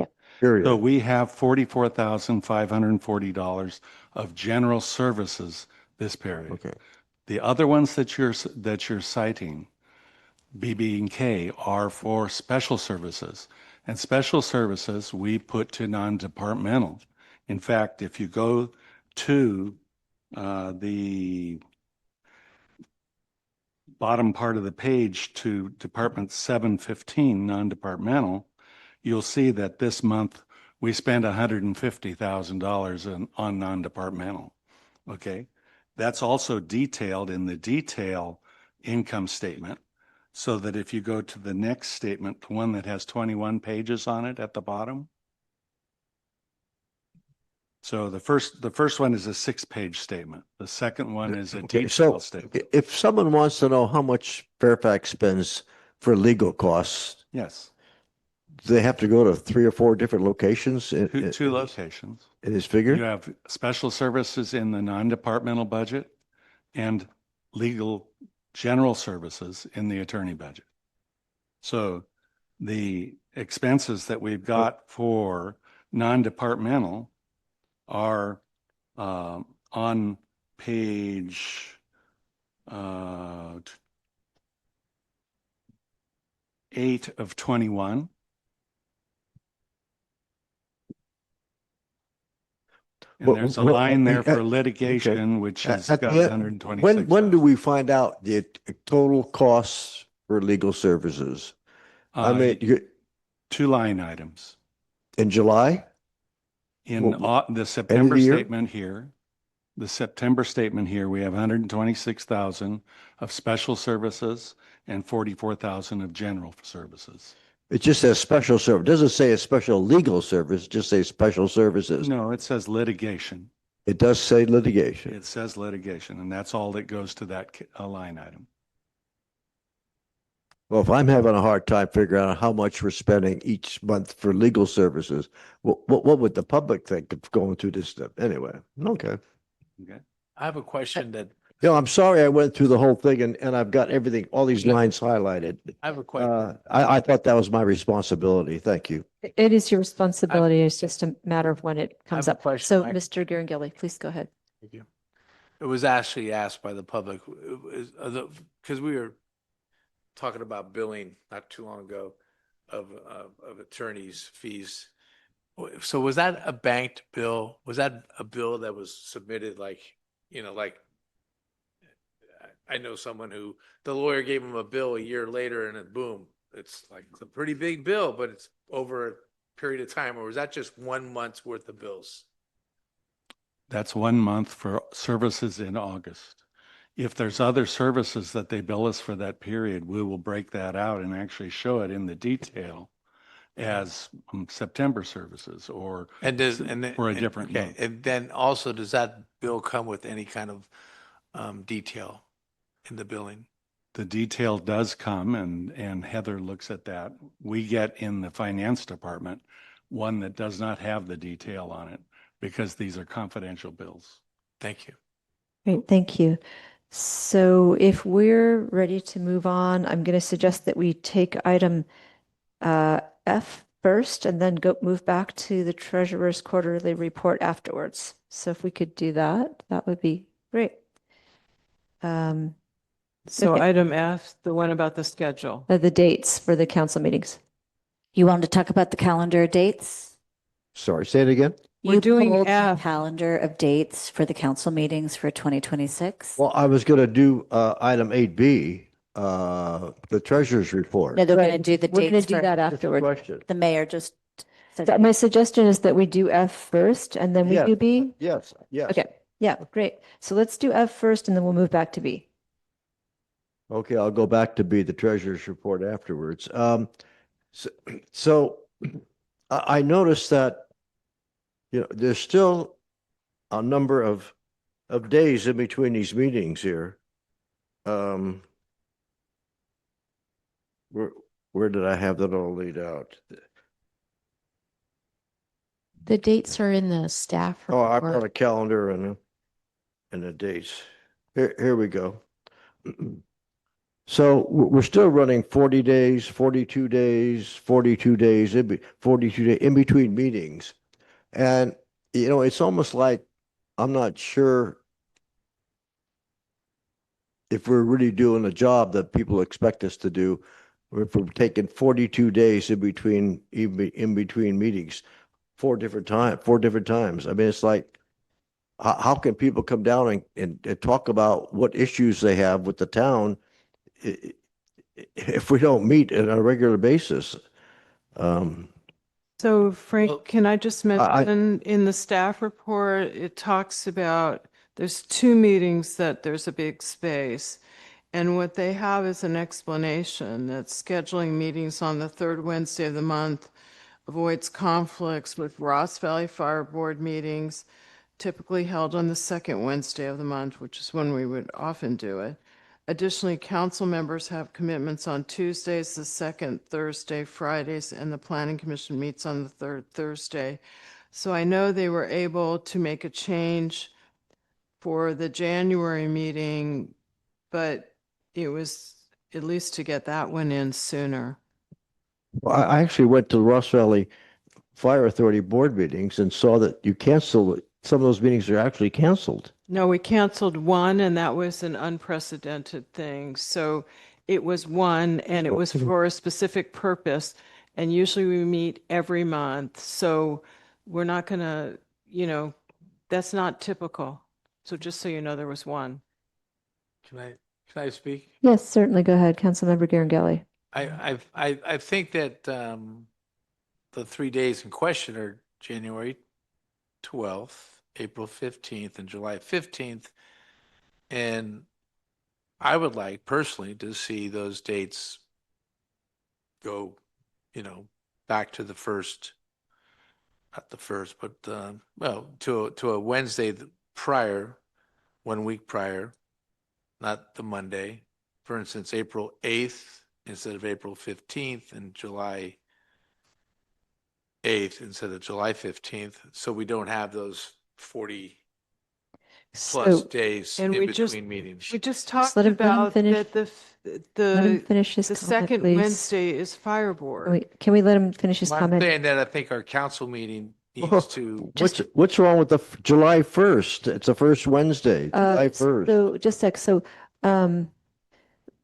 Period. So we have $44,540 of general services this period. Okay. The other ones that you're citing, BB and K, are for special services. And special services we put to non-departmental. In fact, if you go to the bottom part of the page to Department 715, non-departmental, you'll see that this month we spent $150,000 on non-departmental. Okay. That's also detailed in the detail income statement, so that if you go to the next statement, the one that has 21 pages on it at the bottom. So the first one is a 6-page statement. The second one is a detailed statement. If someone wants to know how much Fairfax spends for legal costs, yes, they have to go to 3 or 4 different locations. Two locations. In his figure? You have special services in the non-departmental budget and legal general services in the attorney budget. So the expenses that we've got for non-departmental are on page 8 of 21. And there's a line there for litigation, which has got 126. When do we find out the total costs for legal services? I mean, 2 line items. In July? In the September statement here, we have 126,000 of special services and 44,000 of general services. It just says special service. It doesn't say a special legal service, it just says special services. No, it says litigation. It does say litigation. It says litigation, and that's all that goes to that line item. Well, if I'm having a hard time figuring out how much we're spending each month for legal services, what would the public think of going through this stuff? Anyway, okay. Okay. I have a question that I'm sorry I went through the whole thing and I've got everything, all these lines highlighted. I have a question. I thought that was my responsibility. Thank you. It is your responsibility. It's just a matter of when it comes have a up. question, So, Mike. Mr. Garangilli, please go ahead. Thank you. It was actually asked by the public, because we were talking about billing not too long ago of attorneys' fees. So was that a banked bill? Was that a bill that was submitted like I know someone who the lawyer gave him a bill a year later and then boom, it's like a pretty big bill, but it's over a period of time, or was that just 1 month's worth of bills? That's 1 month for services in August. If there's other services that they bill us for that period, we will break that out and actually show it in the detail as September services for a different month. And then also, does that bill come with any kind of detail in the billing. The detail does come and Heather looks at that. We get in the finance department one that does not have the detail on it because these are confidential bills. Thank you. Great, thank you. So if we're ready to move on, I'm going to suggest that we take item F first and then move back to the treasurer's quarterly report afterwards. So if we could do that, that would be great. So Okay. item F, the one about the schedule. The dates for the council meetings. You want to talk about the calendar dates? Sorry, say it again. We're You doing pulled the F. calendar of dates for the council meetings for 2026. Well, I was going to do item 8B, the treasurer's report. No, they're going to Right. do the We're going dates to do for that Just a afterward. question. the mayor just said. So my suggestion is that we do F first and then we Yes. do B. Yes, yes. Okay, yeah, great. So let's do F first and then we'll move back to B. Okay, I'll go back to B, the treasurer's report afterwards. So I noticed that, there's still a number of days in between these meetings here. Where did I have that all laid out? The dates are in the staff Oh, I report. brought a calendar and the dates. Here we go. So we're still running 40 days, 42 days, 42 days, 42 days in between meetings. And, it's almost like I'm not sure if we're really doing a job that people expect us to do. If we're taking 42 days in between meetings, four different times. I mean, it's like, how can people come down and talk about what issues they have with the town if we don't meet on a regular basis? So Frank, Well, can I just mention in the staff report, it talks about there's two meetings that there's a big space. And what they have is an explanation that scheduling meetings on the third Wednesday of the month avoids conflicts with Ross Valley Fire Board meetings typically held on the second Wednesday of the month, which is when we would often do it. Additionally, council members have commitments on Tuesdays, the second Thursday, Fridays, and the Planning Commission meets on the third Thursday. So I know they were able to make a change for the January meeting, but it was at least to get that one in sooner. Well, I actually went to Ross Valley Fire Authority board meetings and saw that you canceled, some of those meetings are actually canceled. No, we canceled one, and that was an unprecedented thing. So it was one, and it was for a specific purpose. And usually we meet every month. So we're not going to, that's not typical. So just so you know, there was one. Can I speak? Yes, certainly. Go ahead, Councilmember Garangelli. I think that the 3 days in question are January 12th, April 15th, and July 15th. And I would like personally to see those dates go, back to the first, not the first, but to a Wednesday prior, 1 week prior, not the Monday. For instance, April 8th instead of April 15th and July 8th instead of July 15th. So we don't have those 40 plus days in between meetings. We just talked let him about finish. that Let him finish his the comment, second please. Wednesday is Fire Board. Can we let him finish his I'm comment? saying that I think our council meeting needs to. What's wrong with the July 1st? It's the first Wednesday, July 1st. So just a sec. So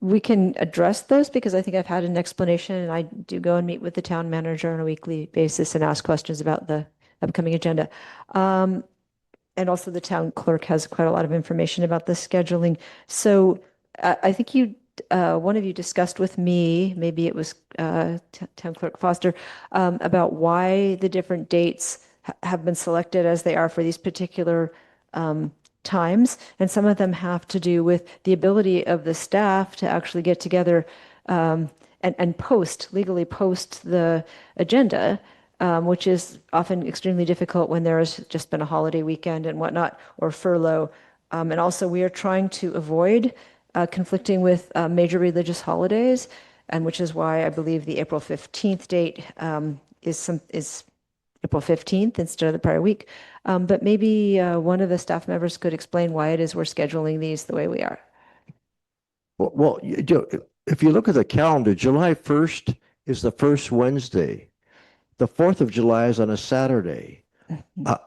we can address those because I think I've had an explanation and I do go and meet with the town manager on a weekly basis and ask questions about the upcoming agenda. And also the town clerk has quite a lot of information about the scheduling. So I think one of you discussed with me, maybe it was Town Clerk Foster, about why the different dates have been selected as they are for these particular times. And some of them have to do with the ability of the staff to actually get together and legally post the agenda. Which is often extremely difficult when there has just been a holiday weekend and whatnot, or furlough. And also, we are trying to avoid conflicting with major religious holidays, and which is why I believe the April 15th date is April 15th instead of the prior week. But maybe one of the staff members could explain why it is we're scheduling these the way we are. Well, if you look at the calendar, July 1st is the first Wednesday. The 4th of July is on a Saturday. I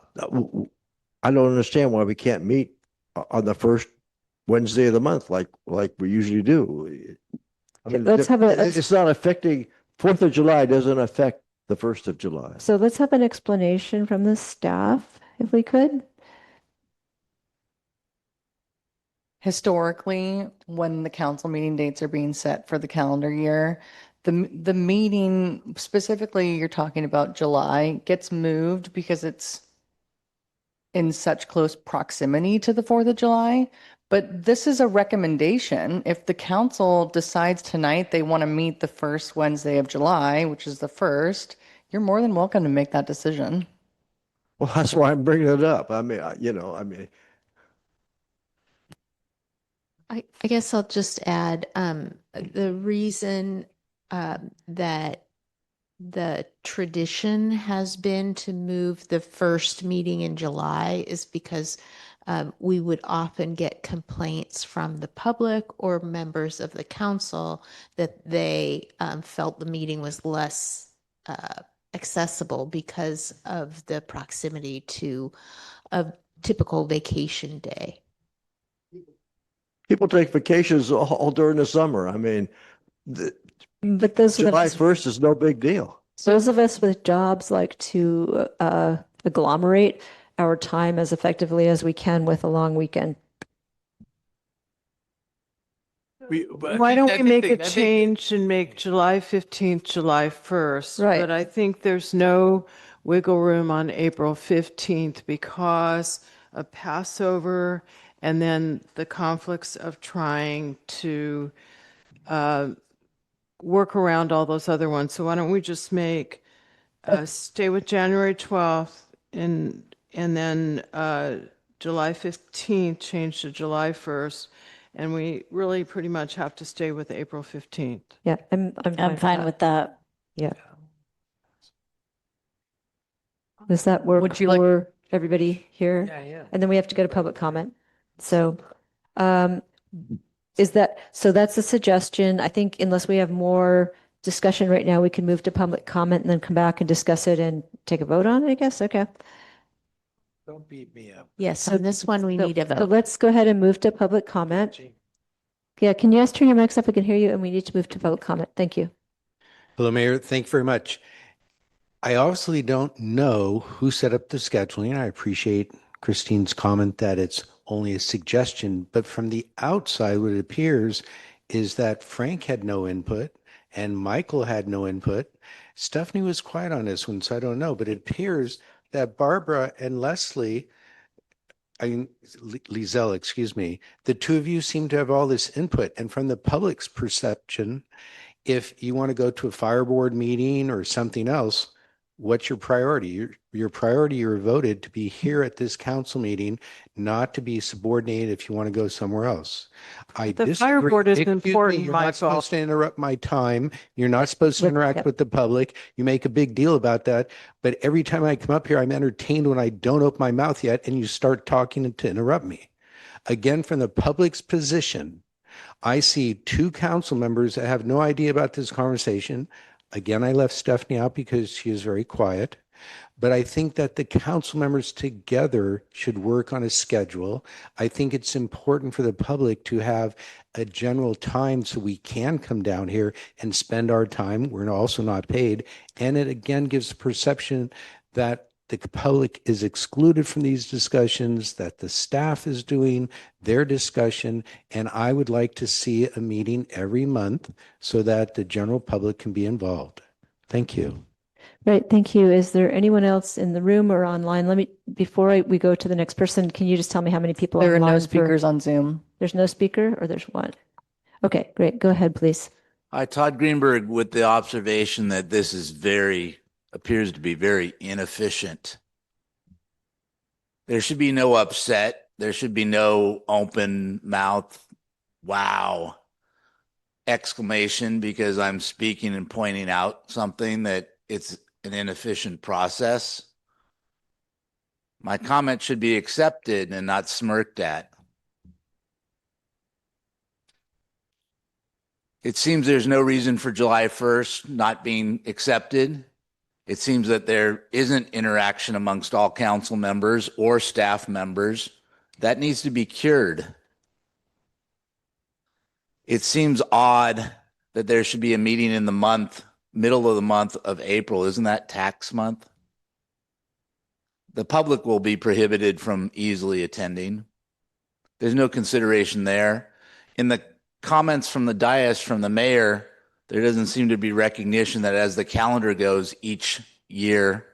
don't understand why we can't meet on the first Wednesday of the month like we usually do. I mean, Let's have a- it's not affecting, 4th of July doesn't affect the 1st of July. So let's have an explanation from the staff, if we could. Historically, when the council meeting dates are being set for the calendar year, the meeting, specifically you're talking about July, gets moved because it's in such close proximity to the 4th of July. But this is a recommendation. If the council decides tonight they want to meet the first Wednesday of July, which is the 1st, you're more than welcome to make that decision. Well, that's why I'm bringing it up. I mean, I guess I'll just add the reason that the tradition has been to move the first meeting in July is because we would often get complaints from the public or members of the council that they felt the meeting was less accessible because of the proximity to a typical vacation day. people take vacations all during the summer. I mean, But those July of us, 1st is no big deal. those of us with jobs like to agglomerate our time as effectively as we can with a long weekend. Why don't we make a change and make July 15th, July 1st? Right. But I think there's no wiggle room on April 15th because of Passover and then the conflicts of trying to work around all those other ones. So why don't we just make, stay with January 12th and then July 15th, change to July 1st. And we really pretty much have to stay with April 15th. Yeah, I'm fine with that. Yeah. Does that work Would you like- for everybody here? Yeah. And then we have to go to public comment. So, so that's a suggestion. I think unless we have more discussion right now, we can move to public comment and then come back and discuss it and take a vote on it, I guess. Okay. Don't beat me up. Yes, on this one, we need a So vote. let's go ahead and move to public comment. Yeah, can you guys turn your mics up? We can hear you, and we need to move to public comment. Thank you. Hello, Mayor. Thank you very much. I obviously don't know who set up the scheduling. I appreciate Christine's comment that it's only a suggestion, but from the outside, what it appears is that Frank had no input and Michael had no input. Stephanie was quiet on this one, so I don't know, but it appears that Barbara and Leslie, Liesel, excuse me, the two of you seem to have all this input. And from the public's perception, if you want to go to a fire board meeting or something else, what's your priority? Your priority, you're voted to be here at this council meeting, not to be subordinated if you want to go somewhere else. The fire disagree. board is Excuse me, important, You're not Michael. supposed to interrupt my time. You're not supposed to interact with the public. You make a big deal about that. But every time I come up here, I'm entertained when I don't open my mouth yet and you start talking to interrupt me. Again, from the public's position, I see two council members that have no idea about this conversation. Again, I left Stephanie out because she is very quiet. But I think that the council members together should work on a schedule. I think it's important for the public to have a general time so we can come down here and spend our time. We're also not paid. And it again gives the perception that the public is excluded from these discussions, that the staff is doing their discussion. And I would like to see a meeting every month so that the general public can be involved. Thank you. Right, thank you. Is there anyone else in the room or online? Before we go to the next person, can you just tell me how many people There are online no for- speakers on Zoom. There's no speaker or there's one? Okay, great. Go ahead, please. Hi, Todd Greenberg with the observation that this is appears to be very inefficient. There should be no upset there should be no open mouth, wow, exclamation, because I'm speaking and pointing out something that it's an inefficient process. My comment should be accepted and not smirked at. It seems there's no reason for July 1st not being accepted. It seems that there isn't interaction amongst all council members or staff members. That needs to be cured. It seems odd that there should be a meeting in the month, middle of the month of April. Isn't that tax month? The public will be prohibited from easily attending. There's no consideration there. In the comments from the dais from the mayor, there doesn't seem to be recognition that as the calendar goes each year,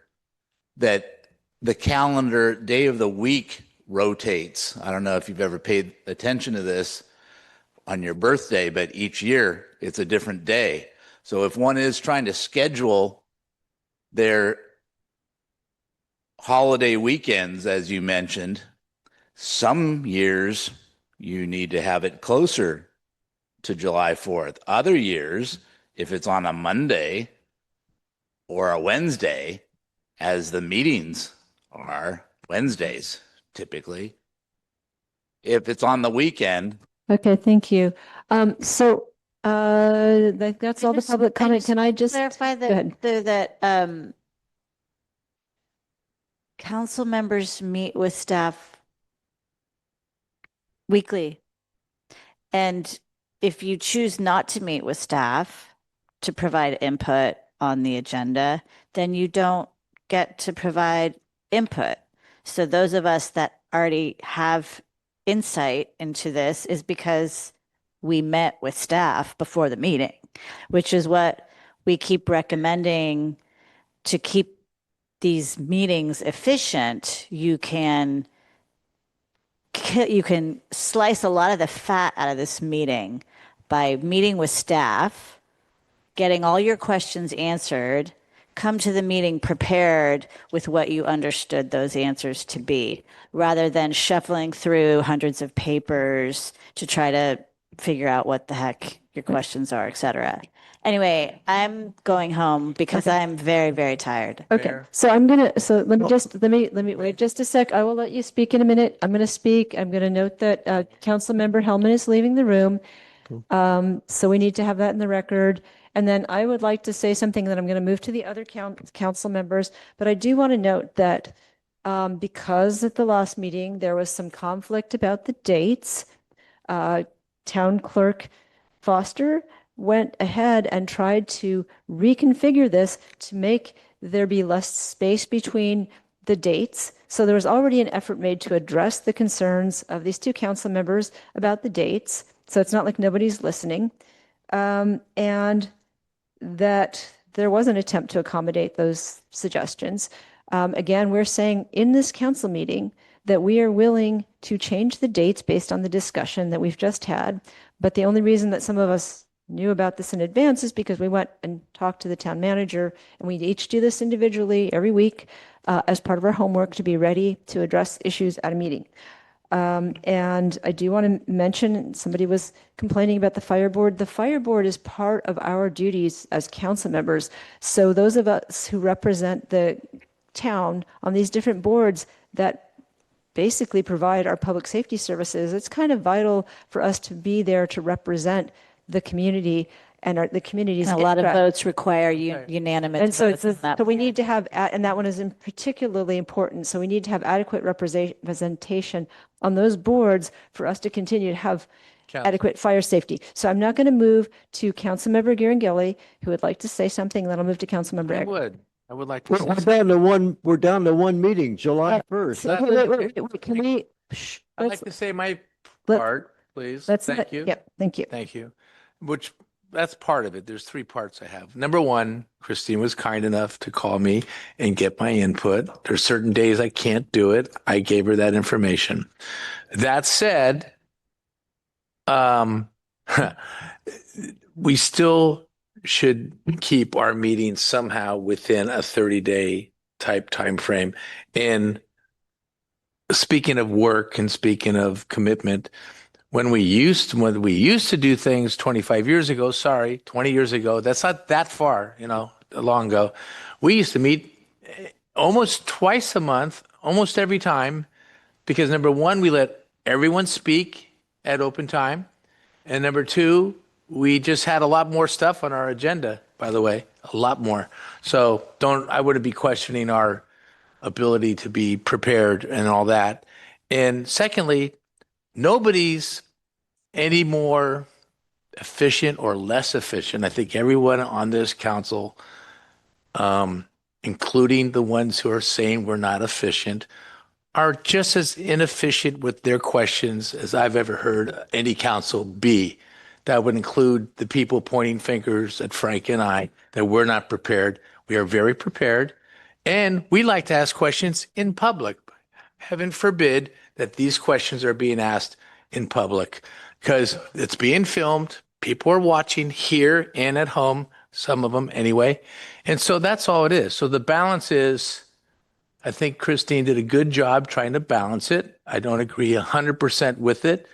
that the calendar day of the week rotates. I don't know if you've ever paid attention to this on your birthday, but each year it's a different day. So if one is trying to schedule their holiday weekends, as you mentioned, some years you need to have it closer to July 4th. Other years, if it's on a Monday or a Wednesday, as the meetings are Wednesdays typically, if it's on the weekend. Okay, thank you. That's all the public comment. Can I just clarify go ahead. that council members meet with staff weekly? And if you choose not to meet with staff to provide input on the agenda, then you don't get to provide input. So those of us that already have insight into this is because we met with staff before the meeting, which is what we keep recommending to keep these meetings efficient. You can slice a lot of the fat out of this meeting by meeting with staff, getting all your questions answered, come to the meeting prepared with what you understood those answers to be, rather than shuffling through hundreds of papers to try to figure out what the heck your questions are, et cetera. Anyway, I'm going home because I'm very, very tired. Okay, so let me wait just a sec. I will let you speak in a minute. I'm going to speak. I'm going to note that Council Member Hellman is leaving the room. So we need to have that in the record. And then I would like to say something that I'm going to move to the other council members. But I do want to note that because at the last meeting, there was some conflict about the dates, Town Clerk Foster went ahead and tried to reconfigure this to make there be less space between the dates. So there was already an effort made to address the concerns of these two council members about the dates. So it's not like nobody's listening. And that there was an attempt to accommodate those suggestions. Again, we're saying in this council meeting that we are willing to change the dates based on the discussion that we've just had. But the only reason that some of us knew about this in advance is because we went and talked to the town manager, and we each do this individually every week as part of our homework to be ready to address issues at a meeting. And I do want to mention, somebody was complaining about the fire board. The fire board is part of our duties as council members. So those of us who represent the town on these different boards that basically provide our public safety services, it's kind of vital for us to be there to represent the community and the community's And a lot of interest. votes require unanimous And so votes on that. so we need to have, and that one is particularly important. So we need to have adequate representation on those boards for us to continue to have adequate fire safety. So I'm not going to move to Councilmember Garanghelli, who would like to say something. Then I'll move to Councilmember. I would like to say We're something. down to one, we're down to one meeting, July 1st. Wait, can we? I'd like to say my let- part, please. let's Thank let- you. Yep, thank you. Thank you. Which, that's part of it. There's three parts I have. Number one, Christine was kind enough to call me and get my input. There's certain days I can't do it. I gave her that information. That said, we still should keep our meetings somehow within a 30-day type time frame. And speaking of work and speaking of commitment, when we used to do things 25 years ago, 20 years ago, that's not that far, long ago. We used to meet almost twice a month, almost every time, because number one, we let everyone speak at open time. And number two, we just had a lot more stuff on our agenda, by the way, a lot more. So I wouldn't be questioning our ability to be prepared and all that. And secondly, nobody's any more efficient or less efficient. I think everyone on this council, including the ones who are saying we're not efficient, are just as inefficient with their questions as I've ever heard any council be. That would include the people pointing fingers at Frank and I that we're not prepared. We are very prepared. And we like to ask questions in public. Heaven forbid that these questions are being asked in public because it's being filmed. People are watching here and at home, some of them anyway. And so that's all it is. So the balance is, I think Christine did a good job trying to balance it. I don't agree 100% with it.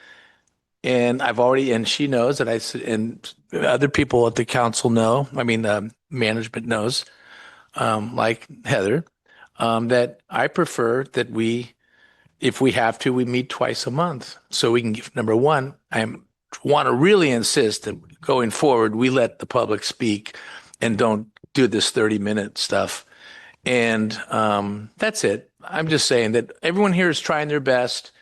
And and she knows that and other people at the council know, management knows, like Heather, that I prefer that if we have to, we meet twice a month. So we can give, number one, I want to really insist that going forward, we let the public speak and don't do this 30-minute stuff. And that's it. I'm just saying that everyone here is trying their best,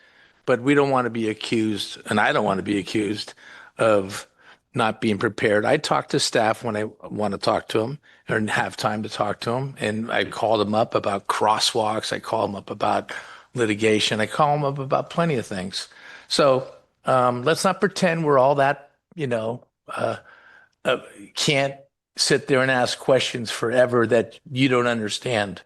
but we don't want to be accused, and I don't want to be accused of not being prepared. I talk to staff when I want to talk to them or have time to talk to them. And I call them up about crosswalks. I call them up about litigation. I call them up about plenty of things. So let's not pretend we're all that, can't sit there and ask questions forever that you don't understand.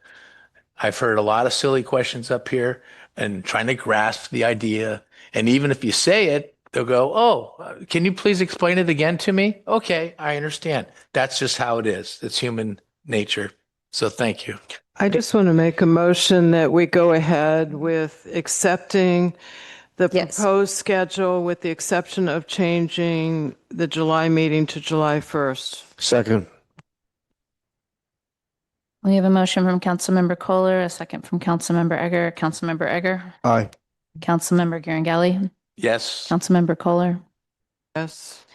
I've heard a lot of silly questions up here and trying to grasp the idea. And even if you say it, they'll go, oh, can you please explain it again to me? Okay, I understand. That's just how it is. It's human nature. So thank you. I just want to make a motion that we go ahead with accepting the proposed schedule with the exception of changing the July meeting to July 1st. Second. We have a motion from Councilmember Kohler, a second from Councilmember Egger. Councilmember Egger. Aye. Councilmember Garangelli. Yes. Councilmember Kohler. Yes.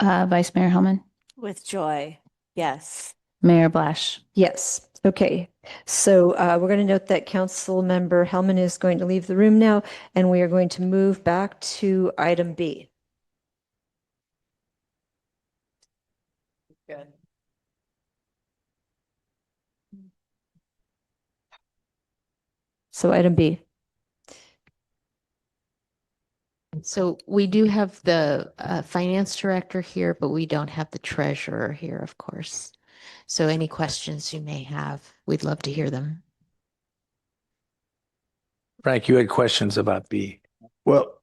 Vice Mayor Hellman. With joy, yes. Mayor Blash. Yes. Okay. So we're going to note that Councilmember Hellman is going to leave the room now, and we are going to move back to item B. Good. So item B. So we do have the finance director here, but we don't have the treasurer here, of course. So any questions you may have, we'd love to hear them. Frank, you had questions about B. Well,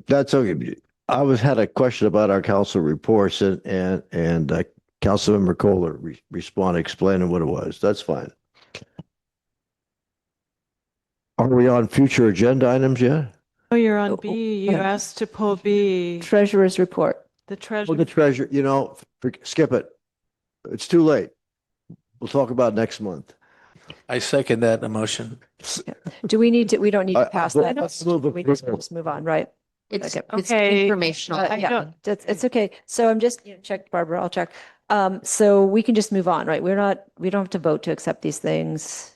that's okay. Had a question about our council reports and Councilmember Kohler responded explaining what it was. That's fine. Are we on future agenda items yet? Oh, you're on B. You asked to pull B. Treasurer's report. The treasurer. Well, the treasurer, skip it. It's too late. We'll talk about next month. I second that emotion. Do we need to, we don't need to pass that. Let's move it We just forward. move on, right? It's Okay. informational. Yeah, it's okay. So I'm just, check Barbara, I'll check. So we can just move on, right? We don't have to vote to accept these things,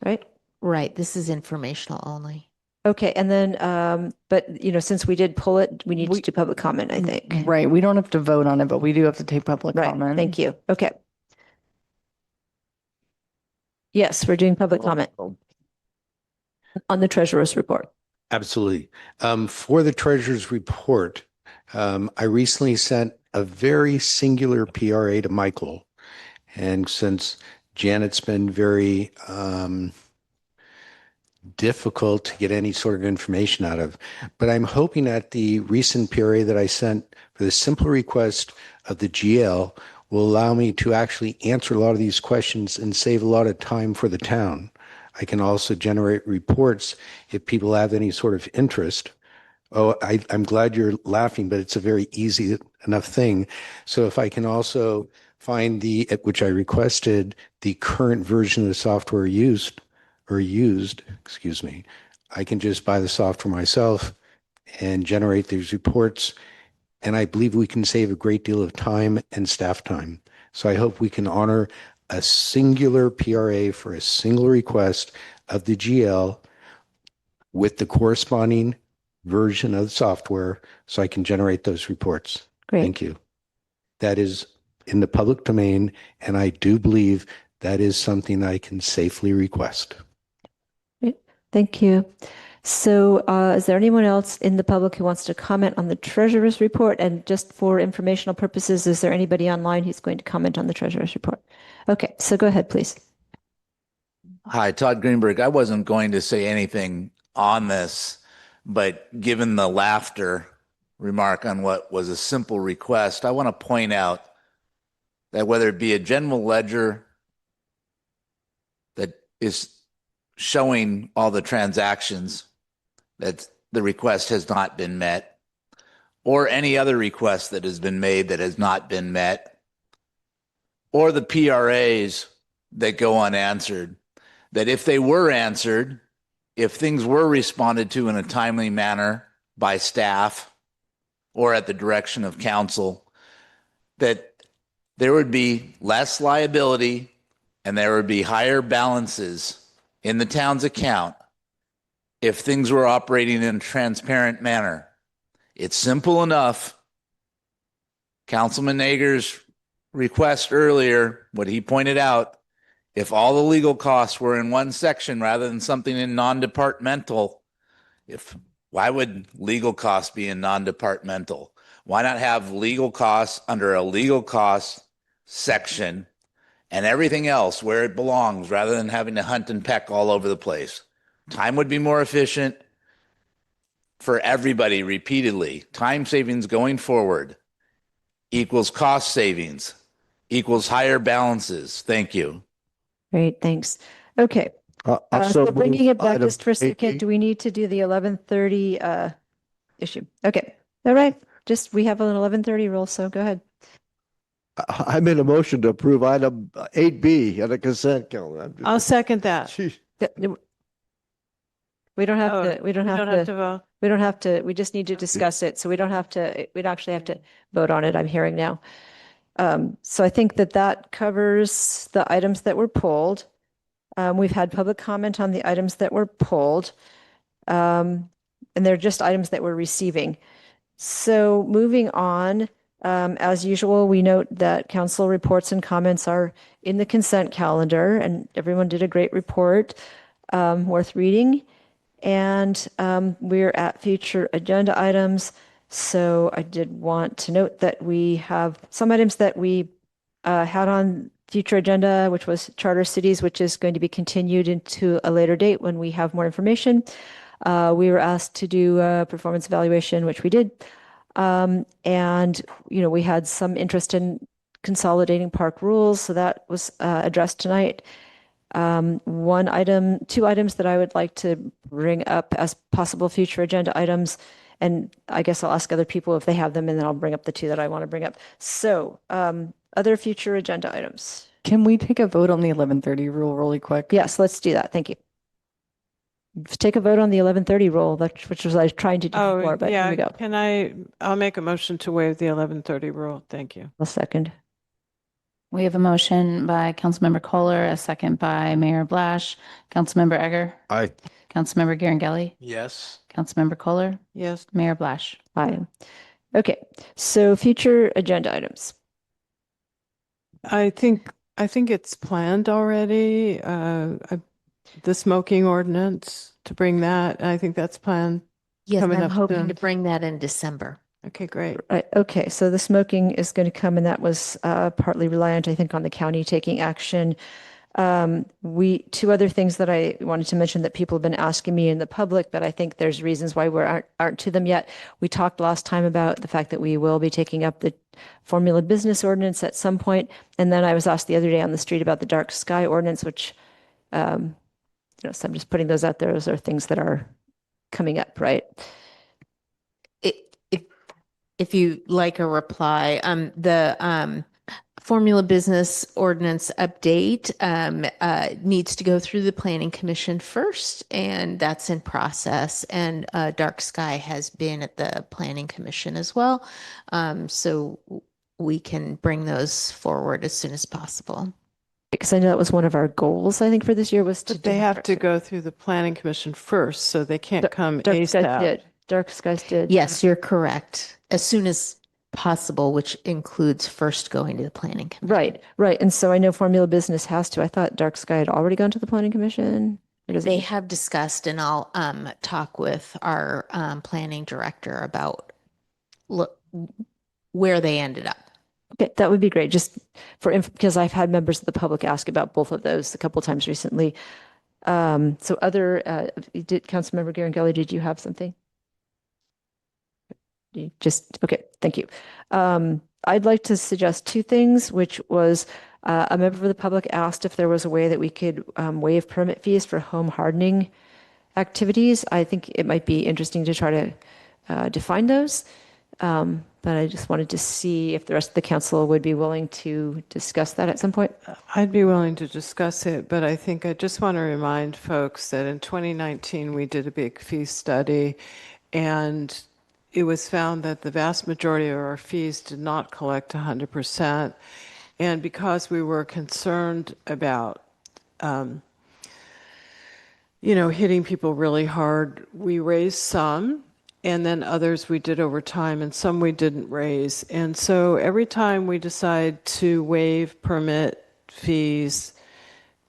right? Right. This is informational only. Okay. And then, but since we did pull it, we need to do public comment, I think. Right. We don't have to vote on it, but we do have to take public Right. comment. Thank you. Okay. Yes, we're doing public comment on the treasurer's report. Absolutely. For the treasurer's report, I recently sent a very singular PRA to Michael. And since Janet's been very difficult to get any sort of information out of, but I'm hoping that the recent PRA that I sent for the simple request of the GL will allow me to actually answer a lot of these questions and save a lot of time for the town. I can also generate reports if people have any sort of interest. Oh, I'm glad you're laughing, but it's a very easy enough thing. So if I can also find which I requested, the current version of the software used, excuse me, I can just buy the software myself and generate these reports. And I believe we can save a great deal of time and staff time. So I hope we can honor a singular PRA for a single request of the GL with the corresponding version of the software so I can generate those reports. Great. Thank you. That is in the public domain, and I do believe that is something I can safely request. Great. Thank you. So is there anyone else in the public who wants to comment on the treasurer's report? And just for informational purposes, is there anybody online who's going to comment on the treasurer's report? Okay, so go ahead, please. Hi, Todd Greenberg. I wasn't going to say anything on this, but given the laughter remark on what was a simple request, I want to point out that whether it be a general ledger that is showing all the transactions that the request has not been met, or any other request that has been made that has not been met, or the PRAs that go unanswered, that if they were answered, if things were responded to in a timely manner by staff or at the direction of council, that there would be less liability and there would be higher balances in the town's account if things were operating in a transparent manner. It's simple enough. Councilman Nager's request earlier, what he pointed out, if all the legal costs were in one section rather than something in non-departmental, why would legal costs be in non-departmental? Why not have legal costs under a legal costs section and everything else where it belongs rather than having to hunt and peck all over the place? Time would be more efficient for everybody repeatedly. Time savings going forward equals cost savings equals higher balances. Thank you. Great, thanks. Okay. So bringing it back just for a second, do we need to do the 11:30 issue? Okay. All right. Just we have an 11:30 rule, so go ahead. I made a motion to approve item 8B on the consent calendar. I'll second that. We don't have to. We don't have to vote. We don't have to. We just need to discuss it. So we don't have to. We'd actually have to vote on it. I'm hearing now. So I think that covers the items that were pulled. We've had public comment on the items that were pulled. And they're just items that we're receiving. So moving on, as usual, we note that council reports and comments are in the consent calendar, and everyone did a great report, worth reading. And we're at future agenda items. So I did want to note that we have some items that we had on future agenda, which was charter cities, which is going to be continued into a later date when we have more information. We were asked to do a performance evaluation, which we did. And, we had some interest in consolidating park rules. So that was addressed tonight. Two items that I would like to bring up as possible future agenda items. And I guess I'll ask other people if they have them, and then I'll bring up the two that I want to bring up. So, other future agenda items. Can we take a vote on the 11:30 rule really quick? Yes, let's do that. Thank you. Take a vote on the 11:30 rule, which was I was trying to do before, but here we go. I'll make a motion to waive the 11:30 rule. Thank you. A second. We have a motion by Councilmember Kohler, a second by Mayor Blash. Councilmember Egger. Aye. Councilmember Garangelli. Yes. Councilmember Kohler. Yes. Mayor Blash. Aye. Okay. So future agenda items. I think it's planned already. The smoking ordinance to bring that. I think that's planned. Yes, coming I'm up hoping soon. to bring that in December. Okay, great. Right. Okay. So the smoking is going to come, and that was partly reliant, I think, on the county taking action. Two other things that I wanted to mention that people have been asking me in the public, but I think there's reasons why we aren't to them yet. We talked last time about the fact that we will be taking up the formula business ordinance at some point. And then I was asked the other day on the street about the dark sky ordinance, which So I'm just putting those out there. Those are things that are coming up, right? If you like a reply, the formula business ordinance update needs to go through the planning commission first, and that's in process. And Dark Sky has been at the planning commission as well, so we can bring those forward as soon as possible. Because I know that was one of our goals, I think, for this year was to. But they have to go through the planning commission first, so they can't come Dark Skies ASAP. did. Dark Skies did. Yes, you're correct. As soon as possible, which includes first going to the planning commission. Right, right. And so I know Formula Business has to. I thought Dark Sky had already gone to the planning commission. They have discussed, and I'll talk with our planning director about where they ended up. Okay, that would be great. Just because I've had members of the public ask about both of those a couple times recently. So Councilmember Garanghelli, did you have something? Okay, thank you. I'd like to suggest two things, which was a member of the public asked if there was a way that we could waive permit fees for home hardening activities. I think it might be interesting to try to define those. But I just wanted to see if the rest of the council would be willing to discuss that at some point. I'd be willing to discuss it, but I think I just want to remind folks that in 2019, we did a big fee study, and it was found that the vast majority of our fees did not collect 100%. And because we were concerned about, hitting people really hard, we raised some, and then others we did over time, and some we didn't raise. And so every time we decide to waive permit fees,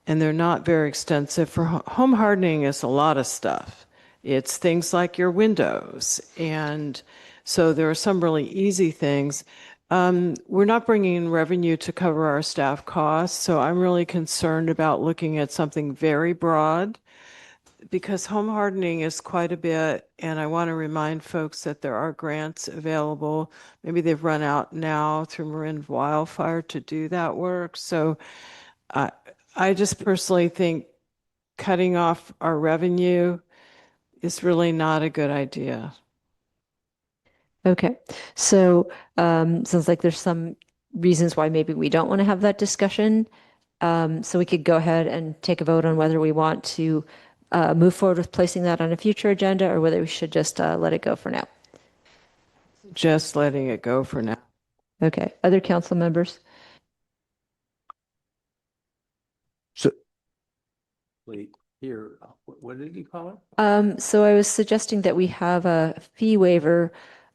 and they're not very extensive, for home hardening is a lot of stuff. It's things like your windows. And so there are some really easy things. We're not bringing in revenue to cover our staff costs. So I'm really concerned about looking at something very broad, because home hardening is quite a bit. And I want to remind folks that there are grants available. Maybe they've run out now through Marin Wildfire to do that work. So I just personally think cutting off our revenue is really not a good idea. Okay, so sounds like there's some reasons why maybe we don't want to have that discussion. So we could go ahead and take a vote on whether we want to move forward with placing that on a future agenda or whether we should just let it go for now. Just letting it go for now. Okay, other council members? So Wait, here, what did you call it? So I was suggesting that we have a fee waiver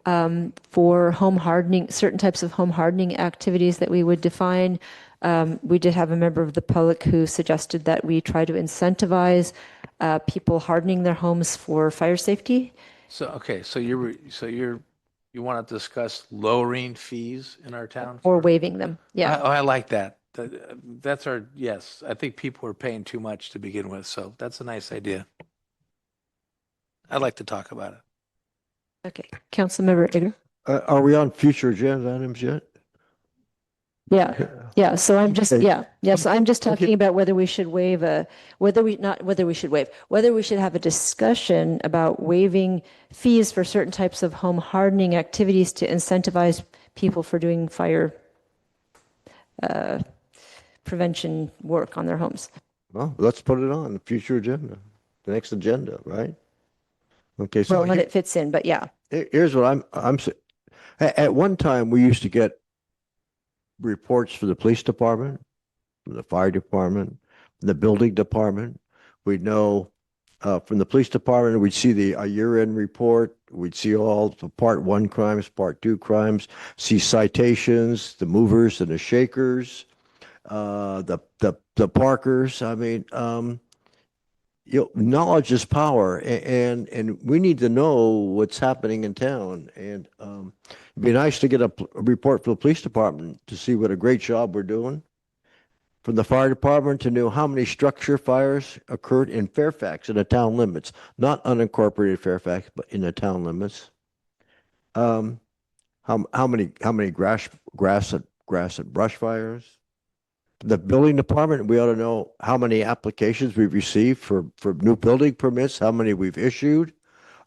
for home hardening, certain types of home hardening activities that we would define. We did have a member of the public who suggested that we try to incentivize people hardening their homes for fire safety. So, okay, so you want to discuss lowering fees in our town? Or waiving them, yeah. I like that. That's yes, I think people are paying too much to begin with, so that's a nice idea. I'd like to talk about it. Okay, Councilmember Igor? are we on future agenda items yet? Yeah. So I'm just, Okay. So I'm just talking about whether we should waive whether we should have a discussion about waiving fees for certain types of home hardening activities to incentivize people for doing fire prevention work on their homes. Well, let's put it on the future agenda, the next agenda, right? Okay. So Well, when it fits in, but yeah. here's what I'm saying. At one time, we used to get reports for the police department, from the fire department, from the building department. We'd know from the police department, we'd see a year-end report. We'd see all the part 1 crimes, part 2 crimes, see citations, the movers and the shakers, the parkers. I mean, knowledge is power, and we need to know what's happening in town. And it'd be nice to get a report from the police department to see what a great job we're doing. From the fire department to know how many structure fires occurred in Fairfax in the town limits, not unincorporated Fairfax, but in the town limits. How many grass and brush fires? The building department, we ought to know how many applications we've received for new building permits, how many we've issued,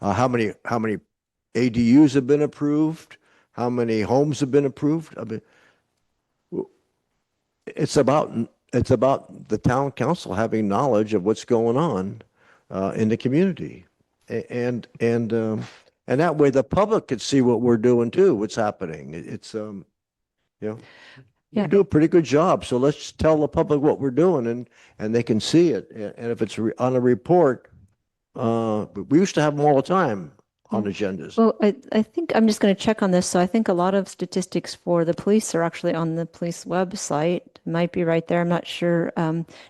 how many ADUs have been approved, how many homes have been approved. I mean, it's about the town council having knowledge of what's going on in the community, and that way the public could see what we're doing too, what's happening. It's you know. Yeah. We do a pretty good job, so let's tell the public what we're doing, and they can see it. And if it's on a report, we used to have them all the time on agendas. Well, I think I'm just going to check on this. So I think a lot of statistics for the police are actually on the police website. Might be right there. I'm not sure,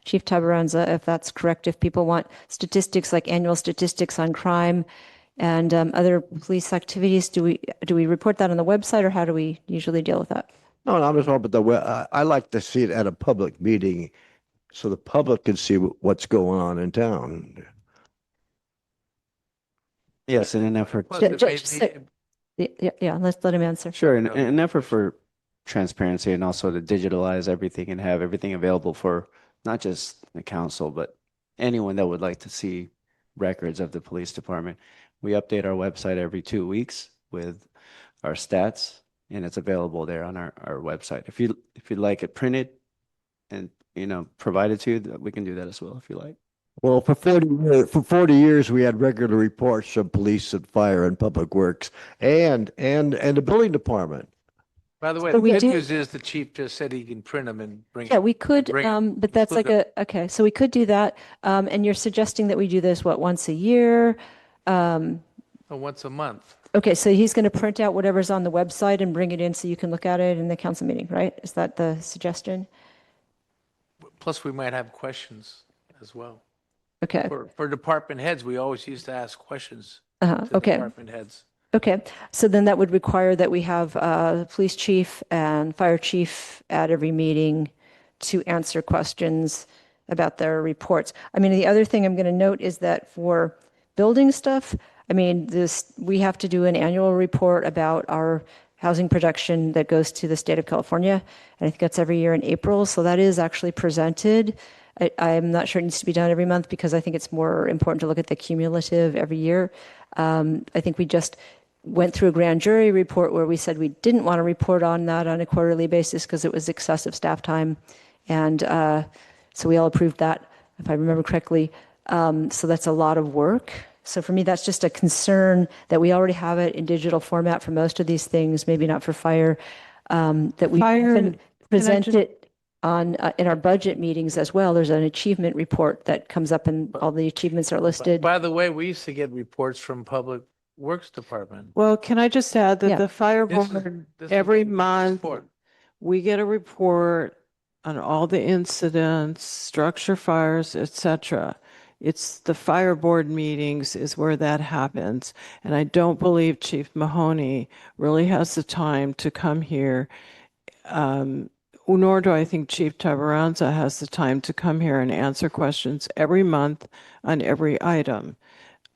Chief Tabaranza, if that's correct. If people want statistics like annual statistics on crime and other police activities, do we report that on the website, or how do we usually deal with that? No, I'm just talking about the way I like to see it at a public meeting, so the public can see what's going on in town. Yes, in an effort. Yeah, let's let him answer. Sure, in an effort for transparency and also to digitalize everything and have everything available for not just the council, but anyone that would like to see records of the police department. We update our website every 2 weeks with our stats, and it's available there on our website. If you'd like it printed and provided to you, we can do that as well if you like. Well, for 40 years, we had regular reports from police and fire and public works and the building department. By the way, So the we good do- news is the chief just said he can print them and bring. Yeah, we could, bring 'em. but that's like okay, so we could do that. And you're suggesting that we do this, what, once a year? Once a month. Okay, so he's going to print out whatever's on the website and bring it in so you can look at it in the council meeting, right? Is that the suggestion? Plus, we might have questions as well. Okay. For department heads, we always used to ask questions to Okay. department heads. Okay, so then that would require that we have the police chief and fire chief at every meeting to answer questions about their reports. I mean, the other thing I'm going to note is that for building stuff, I mean, we have to do an annual report about our housing production that goes to the state of California. And I think that's every year in April. So that is actually presented. I'm not sure it needs to be done every month because I think it's more important to look at the cumulative every year. I think we just went through a grand jury report where we said we didn't want to report on that on a quarterly basis because it was excessive staff time. And so we all approved that, if I remember correctly. So that's a lot of work. So for me, that's just a concern that we already have it in digital format for most of these things, maybe not for fire, that we can present it on in our budget meetings as well. There's an achievement report that comes up and all the achievements are listed. By the way, we used to get reports from Public Works Department. Well, can I just add that Yeah. the fire This is- board, this is every the month, report. we get a report on all the incidents, structure fires, etc. It's the fire board meetings is where that happens. And I don't believe Chief Mahoney really has the time to come here. Nor do I think Chief Tabaranza has the time to come here and answer questions every month on every item.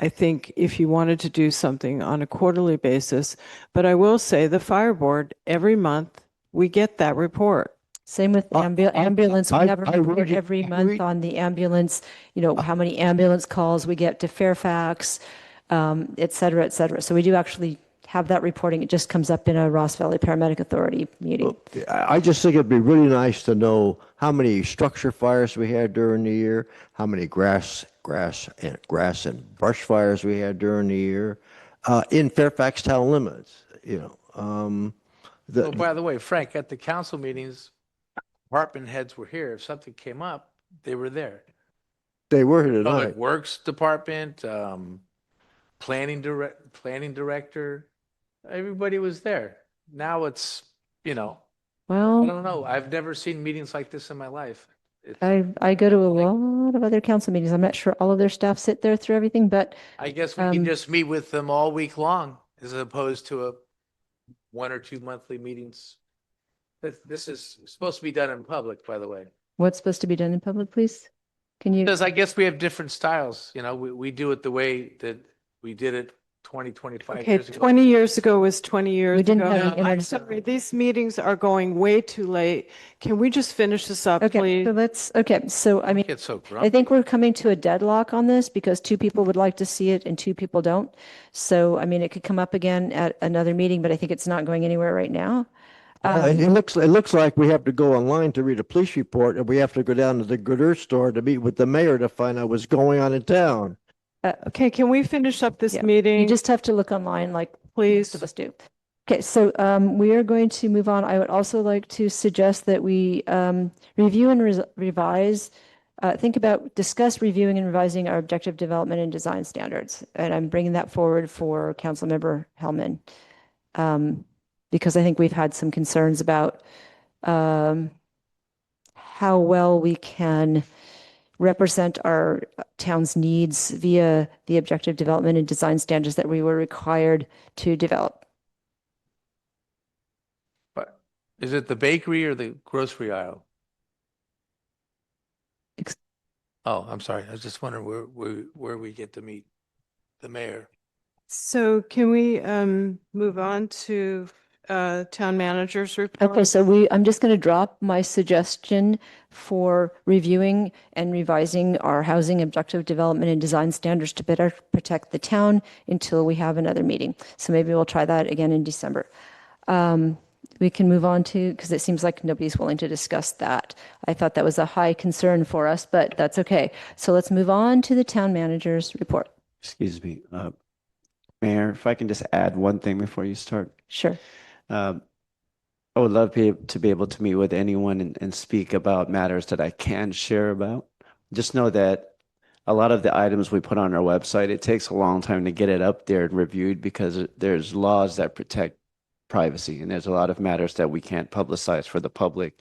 I think if you wanted to do something on a quarterly basis, but I will say the fire board, every month, we get that report. Same with ambulance. We have a I report read it- every I month read- on the ambulance, how many ambulance calls we get to Fairfax, et cetera, et cetera. So we do actually have that reporting. It just comes up in a Ross Valley Paramedic Authority meeting. I just think it'd be really nice to know how many structure fires we had during the year, how many grass and brush fires we had during the year, in Fairfax town limits, Oh, by the way, Frank, at the council meetings, department heads were here. If something came up, they were there. They were here Public tonight. Works Department, planning director, everybody was there. Now it's, I Well, don't know. I've never seen meetings like this in my life. I go to a lot of other council meetings. I'm not sure all of their staff sit there through everything, but I guess we can just meet with them all week long as opposed to a 1 or 2 monthly meetings. This is supposed to be done in public, by the way. what's supposed to be done in public, please? Can you? Because I guess we have different styles. We do it the way that we did it 20, 25 Okay, years ago. 20 years ago was 20 years We didn't ago. have an I'm inter- sorry, these meetings are going way too late. Can we just finish this up, Okay, please? so so I mean, Get so I think grumpy. we're coming to a deadlock on this because two people would like to see it and two people don't. So, I mean, it could come up again at another meeting, but I think it's not going anywhere right now. It looks like we have to go online to read a police report, and we have to go down to the Good Earth store to meet with the mayor to find out what's going on in town. Okay, can we finish up this Yeah, meeting? you just have to look online like Please. most of us do. Okay, so we are going to move on. I would also like to suggest that we review and revise, discuss reviewing and revising our objective development and design standards. And I'm bringing that forward for Councilmember Hellman. Because I think we've had some concerns about how well we can represent our town's needs via the objective development and design standards that we were required to develop. But is it the bakery or the grocery aisle? Oh, I'm sorry. I was just wondering where we get to meet the mayor. So can we move on to town manager's report? Okay, so I'm just going to drop my suggestion for reviewing and revising our housing objective development and design standards to better protect the town until we have another meeting. So maybe we'll try that again in December. We can move on to, because it seems like nobody's willing to discuss that. I thought that was a high concern for us, but that's okay. So let's move on to the town manager's report. Excuse me, Mayor, if I can just add one thing before you start. Sure. I would love to be able to meet with anyone and speak about matters that I can share about. Just know that a lot of the items we put on our website, it takes a long time to get it up there and reviewed because there's laws that protect privacy, and there's a lot of matters that we can't publicize for the public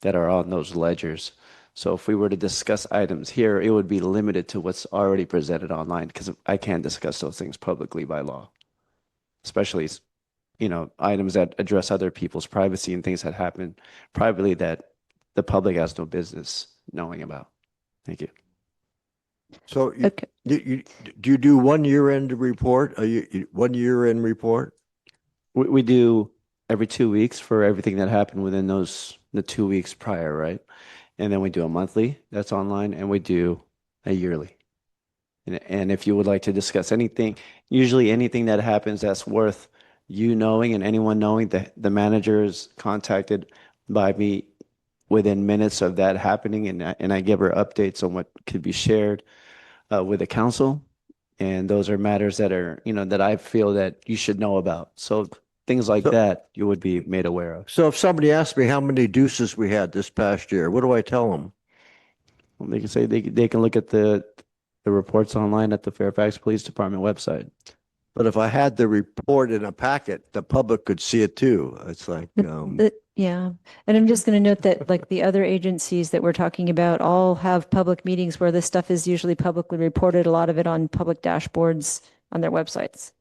that are on those ledgers. So if we were to discuss items here, it would be limited to what's already presented online because I can't discuss those things publicly by law, especially items that address other people's privacy and things that happen privately that the public has no business knowing about. Thank you. So Okay. do you do 1 year end report? Are you 1 year end report? We do every 2 weeks for everything that happened within the 2 weeks prior, right? And then we do a monthly that's online, and we do a yearly. And if you would like to discuss anything, usually anything that happens that's worth you knowing and anyone knowing, the manager is contacted by me within minutes of that happening, and I give her updates on what could be shared with the council. And those are matters that are, that I feel that you should know about. So things like that you would be made aware of. So if somebody asks me how many deuces we had this past year, what do I tell them? Well, they can say they can look at the reports online at the Fairfax Police Department website. But if I had the report in a packet, the public could see it too. It's like, Yeah. And I'm just going to note that like the other agencies that we're talking about all have public meetings where this stuff is usually publicly reported, a lot of it on public dashboards on their websites.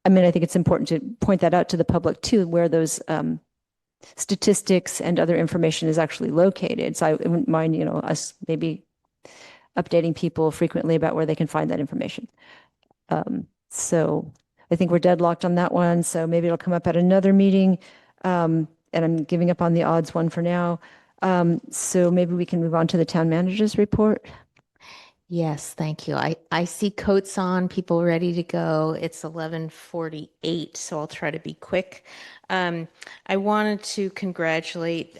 I mean, I think it's important to point that out to the public too, where those statistics and other information is actually located. So I wouldn't mind, us maybe updating people frequently about where they can find that information. So I think we're deadlocked on that one. So maybe it'll come up at another meeting. And I'm giving up on the odds one for now. So maybe we can move on to the town manager's report. Yes, thank you. I see coats on, people ready to go. It's 11:48, so I'll try to be quick. I wanted to congratulate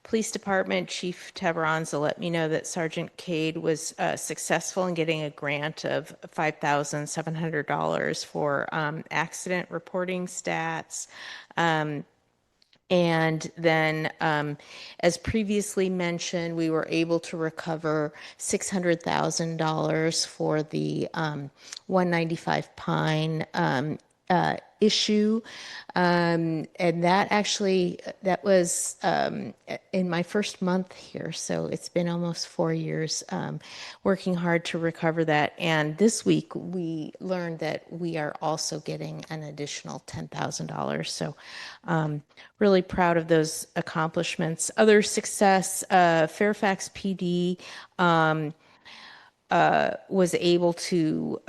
Police Department Chief Tabaranza. Let me know that Sergeant Cade was successful in getting a grant of $5,700 for accident reporting stats. And then, as previously mentioned, we were able to recover $600,000 for the 195 Pine issue. And that was in my first month here. So it's been almost 4 years working hard to recover that. And this week we learned that we are also getting an additional $10,000. So really proud of those accomplishments. Other success, Fairfax PD was able to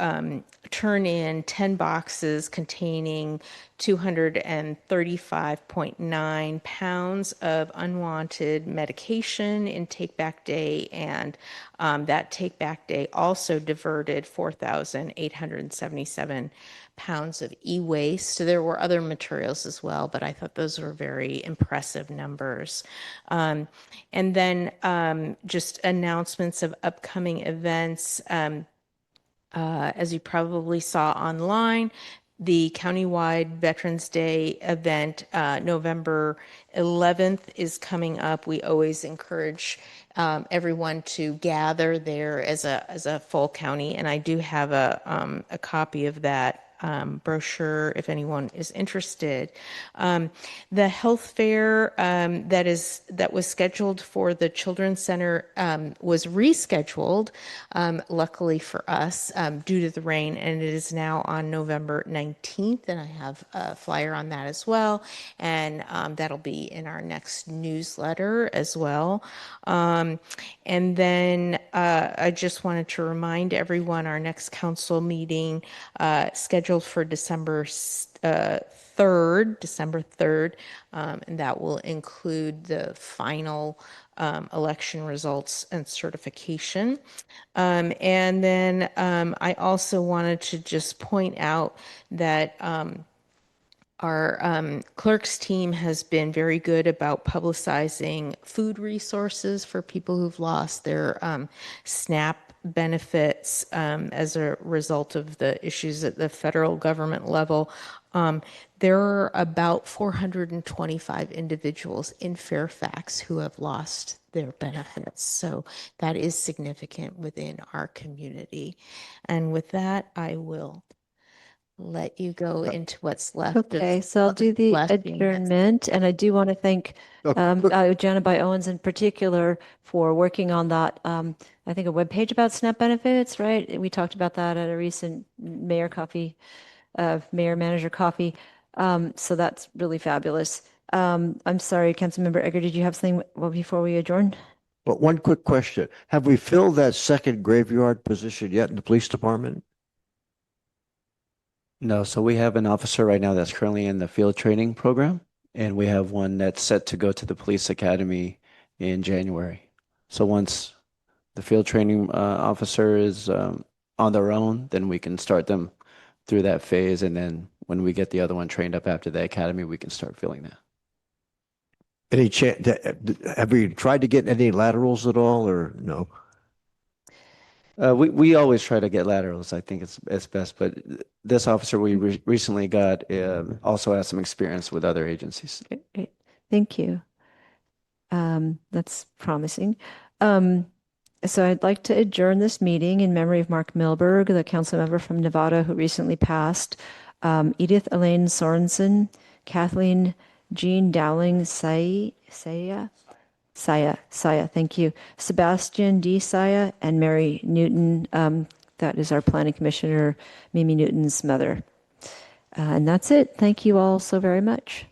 turn in 10 boxes containing 235.9 pounds of unwanted medication in Take Back Day, and that Take Back Day also diverted 4,877 pounds of e-waste. So there were other materials as well, but I thought those were very impressive numbers. And then just announcements of upcoming events. As you probably saw online, the countywide Veterans Day event, November 11th, is coming up. We always encourage everyone to gather there as a full county, and I do have a copy of that brochure if anyone is interested. The health fair that was scheduled for the Children's Center was rescheduled, luckily for us, due to the rain, and it is now on November 19th, and I have a flyer on that as well, and that'll be in our next newsletter as well. And then I just wanted to remind everyone our next council meeting scheduled for December 3rd, and that will include the final election results and certification. And then I also wanted to just point out that our clerk's team has been very good about publicizing food resources for people who've lost their SNAP benefits as a result of the issues at the federal government level. There are about 425 individuals in Fairfax who have lost their benefits. So that is significant within our community. And with that, I will let you go into what's left. Okay, so I'll do the adjournment, and I do want to thank Janet by Owens in particular for working on that. I think a webpage about SNAP benefits, right? We talked about that at a recent mayor manager coffee. So that's really fabulous. I'm sorry, Councilmember Egger, did you have something before we adjourn? But one quick question. Have we filled that second graveyard position yet in the police department? No, so we have an officer right now that's currently in the field training program, and we have one that's set to go to the police academy in January. So once the field training officer is on their own, then we can start them through that phase, and then when we get the other one trained up after the academy, we can start filling that. Any chance? Have we tried to get any laterals at all, or no? We always try to get laterals. I think it's best, but this officer we recently got also has some experience with other agencies. Great. Thank you. That's promising. So I'd like to adjourn this meeting in memory of Mark Milberg, the council member from Nevada who recently passed, Edith Elaine Sorensen, Kathleen Jean Dowling Saya, thank you. Sebastian D. Saya and Mary Newton. That is our planning commissioner, Mimi Newton's mother. And that's it. Thank you all so very much.